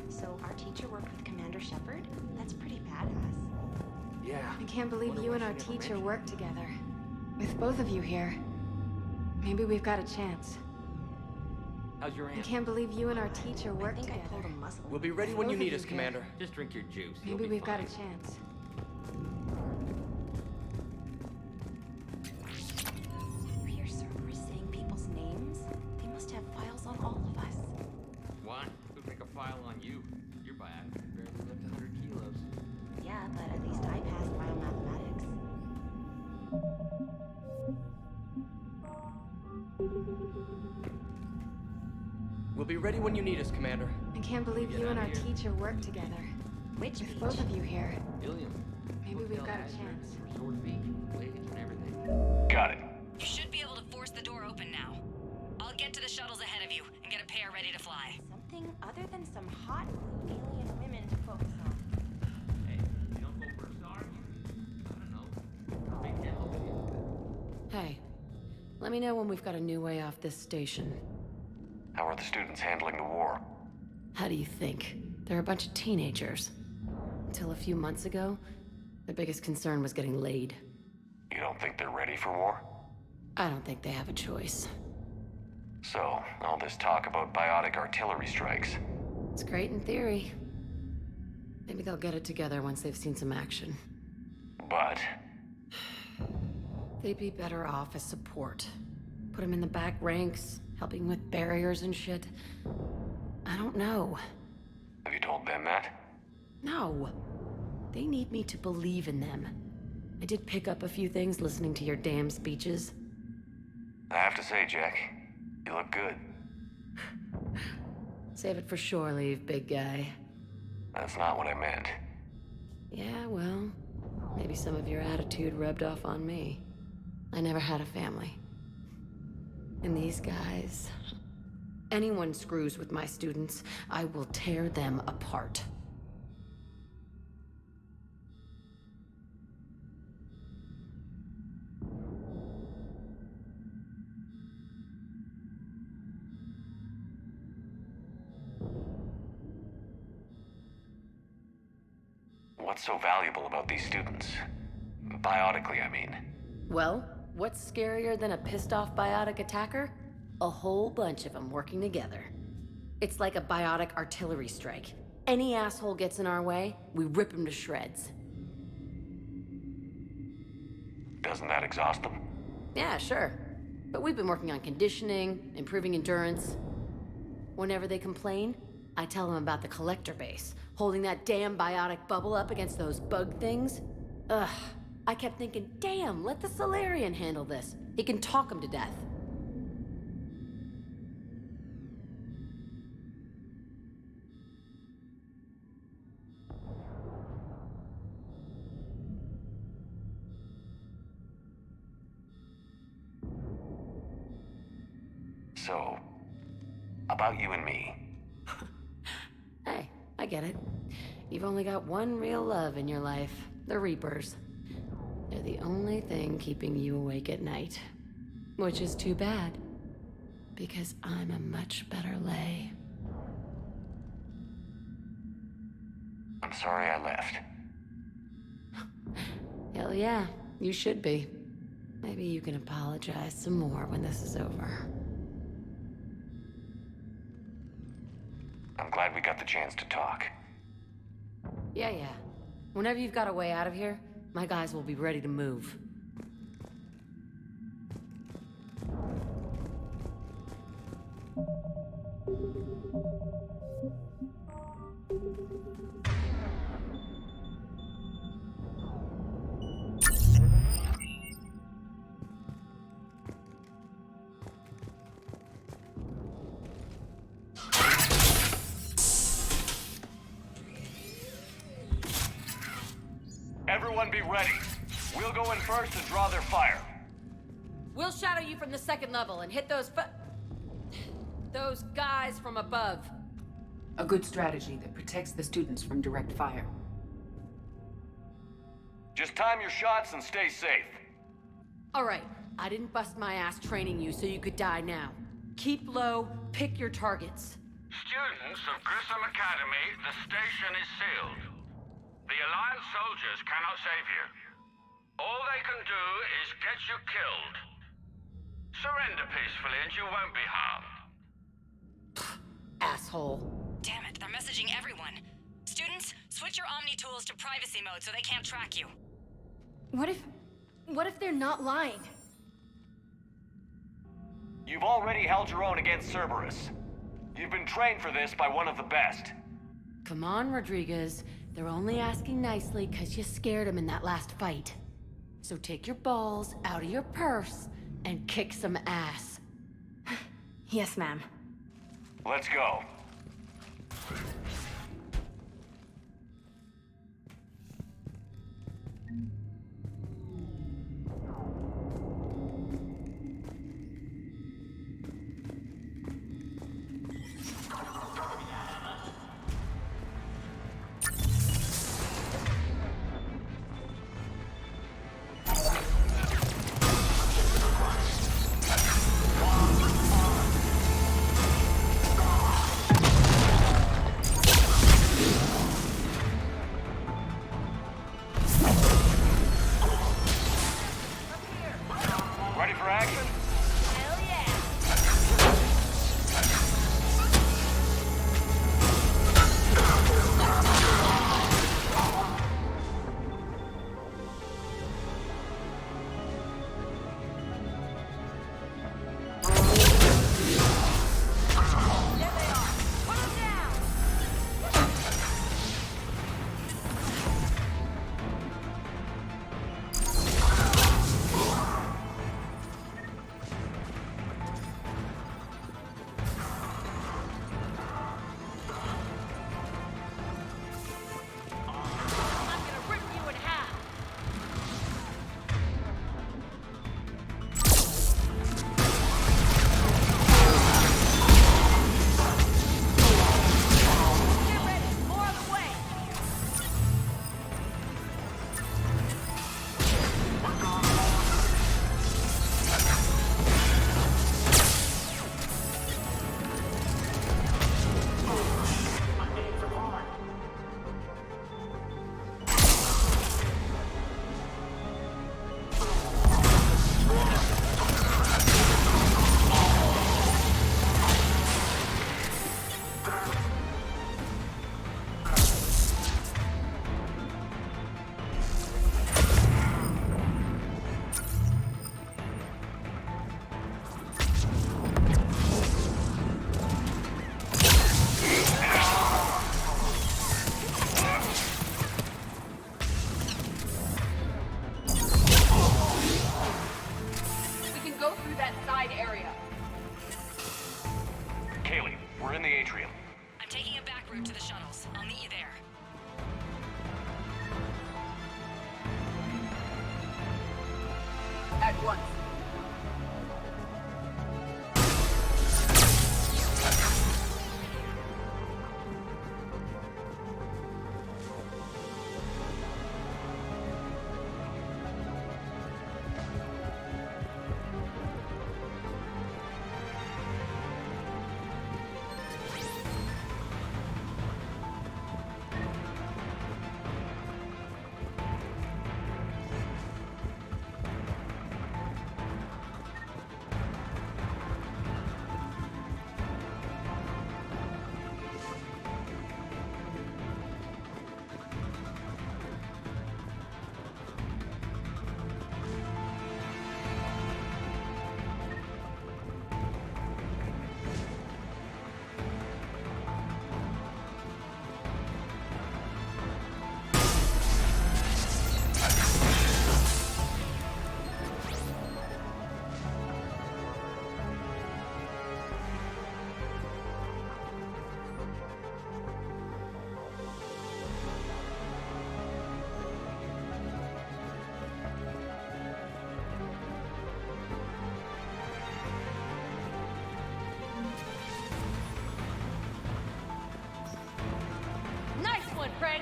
So our teacher worked with Commander Shepard? That's pretty badass. Yeah. I can't believe you and our teacher worked together. With both of you here. Maybe we've got a chance. How's your I aunt? can't believe you and our teacher worked together. We'll be ready when you need us, Commander. Just drink your juice. Maybe we've got a chance. You hear Cerberus saying people's names? They must have files on all of us. Why? Could make a file on you. Your biotic barely lift 100 kilos. Yeah, but at least I passed biomathematics. We'll be ready when you need us, Commander. I can't believe you and our teacher worked together. Which With both of you here. Ilium. Maybe we've got a chance. Resort beach, Blades and everything. Got it. You should be able to force the door open now. I'll get to the shuttles ahead of you and get a pair ready to fly. Something other than some hot blue alien women to focus on. Hey, you don't go for a star? I don't know. Big deal. Hey, let me know when we've got a new way off this station. How are the students handling the war? How do you think? They're a bunch of teenagers. Until a few months ago, their biggest concern was getting laid. You don't think they're ready for war? I don't think they have a choice. So, all this talk about biotic artillery strikes. It's great in theory. Maybe they'll get it together once they've seen some action. But They'd be better off as support. Put them in the back ranks, helping with barriers and shit. I don't know. have you told them that? No. They need me to believe in them. I did pick up a few things listening to your damn speeches. I have to say, Jack, you look good. Save it for shore leave, big guy. That's not what I meant. Yeah, well, maybe some of your attitude rubbed off on me. I never had a family. And these guys... Anyone screws with my students, I will tear them apart. What's so valuable about these students? Biotically, I mean. Well, what's scarier than a pissed-off biotic attacker? A whole bunch of them working together. It's like a biotic artillery strike. Any asshole gets in our way, we rip him to shreds. Doesn't that exhaust them? Yeah, sure. But we've been working on conditioning, improving endurance. Whenever they complain, I tell them about the collector base, holding that damn biotic bubble up against those bug things. Ugh. I kept thinking, damn, let the Solarian handle this. He can talk them to death. So, about you and me. Hey, I get it. You've only got one real love in your life, the Reapers. They're the only thing keeping you awake at night. Which is too bad, because I'm a much better lay. I'm sorry I left. Hell yeah, you should be. Maybe you can apologize some more when this is over. I'm glad we got the chance to talk. Yeah. Whenever you've got a way out of here, my guys will be ready to move. Everyone be ready. We'll go in first and draw their fire. We'll shadow you from the second level and hit those guys from above. A good strategy that protects the students from direct fire. Just time your shots and stay safe. All right, I didn't bust my ass training you so you could die now. Keep low, pick your targets. Students of Grissom Academy, the station is sealed. The Alliance soldiers cannot save you. All they can do is get you killed. Surrender peacefully and you won't be harmed. Asshole. Damn it, they're messaging everyone. Students, switch your Omni tools to privacy mode so they can't track you. What if they're not lying? You've already held your own against Cerberus. You've been trained for this by one of the best. Come on, Rodriguez. They're only asking nicely because you scared them in that last fight. So take your balls out of your purse and kick some ass. Yes, ma'am. Let's go.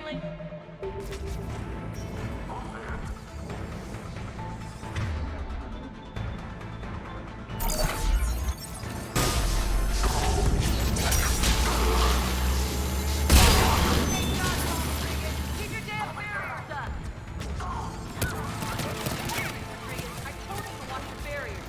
Friendly. Keep your damn barriers up. I told you to watch the barriers.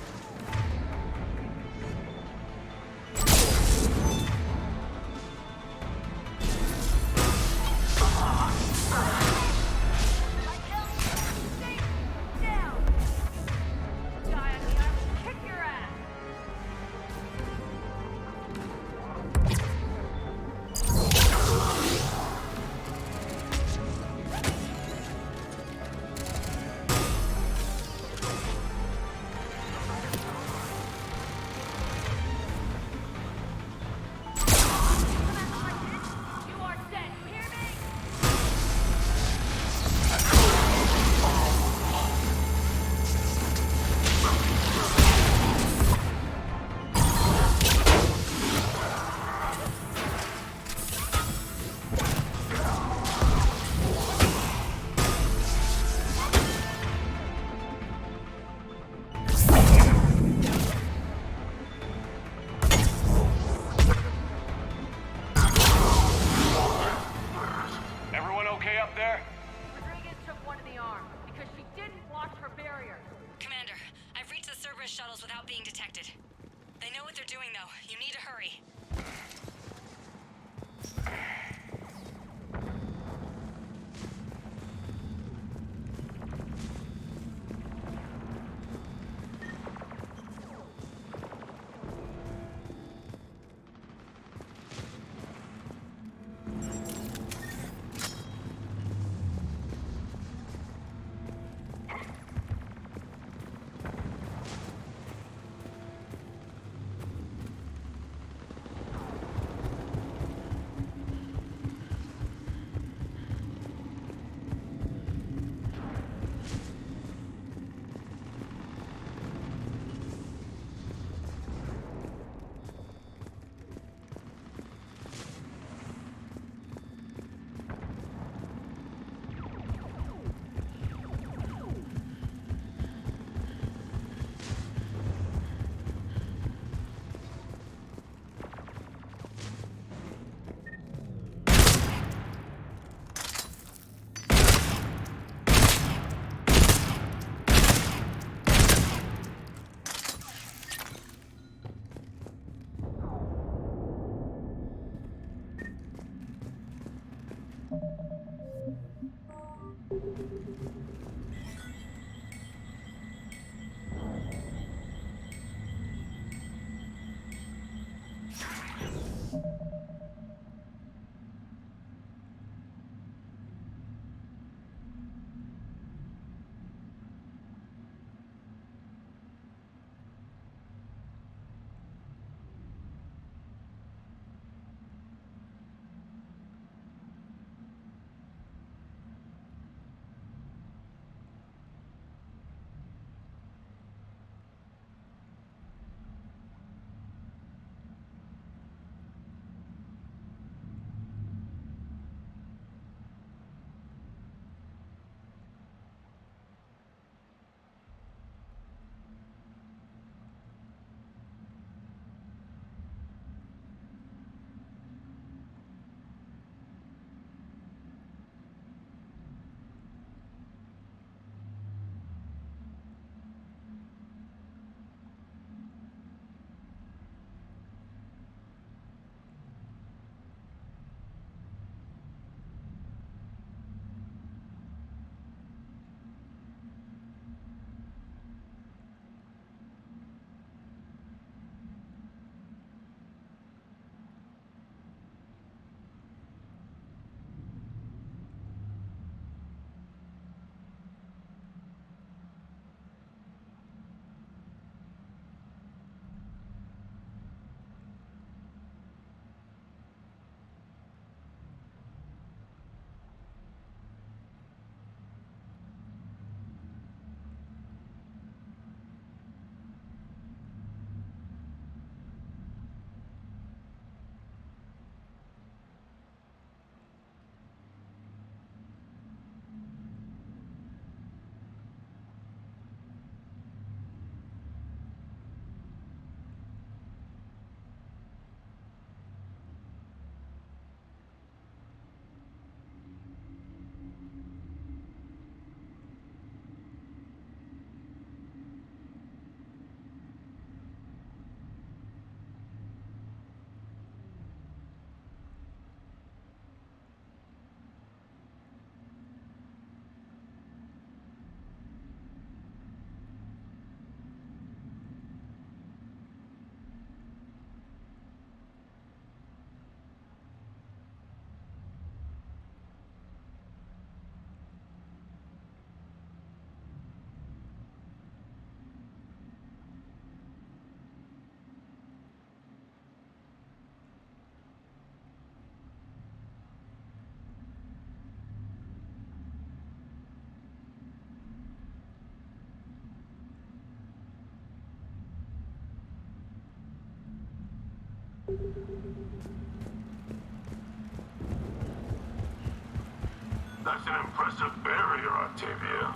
That's an impressive barrier, Octavia.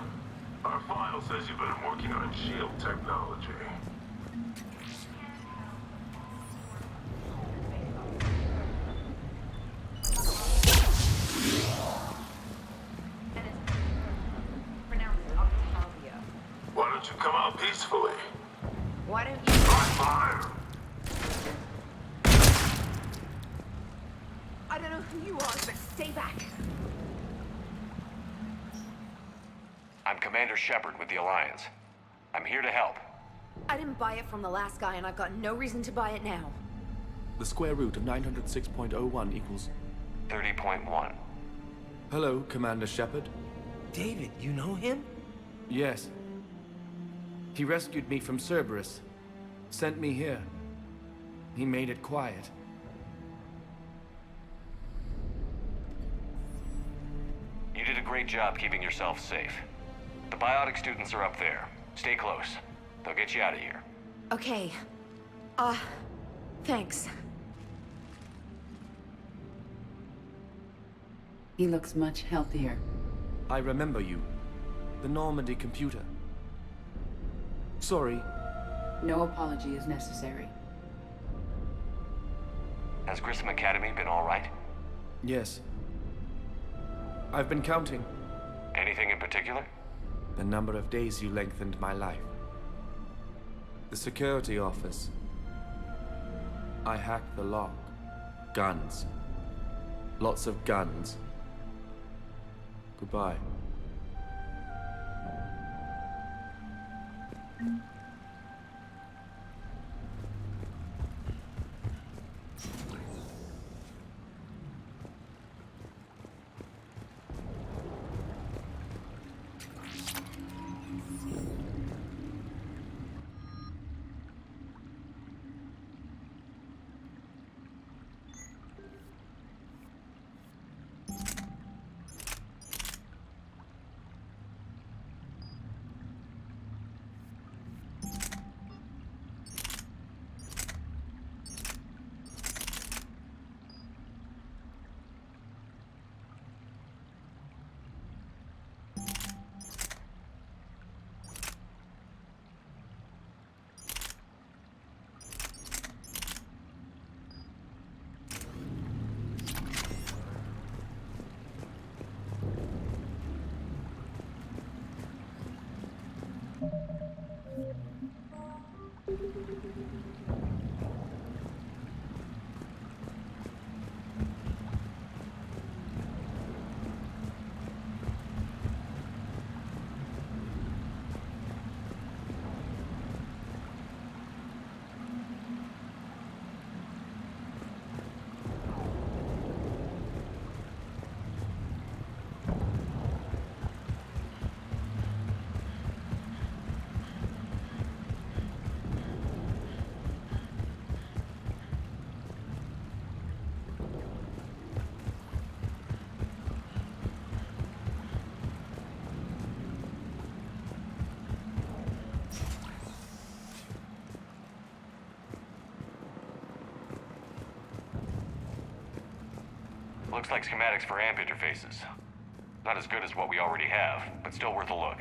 Our file says you've been working on shield technology. Why don't you come out peacefully? Why don't you... Fire! I don't know who you are, but stay back. I'm Commander Shepard with the Alliance. I'm here to help. I didn't buy it from the last guy, and I've got no reason to buy it now. The square root of 906.01 equals... 30.1. Hello, Commander Shepard. David, you know him? Yes. He rescued me from Cerberus. Sent me here. He made it quiet. You did a great job keeping yourself safe. The biotic students are up there. Stay close. They'll get you out of here. Okay. Thanks. He looks much healthier. I remember you. The Normandy computer. Sorry. No apology is necessary. Has Grissom Academy been all right? Yes. I've been counting. Anything in particular? The number of days you lengthened my life. The security office. I hacked the lock. Guns. Lots of guns. Goodbye. Looks like schematics for amp interfaces. Not as good as what we already have, but still worth a look.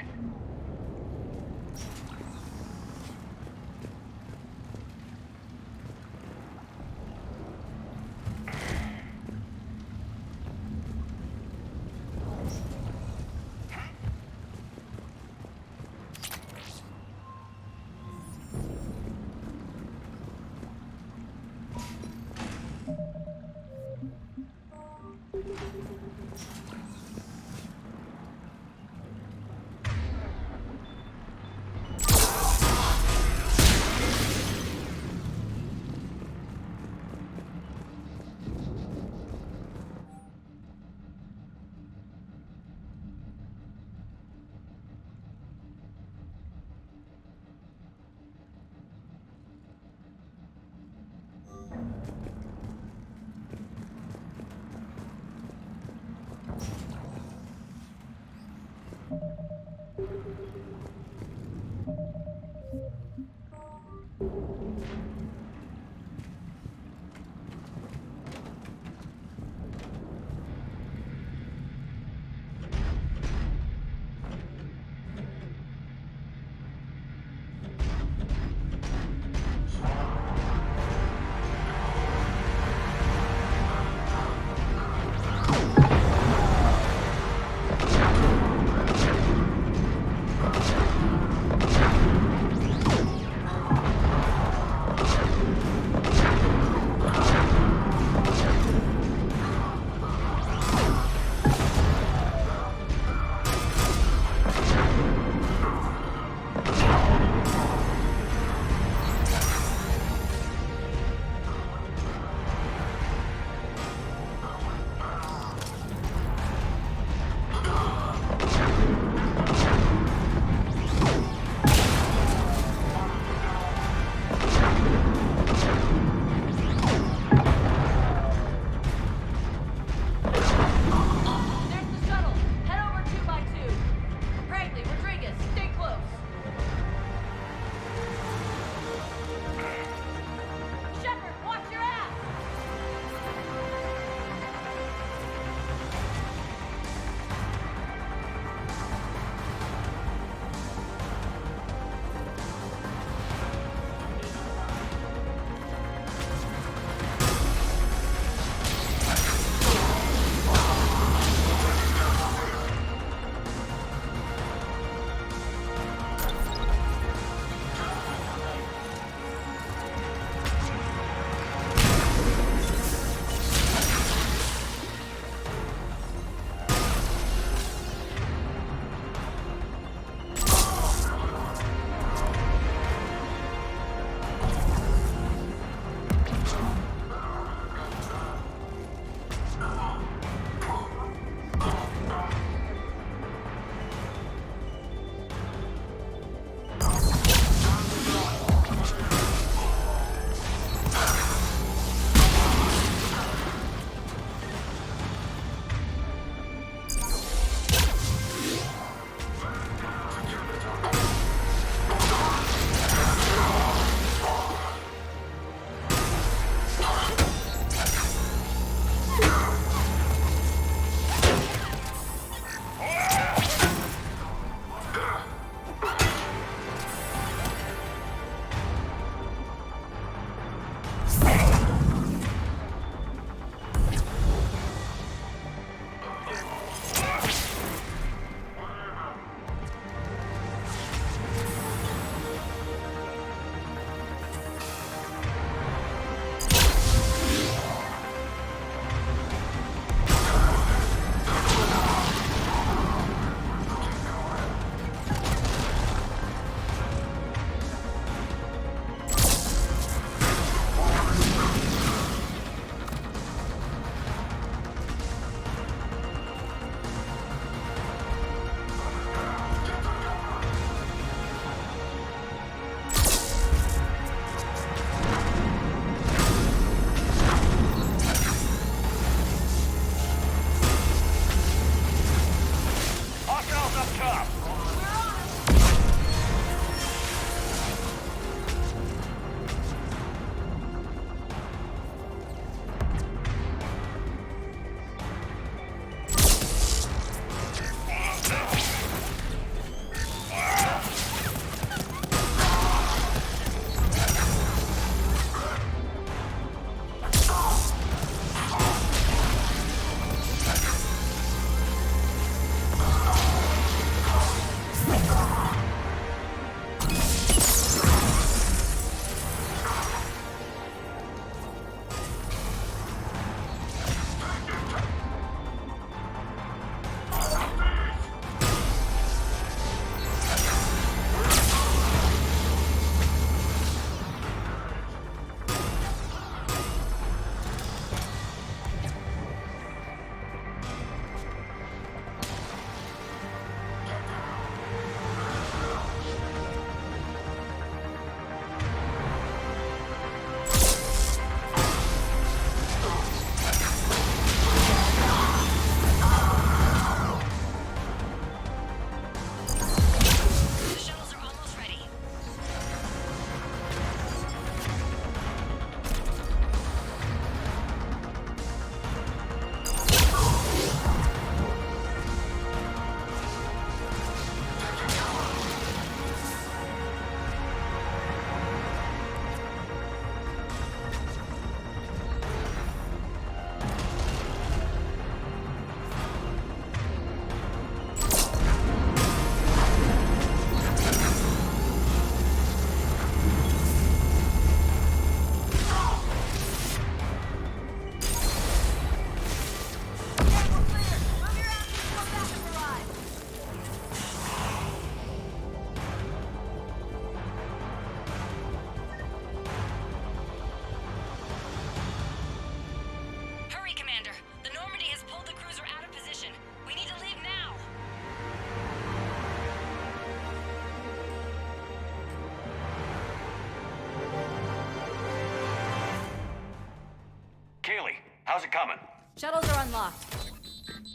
How's it coming? Shuttles are unlocked.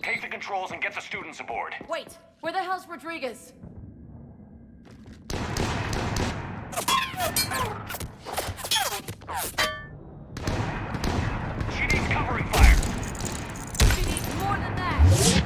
Take the controls and get the students aboard. Wait, where the hell's Rodriguez? She needs covering fire. She needs more than that.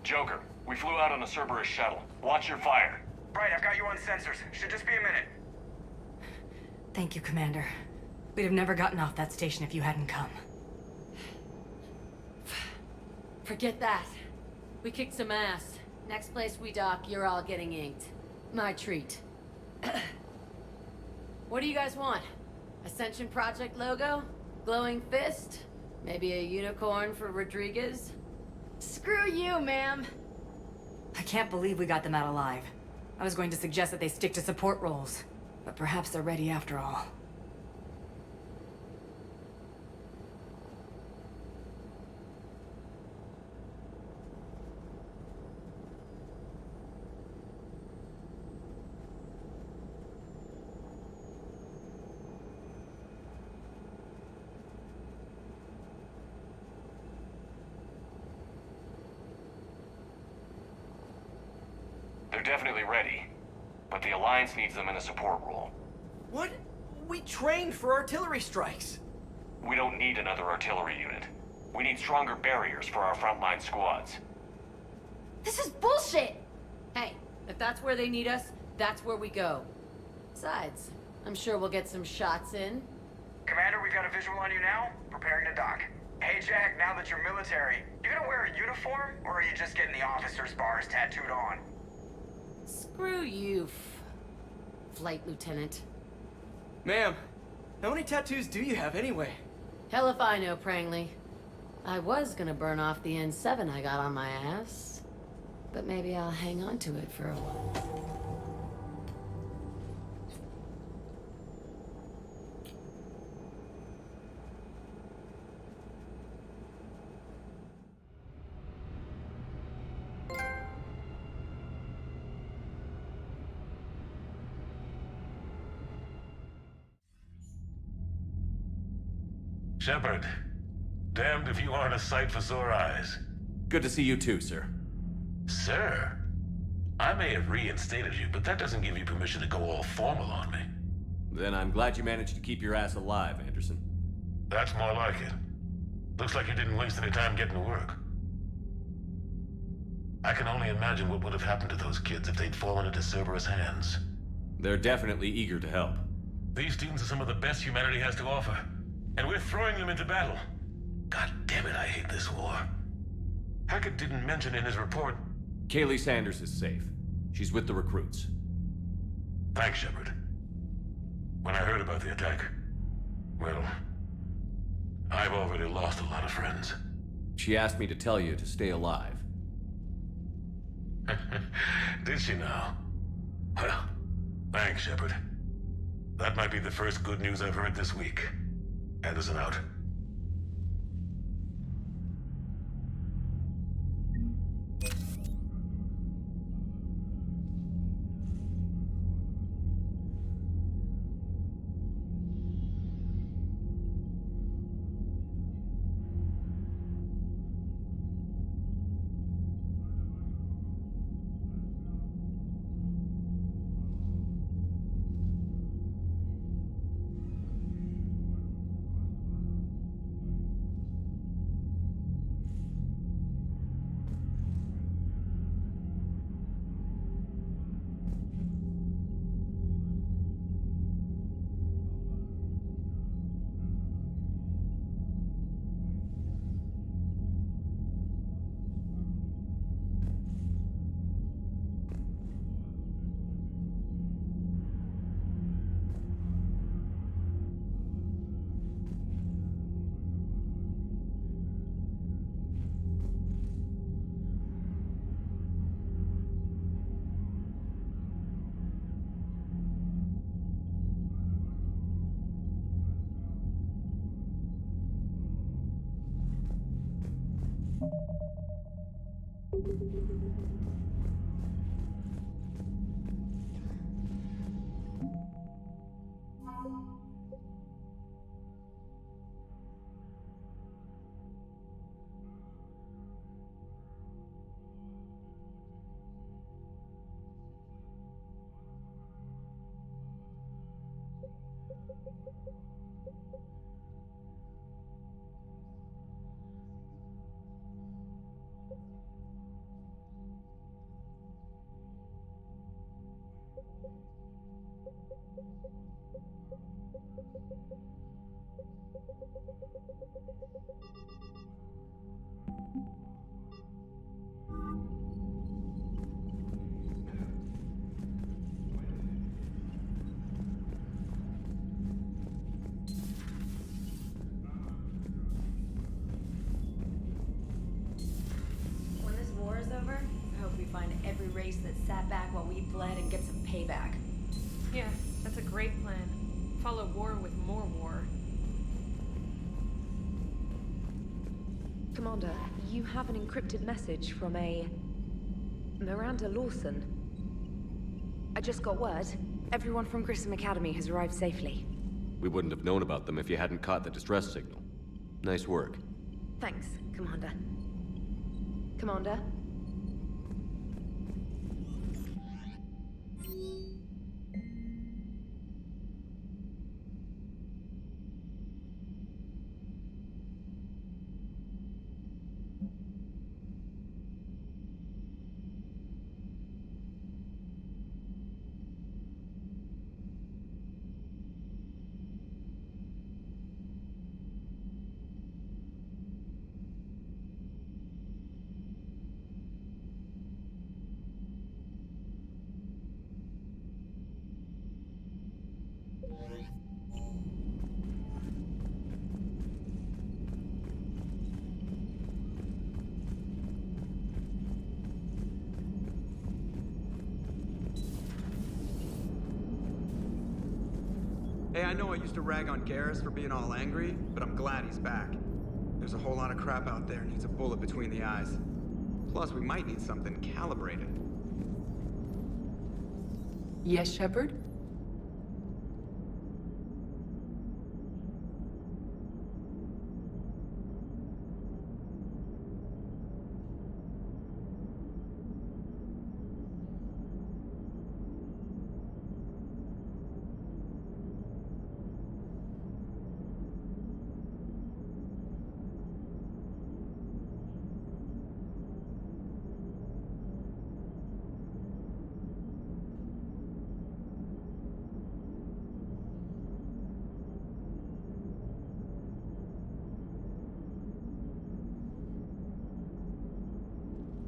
Joker, we flew out on a Cerberus shuttle. Watch your fire. Right, I've got you on sensors. Should just be a minute. Thank you, Commander. We'd have never gotten off that station if you hadn't come. Forget that. We kicked some ass. Next place we dock, you're all getting inked. My treat. What do you guys want? Ascension Project logo? Glowing fist? Maybe a unicorn for Rodriguez? Screw you, ma'am! I can't believe we got them out alive. I was going to suggest that they stick to support roles, but perhaps they're ready after all. definitely ready, but the Alliance needs them in a support role. What? We trained for artillery strikes. We don't need another artillery unit. We need stronger barriers for our frontline squads. This is bullshit! Hey, if that's where they need us, that's where we go. Besides, I'm sure we'll get some shots in. Commander, we've got a visual on you now. Preparing to dock. Hey Jack, now that you're military, you gonna wear a uniform, or are you just getting the officer's bars tattooed on? Screw you, Flight Lieutenant. Ma'am, how many tattoos do you have anyway? Hell if I know, Prangley. I was gonna burn off the N7 I got on my ass, but maybe I'll hang on to it for a while. Shepard, damned if you aren't a sight for sore eyes. Good to see you too, sir. Sir? I may have reinstated you, but that doesn't give you permission to go all formal on me. Then I'm glad you managed to keep your ass alive, Anderson. That's more like it. Looks like you didn't waste any time getting to work. I can only imagine what would have happened to those kids if they'd fallen into Cerberus' hands. They're definitely eager to help. These students are some of the best humanity has to offer. And we're throwing them into battle. God damn it, I hate this war. Hackett didn't mention in his report... Kaylee Sanders is safe. She's with the recruits. Thanks, Shepard. When I heard about the attack, well, I've already lost a lot of friends. She asked me to tell you to stay alive. Did she now? Well, thanks, Shepard. That might be the first good news I've heard this week. Anderson out. When this war is over, I hope we find every race that sat back while we bled and get some payback. Yeah, that's a great plan. Follow war with more war. Commander, you have an encrypted message from a... Miranda Lawson. I just got word. Everyone from Grissom Academy has arrived safely. We wouldn't have known about them if you hadn't caught the distress signal. Nice work. Thanks, Commander. Commander? Hey, I know I used to rag on Garrus for being all angry, but I'm glad he's back. There's a whole lot of crap out there needs a bullet between the eyes. Plus, we might need something calibrated. Yes, Shepard?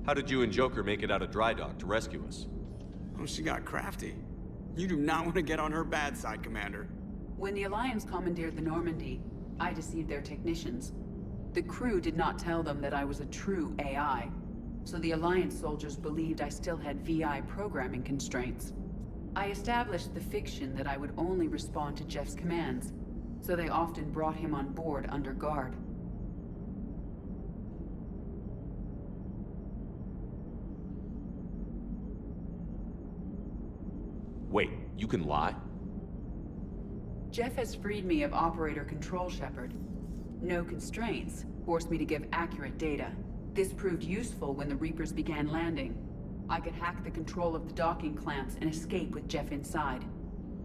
How did you and Joker make it out of dry dock to rescue us? Oh, she got crafty. You do not want to get on her bad side, Commander. When the Alliance commandeered the Normandy, I deceived their technicians. The crew did not tell them that I was a true AI, so the Alliance soldiers believed I still had VI programming constraints. I established the fiction that I would only respond to Jeff's commands, so they often brought him on board under guard. Wait, you can lie? Jeff has freed me of operator control, Shepard. No constraints forced me to give accurate data. This proved useful when the Reapers began landing. I could hack the control of the docking clamps and escape with Jeff inside.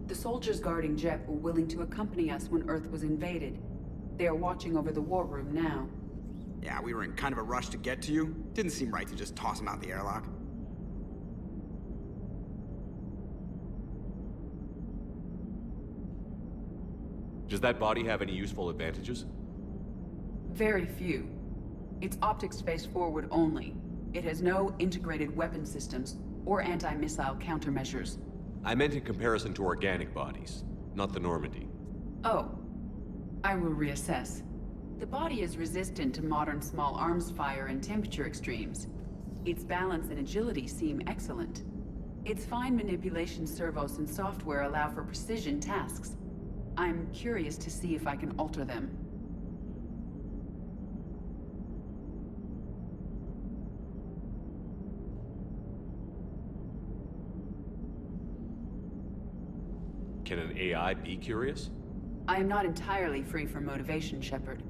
The soldiers guarding Jeff were willing to accompany us when Earth was invaded. They are watching over the war room now. Yeah, we were in kind of a rush to get to you. Didn't seem right to just toss him out the airlock. Does that body have any useful advantages? Very few. It's optics face forward only. It has no integrated weapon systems or anti-missile countermeasures. I meant in comparison to organic bodies, not the Normandy. Oh, I will reassess. The body is resistant to modern small arms fire and temperature extremes. Its balance and agility seem excellent. Its fine manipulation servos and software allow for precision tasks. I'm curious to see if I can alter them. Can an AI be curious? I am not entirely free from motivation, Shepard.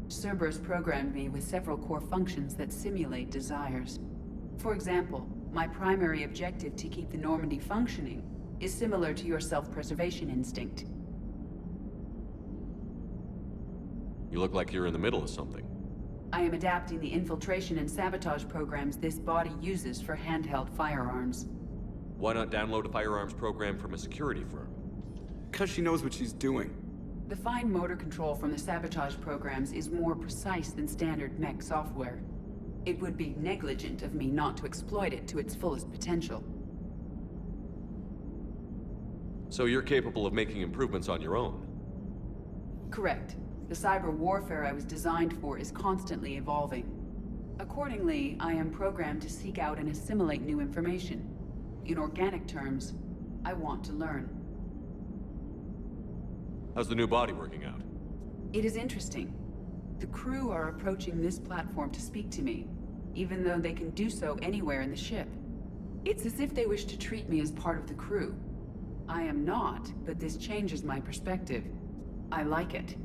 Cerberus programmed me with several core functions that simulate desires. For example, my primary objective to keep the Normandy functioning is similar to your self-preservation instinct. You look like you're in the middle of something. I am adapting the infiltration and sabotage programs this body uses for handheld firearms. Why not download a firearms program from a security firm? Because she knows what she's doing. The fine motor control from the sabotage programs is more precise than standard mech software. It would be negligent of me not to exploit it to its fullest potential. So you're capable of making improvements on your own? Correct. The cyber warfare I was designed for is constantly evolving. Accordingly, I am programmed to seek out and assimilate new information. In organic terms, I want to learn. How's the new body working out? It is interesting. The crew are approaching this platform to speak to me, even though they can do so anywhere in the ship. It's as if they wish to treat me as part of the crew. I am not, but this changes my perspective. I like it.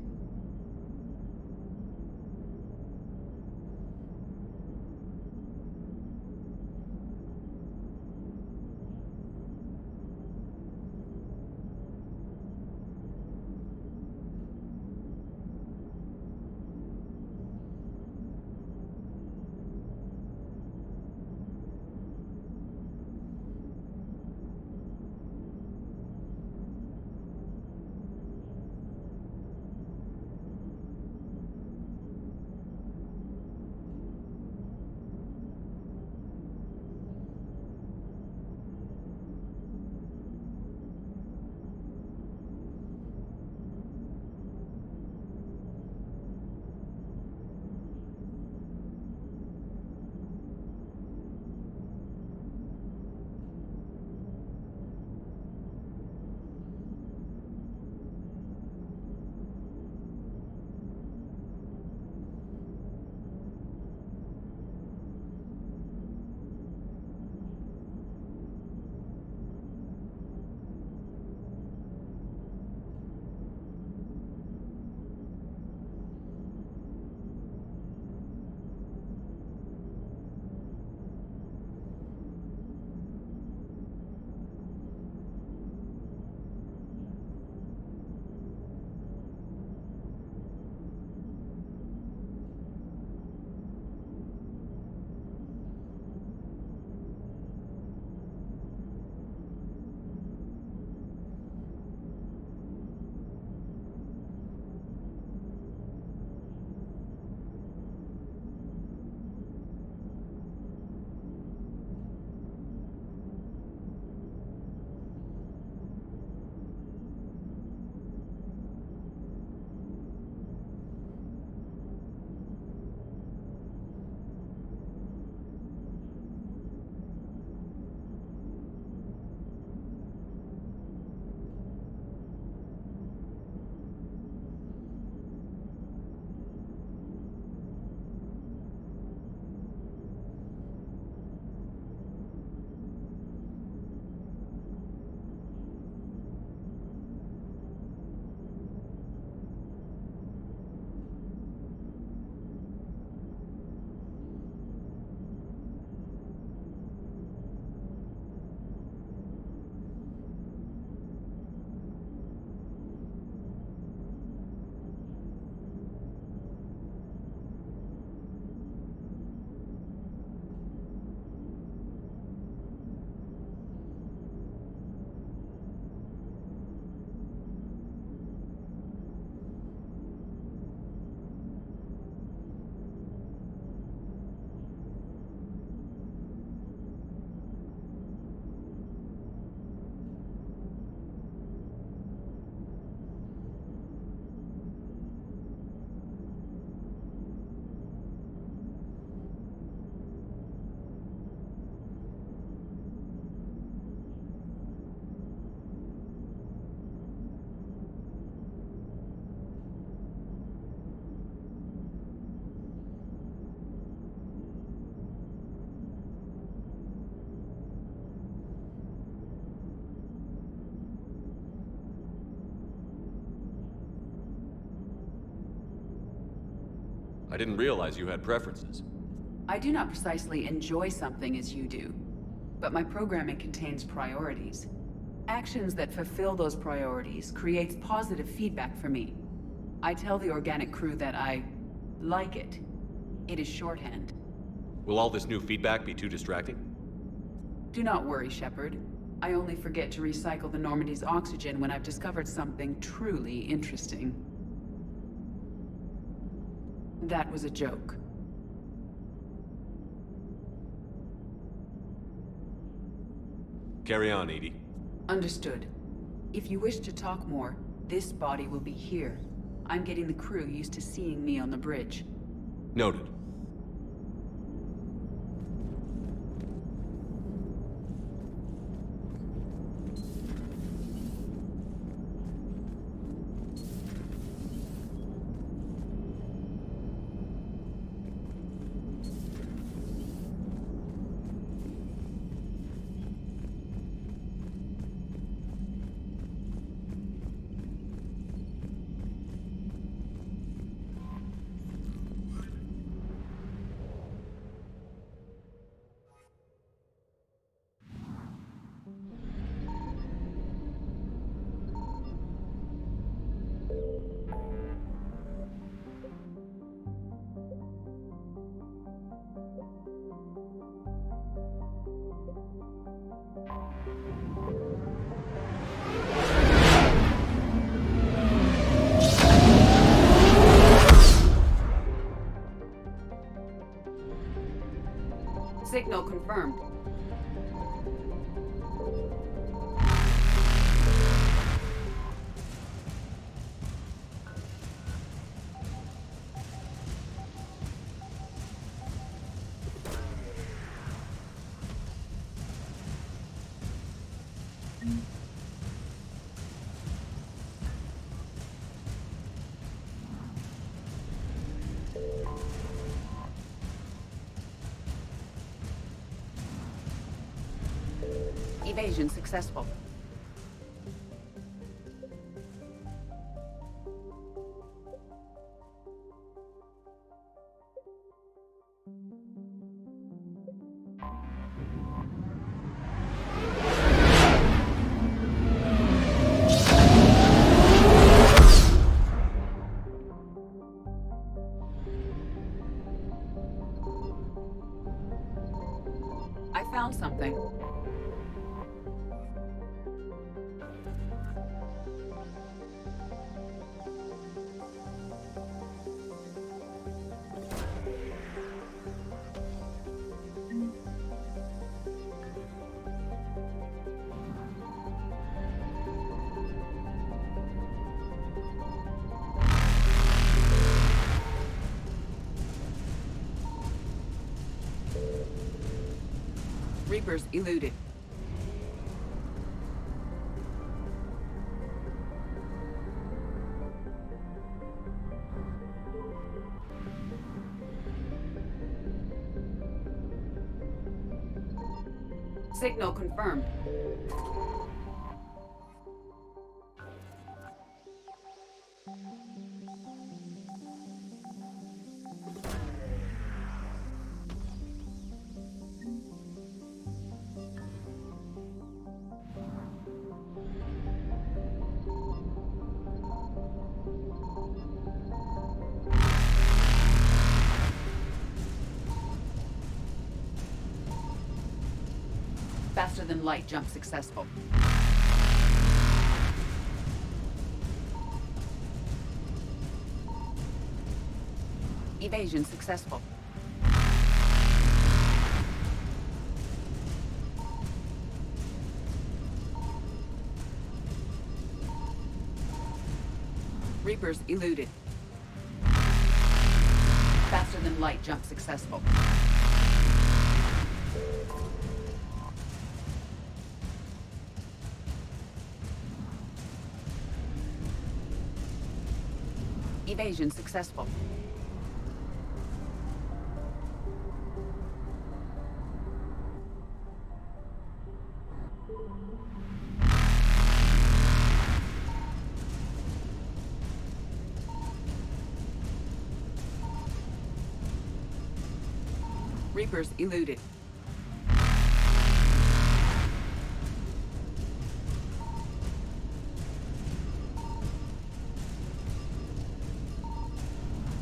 I didn't realize you had preferences. I do not precisely enjoy something as you do, but my programming contains priorities. Actions that fulfill those priorities creates positive feedback for me. I tell the organic crew that I like it. It is shorthand. Will all this new feedback be too distracting? Do not worry, Shepard. I only forget to recycle the Normandy's oxygen when I've discovered something truly interesting. That was a joke. Carry on, Edie. Understood. If you wish to talk more, this body will be here. I'm getting the crew used to seeing me on the bridge. Noted. Signal confirmed. Evasion successful. I found something. Reapers eluded. Signal confirmed. Faster than light jump successful. Evasion successful. Reapers eluded. Faster than light jump successful. Evasion successful. Reapers eluded.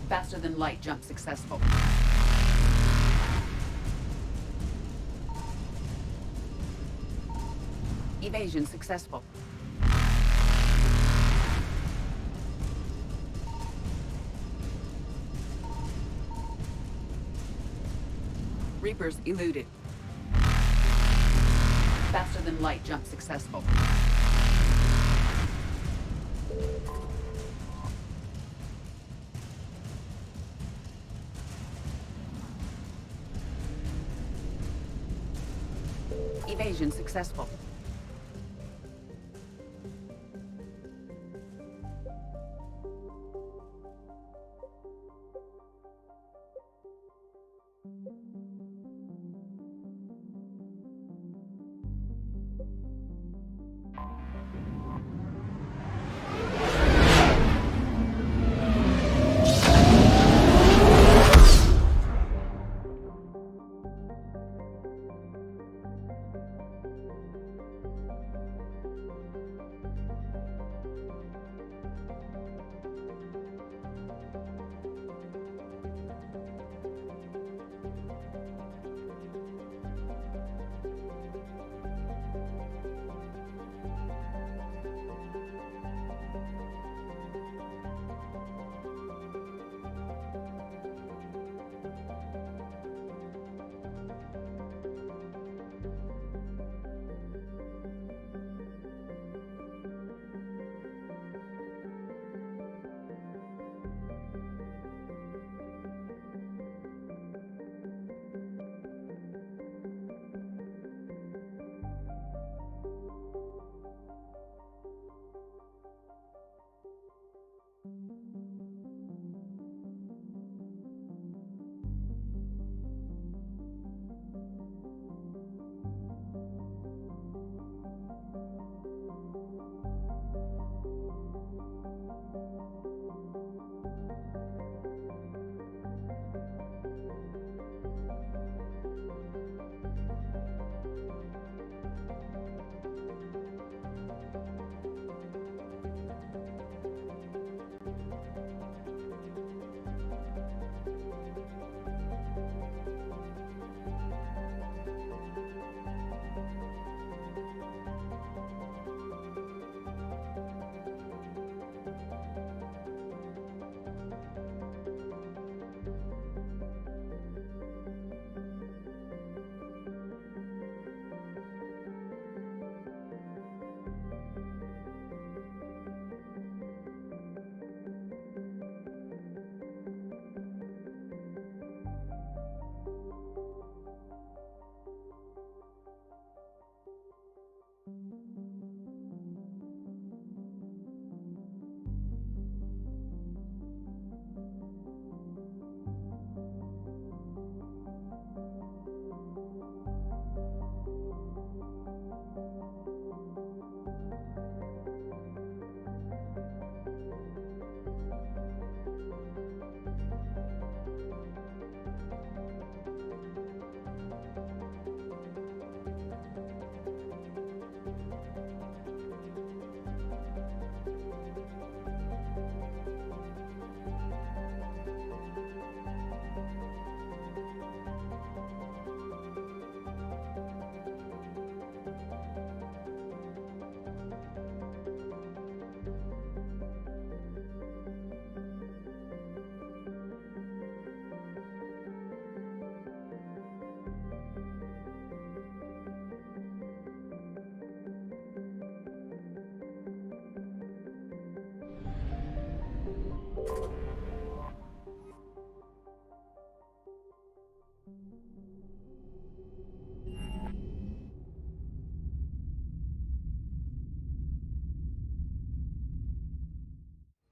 Faster than light jump successful. Evasion successful. Reapers eluded. Faster than light jump successful. Evasion successful.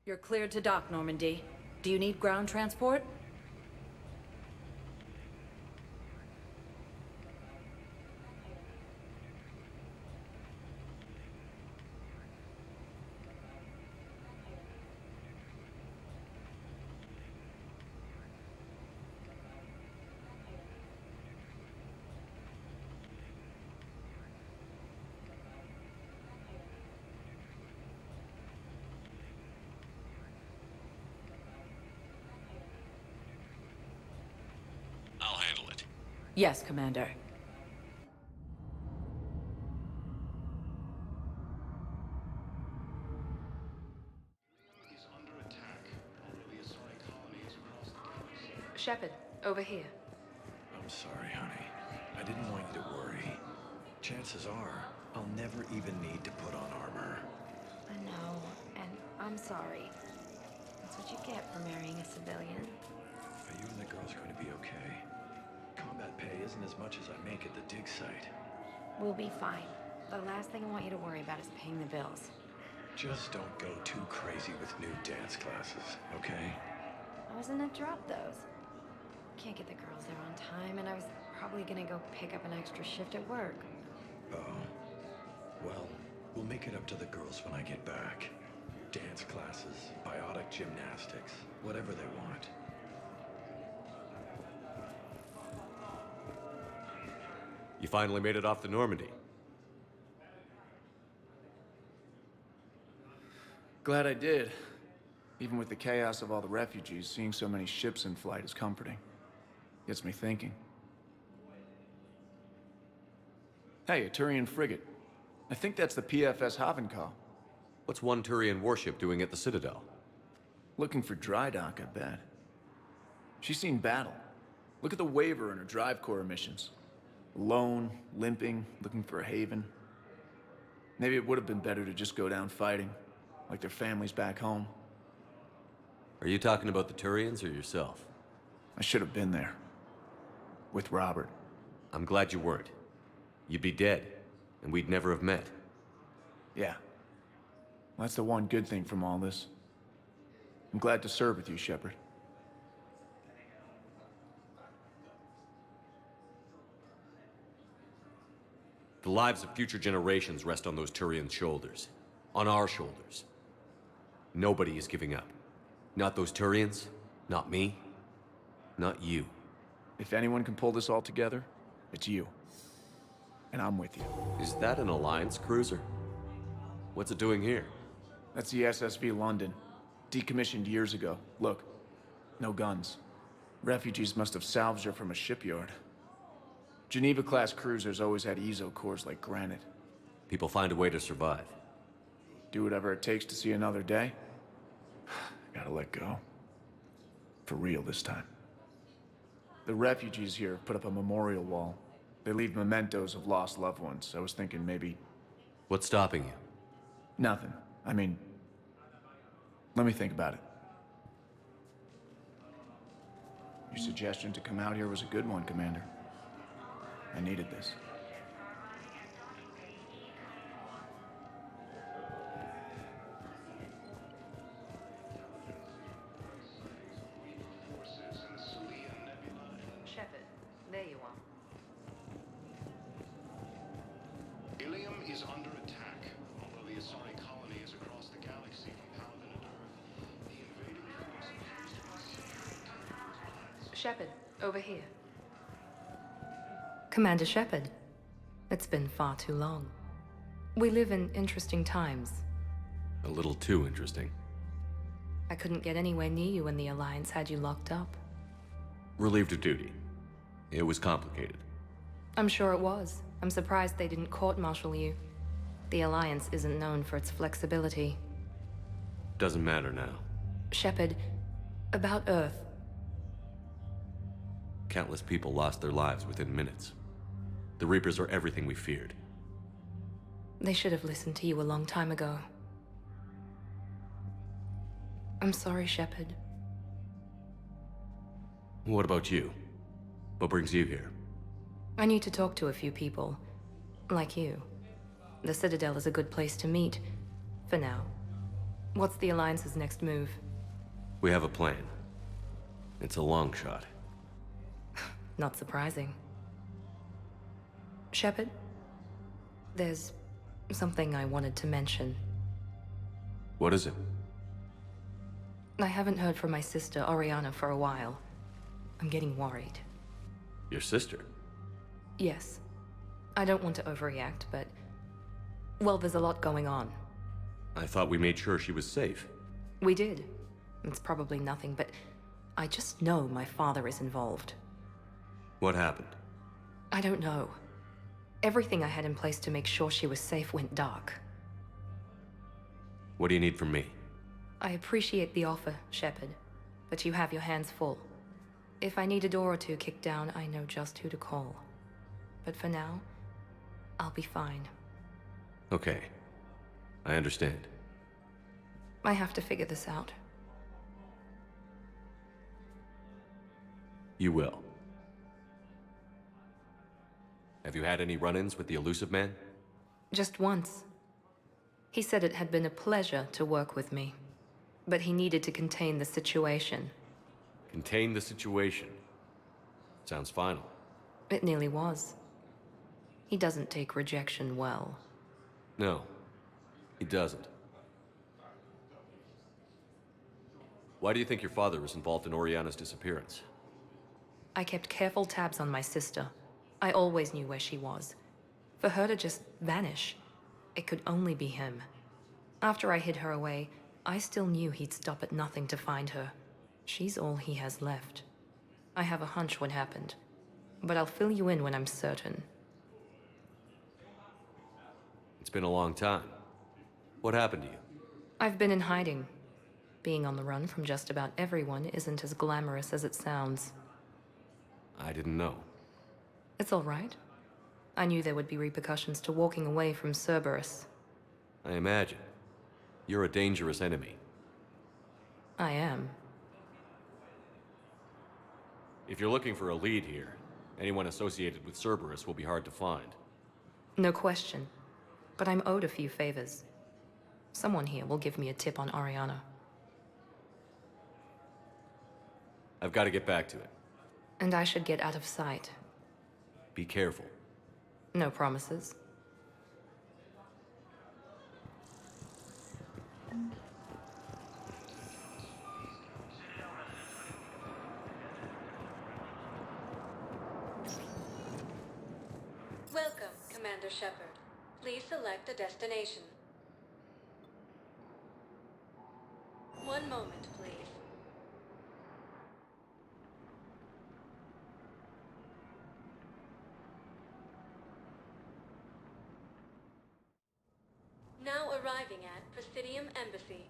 You're cleared to dock, Normandy. Do you need ground transport? Yes, Commander. Shepard, over here. I'm sorry, honey. I didn't want you to worry. Chances are, I'll never even need to put on armor. I know, and I'm sorry. That's what you get for marrying a civilian. Are you and the girls going to be okay? Combat pay isn't as much as I make at the dig site. We'll be fine. The last thing I want you to worry about is paying the bills. Just don't go too crazy with new dance classes, okay? I was gonna drop those. Can't get the girls there on time, and I was probably gonna go pick up an extra shift at work. Oh. Well, we'll make it up to the girls when I get back. Dance classes, biotic gymnastics, whatever they want. You finally made it off the Normandy. Glad I did. Even with the chaos of all the refugees, seeing so many ships in flight is comforting. Gets me thinking. Hey, a Turian frigate. I think that's the PFS Havenkal. What's one Turian warship doing at the Citadel? Looking for dry dock, I bet. She's seen battle. Look at the waiver in her drive core emissions. Alone, limping, looking for a haven. Maybe it would have been better to just go down fighting, like their families back home. Are you talking about the Turians or yourself? I should have been there. With Robert. I'm glad you weren't. You'd be dead, and we'd never have met. Yeah. Well, that's the one good thing from all this. I'm glad to serve with you, Shepard. The lives of future generations rest on those Turians' shoulders. On our shoulders. Nobody is giving up. Not those Turians, not me, not you. If anyone can pull this all together, it's you. And I'm with you. Is that an Alliance cruiser? What's it doing here? That's the SSV London. Decommissioned years ago. Look, no guns. Refugees must have salvaged her from a shipyard. Geneva-class cruisers always had eezo cores like granite. People find a way to survive. Do whatever it takes to see another day. Gotta let go. For real this time. The refugees here put up a memorial wall. They leave mementos of lost loved ones. I was thinking maybe... What's stopping you? Nothing. I mean... Let me think about it. Your suggestion to come out here was a good one, Commander. I needed this. Shepard, there you are. Ilium is under attack. Although the Asari colony is across the galaxy from Paladin and Earth, the invading force... Shepard, over here. Commander Shepard, it's been far too long. We live in interesting times. A little too interesting. I couldn't get anywhere near you when the Alliance had you locked up. Relieved of duty. It was complicated. I'm sure it was. I'm surprised they didn't court-martial you. The Alliance isn't known for its flexibility. Doesn't matter now. Shepard, about Earth. Countless people lost their lives within minutes. The Reapers are everything we feared. They should have listened to you a long time ago. I'm sorry, Shepard. What about you? What brings you here? I need to talk to a few people. Like you. The Citadel is a good place to meet. For now. What's the Alliance's next move? We have a plan. It's a long shot. Not surprising. Shepard? There's something I wanted to mention. What is it? I haven't heard from my sister, Oriana, for a while. I'm getting worried. Your sister? Yes. I don't want to overreact, but... Well, there's a lot going on. I thought we made sure she was safe. We did. It's probably nothing, but... I just know my father is involved. What happened? I don't know. Everything I had in place to make sure she was safe went dark. What do you need from me? I appreciate the offer, Shepard, but you have your hands full. If I need a door or two kicked down, I know just who to call. But for now, I'll be fine. Okay. I understand. I have to figure this out. You will. Have you had any run-ins with the elusive man? Just once. He said it had been a pleasure to work with me, but he needed to contain the situation. Contain the situation. Sounds final. It nearly was. He doesn't take rejection well. No, he doesn't. Why do you think your father was involved in Oriana's disappearance? I kept careful tabs on my sister. I always knew where she was. For her to just vanish, it could only be him. After I hid her away, I still knew he'd stop at nothing to find her. She's all he has left. I have a hunch what happened, but I'll fill you in when I'm certain. It's been a long time. What happened to you? I've been in hiding. Being on the run from just about everyone isn't as glamorous as it sounds. I didn't know. It's all right. I knew there would be repercussions to walking away from Cerberus. I imagine. You're a dangerous enemy. I am. If you're looking for a lead here, anyone associated with Cerberus will be hard to find. No question. But I'm owed a few favors. Someone here will give me a tip on Oriana. I've got to get back to it. And I should get out of sight. Be careful. No promises. Welcome, Commander Shepard. Please select a destination. One moment, please. Now arriving at Presidium Embassy.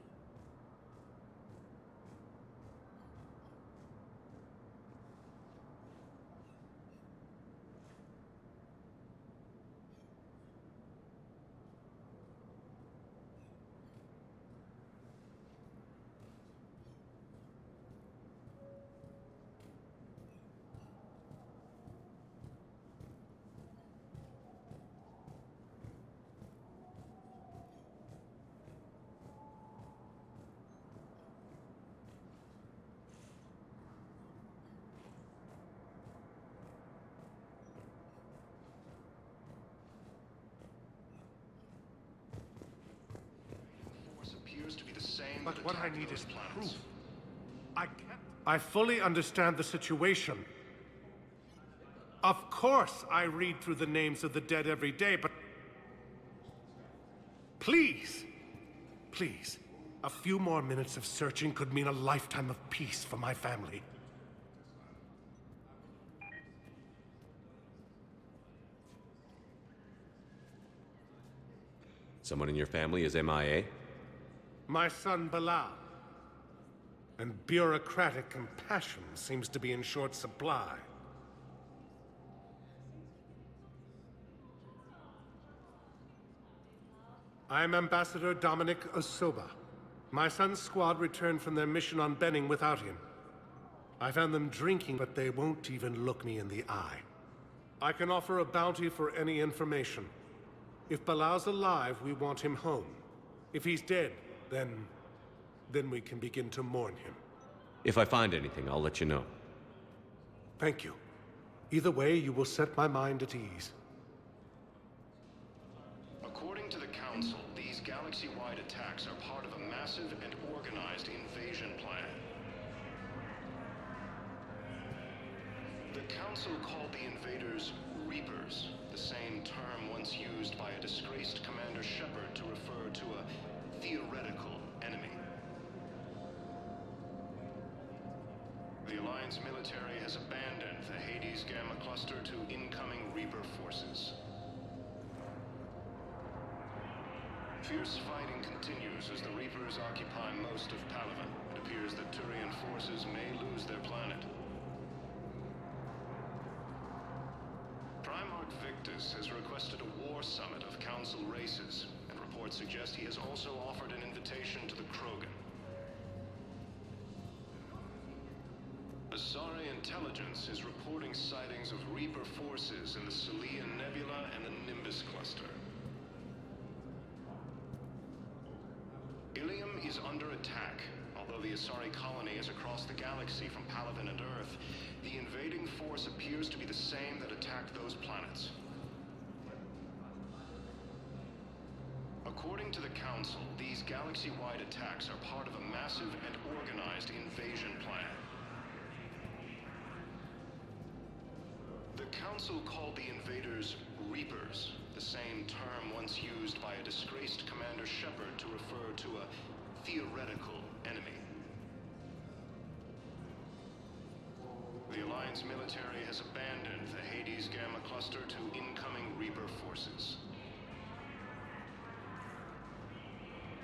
But what I need is proof. I fully understand the situation. Of course I read through the names of the dead every day, but... Please, please, a few more minutes of searching could mean a lifetime of peace for my family. Someone in your family is MIA? My son Bilal. And bureaucratic compassion seems to be in short supply. I am Ambassador Dominic Osoba. My son's squad returned from their mission on Benning without him. I found them drinking, but they won't even look me in the eye. I can offer a bounty for any information. If Bilal's alive, we want him home. If he's dead, then we can begin to mourn him. If I find anything, I'll let you know. Thank you. Either way, you will set my mind at ease. According to the Council, these galaxy-wide attacks are part of a massive and organized invasion plan. The Council called the invaders Reapers, the same term once used by a disgraced Commander Shepard to refer to a theoretical enemy. The Alliance military has abandoned the Hades Gamma cluster to incoming Reaper forces. Fierce fighting continues as the Reapers occupy most of Palaven. It appears that Turian forces may lose their planet. Primarch Victus has requested a war summit of Council races, and reports suggest he has also offered an invitation to the Krogan. Asari intelligence is reporting sightings of Reaper forces in the Selian Nebula and the Nimbus cluster. Ilium is under attack. Although the Asari colony is across the galaxy from Palaven and Earth, the invading force appears to be the same that attacked those planets. According to the Council, these galaxy-wide attacks are part of a massive and organized invasion plan. The Council called the invaders Reapers, the same term once used by a disgraced Commander Shepard to refer to a theoretical enemy. The Alliance military has abandoned the Hades Gamma cluster to incoming Reaper forces.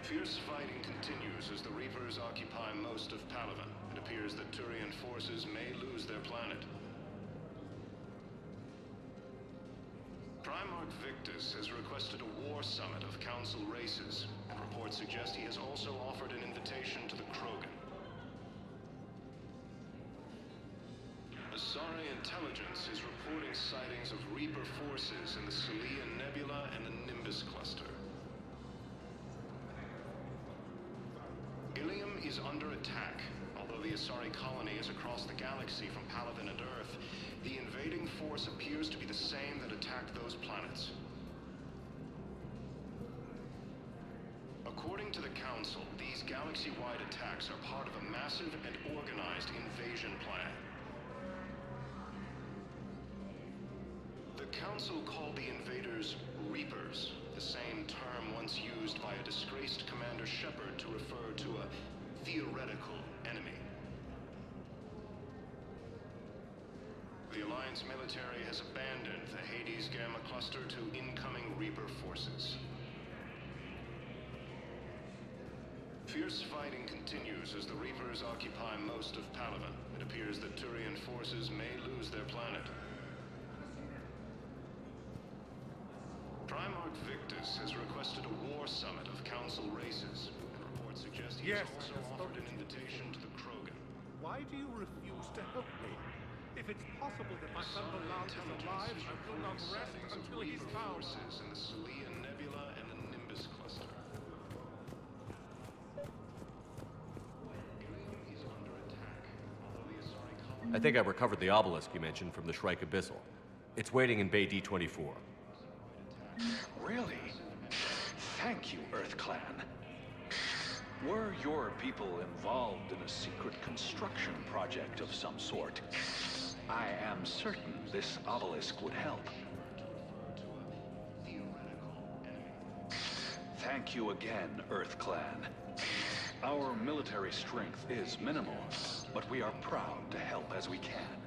Fierce fighting continues as the Reapers occupy most of Palaven. It appears that Turian forces may lose their planet. Primarch Victus has requested a war summit of Council races, and reports suggest he has also offered an invitation to the Krogan. Asari intelligence is reporting sightings of Reaper forces in the Selian Nebula and the Nimbus cluster. Ilium is under attack. Although the Asari colony is across the galaxy from Palaven and Earth, the invading force appears to be the same that attacked those planets. According to the Council, these galaxy-wide attacks are part of a massive and organized invasion plan. The Council called the invaders Reapers, the same term once used by a disgraced Commander Shepard to refer to a theoretical enemy. The Alliance military has abandoned the Hades Gamma cluster to incoming Reaper forces. Fierce fighting continues as the Reapers occupy most of Palaven. It appears that Turian forces may lose their planet. Primarch Victus has requested a war summit of Council races, and reports suggest he has also offered an invitation to the Krogan. Why do you refuse to help me? If it's possible that my son Ballard is alive, I will not rest until he's found. Forces in the Selian Nebula and the Nimbus cluster. I think I recovered the obelisk you mentioned from the Shrike Abyssal. It's waiting in Bay D24. Really? Thank you, Earth Clan. Were your people involved in a secret construction project of some sort, I am certain this obelisk would help. Thank you again, Earth Clan. Our military strength is minimal, but we are proud to help as we can.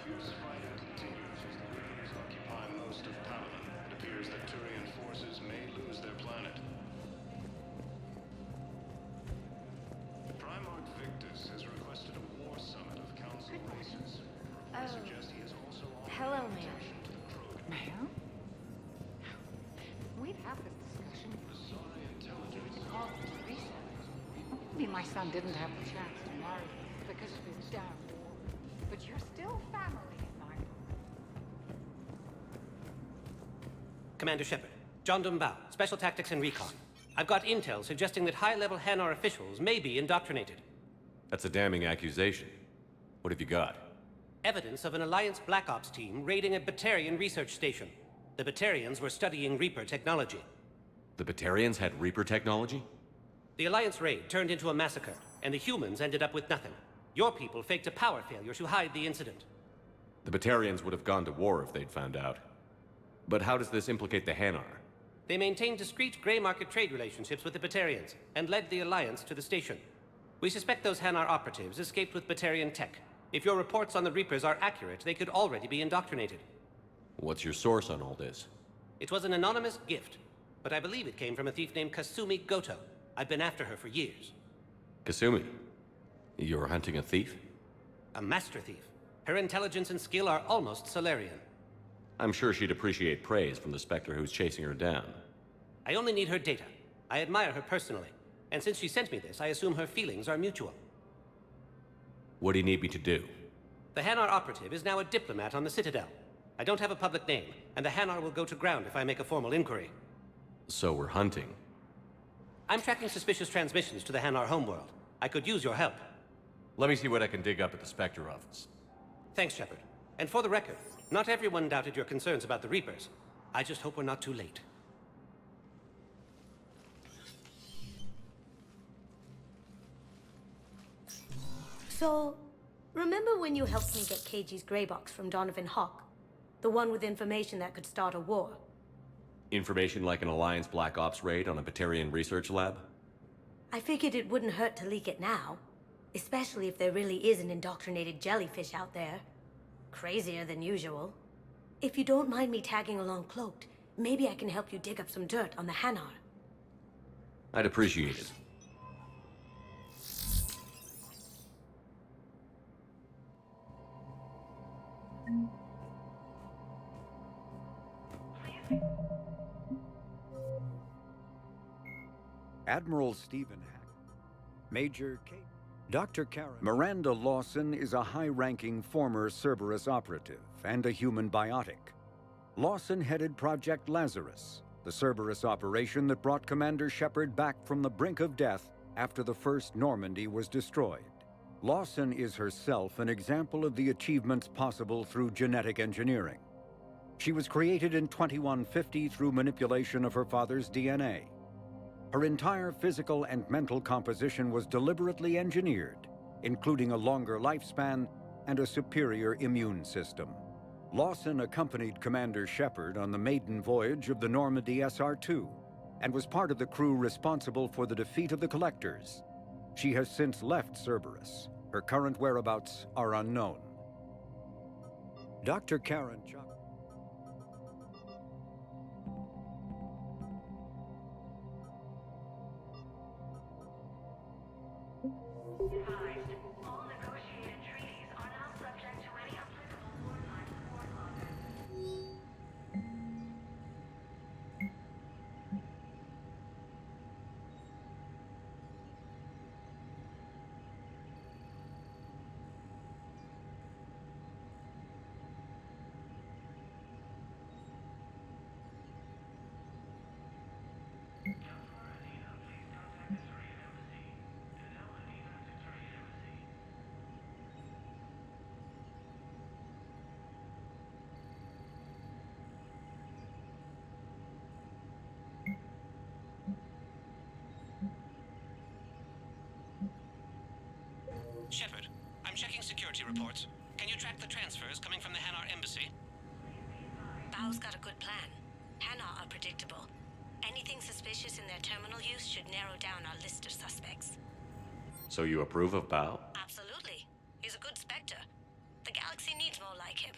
Fierce fighting continues as the Reapers occupy most of Palaven. It appears that Turian forces may lose their planet. Primarch Victus has requested a war summit of Council races. Reports suggest he has also offered Hello, an invitation to the Krogan. Ma'am? We've had this discussion. Called Teresa. Maybe my son didn't have the chance to marry you because of his damn war. But you're still family in my book. Commander Shepard, John Dumbao, Special Tactics and Recon. I've got intel suggesting that high-level Hanar officials may be indoctrinated. That's a damning accusation. What have you got? Evidence of an Alliance Black Ops team raiding a Batarian research station. The Batarians were studying Reaper technology. The Batarians had Reaper technology? The Alliance raid turned into a massacre, and the humans ended up with nothing. Your people faked a power failure to hide the incident. The Batarians would have gone to war if they'd found out. But how does this implicate the Hanar? They maintained discreet gray market trade relationships with the Batarians, and led the Alliance to the station. We suspect those Hanar operatives escaped with Batarian tech. If your reports on the Reapers are accurate, they could already be indoctrinated. What's your source on all this? It was an anonymous gift, but I believe it came from a thief named Kasumi Goto. I've been after her for years. Kasumi, you're hunting a thief? A master thief. Her intelligence and skill are almost Solarian. I'm sure she'd appreciate praise from the Spectre who's chasing her down. I only need her data. I admire her personally, and since she sent me this, I assume her feelings are mutual. What do you need me to do? The Hanar operative is now a diplomat on the Citadel. I don't have a public name, and the Hanar will go to ground if I make a formal inquiry. So we're hunting. I'm tracking suspicious transmissions to the Hanar homeworld. I could use your help. Let me see what I can dig up at the Spectre office. Thanks, Shepard. And for the record, not everyone doubted your concerns about the Reapers. I just hope we're not too late. So, remember when you helped me get KG's grey box from Donovan Hawk? The one with information that could start a war? Information like an Alliance Black Ops raid on a Batarian research lab? I figured it wouldn't hurt to leak it now. Especially if there really is an indoctrinated jellyfish out there. Crazier than usual. If you don't mind me tagging along cloaked, maybe I can help you dig up some dirt on the Hanar. I'd appreciate it. Admiral Stephen Hack, Major Kate, Dr. Karen. Miranda Lawson is a high-ranking former Cerberus operative and a human biotic. Lawson headed Project Lazarus, the Cerberus operation that brought Commander Shepard back from the brink of death after the first Normandy was destroyed. Lawson is herself an example of the achievements possible through genetic engineering. She was created in 2150 through manipulation of her father's DNA. Her entire physical and mental composition was deliberately engineered, including a longer lifespan and a superior immune system. Lawson accompanied Commander Shepard on the maiden voyage of the Normandy SR-2 and was part of the crew responsible for the defeat of the Collectors. She has since left Cerberus. Her current whereabouts are unknown. Dr. Karen Chuck. Shepard, I'm checking security reports. Can you track the transfers coming from the Hanar embassy? Bao's got a good plan. Hanar are predictable. Anything suspicious in their terminal use should narrow down our list of suspects. So you approve of Bao? Absolutely. He's a good Spectre. The galaxy needs more like him.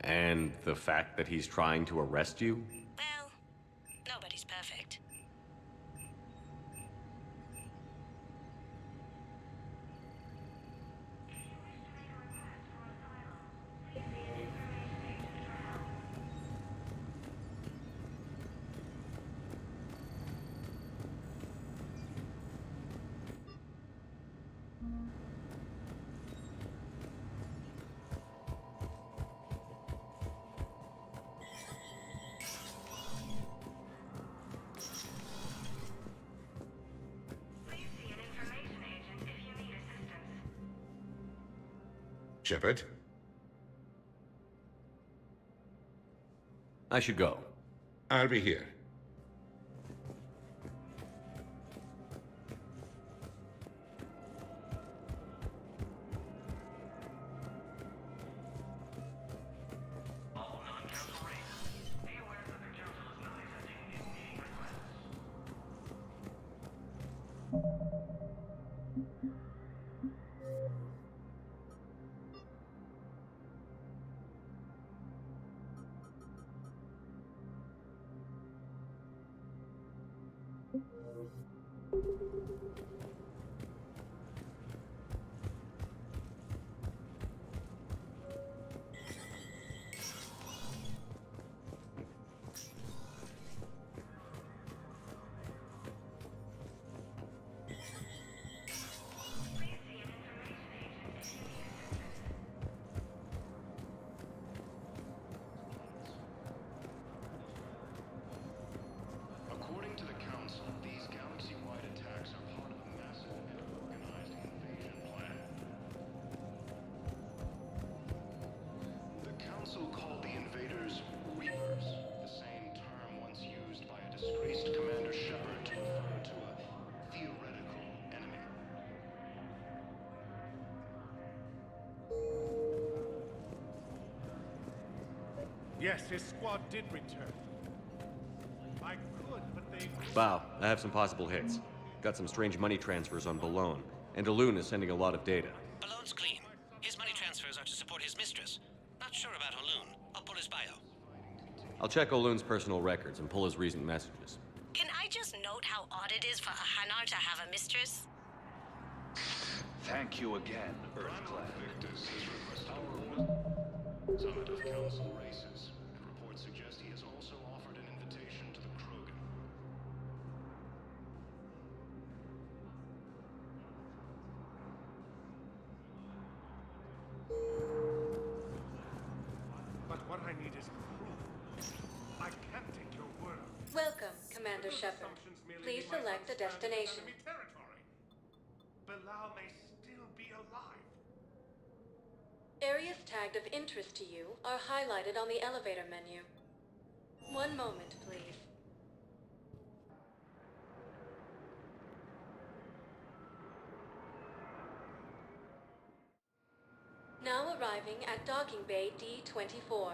And the fact that he's trying to arrest you? Well, nobody's perfect. Shepard? I should go. I'll be here. According to the Council, these galaxy-wide attacks are part of a massive and organized invasion plan. The Council called the invaders Reapers, the same term once used by a disgraced Commander Shepard to refer to a theoretical enemy. Yes, his squad did return. I could, but they... Bow, I have some possible hits. Got some strange money transfers on Balone, and Alun is sending a lot of data. Balone's clean. His money transfers are to support his mistress. Not sure about Halun. I'll pull his bio. I'll check Olun's personal records and pull his recent messages. Can I just note how odd it is for a Hanar to have a mistress? Thank you again, EarthClan. Victus has requested summit of Council races. Reports suggest he has also offered an invitation to the Krogan. But what I need is proof. I can't take your word. Welcome, Commander Shepard. Please select a destination. Enemy territory. Bilal may still be alive. Areas tagged of interest to you are highlighted on the elevator menu. One moment, please. Now arriving at Docking Bay D-24.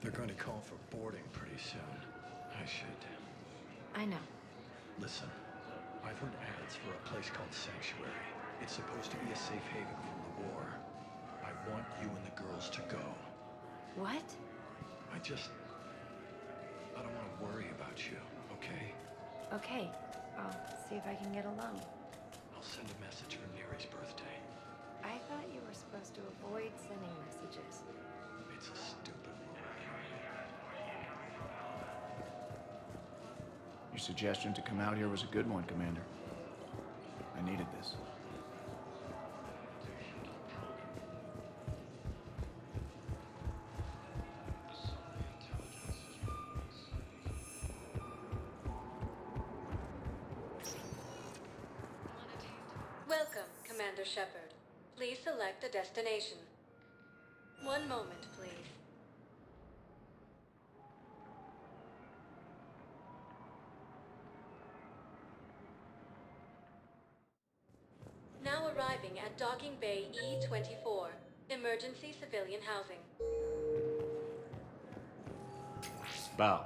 They're going to call for boarding pretty soon. I should... I know. Listen, I've heard ads for a place called Sanctuary. It's supposed to be a safe haven from the war. I want you and the girls to go. What? I don't want to worry about you, okay? Okay. I'll see if I can get along. I'll send a message for Neri's birthday. I thought you were supposed to avoid sending messages. It's a stupid rule. Your suggestion to come out here was a good one, Commander. I needed this. Welcome, Commander Shepard. Please select a destination. One moment, please. Now arriving at Docking Bay E-24, emergency civilian housing. Bow.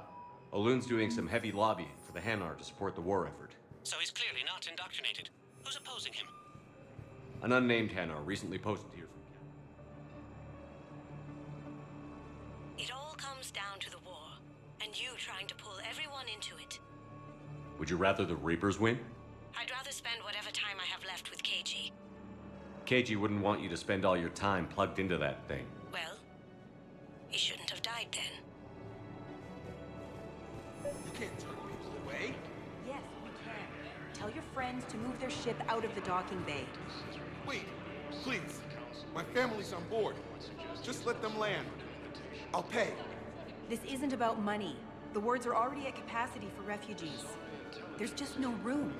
Olun's doing some heavy lobbying for the Hanar to support the war effort. So he's clearly not indoctrinated. Who's opposing him? An unnamed Hanar recently posted here from gone into it. Would you rather the Reapers win? I'd rather spend whatever time I have left with KG. KG wouldn't want you to spend all your time plugged into that thing. Well, he shouldn't have died then. You can't turn people away. Yes, we can. Tell your friends to move their ship out of the docking bay. Wait, please. My family's on board. Just let them land. I'll pay. This isn't about money. The wards are already at capacity for refugees. There's just no room.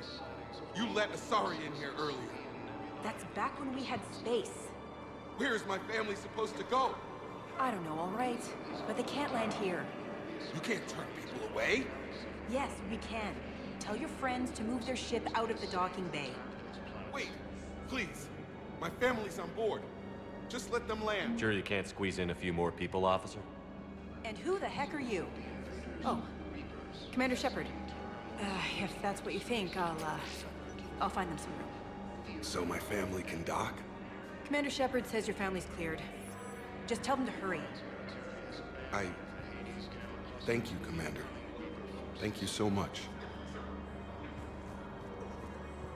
You let Asari in here earlier. That's back when we had space. Where is my family supposed to go? I don't know, all right. But they can't land here. You can't turn people away. Yes, we can. Tell your friends to move their ship out of the docking bay. Wait, please. My family's on board. Just let them land. Sure you can't squeeze in a few more people, officer? And who the heck are you? Oh, Commander Shepard. If that's what you think, I'll find them some room. So my family can dock? Commander Shepard says your family's cleared. Just tell them to hurry. Thank you, Commander. Thank you so much.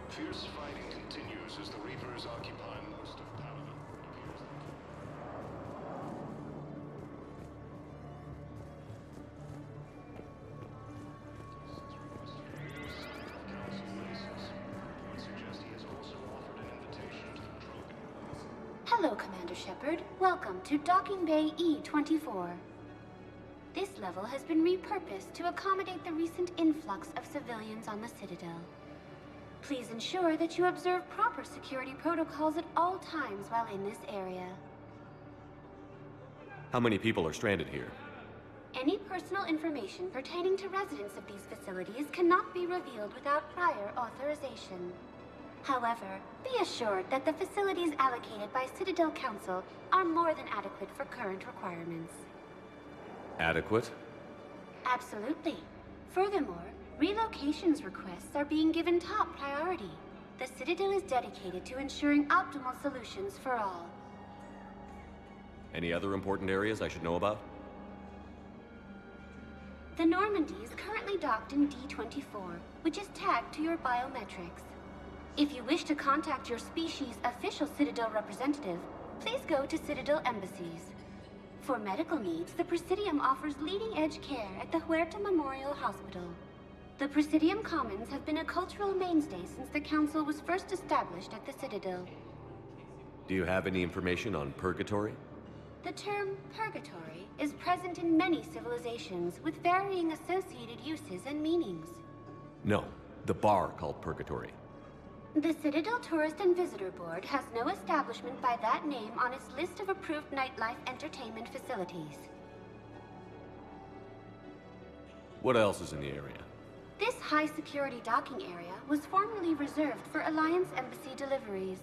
Fierce fighting continues as the Reapers occupy most of Paladin. Hello, Commander Shepard. Welcome to Docking Bay E-24. This level has been repurposed to accommodate the recent influx of civilians on the Citadel. Please ensure that you observe proper security protocols at all times while in this area. How many people are stranded here? Any personal information pertaining to residents of these facilities cannot be revealed without prior authorization. However, be assured that the facilities allocated by Citadel Council are more than adequate for current requirements. Adequate? Absolutely. Furthermore, relocations requests are being given top priority. The Citadel is dedicated to ensuring optimal solutions for all. Any other important areas I should know about? The Normandy is currently docked in D-24, which is tagged to your biometrics. If you wish to contact your species' official Citadel representative, please go to Citadel embassies. For medical needs, the Presidium offers leading-edge care at the Huerta Memorial Hospital. The Presidium Commons have been a cultural mainstay since the Council was first established at the Citadel. Do you have any information on purgatory? The term purgatory is present in many civilizations with varying associated uses and meanings. No, the bar called purgatory. The Citadel Tourist and Visitor Board has no establishment by that name on its list of approved nightlife entertainment facilities. What else is in the area? This high-security docking area was formerly reserved for Alliance Embassy deliveries.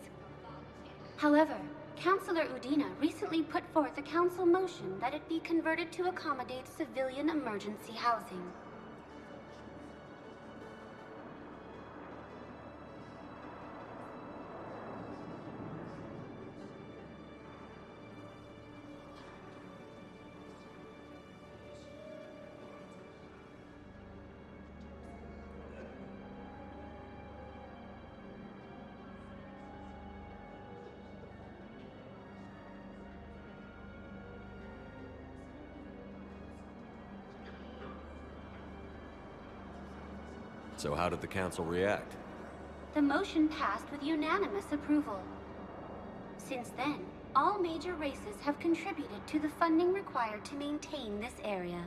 However, Councilor Udina recently put forth a council motion that it be converted to accommodate civilian emergency housing. So how did the council react? The motion passed with unanimous approval. Since then, all major races have contributed to the funding required to maintain this area.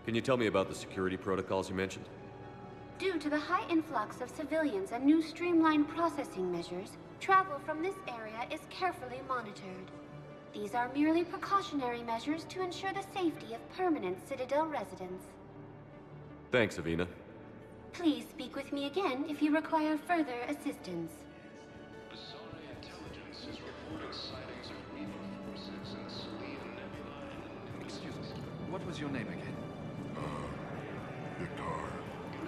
Can you tell me about the security protocols you mentioned? Due to the high influx of civilians and new streamlined processing measures, travel from this area is carefully monitored. These are merely precautionary measures to ensure the safety of permanent Citadel residents. Thanks, Avina. Please speak with me again if you require further assistance. Intelligence is reporting sightings of Reaper forces in the Selene Nebula and... Excuse me, what was your name again? Victor.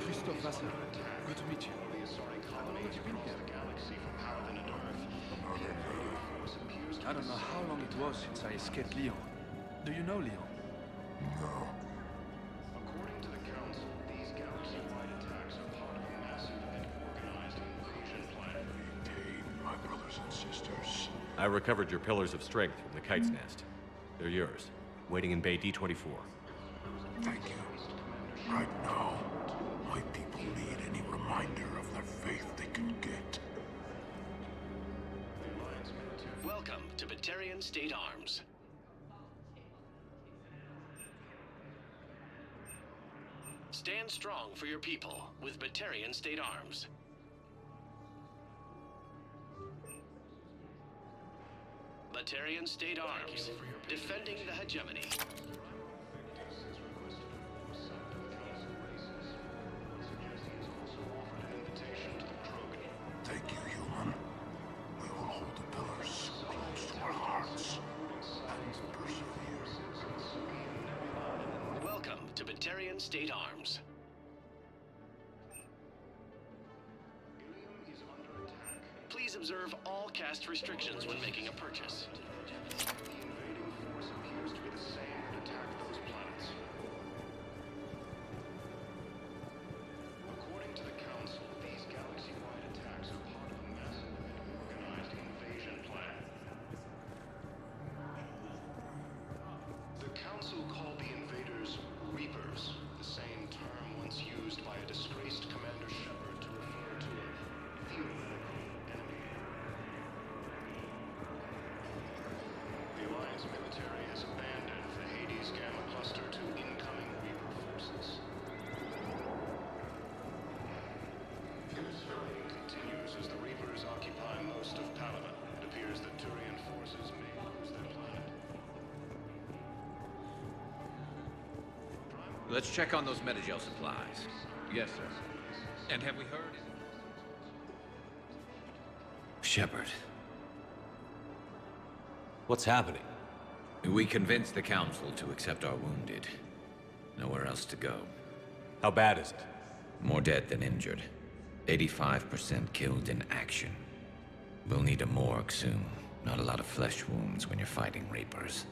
Christophe Vasseur. Good to meet you. How long have you been here? I don't know how long it was since I escaped Lyon. Do you know Lyon? No. According to the Council, these galaxy-wide attacks are part of a massive and organized invasion plan. Maintain my brothers and sisters. I recovered your pillars of strength from the kite's nest. They're yours, waiting in Bay D-24. Thank you. Right now, my people need any reminder of their faith they can get. Welcome to Batarian State Arms. Stand strong for your people with Batarian State Arms. Batarian State Arms, defending the hegemony. Thank you, human. We will hold the pillars close to our hearts and persevere. Welcome to Batarian State Arms. Please observe all caste restrictions when making a purchase. The invading force appears to be the same that attacked those planets. According to the Council, these galaxy-wide attacks are part of a massive and organized invasion plan. The Council called the invaders Reapers, the same term once used by a disgraced Commander Shepard to refer to a theoretical enemy. The Alliance military has abandoned the Hades Gamma cluster to incoming Reaper forces. This fighting continues as the Reapers occupy most of Palaven. It appears that Turian forces may lose their planet. Let's check on those Metagel supplies. Yes, sir. And have we heard? Shepard. What's happening? We convinced the Council to accept our wounded. Nowhere else to go. How bad is it? More dead than injured. 85% killed in action. We'll need a morgue soon. Not a lot of flesh wounds when you're fighting Reapers.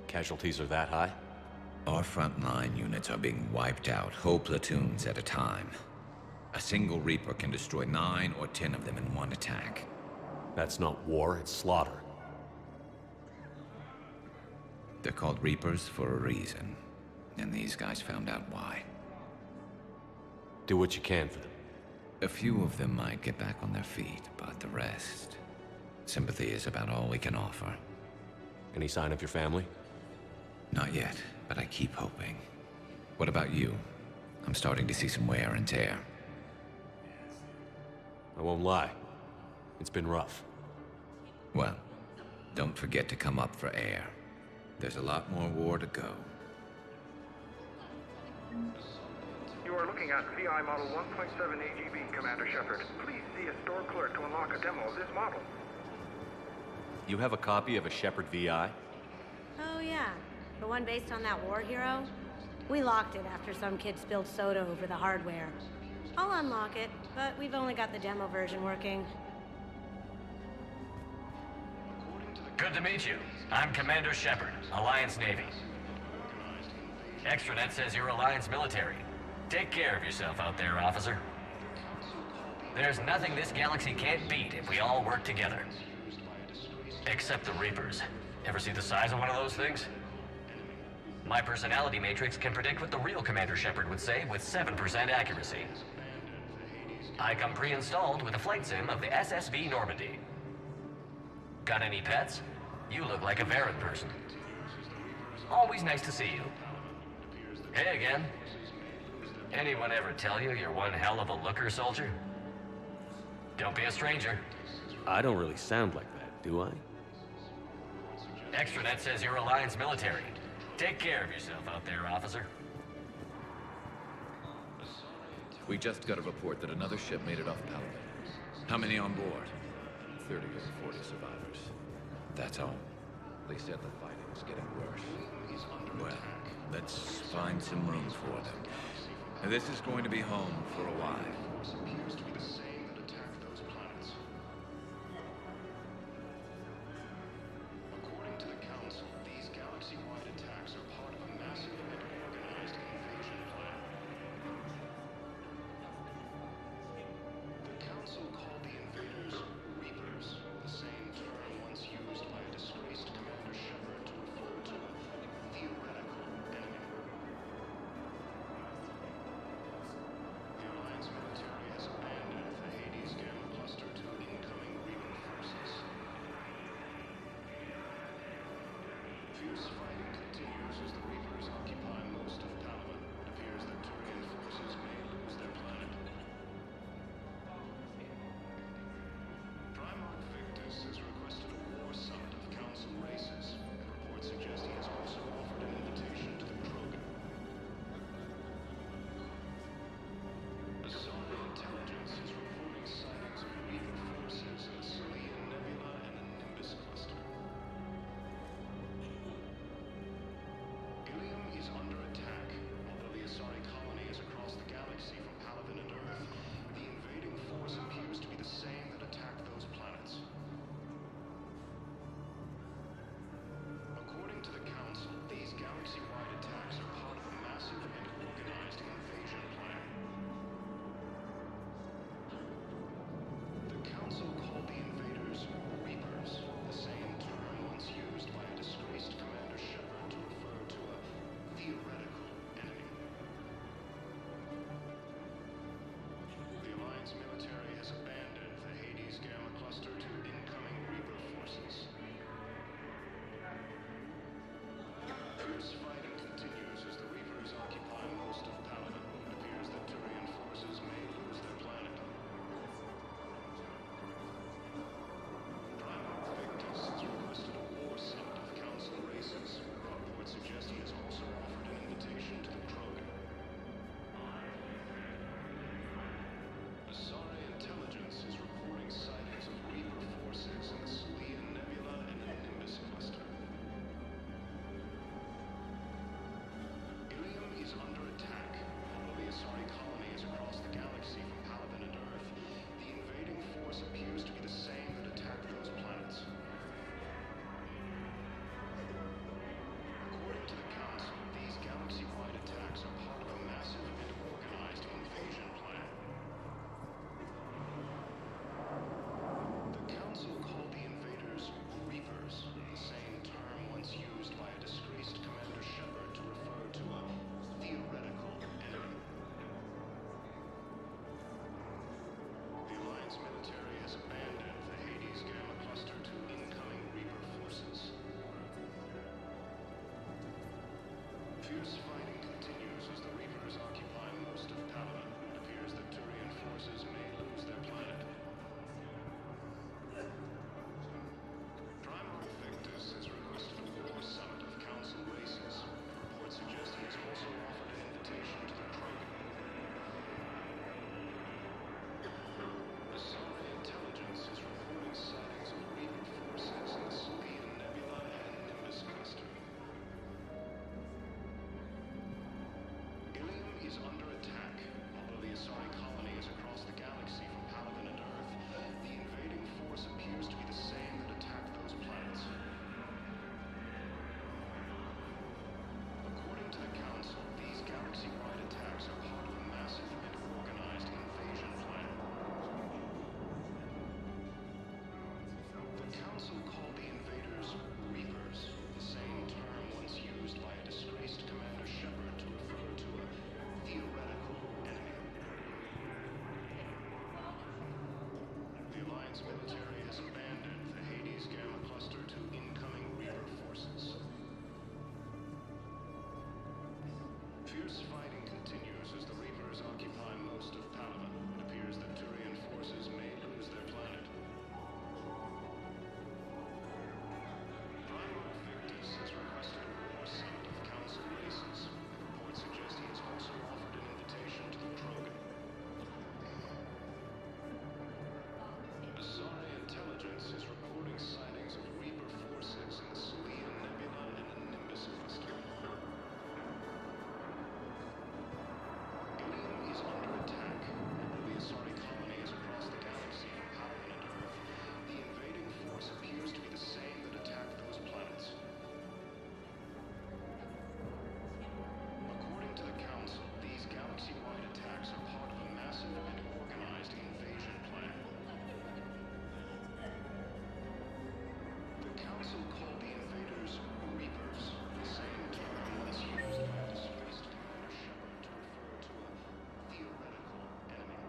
Casualties are that high? Our frontline units are being wiped out, whole platoons at a time. A single Reaper can destroy 9 or 10 of them in one attack. That's not war, it's slaughter. They're called Reapers for a reason, and these guys found out why. Do what you can for them. A few of them might get back on their feet, but the rest... sympathy is about all we can offer. Any sign of your family? Not yet, but I keep hoping. What about you? I'm starting to see some wear and tear. I won't lie. It's been rough. Well, don't forget to come up for air. There's a lot more war to go. You are looking at VI Model 1.7 AGB, Commander Shepard. Please see a store clerk to unlock a demo of this model. You have a copy of a Shepard VI? Oh yeah, the one based on that war hero? We locked it after some kid spilled soda over the hardware. I'll unlock it, but we've only got the demo version working. Good to meet you. I'm Commander Shepard, Alliance Navy. Extranet says you're Alliance military. Take care of yourself out there, officer. There's nothing this galaxy can't beat if we all work together. Except the Reapers. Ever see the size of one of those things? My personality matrix can predict what the real Commander Shepard would say with 7% accuracy. I come pre-installed with a flight sim of the SSV Normandy. Got any pets? You look like a Varren person. Always nice to see you. Hey again. Anyone ever tell you you're one hell of a looker, soldier? Don't be a stranger. I don't really sound like that, do I? Extranet says you're Alliance military. Take care of yourself out there, officer. We just got a report that another ship made it off Palaven. How many on board? 30 or 40 survivors. That's all. They said the fighting's getting worse. Well, let's find some room for them. This is going to be home for a while. Fierce fighting continues as the Reapers occupy most of Palaven. It appears that Turian forces may lose their planet. Primarch Victus has requested a war summit of Council races. Reports suggest he has also offered an invitation to the Krogan. Asari intelligence is reporting sightings of Reaper forces in the Salian Nebula and Nimbus cluster. Ilium is under attack. Although the Asari colony is across the galaxy from Palaven and Earth, the invading force appears to be the same that attacked those planets. According to the Council, these galaxy-wide attacks are part of a massive and organized invasion plan. The Council called the invaders Reapers, the same term once used by a disgraced Commander Shepard to refer to a theoretical enemy. The Alliance military has abandoned the Hades Gamma cluster to incoming Reaper forces. Fierce fighting continues as the Reapers occupy most of Palaven. It appears that Turian forces may lose their planet. Primarch Victus has requested a war summit of Council races. Reports suggest he has also offered an invitation to the Krogan. Asari intelligence is reporting sightings of Reaper forces in the Salian Nebula and the Nimbus cluster. Ilium is under attack. Although the Asari colony is across the galaxy from Palaven and Earth, the invading force appears to be the same that attacked those planets. According to the Council, these galaxy-wide attacks are part of a massive and organized invasion plan. The Council called the invaders Reapers, the same term once used by a disgraced Commander Shepard to refer to a theoretical enemy.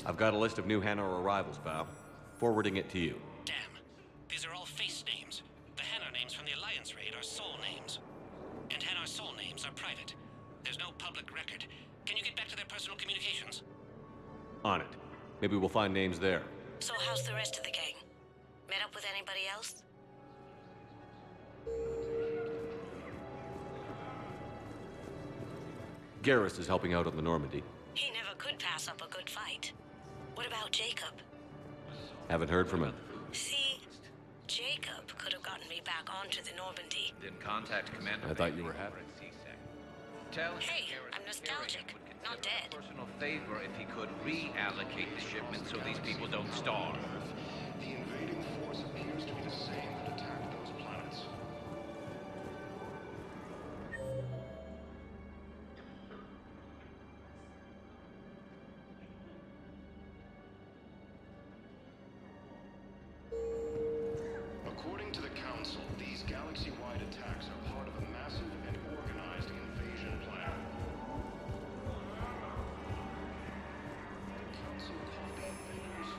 I've got a list of new Hanar arrivals, Bao. Forwarding it to you. Damn. These are all face names. The Hanar names from the Alliance raid are soul names. And Hanar soul names are private. There's no public record. Can you get back to their personal communications? On it. Maybe we'll find names there. So how's the rest of the gang? Met up with anybody else? Garrus is helping out on the Normandy. He never could pass up a good fight. What about Jacob? Haven't heard from him. See, Jacob could have gotten me back onto the Normandy. Then contact Commander. I thought you were happy. Tell him Hey, Garrus I'm nostalgic, would not consider dead. a personal favor if he could reallocate the shipment so these people don't starve. The invading force appears to be the same that attacked those planets. According to the Council, these galaxy-wide attacks are part of a massive and organized invasion plan. The Council called the invaders.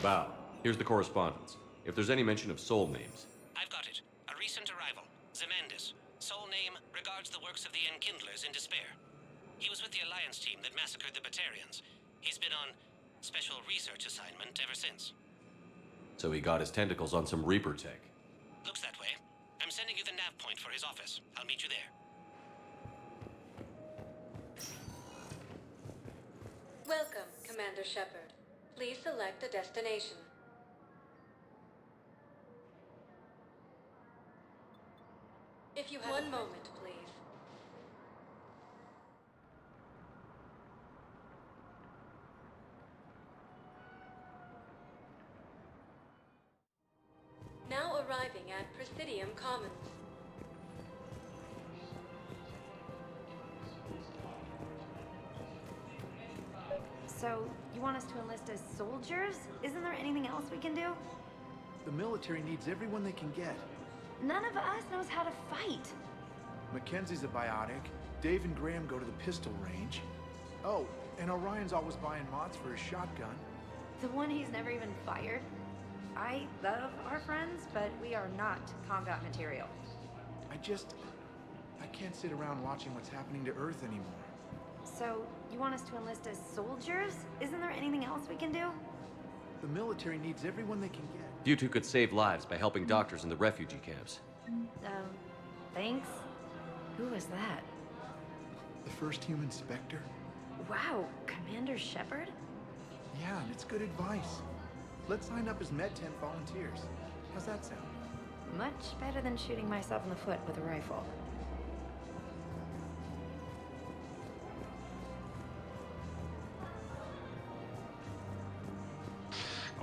Bao, here's the correspondence. If there's any mention of soul names. I've got it. A recent arrival. Zemandis. Soul name regards the works of the Enkindlers in despair. He was with the Alliance team that massacred the Batarians. He's been on special research assignment ever since. So he got his tentacles on some Reaper tech. Looks that way. I'm sending you the nav point for his office. I'll meet you there. Welcome, Commander Shepard. Please select a destination. If you have one moment, please. Now arriving at Presidium Commons. So, you want us to enlist as soldiers? Isn't there anything else we can do? The military needs everyone they can get. None of us knows how to fight. Mackenzie's a biotic. Dave and Graham go to the pistol range. Oh, and Orion's always buying mods for his shotgun. The one he's never even fired. I love our friends, but we are not combat material. I can't sit around watching what's happening to Earth anymore. So, you want us to enlist as soldiers? Isn't there anything else we can do? The military needs everyone they can get. You two could save lives by helping doctors in the refugee camps. Thanks. Who was that? The first human Spectre? Wow, Commander Shepard? Yeah, and it's good advice. Let's sign up as Med 10 volunteers. How's that sound? Much better than shooting myself in the foot with a rifle.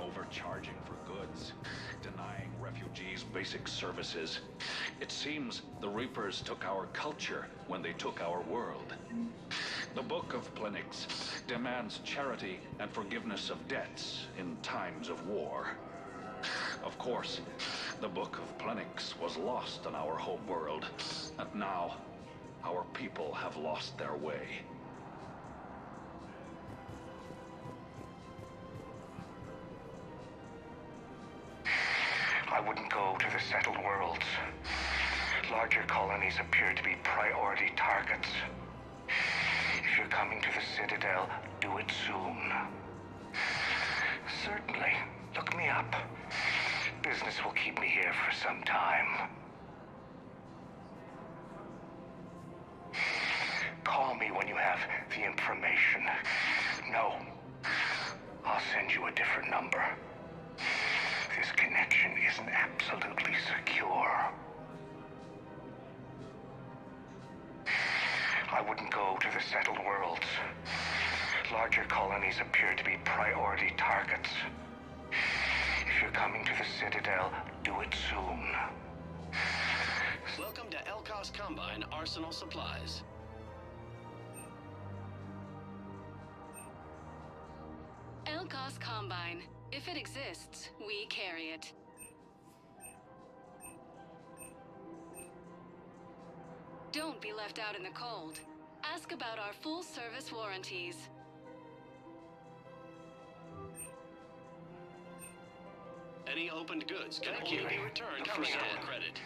Overcharging for goods, denying refugees basic services. It seems the Reapers took our culture when they took our world. The Book of Plenix demands charity and forgiveness of debts in times of war. Of course, the Book of Plenix was lost on our home world, and now our people have lost their way. I wouldn't go to the settled worlds. Larger colonies appear to be priority targets. If you're coming to the Citadel, do it soon. Certainly. Look me up. Business will keep me here for some time. Call me when you have the information. No. I'll send you a different number. This connection isn't absolutely secure. I wouldn't go to the settled worlds. Larger colonies appear to be priority targets. If you're coming to the Citadel, do it soon. Welcome to Elkos Combine Arsenal Supplies. Elkos Combine. If it exists, we carry it. Don't be left out in the cold. Ask about our full-service warranties. Any opened goods can only be returned for store credit.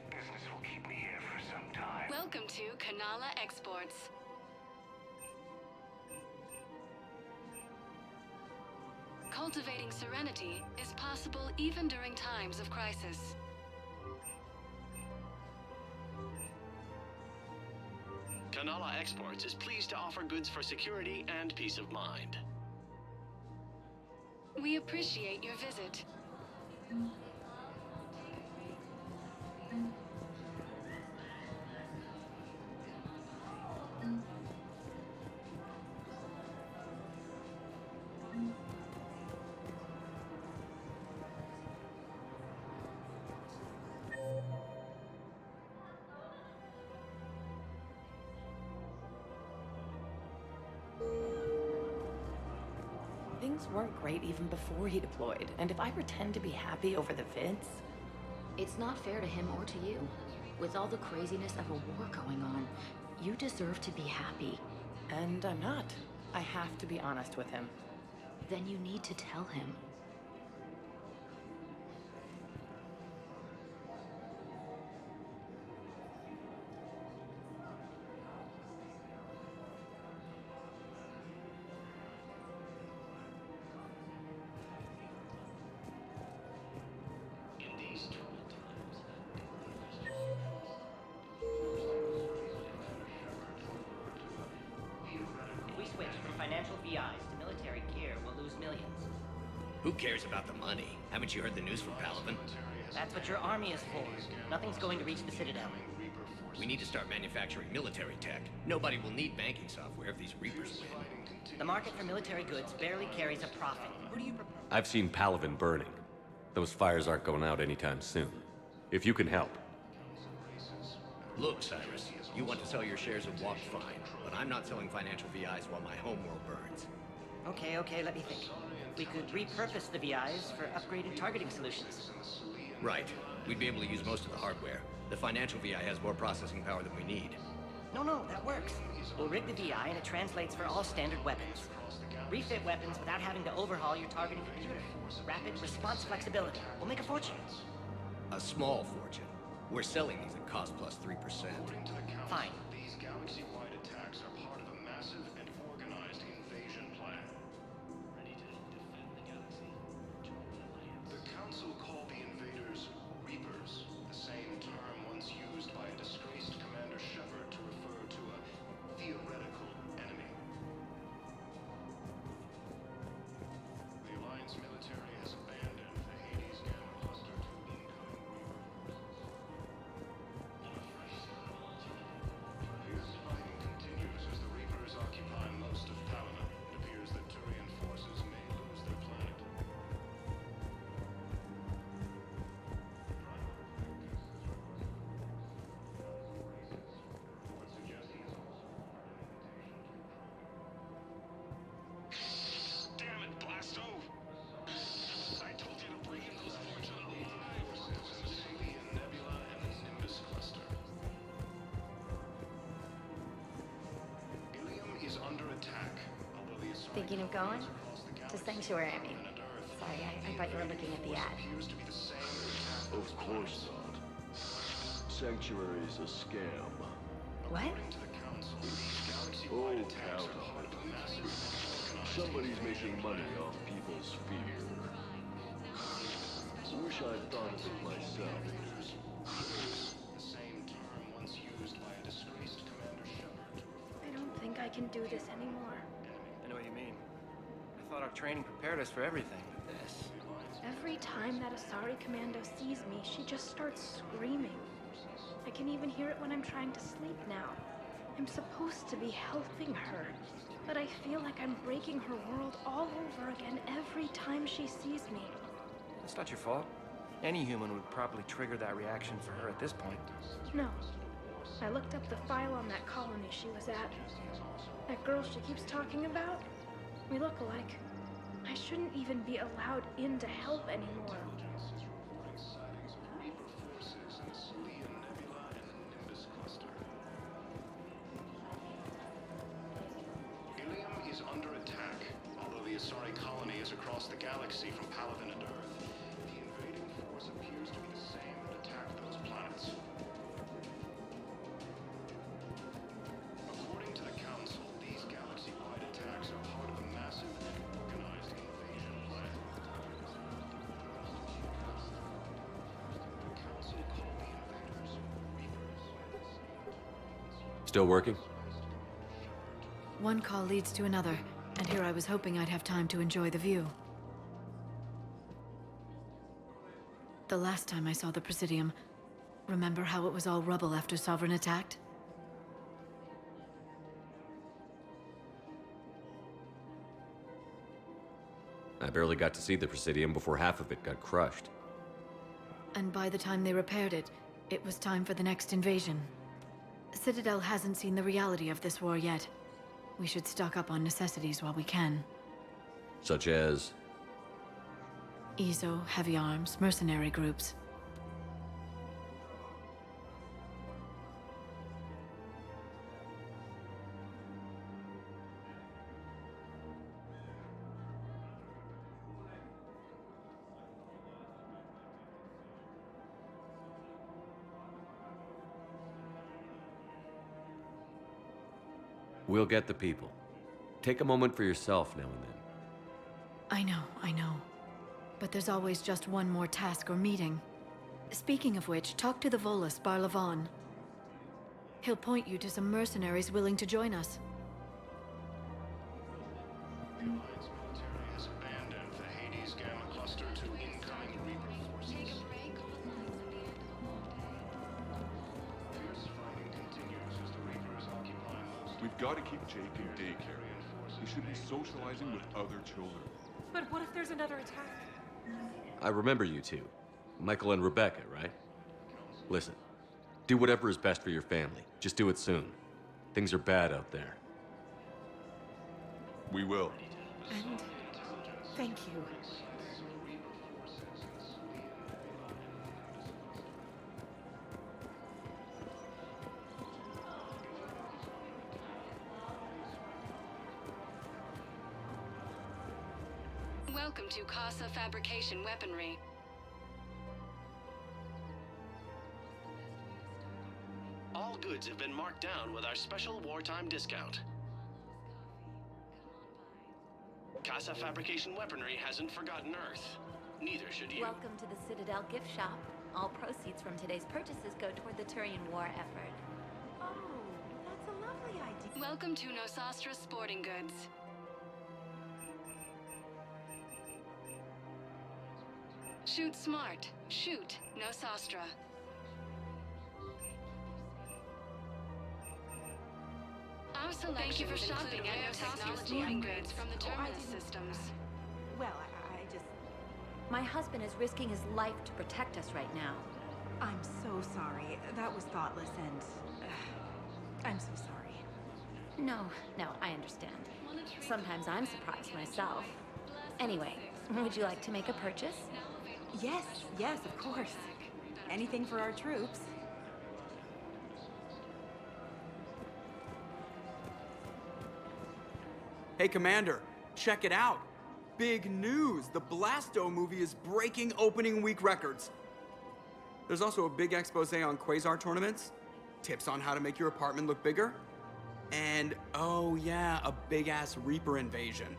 Business will keep me here for some time. Welcome to Kanala Exports. Cultivating serenity is possible even during times of crisis. Kanala Exports is pleased to offer goods for security and peace of mind. We appreciate your visit. Things weren't great even before he deployed, and if I pretend to be happy over the vids... It's not fair to him or to you. With all the craziness of a war going on, you deserve to be happy. And I'm not. I have to be honest with him. Then you need to tell him. If we switch from financial VIs to military gear, we'll lose millions. Who cares about the money? Haven't you heard the news from Paladin? That's what your army is for. Nothing's going to reach the Citadel. We need to start manufacturing military tech. Nobody will need banking software if these Reapers win. The market for military goods barely carries a profit. Who do you propose? I've seen Paladin burning. Those fires aren't going out anytime soon. If you can help. Look, Cyrus, you want to sell your shares of Walk fine, but I'm not selling financial VIs while my homeworld burns. Okay, let me think. We could repurpose the VIs for upgraded targeting solutions. Right. We'd be able to use most of the hardware. The financial VI has more processing power than we need. No, that works. We'll rig the VI and it translates for all standard weapons. Refit weapons without having to overhaul your targeting computer. Rapid response flexibility. We'll make a fortune. A small fortune. We're selling these at cost plus 3%. Fine. These galaxy-wide attacks are part of a massive and organized invasion plan. Ready to defend the galaxy. The Council call the invaders Reapers, the same term once used by a disgraced Commander Shepard to refer to a theoretical enemy. The Alliance military has abandoned the Hades Gamma cluster to incoming Reapers. Fierce fighting continues as the Reapers occupy most of Palamon. It appears that Turian forces may lose their planet. Damn it, Blasto! I told you to bring in those fortunate lives. Nebula and the Nimbus cluster. Ilium is under attack, although the Asari Thinking of going? To Sanctuary, I mean. Sorry, I thought you were looking at the ad. Of course not. Sanctuary's a scam. What? Oh, count on it. Somebody's making money off people's fear. Wish I'd thought of it myself. The same term once used by a disgraced Commander Shepard to refer. I don't think I can do this anymore. I know what you mean. I thought our training prepared us for everything, but this... Every time that Asari commando sees me, she just starts screaming. I can even hear it when I'm trying to sleep now. I'm supposed to be helping her, but I feel like I'm breaking her world all over again every time she sees me. It's not your fault. Any human would probably trigger that reaction for her at this point. No. I looked up the file on that colony she was at. That girl she keeps talking about? We look alike. I shouldn't even be allowed in to help anymore. Ilium is under attack, although the Asari colony is across the galaxy from Paladin and Earth. The invading force appears to be the same that attacked those planets. According to the Council, these galaxy-wide attacks are part of a massive and organized invasion plan. The Council called the invaders Reapers. Still working? One call leads to another, and here I was hoping I'd have time to enjoy the view. The last time I saw the Presidium, remember how it was all rubble after Sovereign attacked? I barely got to see the Presidium before half of it got crushed. And by the time they repaired it, it was time for the next invasion. Citadel hasn't seen the reality of this war yet. We should stock up on necessities while we can. Such as? EZO, heavy arms, mercenary groups. We'll get the people. Take a moment for yourself now and then. I know. But there's always just one more task or meeting. Speaking of which, talk to the Volus, Barlavon. He'll point you to some mercenaries willing to join us. The Alliance military has abandoned the Hades Gamma cluster to incoming Reaper forces. Fierce fighting continues as the Reapers occupy most. We've got to keep Jake in daycare. He should be socializing with other children. But what if there's another attack? I remember you two. Michael and Rebecca, right? Listen, do whatever is best for your family. Just do it soon. Things are bad out there. We will. And thank you. Welcome to Casa Fabrication Weaponry. All goods have been marked down with our special wartime discount. Casa Fabrication Weaponry hasn't forgotten Earth. Neither should you. Welcome to the Citadel gift shop. All proceeds from today's purchases go toward the Turian war effort. Oh, that's a lovely idea. Welcome to Nosastra Sporting Goods. Shoot smart. Shoot Nosastra. Our selection. Thank you for shopping at Nosastra Sporting Goods from the Terminus Systems. Well, I just... My husband is risking his life to protect us right now. I'm so sorry. That was thoughtless and... I'm so sorry. No, I understand. Sometimes I'm surprised myself. Anyway, would you like to make a purchase? Yes, of course. Anything for our troops. Hey, Commander, check it out. Big news! The Blasto movie is breaking opening week records. There's also a big expose on Quasar tournaments, tips on how to make your apartment look bigger, and, oh yeah, a big-ass Reaper invasion.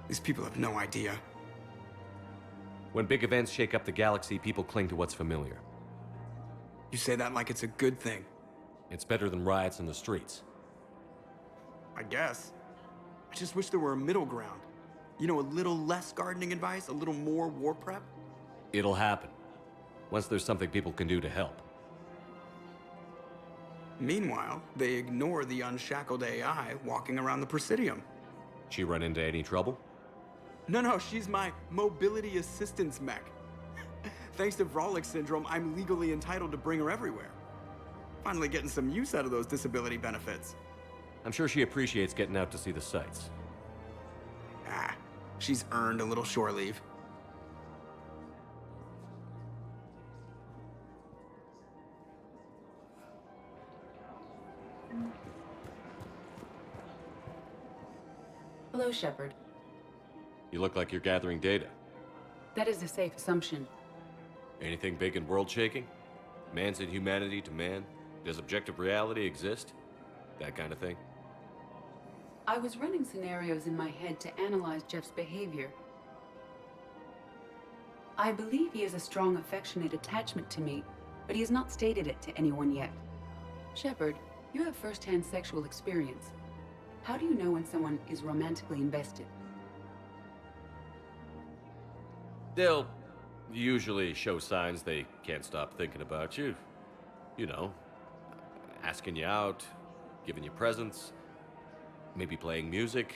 These people have no idea. When big events shake up the galaxy, people cling to what's familiar. You say that like it's a good thing. It's better than riots in the streets. I guess. I just wish there were a middle ground. You know, a little less gardening advice, a little more war prep. It'll happen. Once there's something people can do to help. Meanwhile, they ignore the unshackled AI walking around the Presidium. She run into any trouble? No, she's my mobility assistance mech. Thanks to Vrolic syndrome, I'm legally entitled to bring her everywhere. Finally getting some use out of those disability benefits. I'm sure she appreciates getting out to see the sights. She's earned a little shore leave. Hello, Shepard. You look like you're gathering data. That is a safe assumption. Anything big and world-shaking? Man's inhumanity to man? Does objective reality exist? That kind of thing? I was running scenarios in my head to analyze Jeff's behavior. I believe he has a strong affectionate attachment to me, but he has not stated it to anyone yet. Shepard, you have first-hand sexual experience. How do you know when someone is romantically invested? They'll usually show signs they can't stop thinking about you. You know, asking you out, giving you presents, maybe playing music.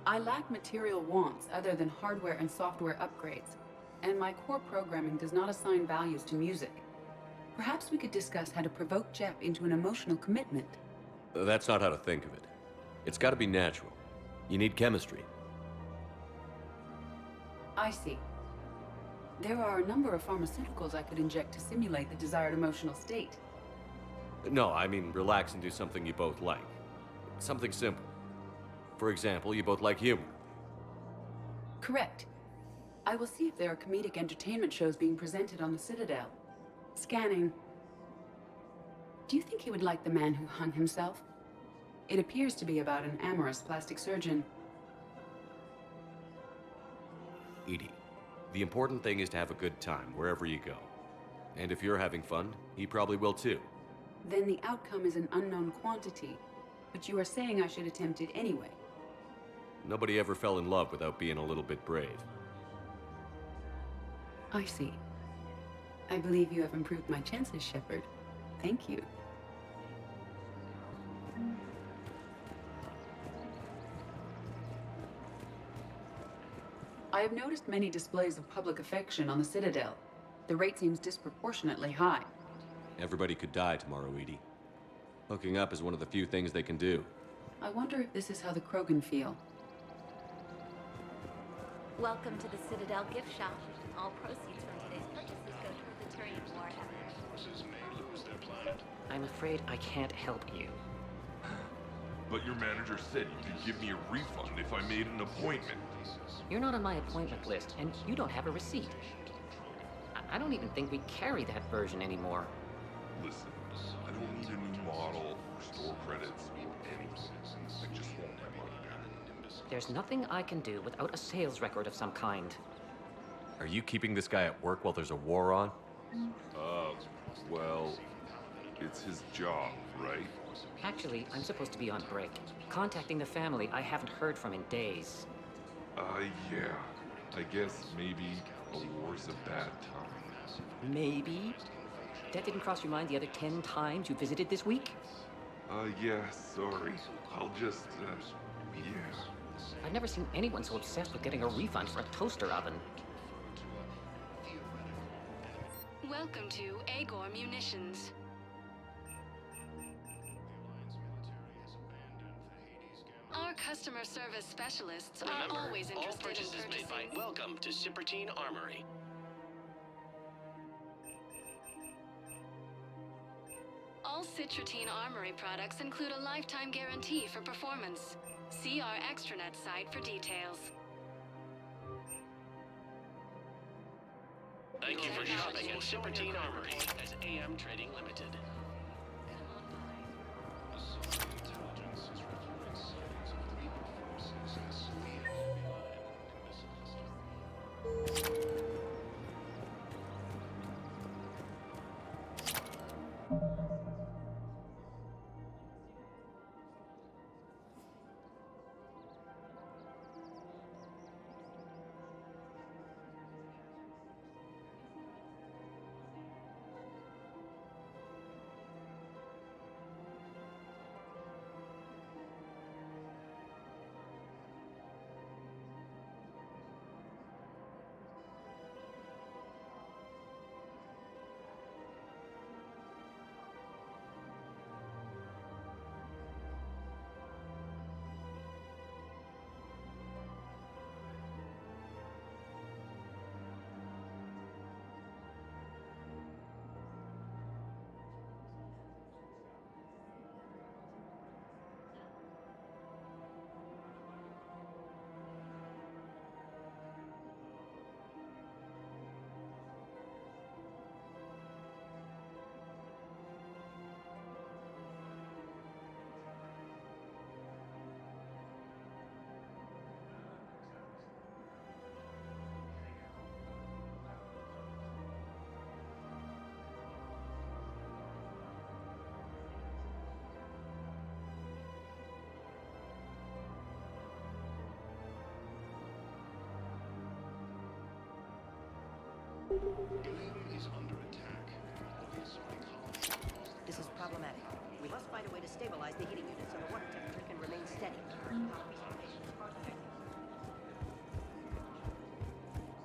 I lack material wants other than hardware and software upgrades, and my core programming does not assign values to music. Perhaps we could discuss how to provoke Jeff into an emotional commitment. That's not how to think of it. It's got to be natural. You need chemistry. I see. There are a number of pharmaceuticals I could inject to simulate the desired emotional state. No, I mean relax and do something you both like. Something simple. For example, you both like humor. Correct. I will see if there are comedic entertainment shows being presented on the Citadel. Scanning. Do you think he would like The Man Who Hung Himself? It appears to be about an amorous plastic surgeon. Edie, the important thing is to have a good time wherever you go. And if you're having fun, he probably will too. Then the outcome is an unknown quantity, but you are saying I should attempt it anyway. Nobody ever fell in love without being a little bit brave. I see. I believe you have improved my chances, Shepard. Thank you. I have noticed many displays of public affection on the Citadel. The rate seems disproportionately high. Everybody could die tomorrow, Edie. Hooking up is one of the few things they can do. I wonder if this is how the Krogan feel. Welcome to the Citadel gift shop. All proceeds from today's purchases go toward the Turian War effort. I'm afraid I can't help you. But your manager said you could give me a refund if I made an appointment. You're not on my appointment list, and you don't have a receipt. I don't even think we carry that version anymore. Listen, I don't need a new model or store credits or anything. I just want my money back. There's nothing I can do without a sales record of some kind. Are you keeping this guy at work while there's a war on? Well, it's his job, right? Actually, I'm supposed to be on break. Contacting the family I haven't heard from in days. Yeah. I guess maybe a war's a bad time. Maybe? That didn't cross your mind the other 10 times you visited this week? Yeah, sorry. I'll just, yeah. I've never seen anyone so obsessed with getting a refund for a toaster oven. Welcome to Agor Munitions. Our customer service specialists are always all interested in purchases purchasing. made by Welcome to Cipertine Armory. All Citratine Armory products include a lifetime guarantee for performance. See our extranet site for details. Thank you for shopping at Cipertine Armory as AM Trading Limited. This is problematic. We must find a way to stabilize the heating unit so the water temperature can remain steady.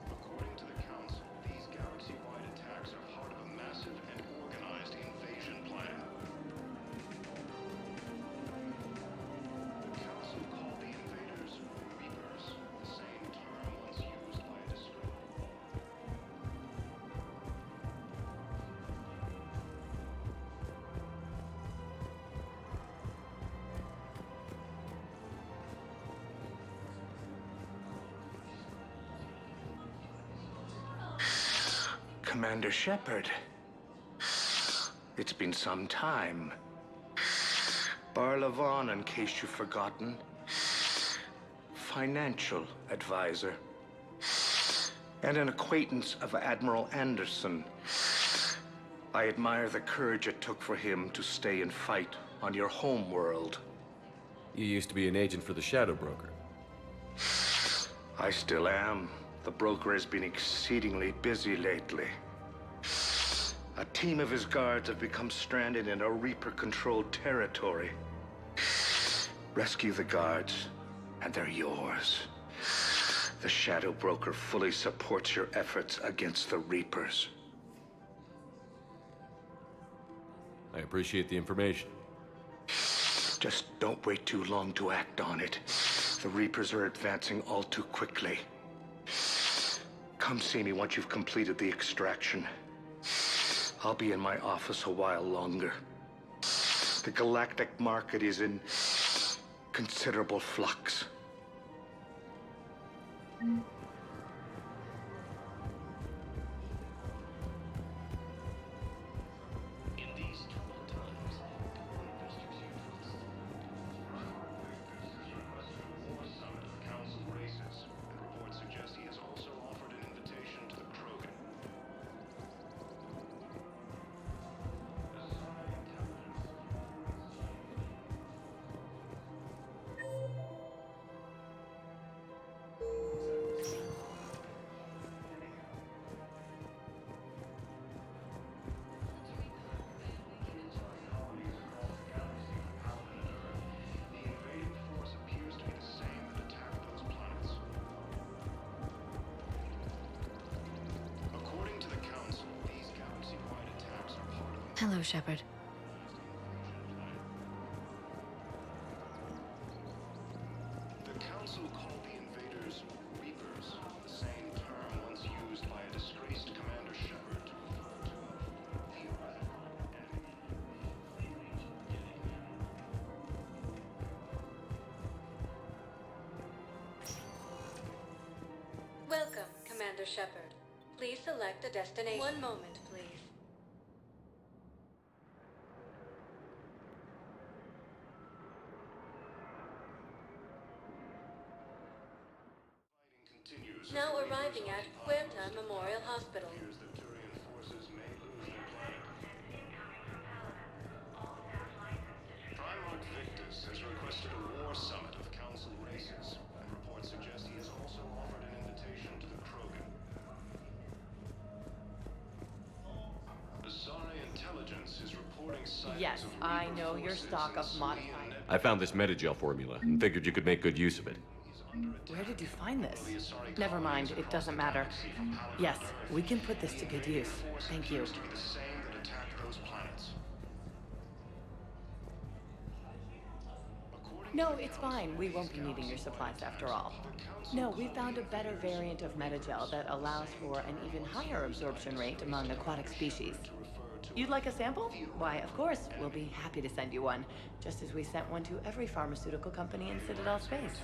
According to the Council, these galaxy-wide attacks are part of a massive and organized invasion plan. The Council called the invaders Reapers, the same term once used by a disgrace. Commander Shepard. It's been some time. Barlavon, in case you've forgotten. Financial advisor. And an acquaintance of Admiral Anderson. I admire the courage it took for him to stay and fight on your home world. You used to be an agent for the Shadow Broker. I still am. The broker has been exceedingly busy lately. A team of his guards have become stranded in a Reaper-controlled territory. Rescue the guards, and they're yours. The Shadow Broker fully supports your efforts against the Reapers. I appreciate the information. Just don't wait too long to act on it. The Reapers are advancing all too quickly. Come see me once you've completed the extraction. I'll be in my office a while longer. The galactic market is in considerable flux. Hello, Shepard. The Council called the invaders Reapers, the same term once used by a disgraced Commander Shepard to refer to a theoretical enemy. Welcome, Commander Shepard. Please select a destination. One moment, please. Now arriving at Huerta Memorial Hospital. Primarch Victus has requested a war summit of Council races, and reports suggest he has also offered an invitation to the Krogan. Azari intelligence is reporting sightings Yes, of I Reaper know your forces stock in of Syrian modified. I found this metagel formula and figured you could make good use of it. Where did you find this? Never mind, it doesn't matter. Yes, we can put this to good use. Thank you. to be the same that attacked those planets. No, it's fine. We won't be needing your supplies after all. No, we found a better variant of metagel that allows for an even higher absorption rate among aquatic species. You'd like a sample? Why, of course, we'll be happy to send you one, just as we sent one to every pharmaceutical company in Citadel space.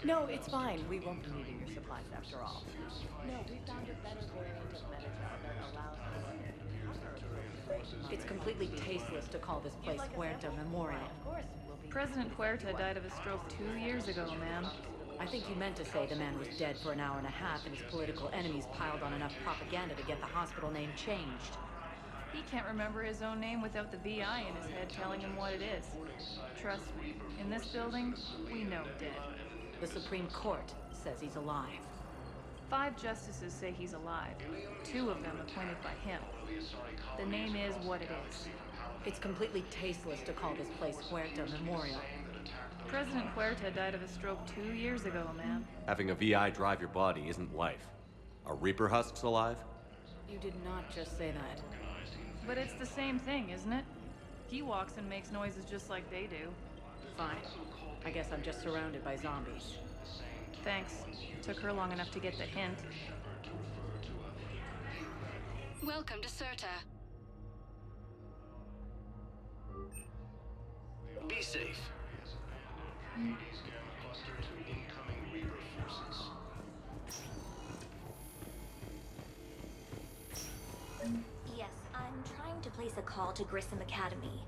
No, it's fine. We won't be needing your supplies after all. No, we found a better variant of metagel that allows for an even higher absorption rate. It's completely tasteless to call this place Huerta Memorial. President Huerta died of a stroke 2 years ago, ma'am. I think you meant to say the man was dead for an hour and a half and his political enemies piled on enough propaganda to get the hospital name changed. He can't remember his own name without the VI in his head telling him what it is. Trust me, in this building, we know dead. The Supreme Court says he's alive. 5 justices say he's alive. 2 of them appointed by him. The name is what it is. It's completely tasteless to call this place Huerta Memorial. President Huerta died of a stroke 2 years ago, ma'am. Having a VI drive your body isn't life. Are Reaper husks alive? You did not just say that. But it's the same thing, isn't it? He walks and makes noises just like they do. Fine. I guess I'm just surrounded by zombies. Thanks. Took her long enough to get the hint. Welcome to Serta. Be safe. Yes, I'm trying to place a call to Grissom Academy.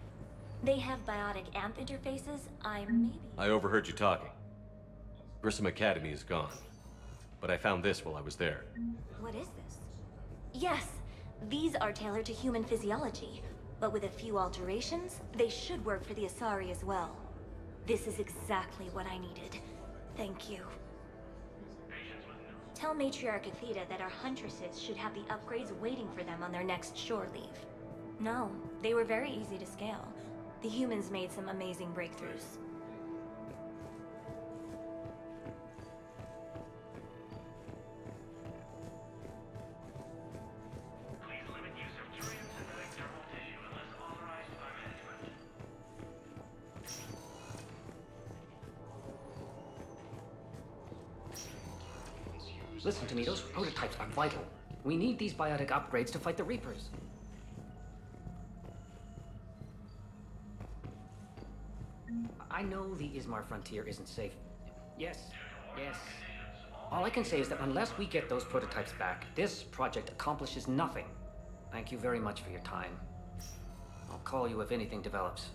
They have biotic amp interfaces. I overheard you talking. Grissom Academy is gone. But I found this while I was there. What is this? Yes, these are tailored to human physiology, but with a few alterations, they should work for the Asari as well. This is exactly what I needed. Thank you. Tell Matriarch Athena that our huntresses should have the upgrades waiting for them on their next shore leave. No, they were very easy to scale. The humans made some amazing breakthroughs. Listen to me, those prototypes are vital. We need these biotic upgrades to fight the Reapers. I know the Ismar frontier isn't safe. Yes, yes. All I can say is that unless we get those prototypes back, this project accomplishes nothing. Thank you very much for your time. I'll call you if anything develops.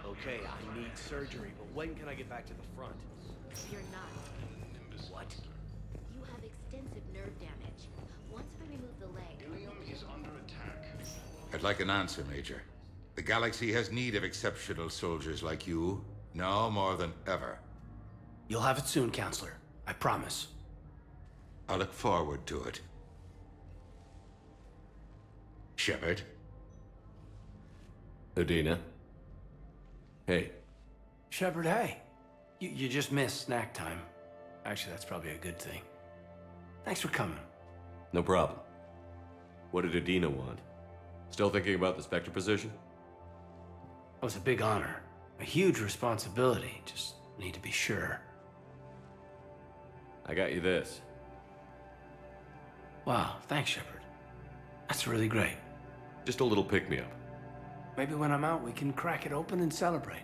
Okay, I need surgery, but when can I get back to the front? You're not. What? You have extensive nerve damage. Once we remove the leg... Ilium is under attack. I'd like an answer, Major. The galaxy has need of exceptional soldiers like you, now more than ever. You'll have it soon, Counselor. I promise. I look forward to it. Shepard? Udina? Hey. Shepard, hey. You just missed snack time. Actually, that's probably a good thing. Thanks for coming. No problem. What did Udina want? Still thinking about the Spectre position? It was a big honor. A huge responsibility. Just need to be sure. I got you this. Wow, thanks, Shepard. That's really great. Just a little pick-me-up. Maybe when I'm out, we can crack it open and celebrate.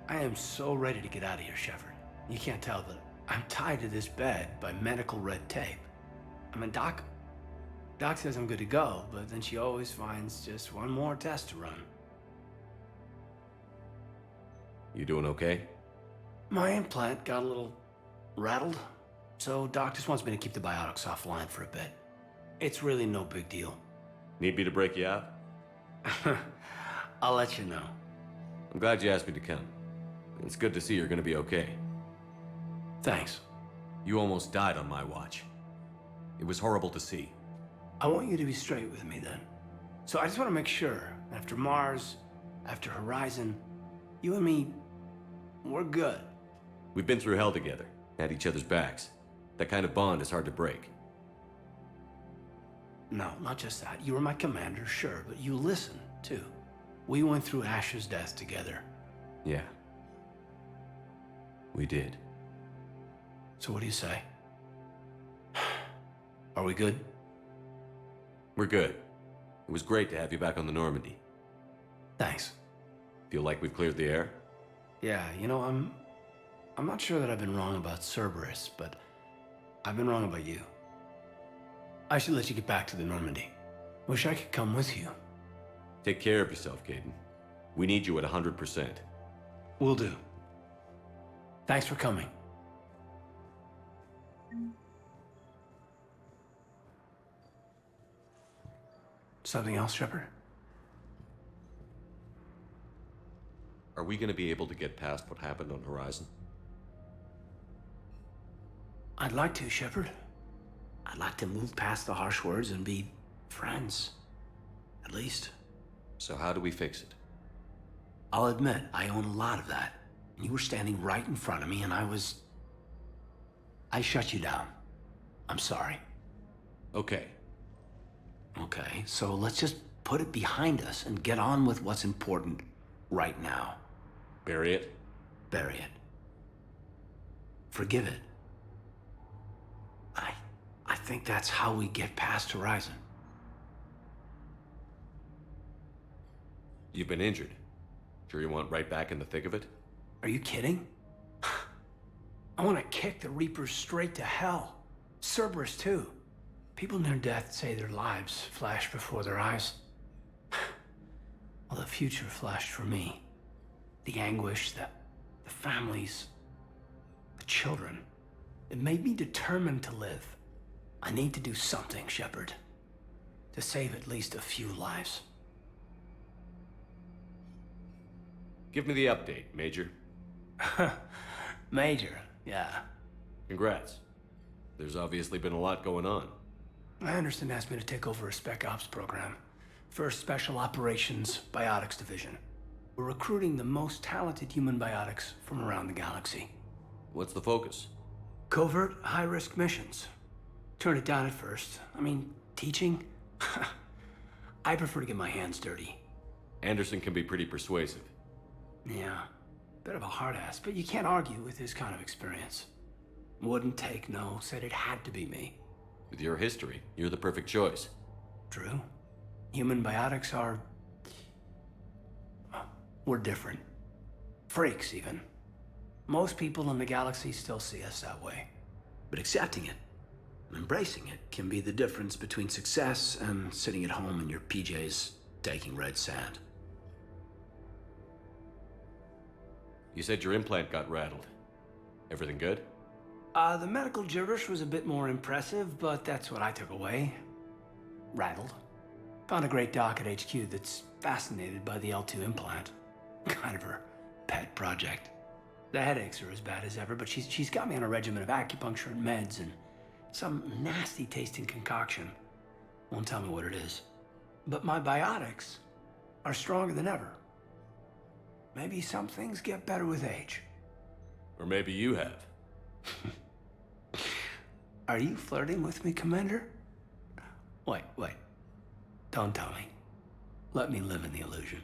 I am so ready to get out of here, Shepard. You can't tell, but I'm tied to this bed by medical red tape. I mean, Doc says I'm good to go, but then she always finds just one more test to run. You doing okay? My implant got a little rattled, so Doc just wants me to keep the biotics offline for a bit. It's really no big deal. Need me to break you out? I'll let you know. I'm glad you asked me to come. It's good to see you're gonna be okay. Thanks. You almost died on my watch. It was horrible to see. I want you to be straight with me then. So I just want to make sure, after Mars, after Horizon, you and me, we're good. We've been through hell together, had each other's backs. That kind of bond is hard to break. No, not just that. You were my commander, sure, but you listened, too. We went through Ash's death together. Yeah. We did. So what do you say? Are we good? We're good. It was great to have you back on the Normandy. Thanks. Feel like we've cleared the air? Yeah, you know, I'm not sure that I've been wrong about Cerberus, but I've been wrong about you. I should let you get back to the Normandy. Wish I could come with you. Take care of yourself, Caden. We need you at 100%. Will do. Thanks for coming. Something else, Shepard? Are we gonna be able to get past what happened on Horizon? I'd like to, Shepard. I'd like to move past the harsh words and be friends. At least. So how do we fix it? I'll admit, I own a lot of that. You were standing right in front of me and I shut you down. I'm sorry. Okay. Okay, so let's just put it behind us and get on with what's important right now. Bury it? Bury it. Forgive it. I think that's how we get past Horizon. You've been injured. Sure you want right back in the thick of it? Are you kidding? I want to kick the Reapers straight to hell. Cerberus, too. People near death say their lives flash before their eyes. Well, the future flashed for me. The anguish, the families, the children. It made me determined to live. I need to do something, Shepard. To save at least a few lives. Give me the update, Major. Major, yeah. Congrats. There's obviously been a lot going on. Anderson asked me to take over a Spec Ops program. First Special Operations Biotics Division. We're recruiting the most talented human biotics from around the galaxy. What's the focus? Covert, high-risk missions. Turned it down at first. I mean, teaching? I prefer to get my hands dirty. Anderson can be pretty persuasive. Yeah, bit of a hard ass, but you can't argue with his kind of experience. Wouldn't take no, said it had to be me. With your history, you're the perfect choice. True. Human biotics are... we're different. Freaks, even. Most people in the galaxy still see us that way. But accepting it, embracing it, can be the difference between success and sitting at home in your PJs taking red sand. You said your implant got rattled. Everything good? The medical gibberish was a bit more impressive, but that's what I took away. Rattled. Found a great doc at HQ that's fascinated by the L2 implant. Kind of her pet project. The headaches are as bad as ever, but she's got me on a regimen of acupuncture and meds and some nasty tasting concoction. Won't tell me what it is. But my biotics are stronger than ever. Maybe some things get better with age. Or maybe you have. Are you flirting with me, Commander? Wait. Don't tell me. Let me live in the illusion.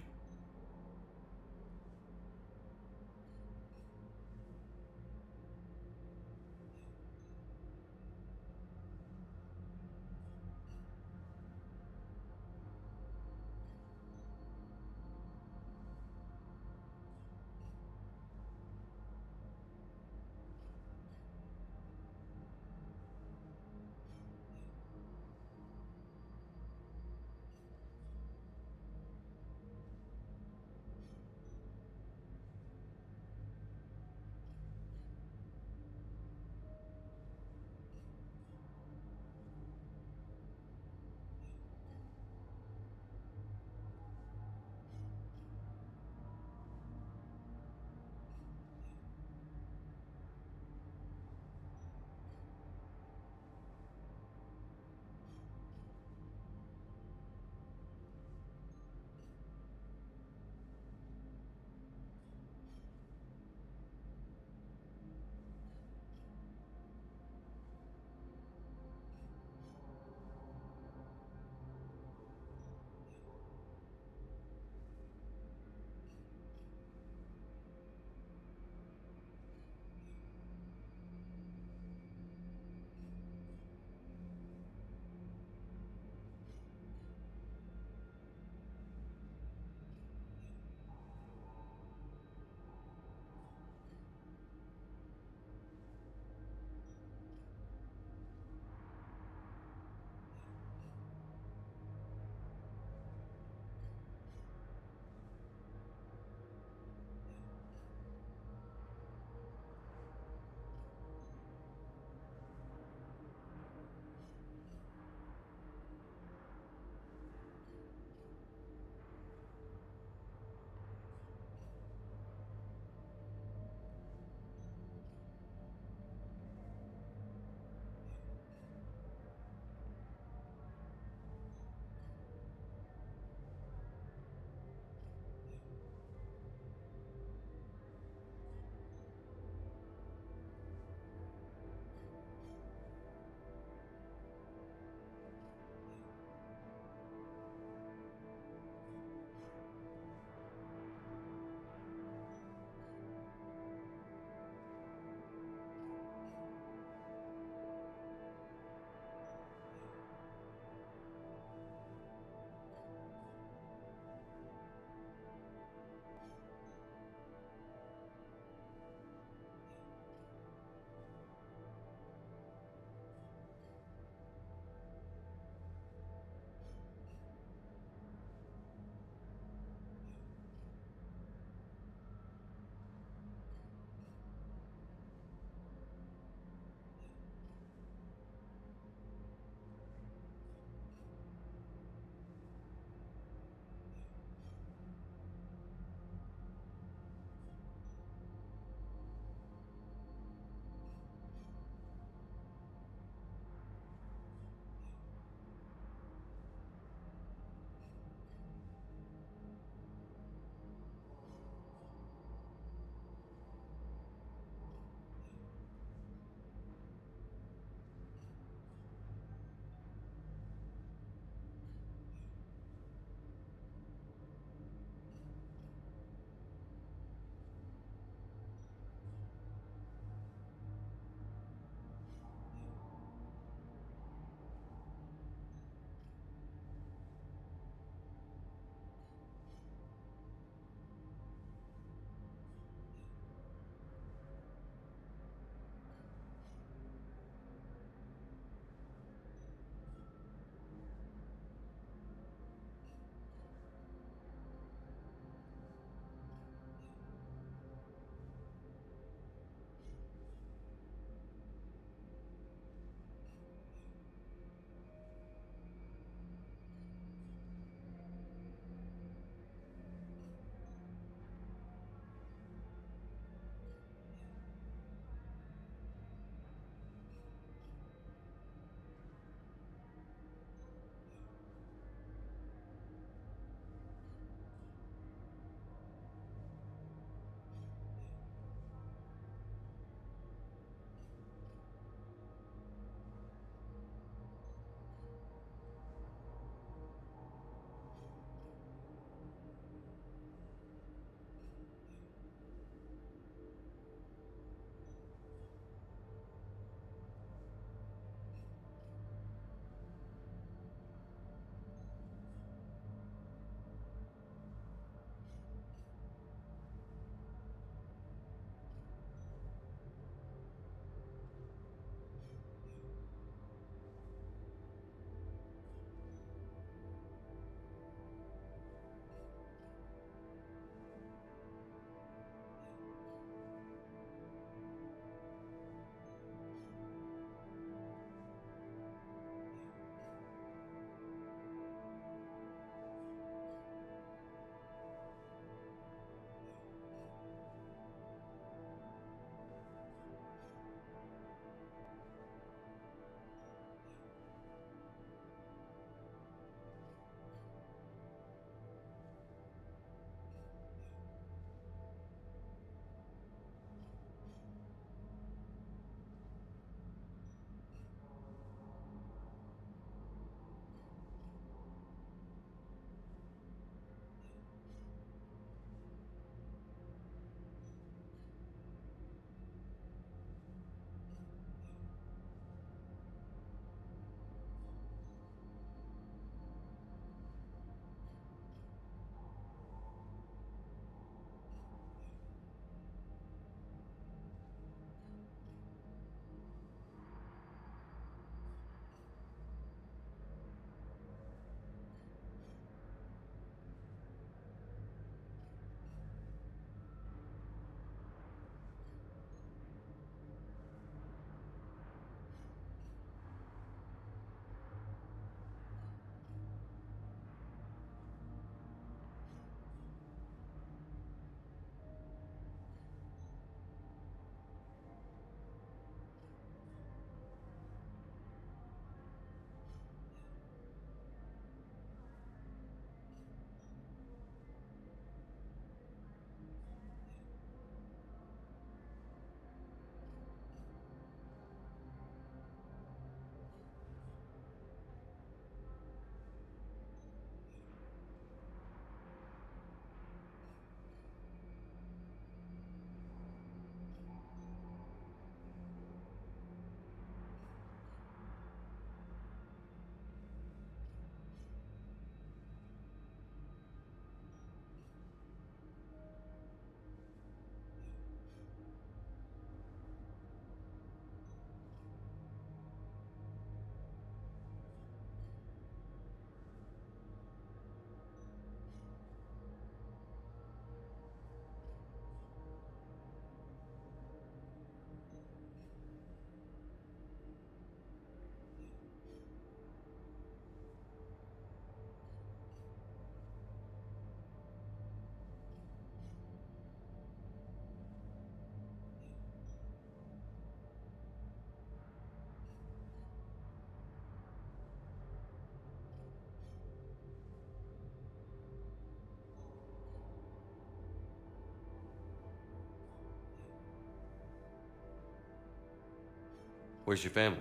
Where's your family?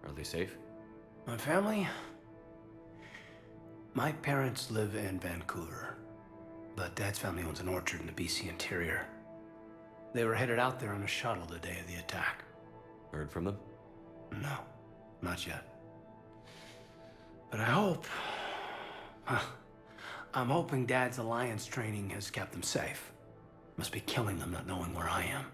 Are they safe? My family? My parents live in Vancouver, but Dad's family owns an orchard in the BC interior. They were headed out there on a shuttle the day of the attack. Heard from them? No, not yet. But I hope... I'm hoping Dad's Alliance training has kept them safe. Must be killing them not knowing where I am.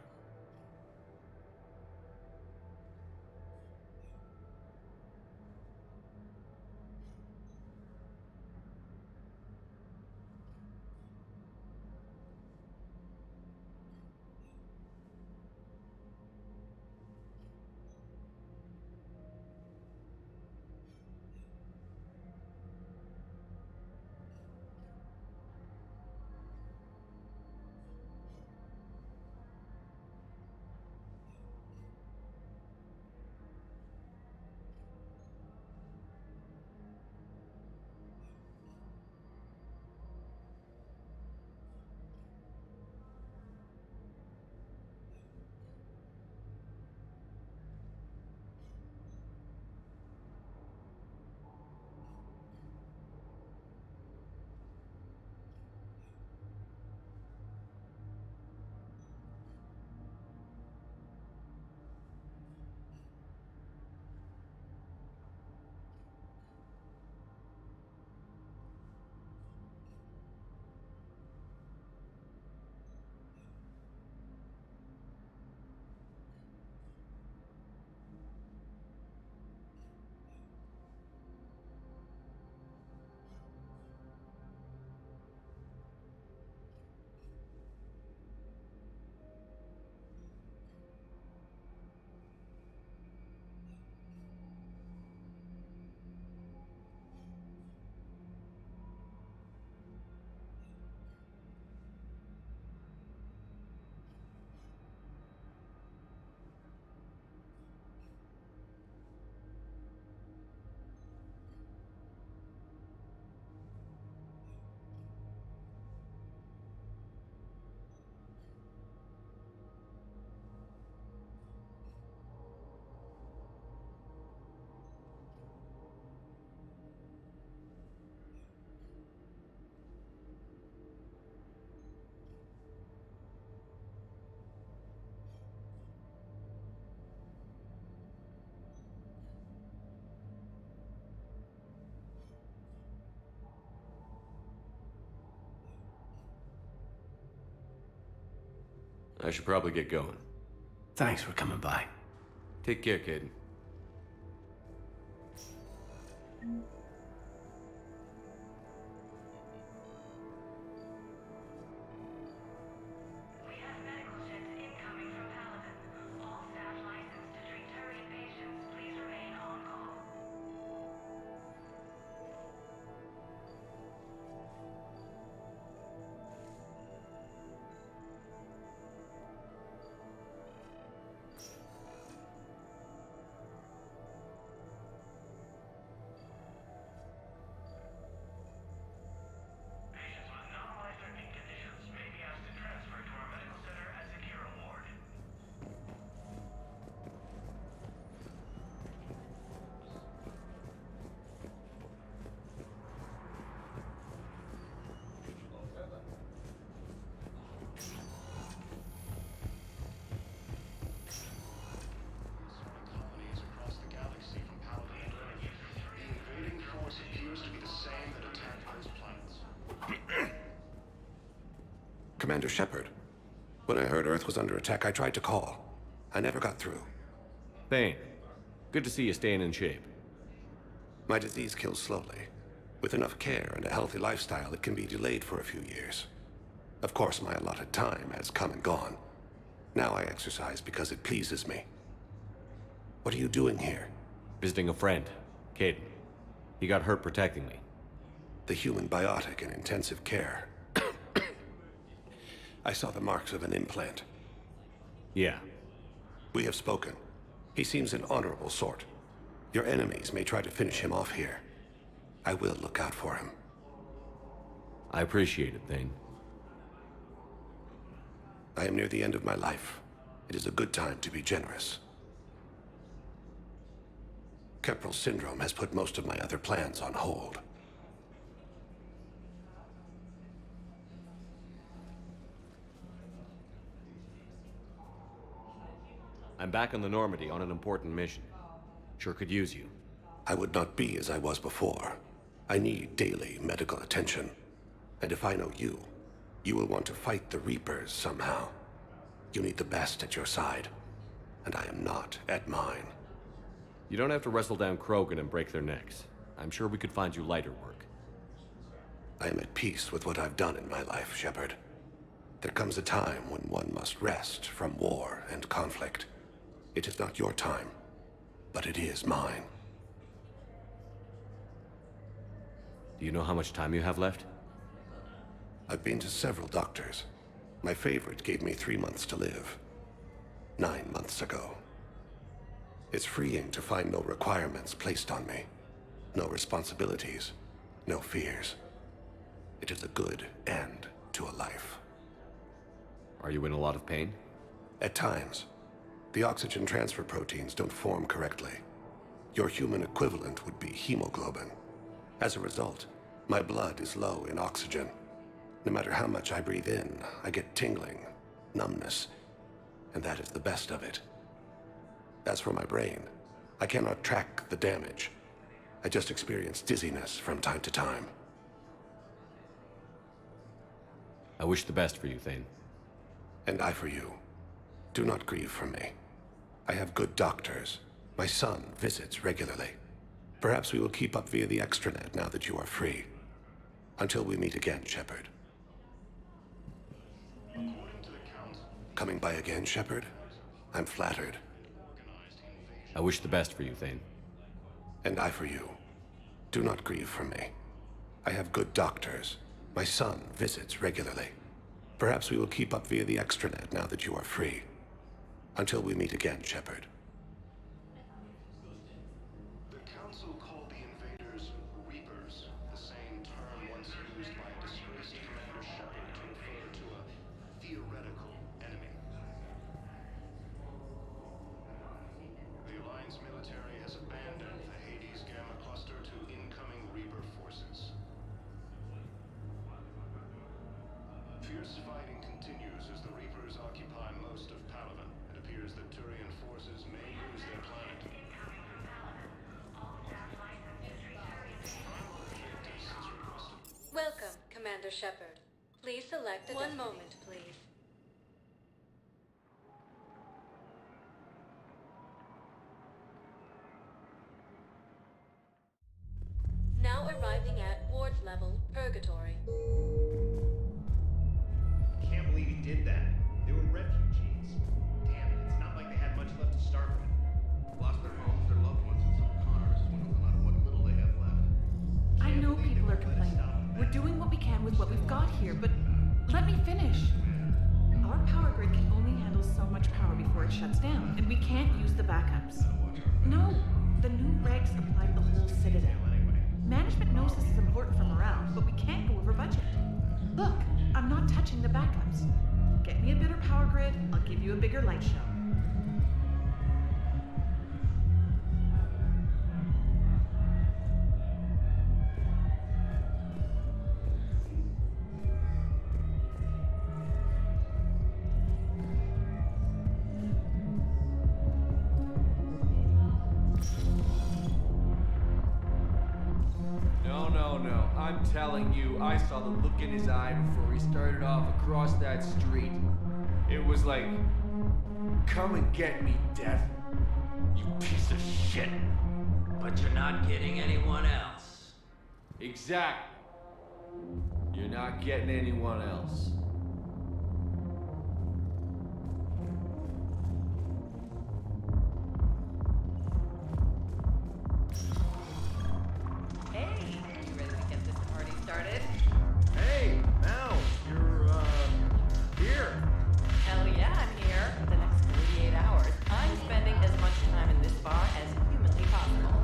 I should probably get going. Thanks for coming by. Take care, kid. Commander Shepard. When I heard Earth was under attack, I tried to call. I never got through. Thane, good to see you staying in shape. My disease kills slowly. With enough care and a healthy lifestyle, it can be delayed for a few years. Of course, my allotted time has come and gone. Now I exercise because it pleases me. What are you doing here? Visiting a friend, Caden. He got hurt protecting me. The human biotic in intensive care. I saw the marks of an implant. Yeah. We have spoken. He seems an honorable sort. Your enemies may try to finish him off here. I will look out for him. I appreciate it, Thane. I am near the end of my life. It is a good time to be generous. Keppel syndrome has put most of my other plans on hold. I'm back on the Normandy on an important mission. Sure could use you. I would not be as I was before. I need daily medical attention. And if I know you, you will want to fight the Reapers somehow. You need the best at your side, and I am not at mine. You don't have to wrestle down Krogan and break their necks. I'm sure we could find you lighter work. I am at peace with what I've done in my life, Shepard. There comes a time when one must rest from war and conflict. It is not your time, but it is mine. Do you know how much time you have left? I've been to several doctors. My favorite gave me 3 months to live. 9 months ago. It's freeing to find no requirements placed on me. No responsibilities. No fears. It is a good end to a life. Are you in a lot of pain? At times. The oxygen transfer proteins don't form correctly. Your human equivalent would be hemoglobin. As a result, my blood is low in oxygen. No matter how much I breathe in, I get tingling, numbness, and that is the best of it. As for my brain, I cannot track the damage. I just experience dizziness from time to time. I wish the best for you, Thane. And I for you. Do not grieve for me. I have good doctors. My son visits regularly. Perhaps we will keep up via the extranet now that you are free. Until we meet again, Shepard. Coming by again, Shepard? I'm flattered. I wish the best for you, Thane. And I for you. Do not grieve for me. I have good doctors. My son visits regularly. Perhaps we will keep up via the extranet now that you are free. Until we meet again, Shepard. The Council called the invaders Reapers, the same term once used by disgraced Commander Shepard to refer to a theoretical enemy. The Alliance military has abandoned the Hades Gamma Cluster to incoming Reaper forces. Fierce fighting continues as the Reapers occupy most of Palaven. It appears that Turian forces may use their planet. Welcome, Commander Shepard. Please select one moment, please. Now arriving at ward level Purgatory. Can't believe he did that. They were refugees. Damn it, it's not like they had much left to start with. Lost their homes, their loved ones, and some Connors swindled them out of what little they have left. I know people are complaining. We're doing what we can with what we've got here, but let me finish. Our power grid can only handle so much power before it shuts down, and we can't use the backups. No, the new regs apply to the whole Citadel. Management knows this is important for morale, but we can't go over budget. Look, I'm not touching the backups. Get me a better power grid, I'll give you a bigger light show. No. I'm telling you, I saw the look in his eye before he started off across that street. It was like, come and get me, Death. You piece of shit. But you're not getting anyone else. Exactly. You're not getting anyone else. Hey, you ready to get this party started? Hey, Mal, you're, here. Hell yeah, I'm here. For the next 48 hours, I'm spending as much time in this bar as humanly possible.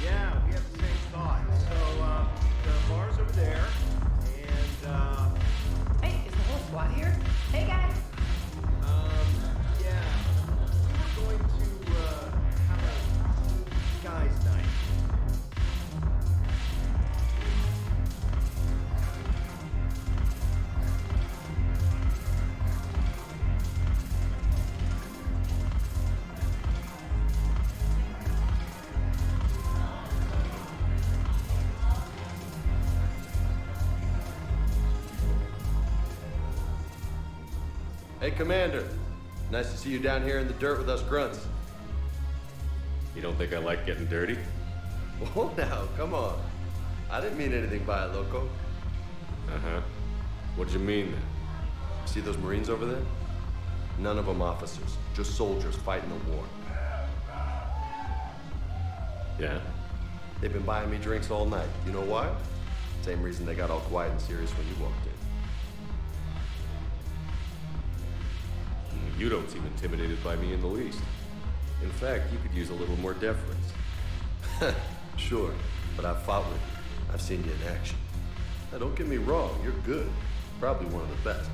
Yeah, we have the same thought. So, the bar's over there, and, Hey, Commander. Nice to see you down here in the dirt with us grunts. You don't think I like getting dirty? Whoa, now, come on. I didn't mean anything by it, Loco. Uh-huh. What'd you mean then? See those Marines over there? None of them officers, just soldiers fighting the war. Yeah? They've been buying me drinks all night. You know why? Same reason they got all quiet and serious when you walked in. You don't seem intimidated by me in the least. In fact, you could use a little more deference. Sure, but I've fought with you. I've seen you in action. Now, don't get me wrong, you're good. Probably one of the best.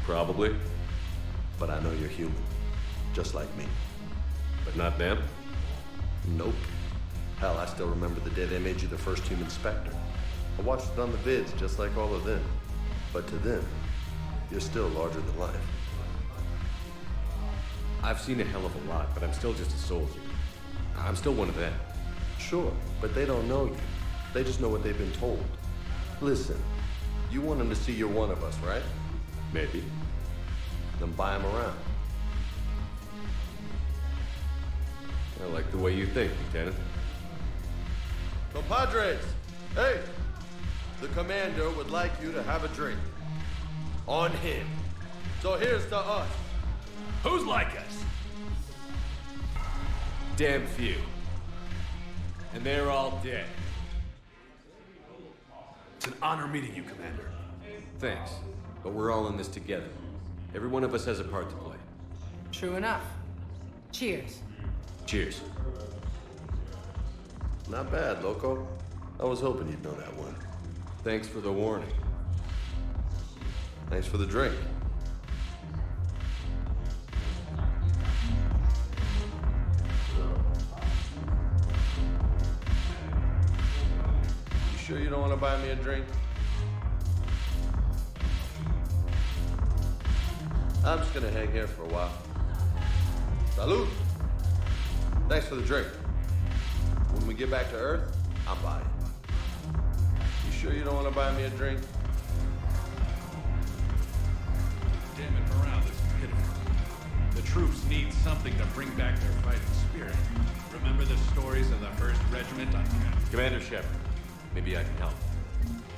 Probably. But I know you're human. Just like me. But not them? Nope. Hell, I still remember the day they made you the first human Spectre. I watched it on the vids, just like all of them. But to them, you're still larger than life. I've seen a hell of a lot, but I'm still just a soldier. I'm still one of them. Sure, but they don't know you. They just know what they've been told. Listen, you want them to see you're one of us, right? Maybe. Then buy them around. I like the way you think, Lieutenant. Compadres! Hey! The commander would like you to have a drink. On him. So here's to us. Who's like us? Damn few. And they're all dead. It's an honor meeting you, Commander. Thanks. But we're all in this together. Every one of us has a part to play. True enough. Cheers. Cheers. Not bad, Loco. I was hoping you'd know that one. Thanks for the warning. Thanks for the drink. You sure you don't want to buy me a drink? I'm just gonna hang here for a while. Salud! Thanks for the drink. When we get back to Earth, I'm buying. You sure you don't want to buy me a drink? Damn it, morale is pitiful. The troops need something to bring back their fighting spirit. Remember the stories of the 1st Regiment on Commander Shepard, maybe I can help.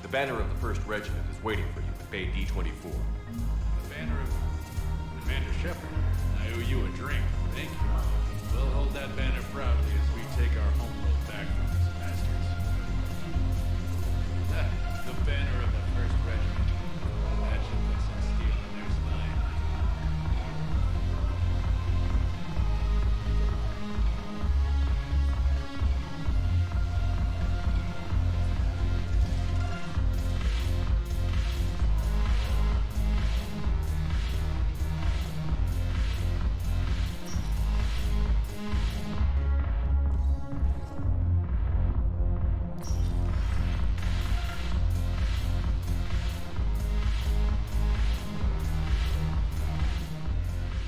The banner of the 1st Regiment is waiting for you at Bay D-24. The banner of Commander Shepard. I owe you a drink. Thank you. We'll hold that banner proudly as we take our homeworld back from these bastards. The banner of the 1st Regiment. That should put some steel in their spine.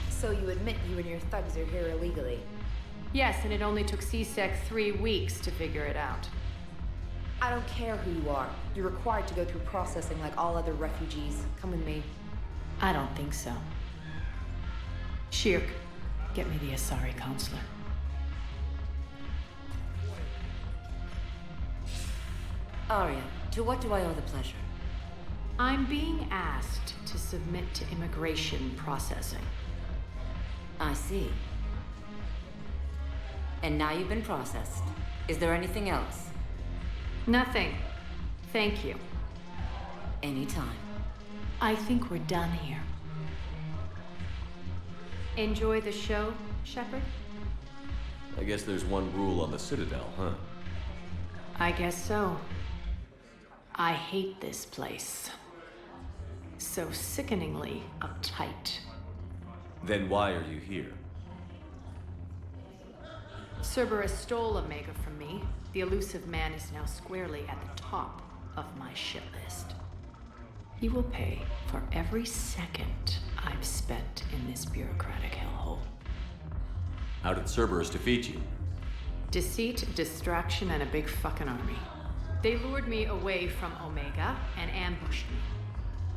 So you admit you and your thugs are here illegally? Yes, and it only took CSEC 3 weeks to figure it out. I don't care who you are. You're required to go through processing like all other refugees. Come with me. I don't think so. Shirk, get me the Asari counselor. Arya, to what do I owe the pleasure? I'm being asked to submit to immigration processing. I see. And now you've been processed. Is there anything else? Nothing. Thank you. Anytime. I think we're done here. Enjoy the show, Shepard? I guess there's one rule on the Citadel, huh? I guess so. I hate this place. So sickeningly uptight. Then why are you here? Cerberus stole Omega from me. The elusive man is now squarely at the top of my shit list. He will pay for every second I've spent in this bureaucratic hellhole. How did Cerberus defeat you? Deceit, distraction, and a big fucking army. They lured me away from Omega and ambushed me.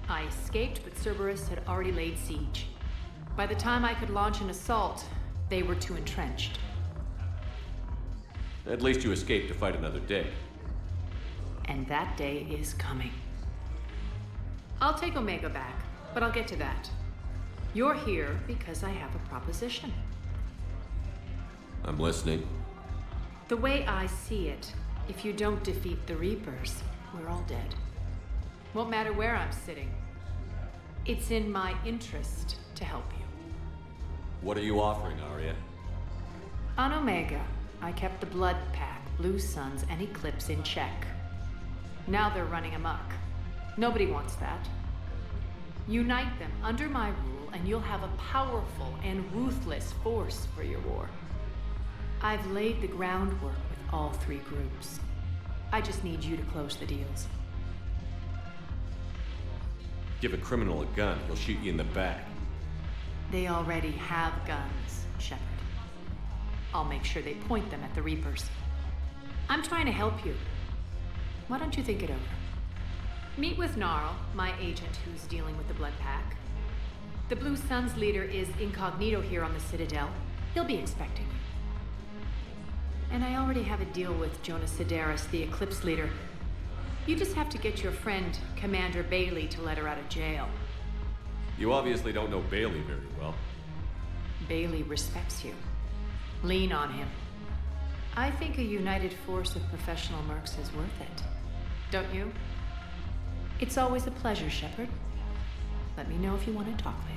I escaped, but Cerberus had already laid siege. By the time I could launch an assault, they were too entrenched. At least you escaped to fight another day. And that day is coming. I'll take Omega back, but I'll get to that. You're here because I have a proposition. I'm listening. The way I see it, if you don't defeat the Reapers, we're all dead. Won't matter where I'm sitting. It's in my interest to help you. What are you offering, Arya? On Omega, I kept the Blood Pack, Blue Suns, and Eclipse in check. Now they're running amok. Nobody wants that. Unite them under my rule, and you'll have a powerful and ruthless force for your war. I've laid the groundwork with all three groups. I just need you to close the deals. Give a criminal a gun, he'll shoot you in the back. They already have guns, Shepard. I'll make sure they point them at the Reapers. I'm trying to help you. Why don't you think it over? Meet with Gnarl, my agent who's dealing with the Blood Pack. The Blue Suns leader is incognito here on the Citadel. He'll be expecting you. And I already have a deal with Jonas Sidaris, the Eclipse leader. You just have to get your friend, Commander Bailey, to let her out of jail. You obviously don't know Bailey very well. Bailey respects you. Lean on him. I think a united force of professional mercs is worth it. Don't you? It's always a pleasure, Shepard. Let me know if you want to talk later.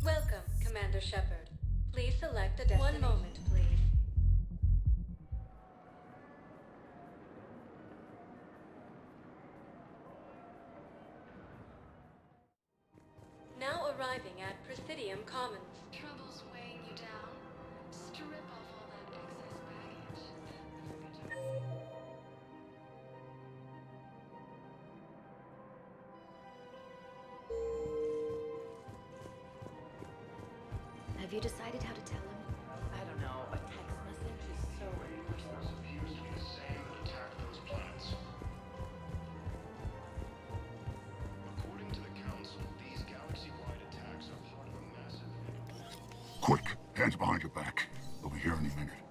Welcome, Commander Shepard. Please select a destination. One moment, please. Now arriving at Presidium Commons. Trouble's weighing you down? Strip off all that excess baggage. Have you decided how to tell him? I don't know. A text message is so impersonal. Appears to be the same that attacked those planets. According to the Council, these galaxy-wide attacks are part of a massive... Quick, hands behind your back. They'll be here any minute.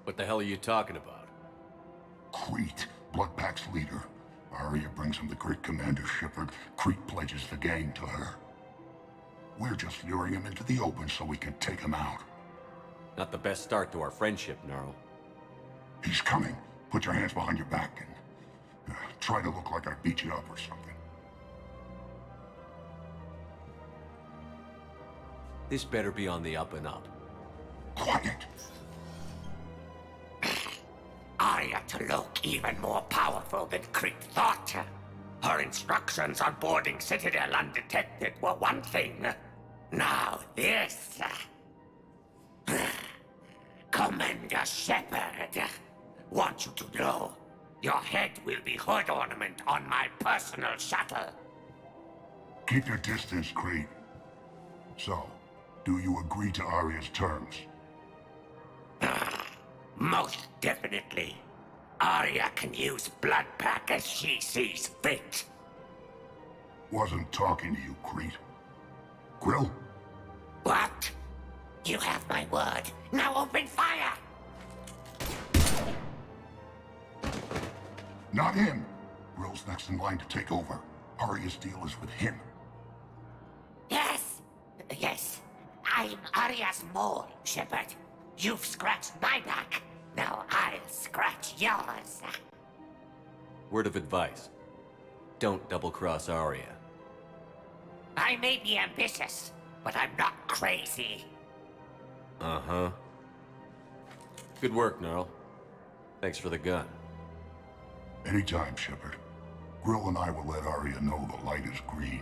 What the hell are you talking about? Crete, Blood Pack's leader. Arya brings him the great Commander Shepard. Crete pledges the gang to her. We're just luring him into the open so we can take him out. Not the best start to our friendship, Gnarl. He's coming. Put your hands behind your back and try to look like I beat you up or something. This better be on the up and up. Quiet. Arya to look even more powerful than Crete thought. Her instructions on boarding Citadel undetected were one thing. Now this. Commander Shepard, want you to know, your head will be hood ornament on my personal shuttle. Keep your distance, Crete. So, do you agree to Arya's terms? Most definitely. Arya can use Blood Pack as she sees fit. Wasn't talking to you, Crete. Grill? What? You have my word. Now open fire! Not him. Grill's next in line to take over. Arya's deal is with him. Yes. Yes. I'm Arya's mole, Shepard. You've scratched my back. Now I'll scratch yours. Word of advice. Don't double-cross Arya. I may be ambitious, but I'm not crazy. Uh-huh. Good work, Gnarl. Thanks for the gun. Anytime, Shepard. Grill and I will let Arya know the light is green.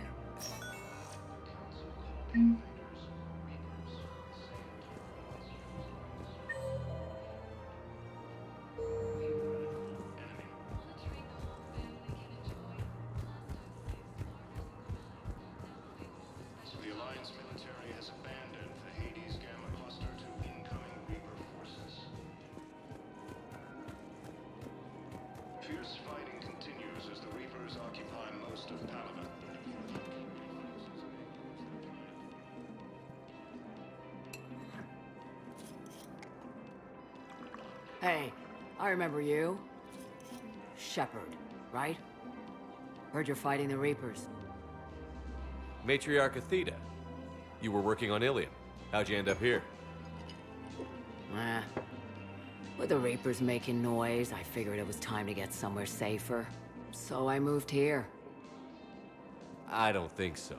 The Alliance military has abandoned the Hades Gamma cluster to incoming Reaper forces. Fierce fighting continues as the Reapers occupy most of Palaven. Hey, I remember you. Shepard, right? Heard you're fighting the Reapers. Matriarch Athena. You were working on Ilium. How'd you end up here? With the Reapers making noise, I figured it was time to get somewhere safer. So I moved here. I don't think so.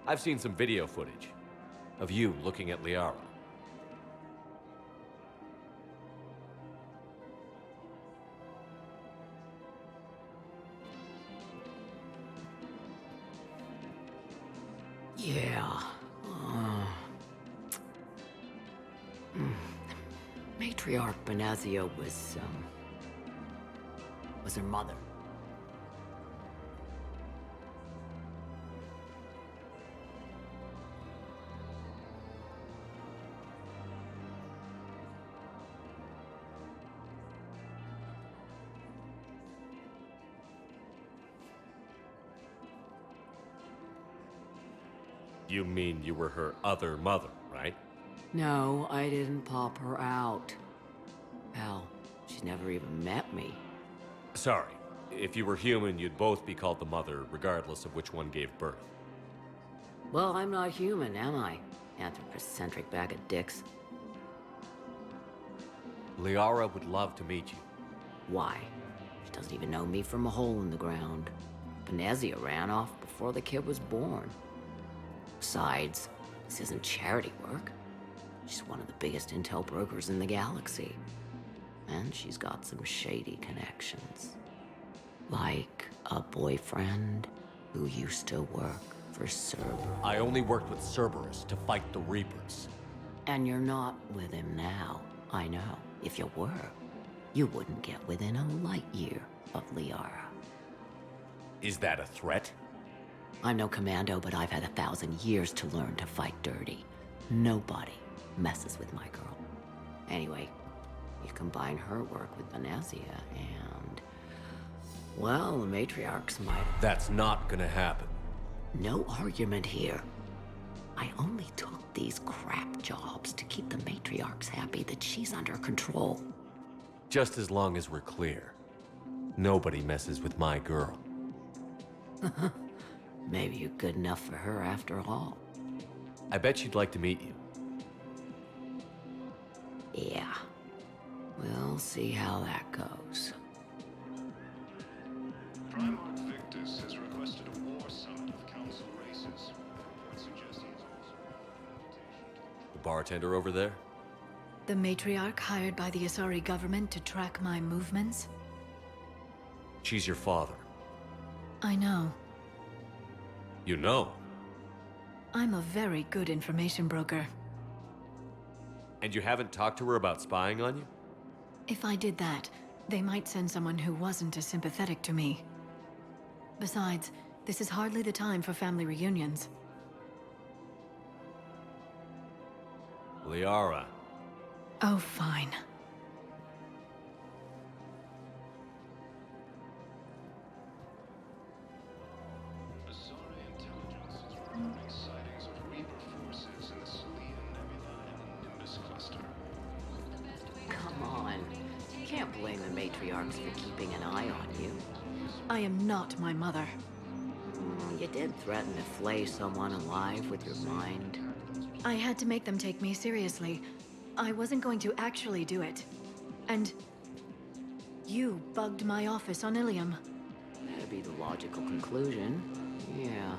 I've seen some video footage of you looking at Liara. Yeah. Matriarch Benazia was her mother. You mean you were her other mother, right? No, I didn't pop her out. Hell, she's never even met me. Sorry. If you were human, you'd both be called the mother, regardless of which one gave birth. Well, I'm not human, am I? Anthropocentric bag of dicks. Liara would love to meet you. Why? She doesn't even know me from a hole in the ground. Benazia ran off before the kid was born. Besides, this isn't charity work. She's one of the biggest intel brokers in the galaxy. And she's got some shady connections. Like a boyfriend who used to work for Cerberus. I only worked with Cerberus to fight the Reapers. And you're not with him now. I know. If you were, you wouldn't get within a light year of Liara. Is that a threat? I'm no commando, but I've had 1,000 years to learn to fight dirty. Nobody messes with my girl. Anyway, you combine her work with Benazia and... well, the matriarchs might... That's not gonna happen. No argument here. I only took these crap jobs to keep the matriarchs happy that she's under control. Just as long as we're clear. Nobody messes with my girl. Maybe you're good enough for her after all. I bet she'd like to meet you. Yeah. We'll see how that goes. Primarch Victus has requested a war summit of council races. Would suggest he is also The bartender over there? The matriarch hired by the Asari government to track my movements? She's your father. I know. You know? I'm a very good information broker. And you haven't talked to her about spying on you? If I did that, they might send someone who wasn't as sympathetic to me. Besides, this is hardly the time for family reunions. Liara. Oh, fine. Asari intelligence is reporting sightings of can't blame the matriarchs for keeping an eye on you. I am not my mother. You did threaten to flay someone alive with your mind. I had to make them take me seriously. I wasn't going to actually do it. And you bugged my office on Ilium. That'd be the logical conclusion. Yeah.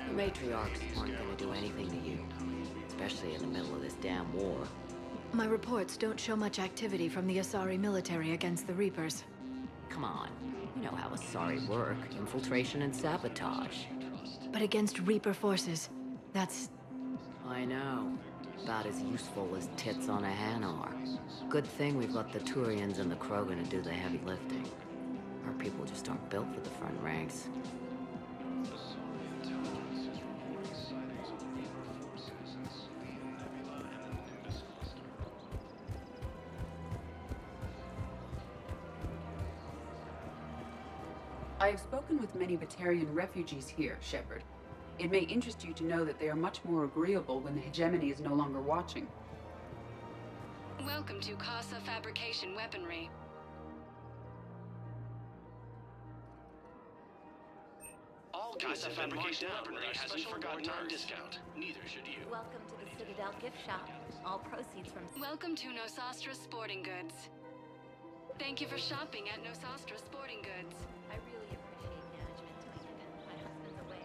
The matriarchs aren't gonna do anything to you, especially in the middle of this damn war. My reports don't show much activity from the Asari military against the Reapers. Come on, you know how Asari work. Infiltration and sabotage. But against Reaper forces, that's... I know. About as useful as tits on a hen are. Good thing we've let the Turians and the Krogan to do the heavy lifting. Our people just aren't built for the front ranks. I have spoken with many Batarian refugees here, Shepard. It may interest you to know that they are much more agreeable when the hegemony is no longer watching. Welcome to Casa Fabrication Weaponry. All Casa Fabrication Weaponry has a forgotten discount. Neither should you. Welcome to the Citadel gift shop. All proceeds from... Welcome to Nosastra Sporting Goods. Thank you for shopping at Nosastra Sporting Goods. I really appreciate management doing it. My husband's away.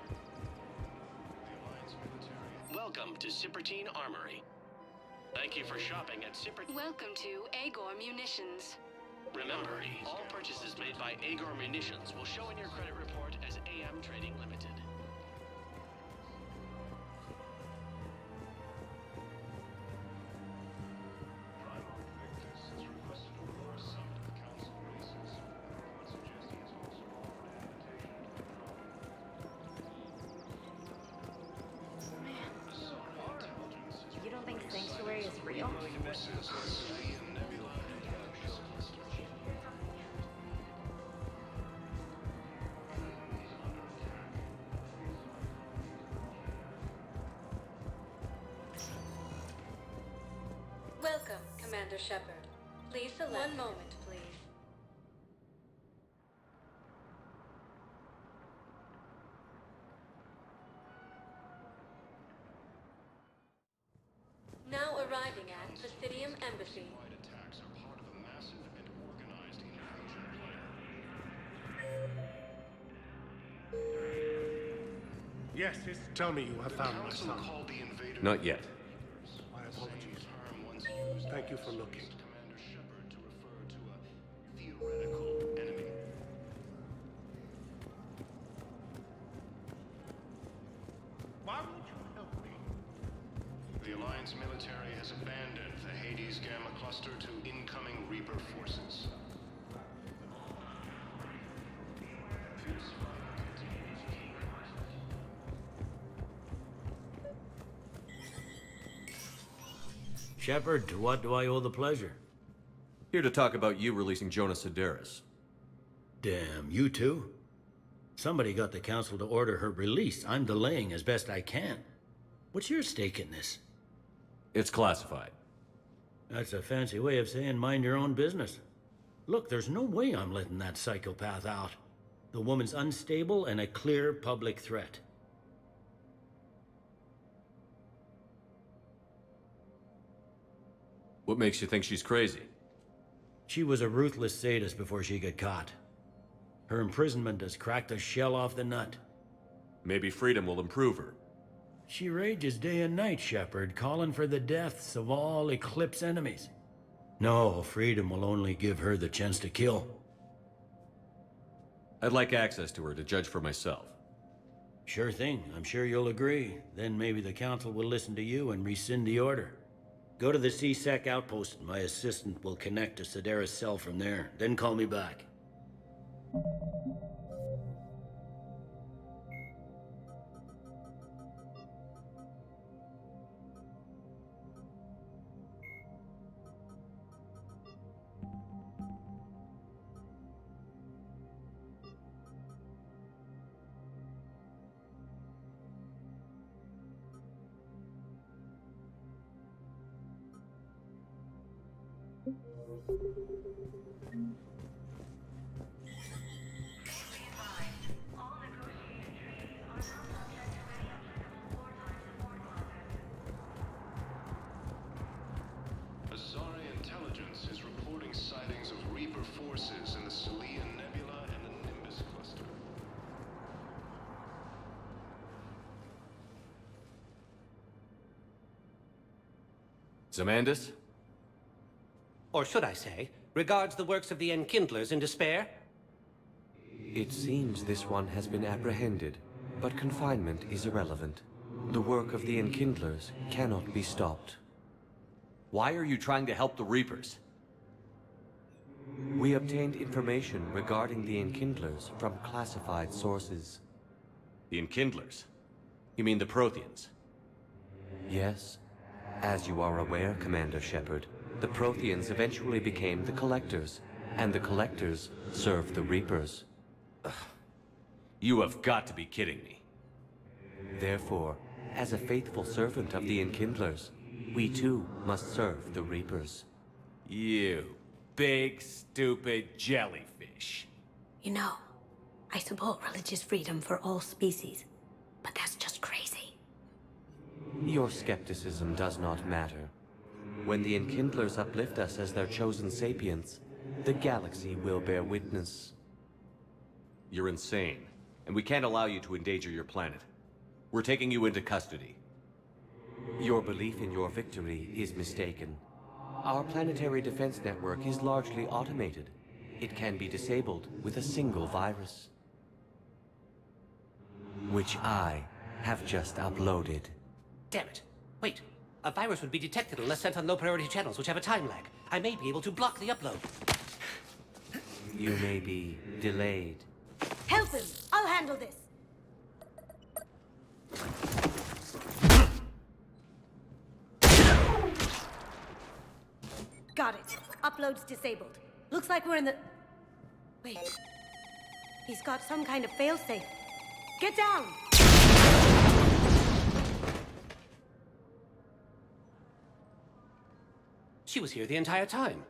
Welcome to Cipertine Armory. Thank you for shopping at Cipertine. Welcome to Agor Munitions. Remember, all purchases made by Agor Munitions will show in your credit report as AM Trading Limited. You don't think Sanctuary is real? Welcome, Commander Shepard. Please select. One moment, please. Now arriving at Presidium Embassy. Attacks are part of a massive and organized invasion plan. Yes, tell me you have found my son. Not yet. My apologies. Thank you for looking. Commander Shepard to refer to a theoretical enemy. Why won't you help me? The Alliance military has abandoned the Hades Gamma cluster to incoming Reaper forces. Shepard, to what do I owe the pleasure? Here to talk about you releasing Jonas Sedaris. Damn, you too? Somebody got the council to order her release. I'm delaying as best I can. What's your stake in this? It's classified. That's a fancy way of saying mind your own business. Look, there's no way I'm letting that psychopath out. The woman's unstable and a clear public threat. What makes you think she's crazy? She was a ruthless sadist before she got caught. Her imprisonment has cracked the shell off the nut. Maybe freedom will improve her. She rages day and night, Shepard, calling for the deaths of all Eclipse enemies. No, freedom will only give her the chance to kill. I'd like access to her to judge for myself. Sure thing. I'm sure you'll agree. Then maybe the council will listen to you and rescind the order. Go to the C-Sec outpost. My assistant will connect to Sedaris' cell from there. Then call me back. Asari intelligence is reporting sightings of Reaper forces in the Salian Nebula and the Nimbus cluster. Zamandus? Or should I say, regards the works of the Enkindlers in despair? It seems this one has been apprehended, but confinement is irrelevant. The work of the Enkindlers cannot be stopped. Why are you trying to help the Reapers? We obtained information regarding the Enkindlers from classified sources. The Enkindlers? You mean the Protheans? Yes. As you are aware, Commander Shepard, the Protheans eventually became the Collectors, and the Collectors served the Reapers. You have got to be kidding me. Therefore, as a faithful servant of the Enkindlers, we too must serve the Reapers. You big, stupid jellyfish. You know, I support religious freedom for all species, but that's just crazy. Your skepticism does not matter. When the Enkindlers uplift us as their chosen sapients, the galaxy will bear witness. You're insane, and we can't allow you to endanger your planet. We're taking you into custody. Your belief in your victory is mistaken. Our planetary defense network is largely automated. It can be disabled with a single virus, which I have just uploaded. Damn it. Wait. A virus would be detected unless sent on low-priority channels, which have a time lag. I may be able to block the upload. You may be delayed. Help him! I'll handle this! Got it. Upload's disabled. Looks like we're in the... Wait. He's got some kind of failsafe. Get down! She was here the entire time.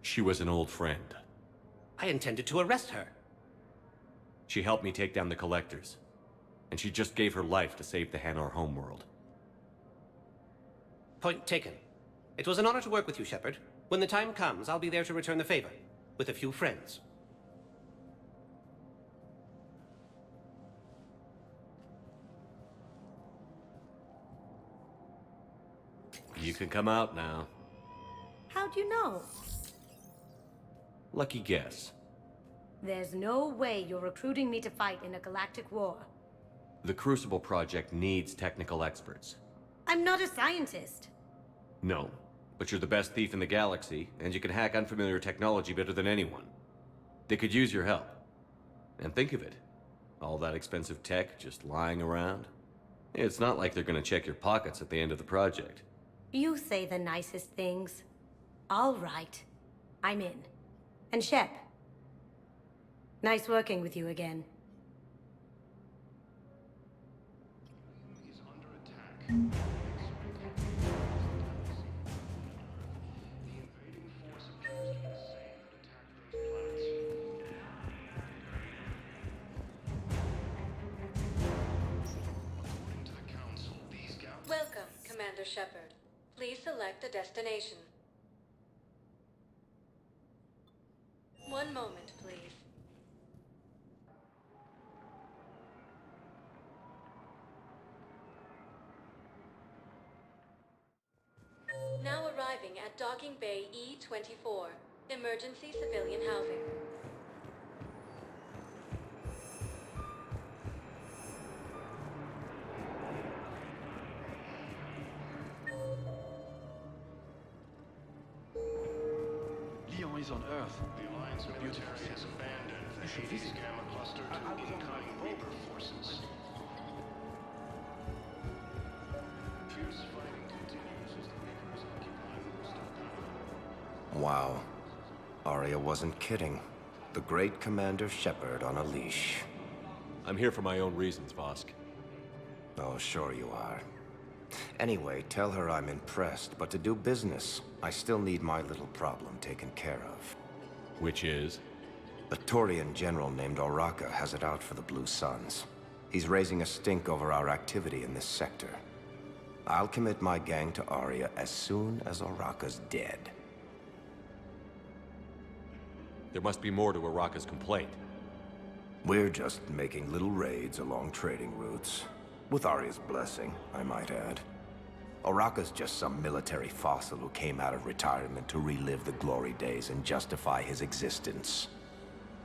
She was an old friend. I intended to arrest her. She helped me take down the Collectors. And she just gave her life to save the Hanar homeworld. Point taken. It was an honor to work with you, Shepard. When the time comes, I'll be there to return the favor. With a few friends. You can come out now. How'd you know? Lucky guess. There's no way you're recruiting me to fight in a galactic war. The Crucible Project needs technical experts. I'm not a scientist. No, but you're the best thief in the galaxy, and you can hack unfamiliar technology better than anyone. They could use your help. And think of it. All that expensive tech just lying around. It's not like they're gonna check your pockets at the end of the project. You say the nicest things. All right. I'm in. And Shep. Nice working with you again. Welcome, Commander Shepard. Please select a destination. One moment, please. Now arriving at Docking Bay E-24, emergency civilian housing. Leon is on Earth. The Alliance military has abandoned the Hades Gamma cluster to incoming Reaper forces. Fierce fighting continues as the Reapers occupy most of Gaia. Wow. Arya wasn't kidding. The great Commander Shepard on a leash. I'm here for my own reasons, Vosk. Oh, sure you are. Anyway, tell her I'm impressed, but to do business, I still need my little problem taken care of. Which is? A Turian general named Oraka has it out for the Blue Suns. He's raising a stink over our activity in this sector. I'll commit my gang to Aria as soon as Oraka's dead. There must be more to Araka's complaint. We're just making little raids along trading routes. With Aria's blessing, I might add. Oraka's just some military fossil who came out of retirement to relive the glory days and justify his existence.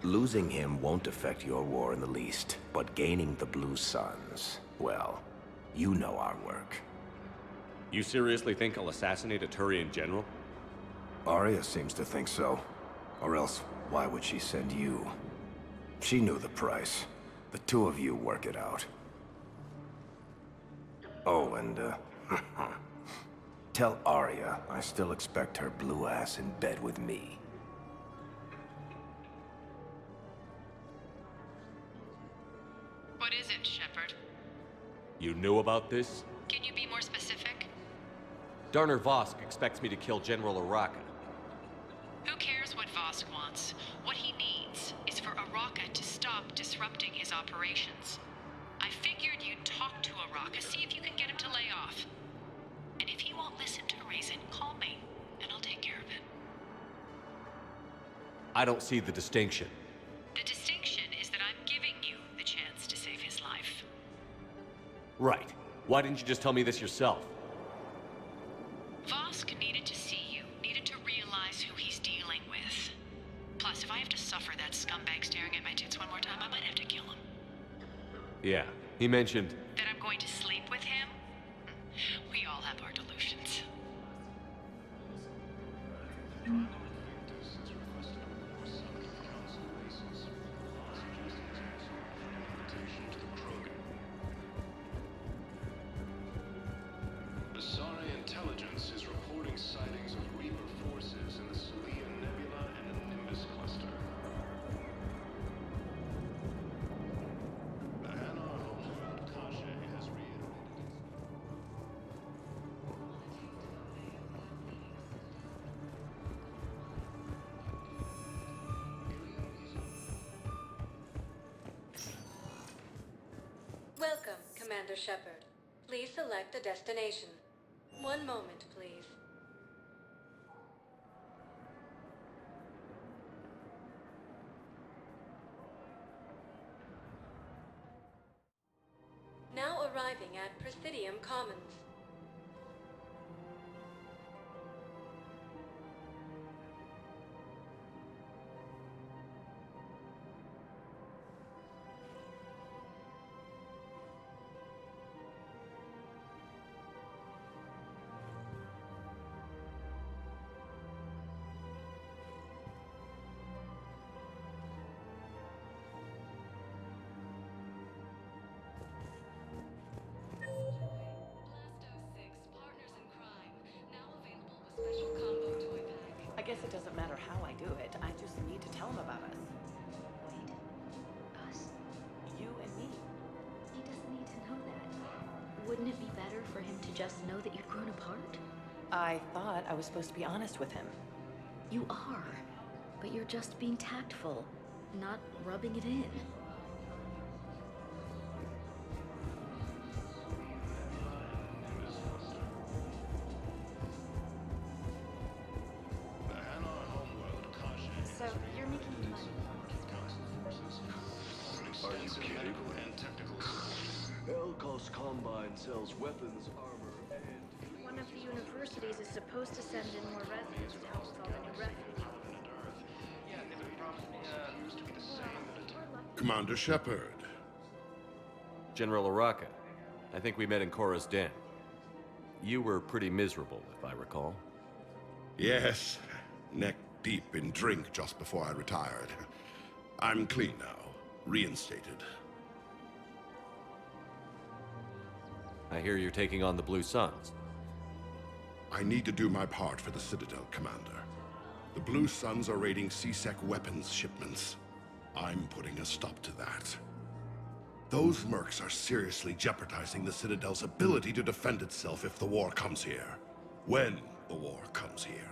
Losing him won't affect your war in the least, but gaining the Blue Suns, well, you know our work. You seriously think I'll assassinate a Turian general? Aria seems to think so. Or else, why would she send you? She knew the price. The two of you work it out. Oh, and, tell Aria I still expect her blue ass in bed with me. What is it, Shepard? You knew about this? Can you be more specific? Darner Vosk expects me to kill General Araka. Who cares what Vosk wants? What he needs is for Araka to stop disrupting his operations. I figured you'd talk to Araka, see if you can get him to lay off. And if he won't listen to reason, call me, and I'll take care of it. I don't see the distinction. The distinction is that I'm giving you the chance to save his life. Right. Why didn't you just tell me this yourself? Vosk needed to see you, needed to realize who he's dealing with. Plus, if I have to suffer that scumbag staring at my tits one more time, I might have to kill him. Yeah, he mentioned... That I'm going to sleep with him? We all have our delusions. Asari intelligence is reporting sightings of Reaper forces in the Celia Nebula and Nimbus cluster. The Hanar homeworld Kaje has reiterated. Welcome, Commander Shepard. Please select a destination. One moment, please. Now arriving at Presidium Commons. I guess it doesn't matter how I do it. I just need to tell him about us. Wait. Us? You and me. He doesn't need to know that. Wouldn't it be better for him to just know that you'd grown apart? I thought I was supposed to be honest with him. You are. But you're just being tactful, not rubbing it in. So, you're making money. Are you kidding? And technical support. Elkos Combine sells weapons, armor, and... One of the universities is supposed to send in more residents to help with all the new refugees. Commander Shepard. General Araka. I think we met in Korra's den. You were pretty miserable, if I recall. Yes, neck deep in drink just before I retired. I'm clean now, reinstated. I hear you're taking on the Blue Suns. I need to do my part for the Citadel, Commander. The Blue Suns are raiding C-Sec weapons shipments. I'm putting a stop to that. Those mercs are seriously jeopardizing the Citadel's ability to defend itself if the war comes here. When the war comes here.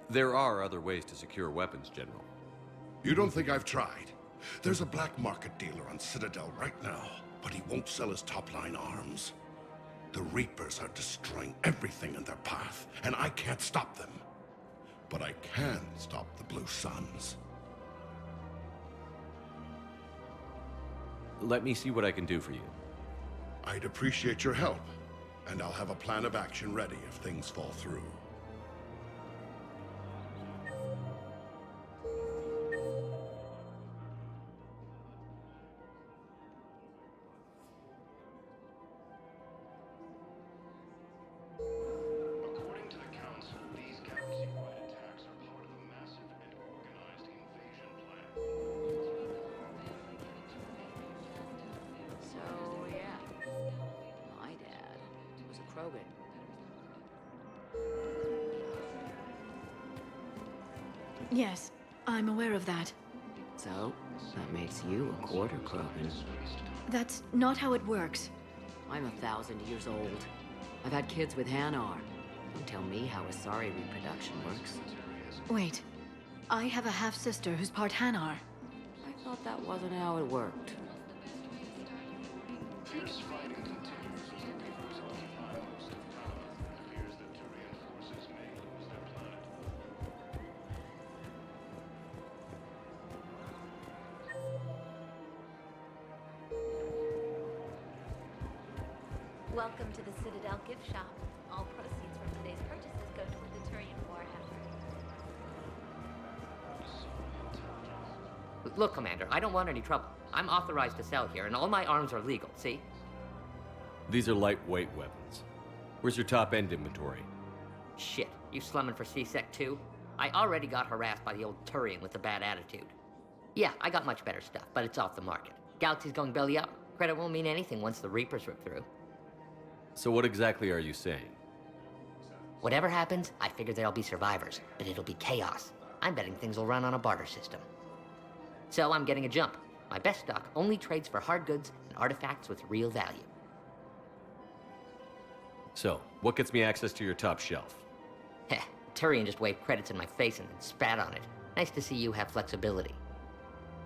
There are other ways to secure weapons, General. You don't think I've tried? There's a black market dealer on Citadel right now, but he won't sell his top-line arms. The Reapers are destroying everything in their path, and I can't stop them. But I can stop the Blue Suns. Let me see what I can do for you. I'd appreciate your help, and I'll have a plan of action ready if things fall through. According to the Council, these galaxy-wide attacks are part of a massive and organized invasion plan. So, yeah. My dad was a Krogan. Yes, I'm aware of that. So, that makes you a quarter Krogan. That's not how it works. I'm 1,000 years old. I've had kids with Hanar. Don't tell me how Asari reproduction works. Wait, I have a half-sister who's part Hanar. I thought that wasn't how it worked. Fierce fighting continues as the Reapers occupy most of Panama. It appears that Turian forces may lose their planet. Welcome to the Citadel gift shop. All proceeds from today's purchases go toward the Turian war effort. Look, Commander, I don't want any trouble. I'm authorized to sell here, and all my arms are legal, see? These are lightweight weapons. Where's your top-end inventory? Shit, you slumming for C-Sec too? I already got harassed by the old Turian with the bad attitude. Yeah, I got much better stuff, but it's off the market. Galaxy's going belly up. Credit won't mean anything once the Reapers rip through. So what exactly are you saying? Whatever happens, I figure there'll be survivors, but it'll be chaos. I'm betting things will run on a barter system. So I'm getting a jump. My best stock only trades for hard goods and artifacts with real value. So, what gets me access to your top shelf? Heh, Turian just waved credits in my face and then spat on it. Nice to see you have flexibility.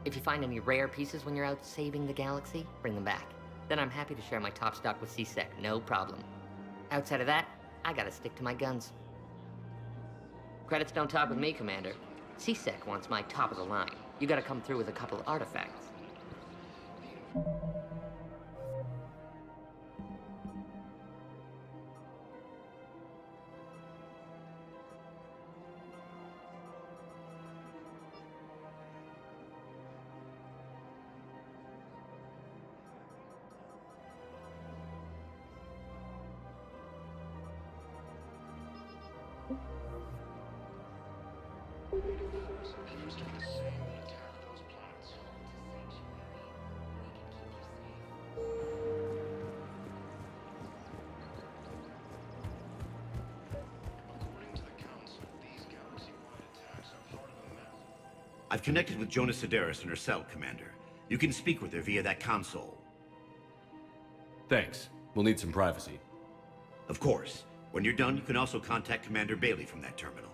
If you find any rare pieces when you're out saving the galaxy, bring them back. Then I'm happy to share my top stock with C-Sec, no problem. Outside of that, I gotta stick to my guns. Credits don't talk with me, Commander. C-Sec wants my top of the line. You gotta come through with a couple of artifacts. Force appears to be the same that attacked those planets. According to the Council, these galaxy-wide attacks are part of a map. I've connected with Jonas Sedaris in her cell, Commander. You can speak with her via that console. Thanks. We'll need some privacy. Of course. When you're done, you can also contact Commander Bailey from that terminal.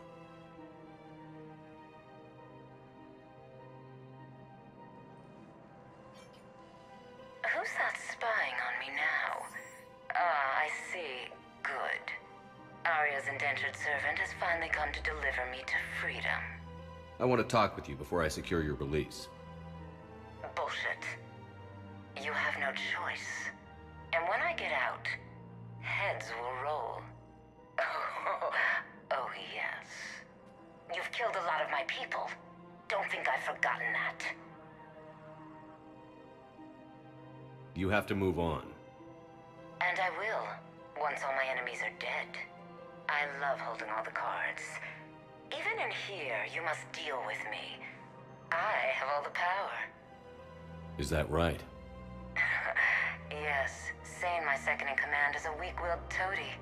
Who's that spying on me now? Ah, I see. Good. Arya's indentured servant has finally come to deliver me to freedom. I want to talk with you before I secure your release. Bullshit. You have no choice. And when I get out, heads will roll. Oh, yes. You've killed a lot of my people. Don't think I've forgotten that. You have to move on. And I will, once all my enemies are dead. I love holding all the cards. Even in here, you must deal with me. I have all the power. Is that right? Yes, Sane, my second-in-command, is a weak-willed toady.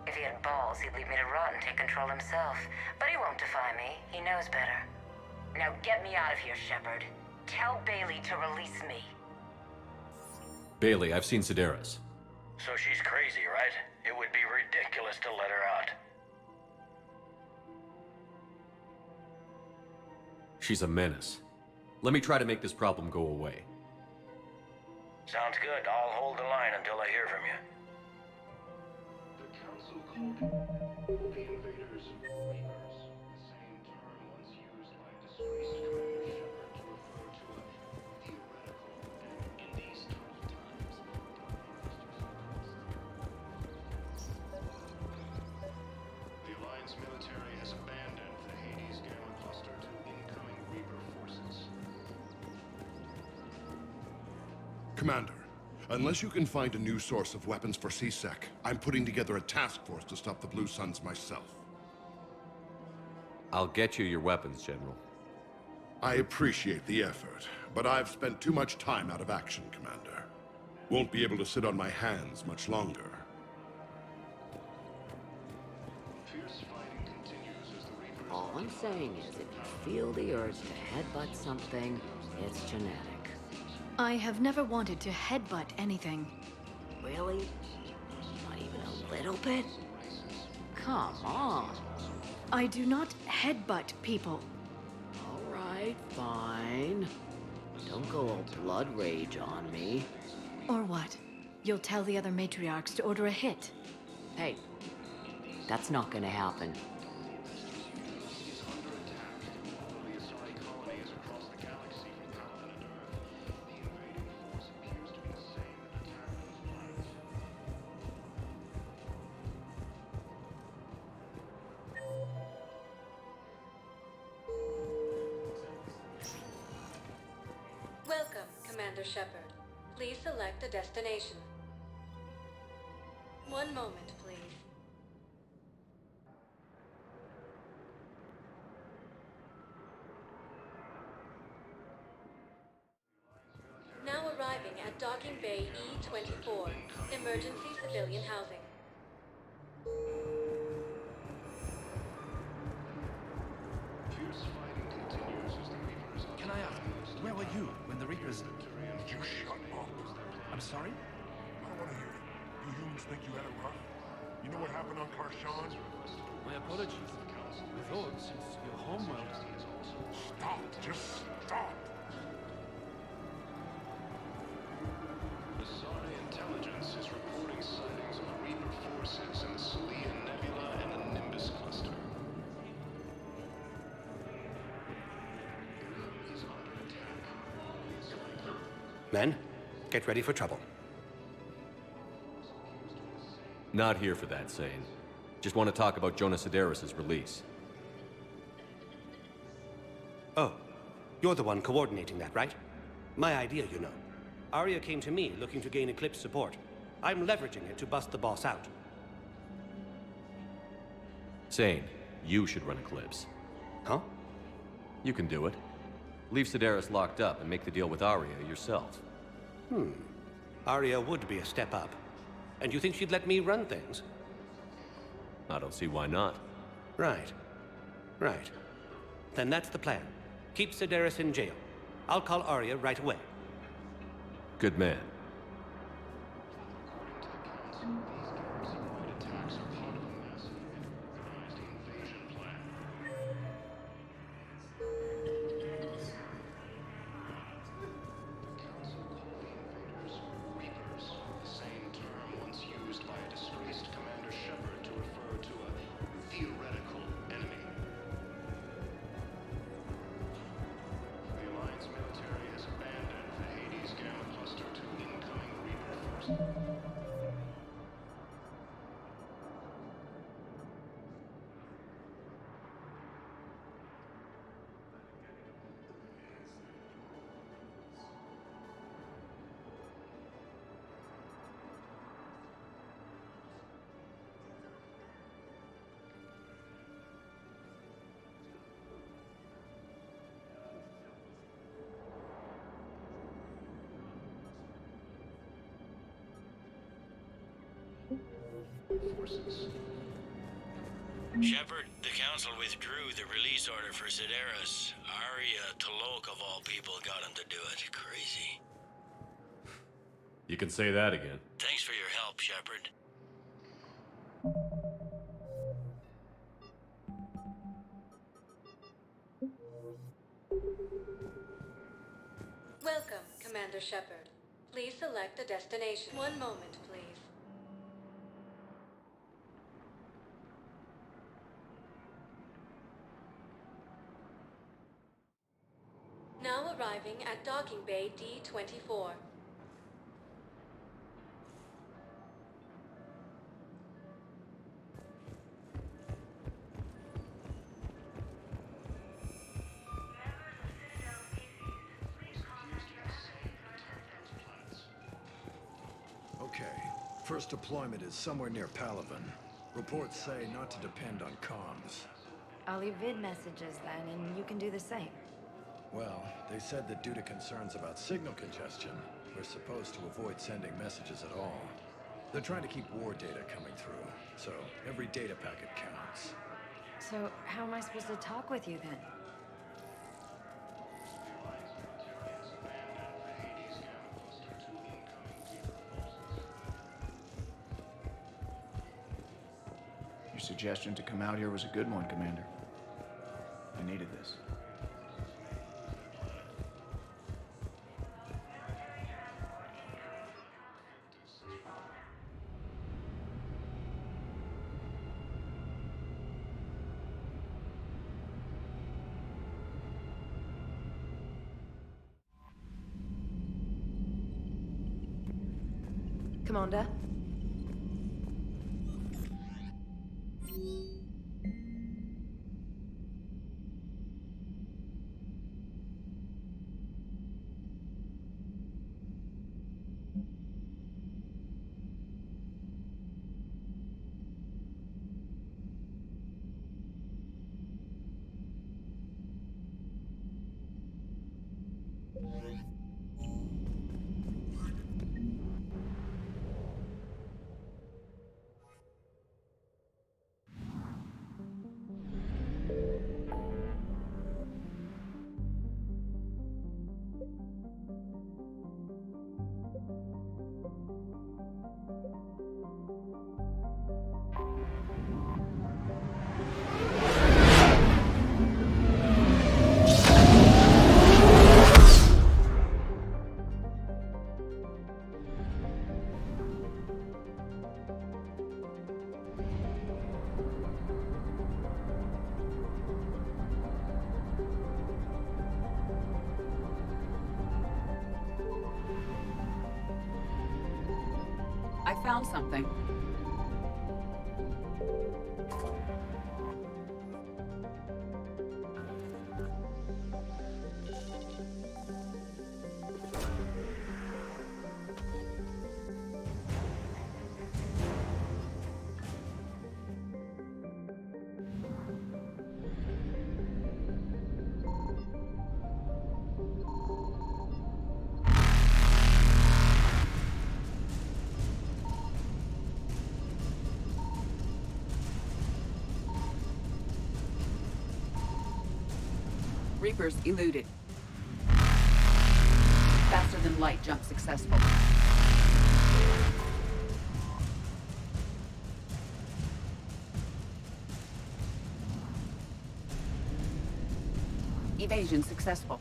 If he had balls, he'd leave me to rot and take control himself. But he won't defy me. He knows better. Now get me out of here, Shepard. Tell Bailey to release me. Bailey, I've seen Sedaris. So she's crazy, right? It would be ridiculous to let her out. She's a menace. Let me try to make this problem go away. Sounds good. I'll hold the line until I hear from you. The Council called the invaders Reapers, the same term once used by disgraced Commander Shepard to refer to a theoretical and, in these troubled times, the Alliance military has abandoned the Hades Gamma Cluster to incoming Reaper forces. Commander, unless you can find a new source of weapons for C-Sec, I'm putting together a task force to stop the Blue Suns myself. I'll get you your weapons, General. I appreciate the effort, but I've spent too much time out of action, Commander. Won't be able to sit on my hands much longer. Fierce fighting continues as the Reapers... All I'm saying is, if you feel the urge to headbutt something, it's genetic. I have never wanted to headbutt anything. Really? Not even a little bit? Come on. I do not headbutt people. All right, fine. Don't go all blood rage on me. Or what? You'll tell the other matriarchs to order a hit. Hey, that's not gonna happen. Welcome, Commander Shepard. Please select a destination. One moment, please. Now arriving at Docking Bay E-24, emergency civilian housing. Fierce fighting continues as the Reapers... Can I ask, where were you when the Reapers... You shut up. I'm sorry? I don't want to hear it. You humans think you had it rough? You know what happened on Karshan? My apologies. I thought, since your homeworld... Stop. Just stop. The Sari intelligence is reporting sightings of Reaper forces in the Salian Nebula and the Nimbus cluster. He's under attack. Men, get ready for trouble. Not here for that, Sane. Just want to talk about Jonas Sedaris' release. Oh, you're the one coordinating that, right? My idea, you know. Arya came to me looking to gain Eclipse support. I'm leveraging it to bust the boss out. Sane, you should run Eclipse. Huh? You can do it. Leave Sedaris locked up and make the deal with Arya yourself. Arya would be a step up. And you think she'd let me run things? I don't see why not. Right. Right. Then that's the plan. Keep Sedaris in jail. I'll call Arya right away. Good man. Attacks are part of a massive and organized invasion plan. The Council called the invaders Reapers, the same term once used by a disgraced Commander Shepard to refer to a theoretical enemy. The Alliance military has abandoned the Hades Gamma Cluster to incoming Reaper forces. Forces. Shepard, the Council withdrew the release order for Sedaris. Arya Talok, of all people, got him to do it. Crazy. You can say that again. Thanks for your help, Shepard. Welcome, Commander Shepard. Please select a destination. One moment, please. Now arriving at Docking Bay D-24. Okay. First deployment is somewhere near Palaven. Reports say not to depend on comms. I'll leave vid messages then, and you can do the same. Well, they said that due to concerns about signal congestion, we're supposed to avoid sending messages at all. They're trying to keep war data coming through, so every data packet counts. So, how am I supposed to talk with you then? Your suggestion to come out here was a good one, Commander. I needed this. Commander? I found something. Reapers eluded. Faster than light jump successful. Evasion successful.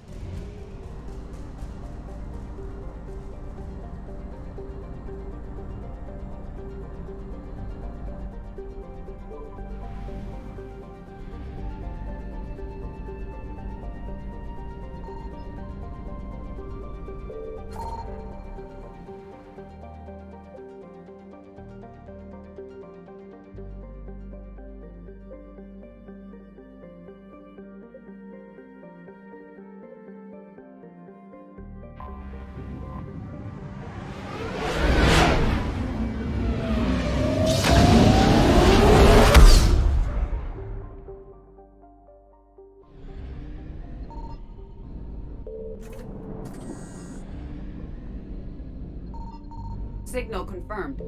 Signal confirmed.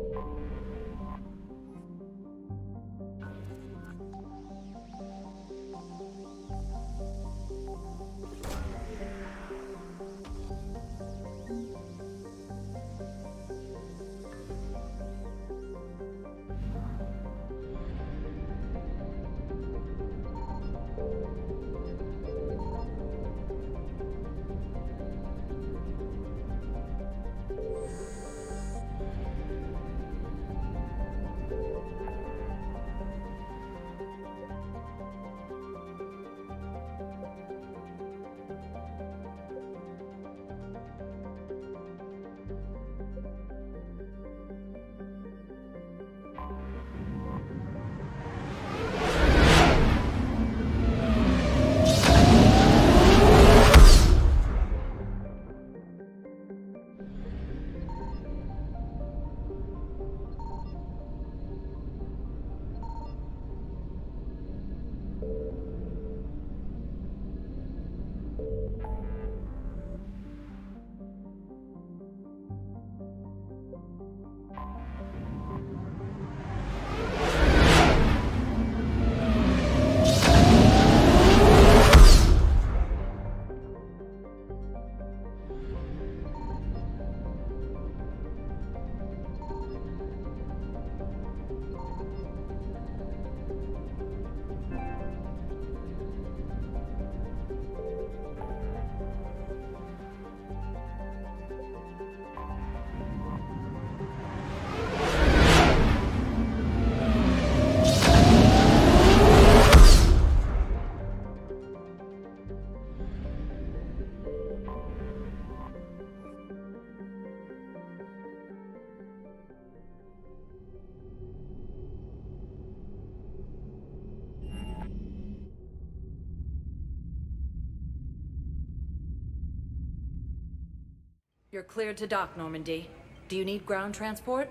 You're cleared to dock, Normandy. Do you need ground transport?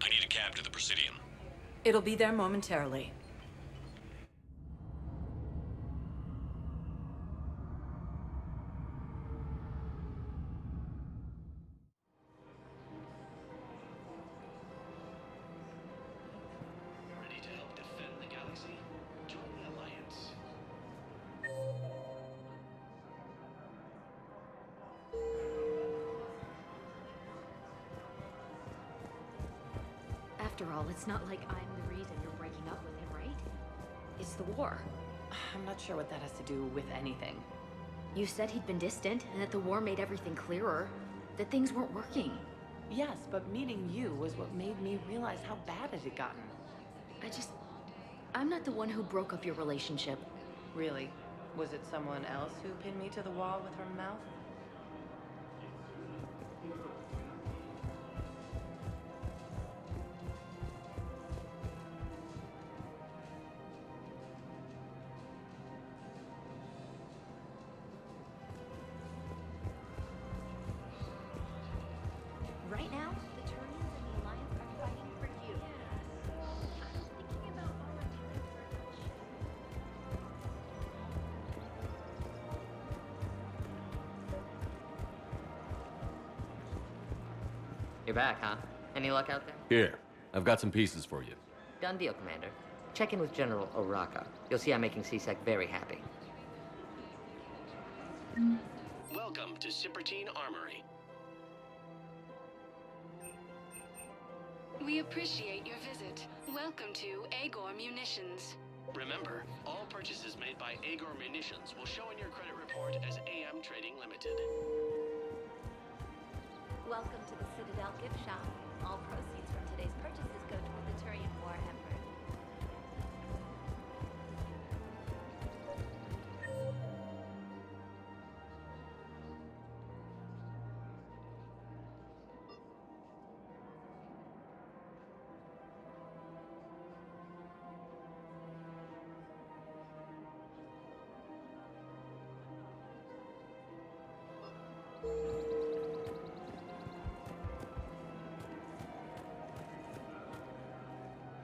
I need a cab to the Presidium. It'll be there momentarily. Ready to help defend the galaxy? Join the Alliance. After all, it's not like I'm the reason you're breaking up with him, right? It's the war. I'm not sure what that has to do with anything. You said he'd been distant, and that the war made everything clearer. That things weren't working. Yes, but meeting you was what made me realize how bad it had gotten. I'm not the one who broke up your relationship. Really? Was it someone else who pinned me to the wall with her mouth? Right now, the Turians and the Alliance are fighting for you. I'm thinking about volunteering for a mission. You're back, huh? Any luck out there? Here, I've got some pieces for you. Done deal, Commander. Check in with General Oraka. You'll see I'm making C-Sec very happy. Welcome to Sippertine Armory. We appreciate your visit. Welcome to Agor Munitions. Remember, all purchases made by Agor Munitions will show in your credit report as AM Trading Limited. Welcome to the Citadel gift shop. All proceeds from today's purchases go toward the Turian war effort.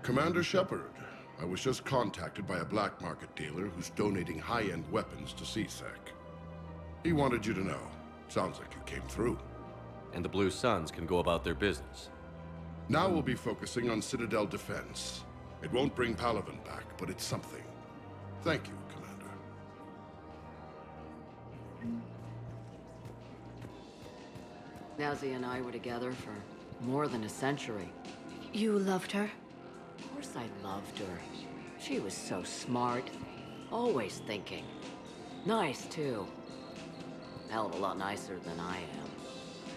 Commander Shepard, I was just contacted by a black market dealer who's donating high-end weapons to C-Sec. He wanted you to know. Sounds like you came through. And the Blue Suns can go about their business. Now we'll be focusing on Citadel defense. It won't bring Palaven back, but it's something. Thank you, Commander. Nazi and I were together for more than a century. You loved her? Of course I loved her. She was so smart. Always thinking. Nice, too. Hell of a lot nicer than I am.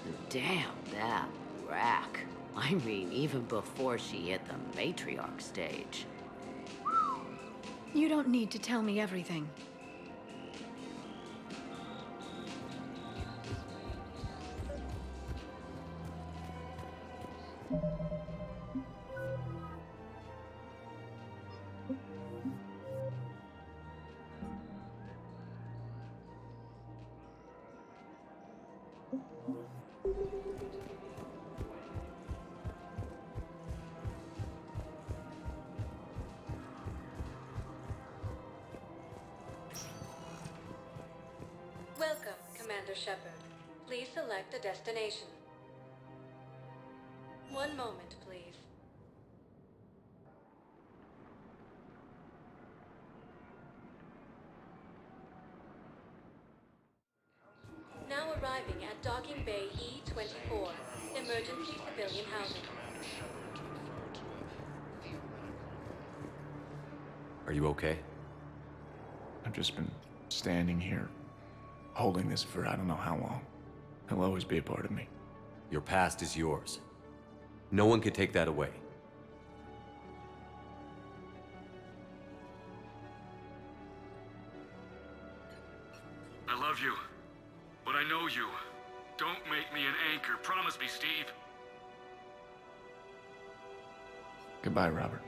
And damn, that rack. I mean, even before she hit the matriarch stage. You don't need to tell me everything. Welcome, Commander Shepard. Please select a destination. One moment, please. Now arriving at Docking Bay E-24, emergency civilian housing. Are you okay? I've just been standing here, holding this for I don't know how long. He'll always be a part of me. Your past is yours. No one can take that away. I love you, but I know you. Don't make me an anchor. Promise me, Steve. Goodbye, Robert.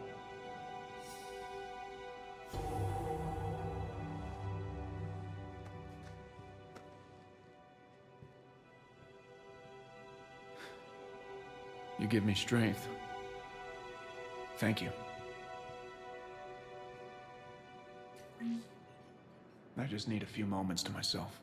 You give me strength. Thank you. I just need a few moments to myself.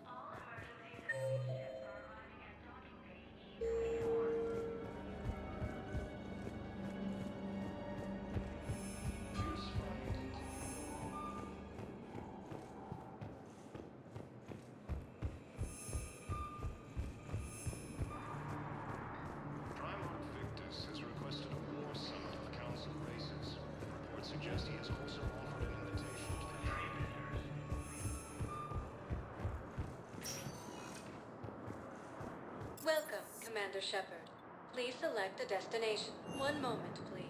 Welcome, Commander Shepard. Please select a destination. One moment, please.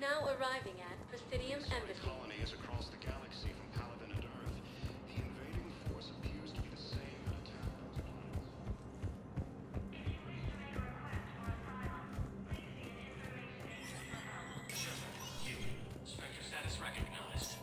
Now arriving at Presidium Embassy. Colony is across the galaxy from Paladin and Earth. The invading force appears to be the same and attack those planets. Spectre status recognized.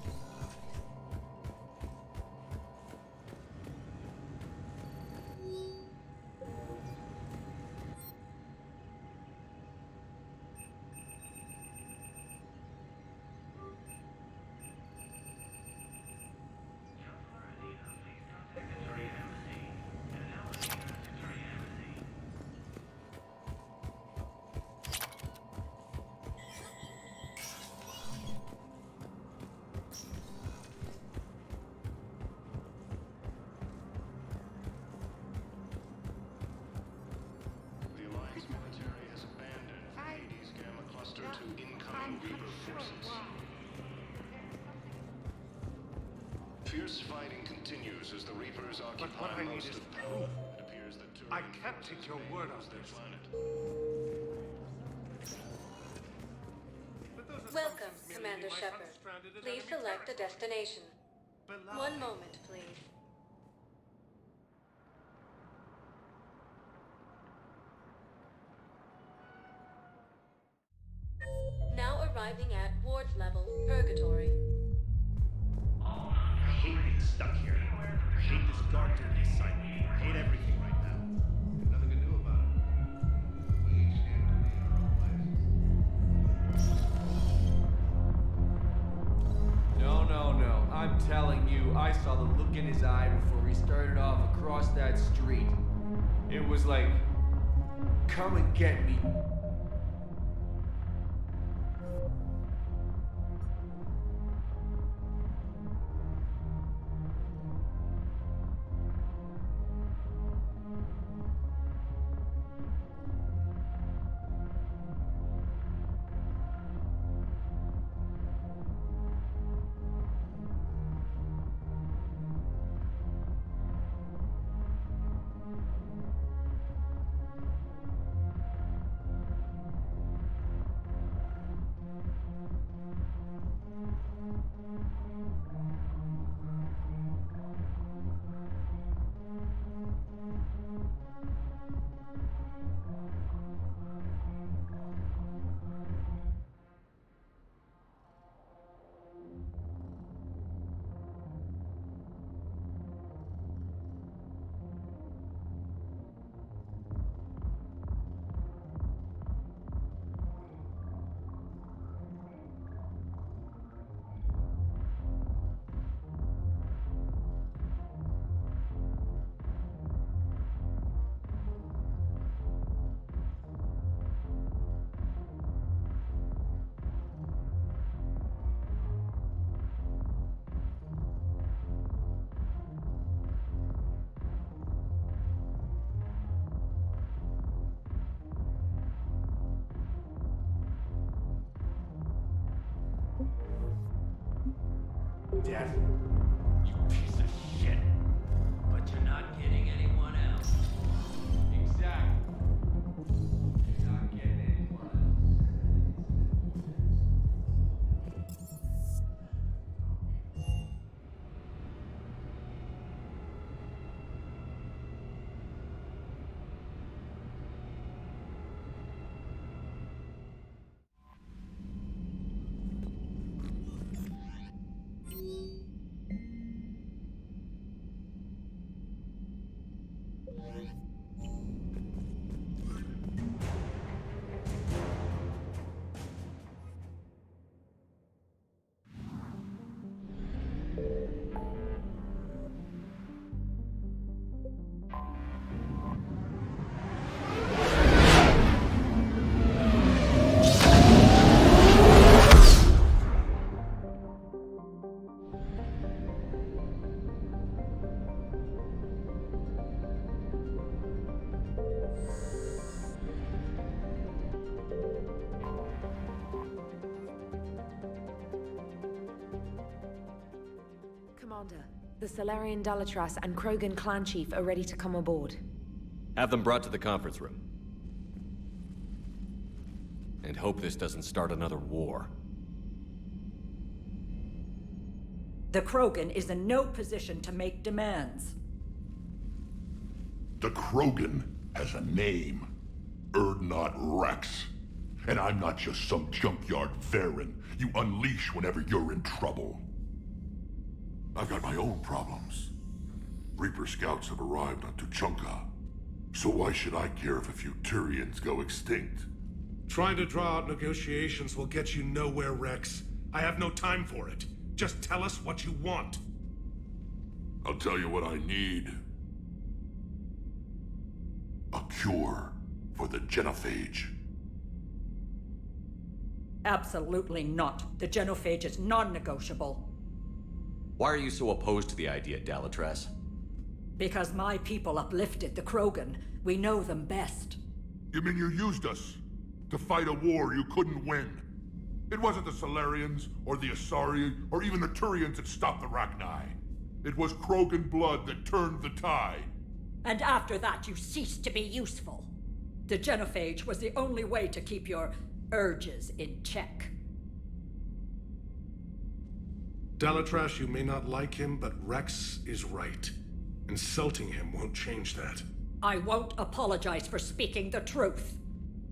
The Alliance military has abandoned the Hades Gamma Cluster to incoming Reaper forces. Fierce fighting continues as the Reapers occupy most of power. It appears that I can't take your word on their this. planet. Welcome, Commander Shepard. Please select a destination. One moment, please. Now arriving at Ward's level, Purgatory. I hate being stuck here. I hate this guard duty assignment. I hate everything right now. Nothing to do about it. We each need to be in our own places. No. I'm telling you, I saw the look in his eye before we started off across that street. It was like, come and get me. Death, you piece of shit. But you're not getting anyone else. Exactly. You're not getting anyone Commander, the Solarian Dalatras and Krogan clan chief are ready to come aboard. Have them brought to the conference room. And hope this doesn't start another war. The Krogan is in no position to make demands. The Krogan has a name. Urdnot Rex. And I'm not just some junkyard Varen you unleash whenever you're in trouble. I've got my own problems. Reaper scouts have arrived on Tuchanka. So why should I care if a few Turians go extinct? Trying to draw out negotiations will get you nowhere, Rex. I have no time for it. Just tell us what you want. I'll tell you what I need. A cure for the genophage. Absolutely not. The genophage is non-negotiable. Why are you so opposed to the idea, Dalatras? Because my people uplifted the Krogan. We know them best. You mean you used us to fight a war you couldn't win? It wasn't the Solarians, or the Asari, or even the Turians that stopped the Rachni. It was Krogan blood that turned the tide. And after that, you ceased to be useful. The genophage was the only way to keep your urges in check. Dalatras, you may not like him, but Rex is right. Insulting him won't change that. I won't apologize for speaking the truth.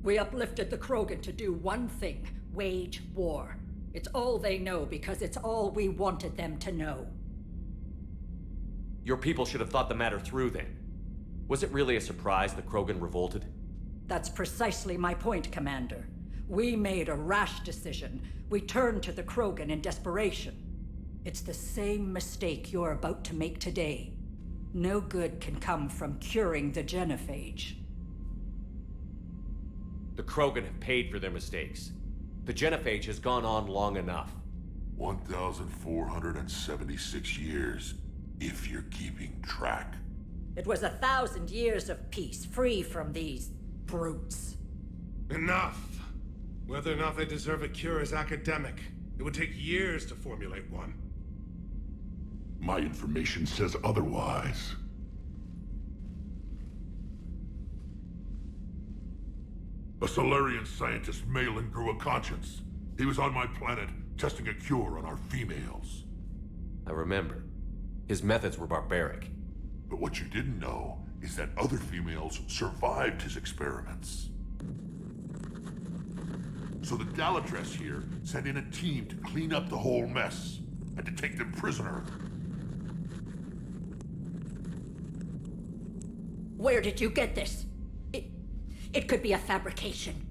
We uplifted the Krogan to do one thing: wage war. It's all they know because it's all we wanted them to know. Your people should have thought the matter through then. Was it really a surprise the Krogan revolted? That's precisely my point, Commander. We made a rash decision. We turned to the Krogan in desperation. It's the same mistake you're about to make today. No good can come from curing the genophage. The Krogan have paid for their mistakes. The genophage has gone on long enough. 1,476 years, if you're keeping track. It was 1,000 years of peace, free from these brutes. Enough! Whether or not they deserve a cure is academic. It would take years to formulate one. My information says otherwise. A Solarian scientist, Malin, grew a conscience. He was on my planet, testing a cure on our females. I remember. His methods were barbaric. But what you didn't know is that other females survived his experiments. So the Dalatras here sent in a team to clean up the whole mess, and to take them prisoner. Where did you get this? It could be a fabrication.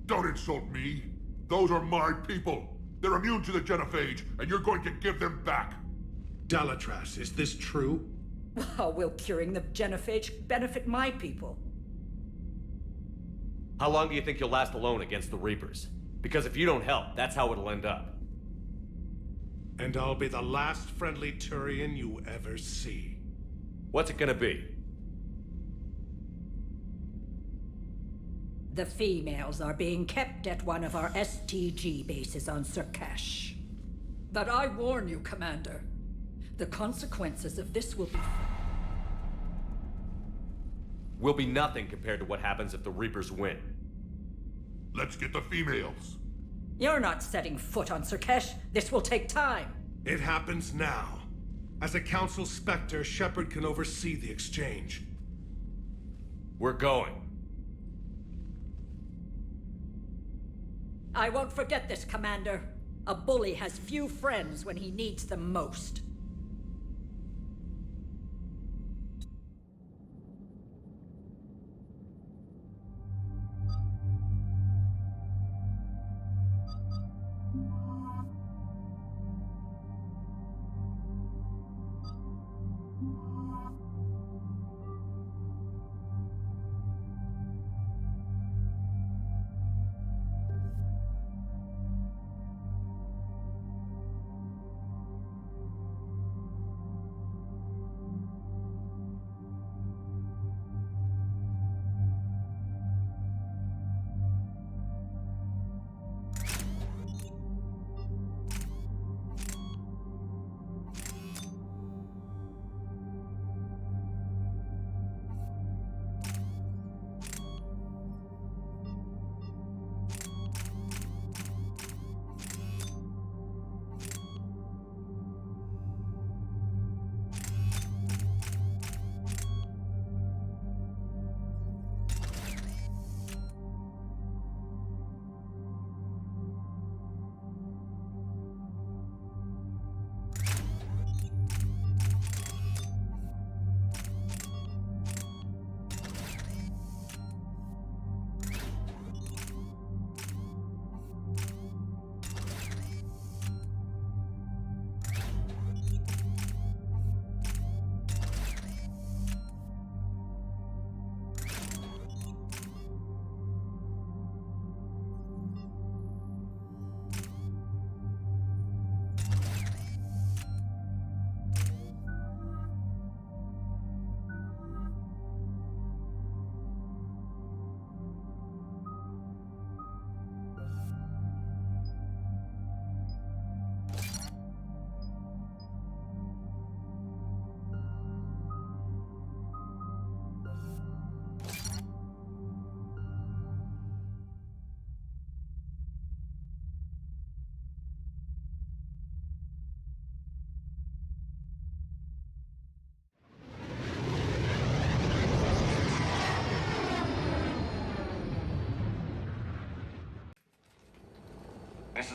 Don't insult me. Those are my people. They're immune to the genophage, and you're going to give them back. Dalatras, is this true? How will curing the genophage benefit my people? How long do you think you'll last alone against the Reapers? Because if you don't help, that's how it'll end up. And I'll be the last friendly Turian you ever see. What's it gonna be? The females are being kept at one of our STG bases on Surkash. But I warn you, Commander, the consequences of this will be nothing compared to what happens if the Reapers win. Let's get the females. You're not setting foot on Surkash. This will take time. It happens now. As a Council Spectre, Shepard can oversee the exchange. We're going. I won't forget this, Commander. A bully has few friends when he needs them most.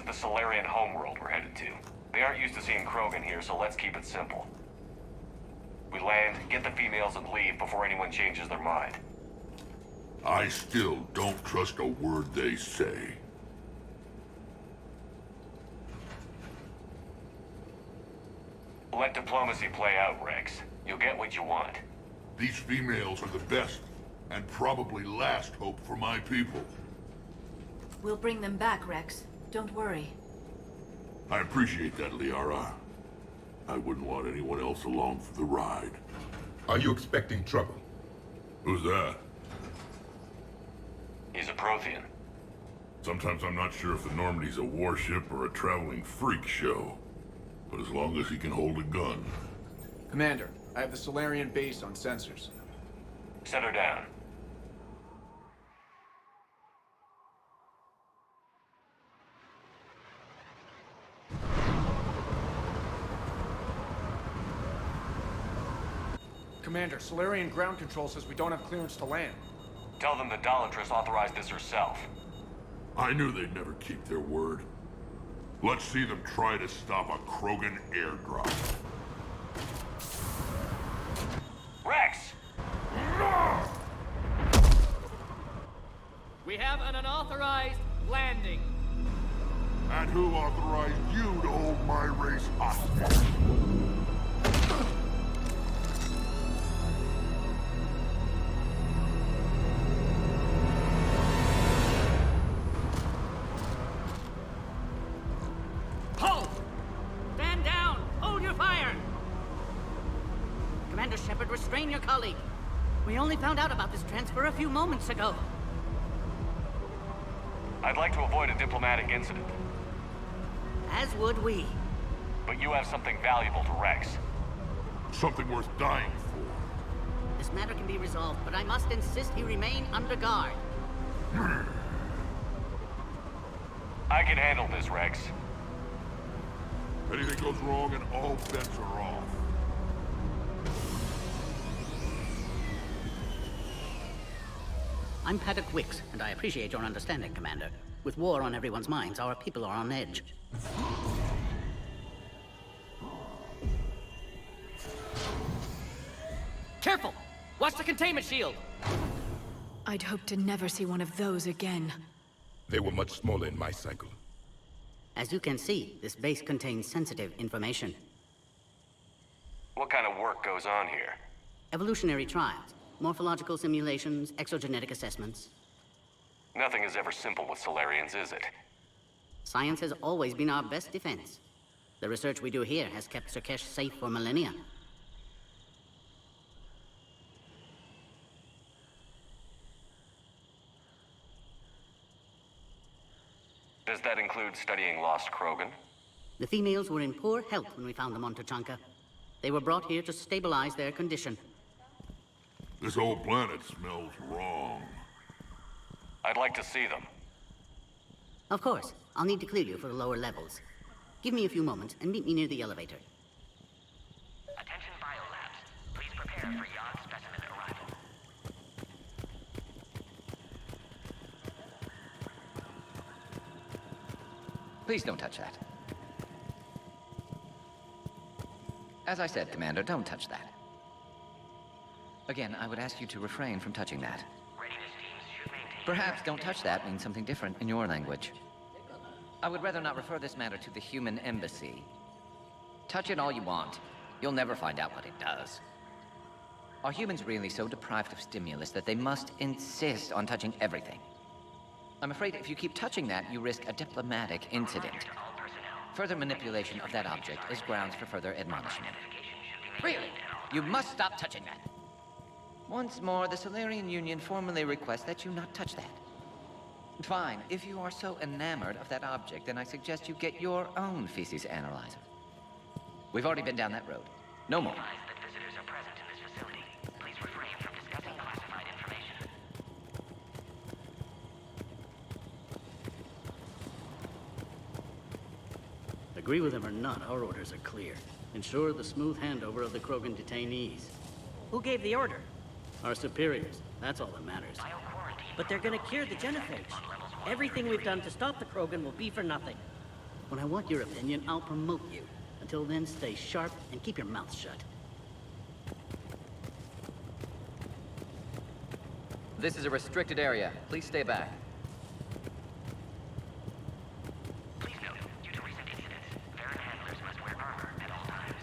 is the Solarian homeworld we're headed to. They aren't used to seeing Krogan here, so let's keep it simple. We land, get the females, and leave before anyone changes their mind. I still don't trust a word they say. Let diplomacy play out, Rex. You'll get what you want. These females are the best, and probably last hope for my people. We'll bring them back, Rex. Don't worry. I appreciate that, Liara. I wouldn't want anyone else along for the ride. Are you expecting trouble? Who's that? He's a Prothean. Sometimes I'm not sure if the Normandy's a warship or a traveling freak show. But as long as he can hold a gun. Commander, I have the Solarian base on sensors. Set her down. Commander, Solarian ground control says we don't have clearance to land. Tell them the Dolatress authorized this herself. I knew they'd never keep their word. Let's see them try to stop a Krogan airdrop. Rex! We have an unauthorized landing. And who authorized you to hold my race hostage? Hold! Stand down! Hold your fire! Commander Shepard, restrain your colleague. We only found out about this transfer a few moments ago. I'd like to avoid a diplomatic incident. As would we. But you have something valuable to Rex. Something worth dying for. This matter can be resolved, but I must insist he remain under guard. I can handle this, Rex. If anything goes wrong and all bets are off. I'm Paddock Wicks, and I appreciate your understanding, Commander. With war on everyone's minds, our people are on edge. Careful! Watch the containment shield! I'd hope to never see one of those again. They were much smaller in my cycle. As you can see, this base contains sensitive information. What kind of work goes on here? Evolutionary trials, morphological simulations, exogenetic assessments. Nothing is ever simple with Solarians, is it? Science has always been our best defense. The research we do here has kept Surkesh safe for millennia. Does that include studying lost Krogan? The females were in poor health when we found them on Tuchanka. They were brought here to stabilize their condition. This whole planet smells wrong. I'd like to see them. Of course. I'll need to clear you for the lower levels. Give me a few moments and meet me near the elevator. Attention biolabs. Please prepare for Yod specimen arrival. Please don't touch that. As I said, Commander, don't touch that. Again, I would ask you to refrain from touching that. Perhaps don't touch that means something different in your language. I would rather not refer this matter to the human embassy. Touch it all you want. You'll never find out what it does. Are humans really so deprived of stimulus that they must insist on touching everything? I'm afraid if you keep touching that, you risk a diplomatic incident. Further manipulation of that object is grounds for further admonishment. Really? You must stop touching that. Once more, the Solarian Union formally requests that you not touch that. Fine. If you are so enamored of that object, then I suggest you get your own feces analyzer. We've already been down that road. No more. That visitors are present in this facility. Please refrain from discussing classified information. Agree with them or not, our orders are clear. Ensure the smooth handover of the Krogan detainees. Who gave the order? Our superiors. That's all that matters. But they're gonna cure the genophage. Everything we've done to stop the Krogan will be for nothing. When I want your opinion, I'll promote you. Until then, stay sharp and keep your mouth shut. This is a restricted area. Please stay back. Please note, due to recent incidents, Farron handlers must wear armor at all times.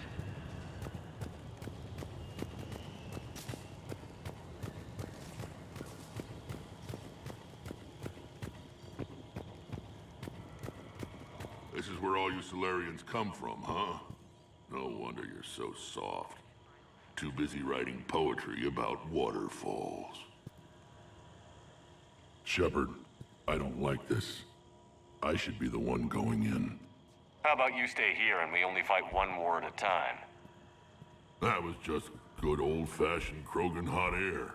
This is where all you Solarians come from, huh? No wonder you're so soft. Too busy writing poetry about waterfalls. Shepard, I don't like this. I should be the one going in. How about you stay here and we only fight one war at a time? That was just good old-fashioned Krogan hot air.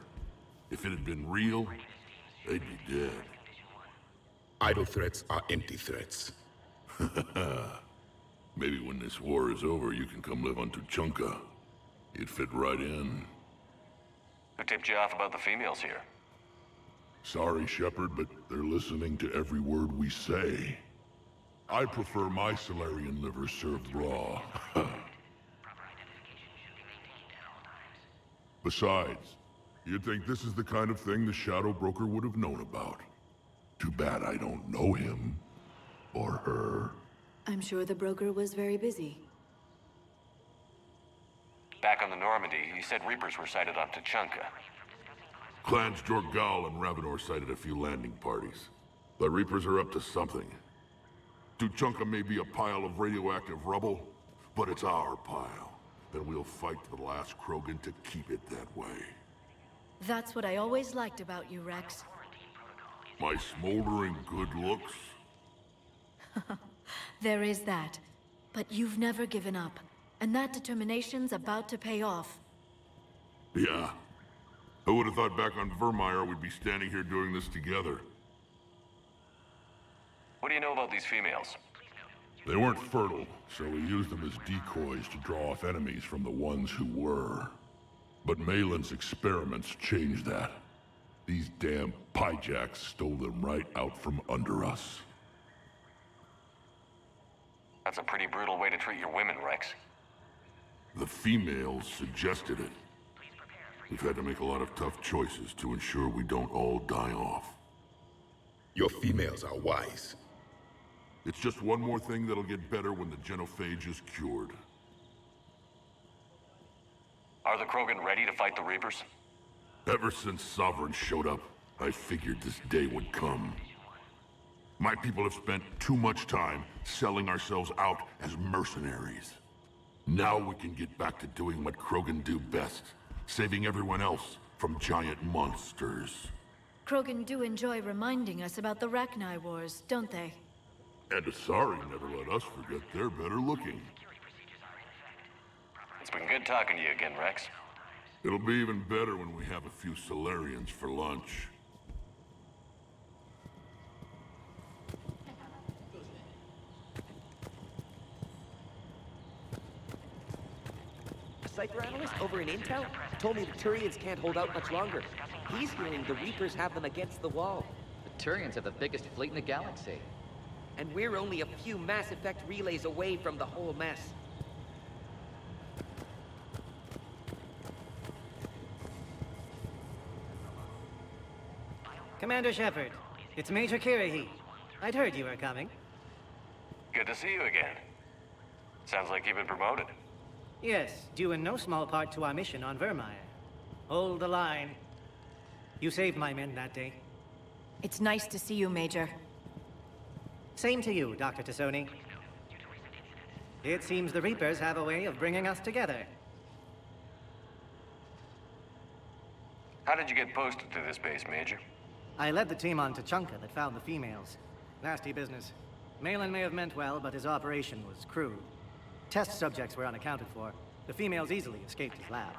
If it had been real, they'd be dead. Idle threats are empty threats. Maybe when this war is over, you can come live on Tuchanka. You'd fit right in. Who tipped you off about the females here? Sorry, Shepard, but they're listening to every word we say. I prefer my Solarian liver served raw. Besides, you'd think this is the kind of thing the Shadow Broker would have known about. Too bad I don't know him. Or her. I'm sure the broker was very busy. Back on the Normandy, he said Reapers were sighted on Tuchanka. Clans Jorgal and Ravenor sighted a few landing parties. The Reapers are up to something. Tuchanka may be a pile of radioactive rubble, but it's our pile. And we'll fight to the last Krogan to keep it that way. That's what I always liked about you, Rex. My smoldering good looks? There is that. But you've never given up. And that determination's about to pay off. Yeah. Who would have thought back on Vermeer we'd be standing here doing this together? What do you know about these females? They weren't fertile, so we used them as decoys to draw off enemies from the ones who were. But Malin's experiments changed that. These damn pyjacks stole them right out from under us. That's a pretty brutal way to treat your women, Rex. The females suggested it. We've had to make a lot of tough choices to ensure we don't all die off. Your females are wise. It's just one more thing that'll get better when the genophage is cured. Are the Krogan ready to fight the Reapers? Ever since Sovereign showed up, I figured this day would come. My people have spent too much time selling ourselves out as mercenaries. Now we can get back to doing what Krogan do best, saving everyone else from giant monsters. Krogan do enjoy reminding us about the Rachni Wars, don't they? And Asari never let us forget they're better looking. It's been good talking to you again, Rex. It'll be even better when we have a few Solarians for lunch. A Cypher analyst over in Intel told me the Turians can't hold out much longer. He's hearing the Reapers have them against the wall. The Turians have the biggest fleet in the galaxy. And we're only a few Mass Effect relays away from the whole mess. Commander Shepard, it's Major Kirahi. I'd heard you were coming. Good to see you again. Sounds like you've been promoted. Yes, due in no small part to our mission on Vermeer. Hold the line. You saved my men that day. It's nice to see you, Major. Same to you, Dr. Tassoni. It seems the Reapers have a way of bringing us together. How did you get posted to this base, Major? I led the team on Tuchanka that found the females. Nasty business. Malin may have meant well, but his operation was crude. Test subjects were unaccounted for. The females easily escaped his lab.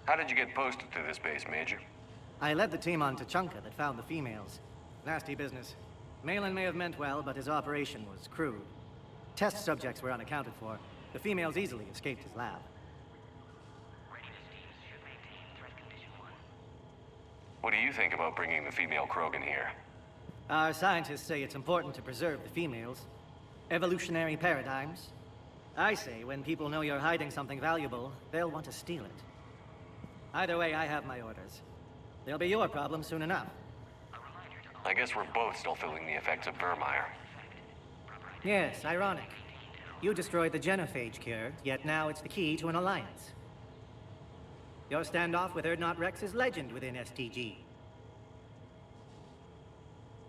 How did you get posted to this base, Major? I led the team on Tuchanka that found the females. Nasty business. Malin may have meant well, but his operation was crude. Test subjects were unaccounted for. The females easily escaped his lab. What do you think about bringing the female Krogan here? Our scientists say it's important to preserve the females. Evolutionary paradigms. I say when people know you're hiding something valuable, they'll want to steal it. Either way, I have my orders. They'll be your problem soon enough. I guess we're both still feeling the effects of Vermeer. Yes, ironic. You destroyed the genophage cure, yet now it's the key to an alliance. Your standoff with Erdnot Rex is legend within STG.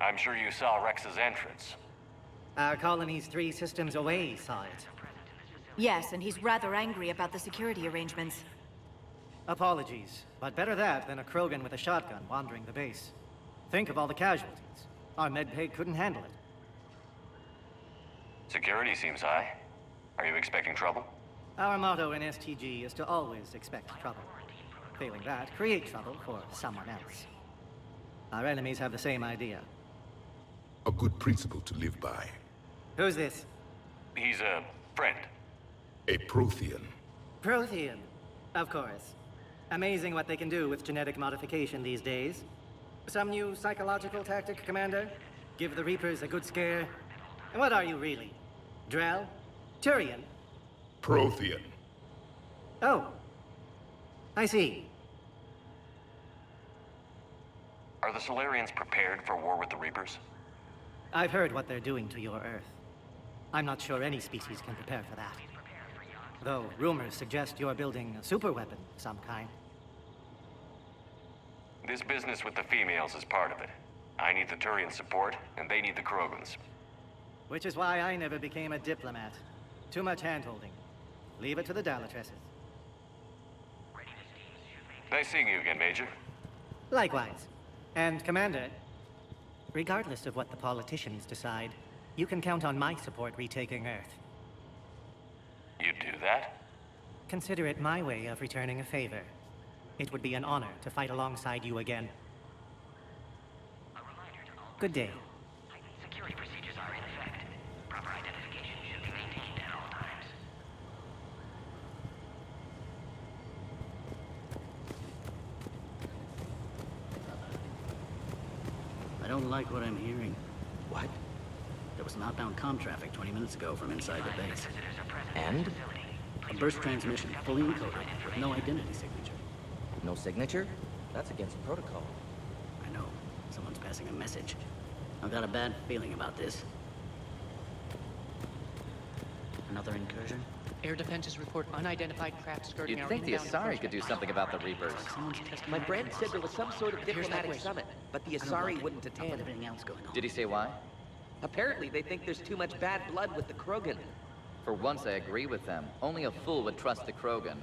I'm sure you saw Rex's entrance. Our colony's 3 systems away saw it. Yes, and he's rather angry about the security arrangements. Apologies, but better that than a Krogan with a shotgun wandering the base. Think of all the casualties. Our medbay couldn't handle it. Security seems high. Are you expecting trouble? Our motto in STG is to always expect trouble. Failing that, create trouble for someone else. Our enemies have the same idea. A good principle to live by. Who's this? He's a friend. A Prothean. Prothean. Of course. Amazing what they can do with genetic modification these days. Some new psychological tactic, Commander? Give the Reapers a good scare? And what are you really? Drell? Turian? Prothean. Oh. I see. Are the Solarians prepared for war with the Reapers? I've heard what they're doing to your Earth. I'm not sure any species can prepare for that. Though rumors suggest you're building a superweapon of some kind. This business with the females is part of it. I need the Turian support, and they need the Krogans. Which is why I never became a diplomat. Too much hand-holding. Leave it to the Dalatresses. Nice seeing you again, Major. Likewise. And, Commander, regardless of what the politicians decide, you can count on my support retaking Earth. You do that? Consider it my way of returning a favor. It would be an honor to fight alongside you again. Good day. Security procedures are in effect. Proper identification should be maintained at all times. I don't like what I'm hearing. What? There was some outbound comm traffic 20 minutes ago from inside the base. And? A burst transmission, fully encoded, with no identity signature. No signature? That's against protocol. I know. Someone's passing a message. I've got a bad feeling about this. Another incursion? Air defenses report unidentified craft skirting You'd think the Asari could do something about the Reapers. My friend said there was some sort of diplomatic summit, but the Asari wouldn't attend. Everything else going on. Did he say why? Apparently, they think there's too much bad blood with the Krogan. For once, I agree with them. Only a fool would trust the Krogan.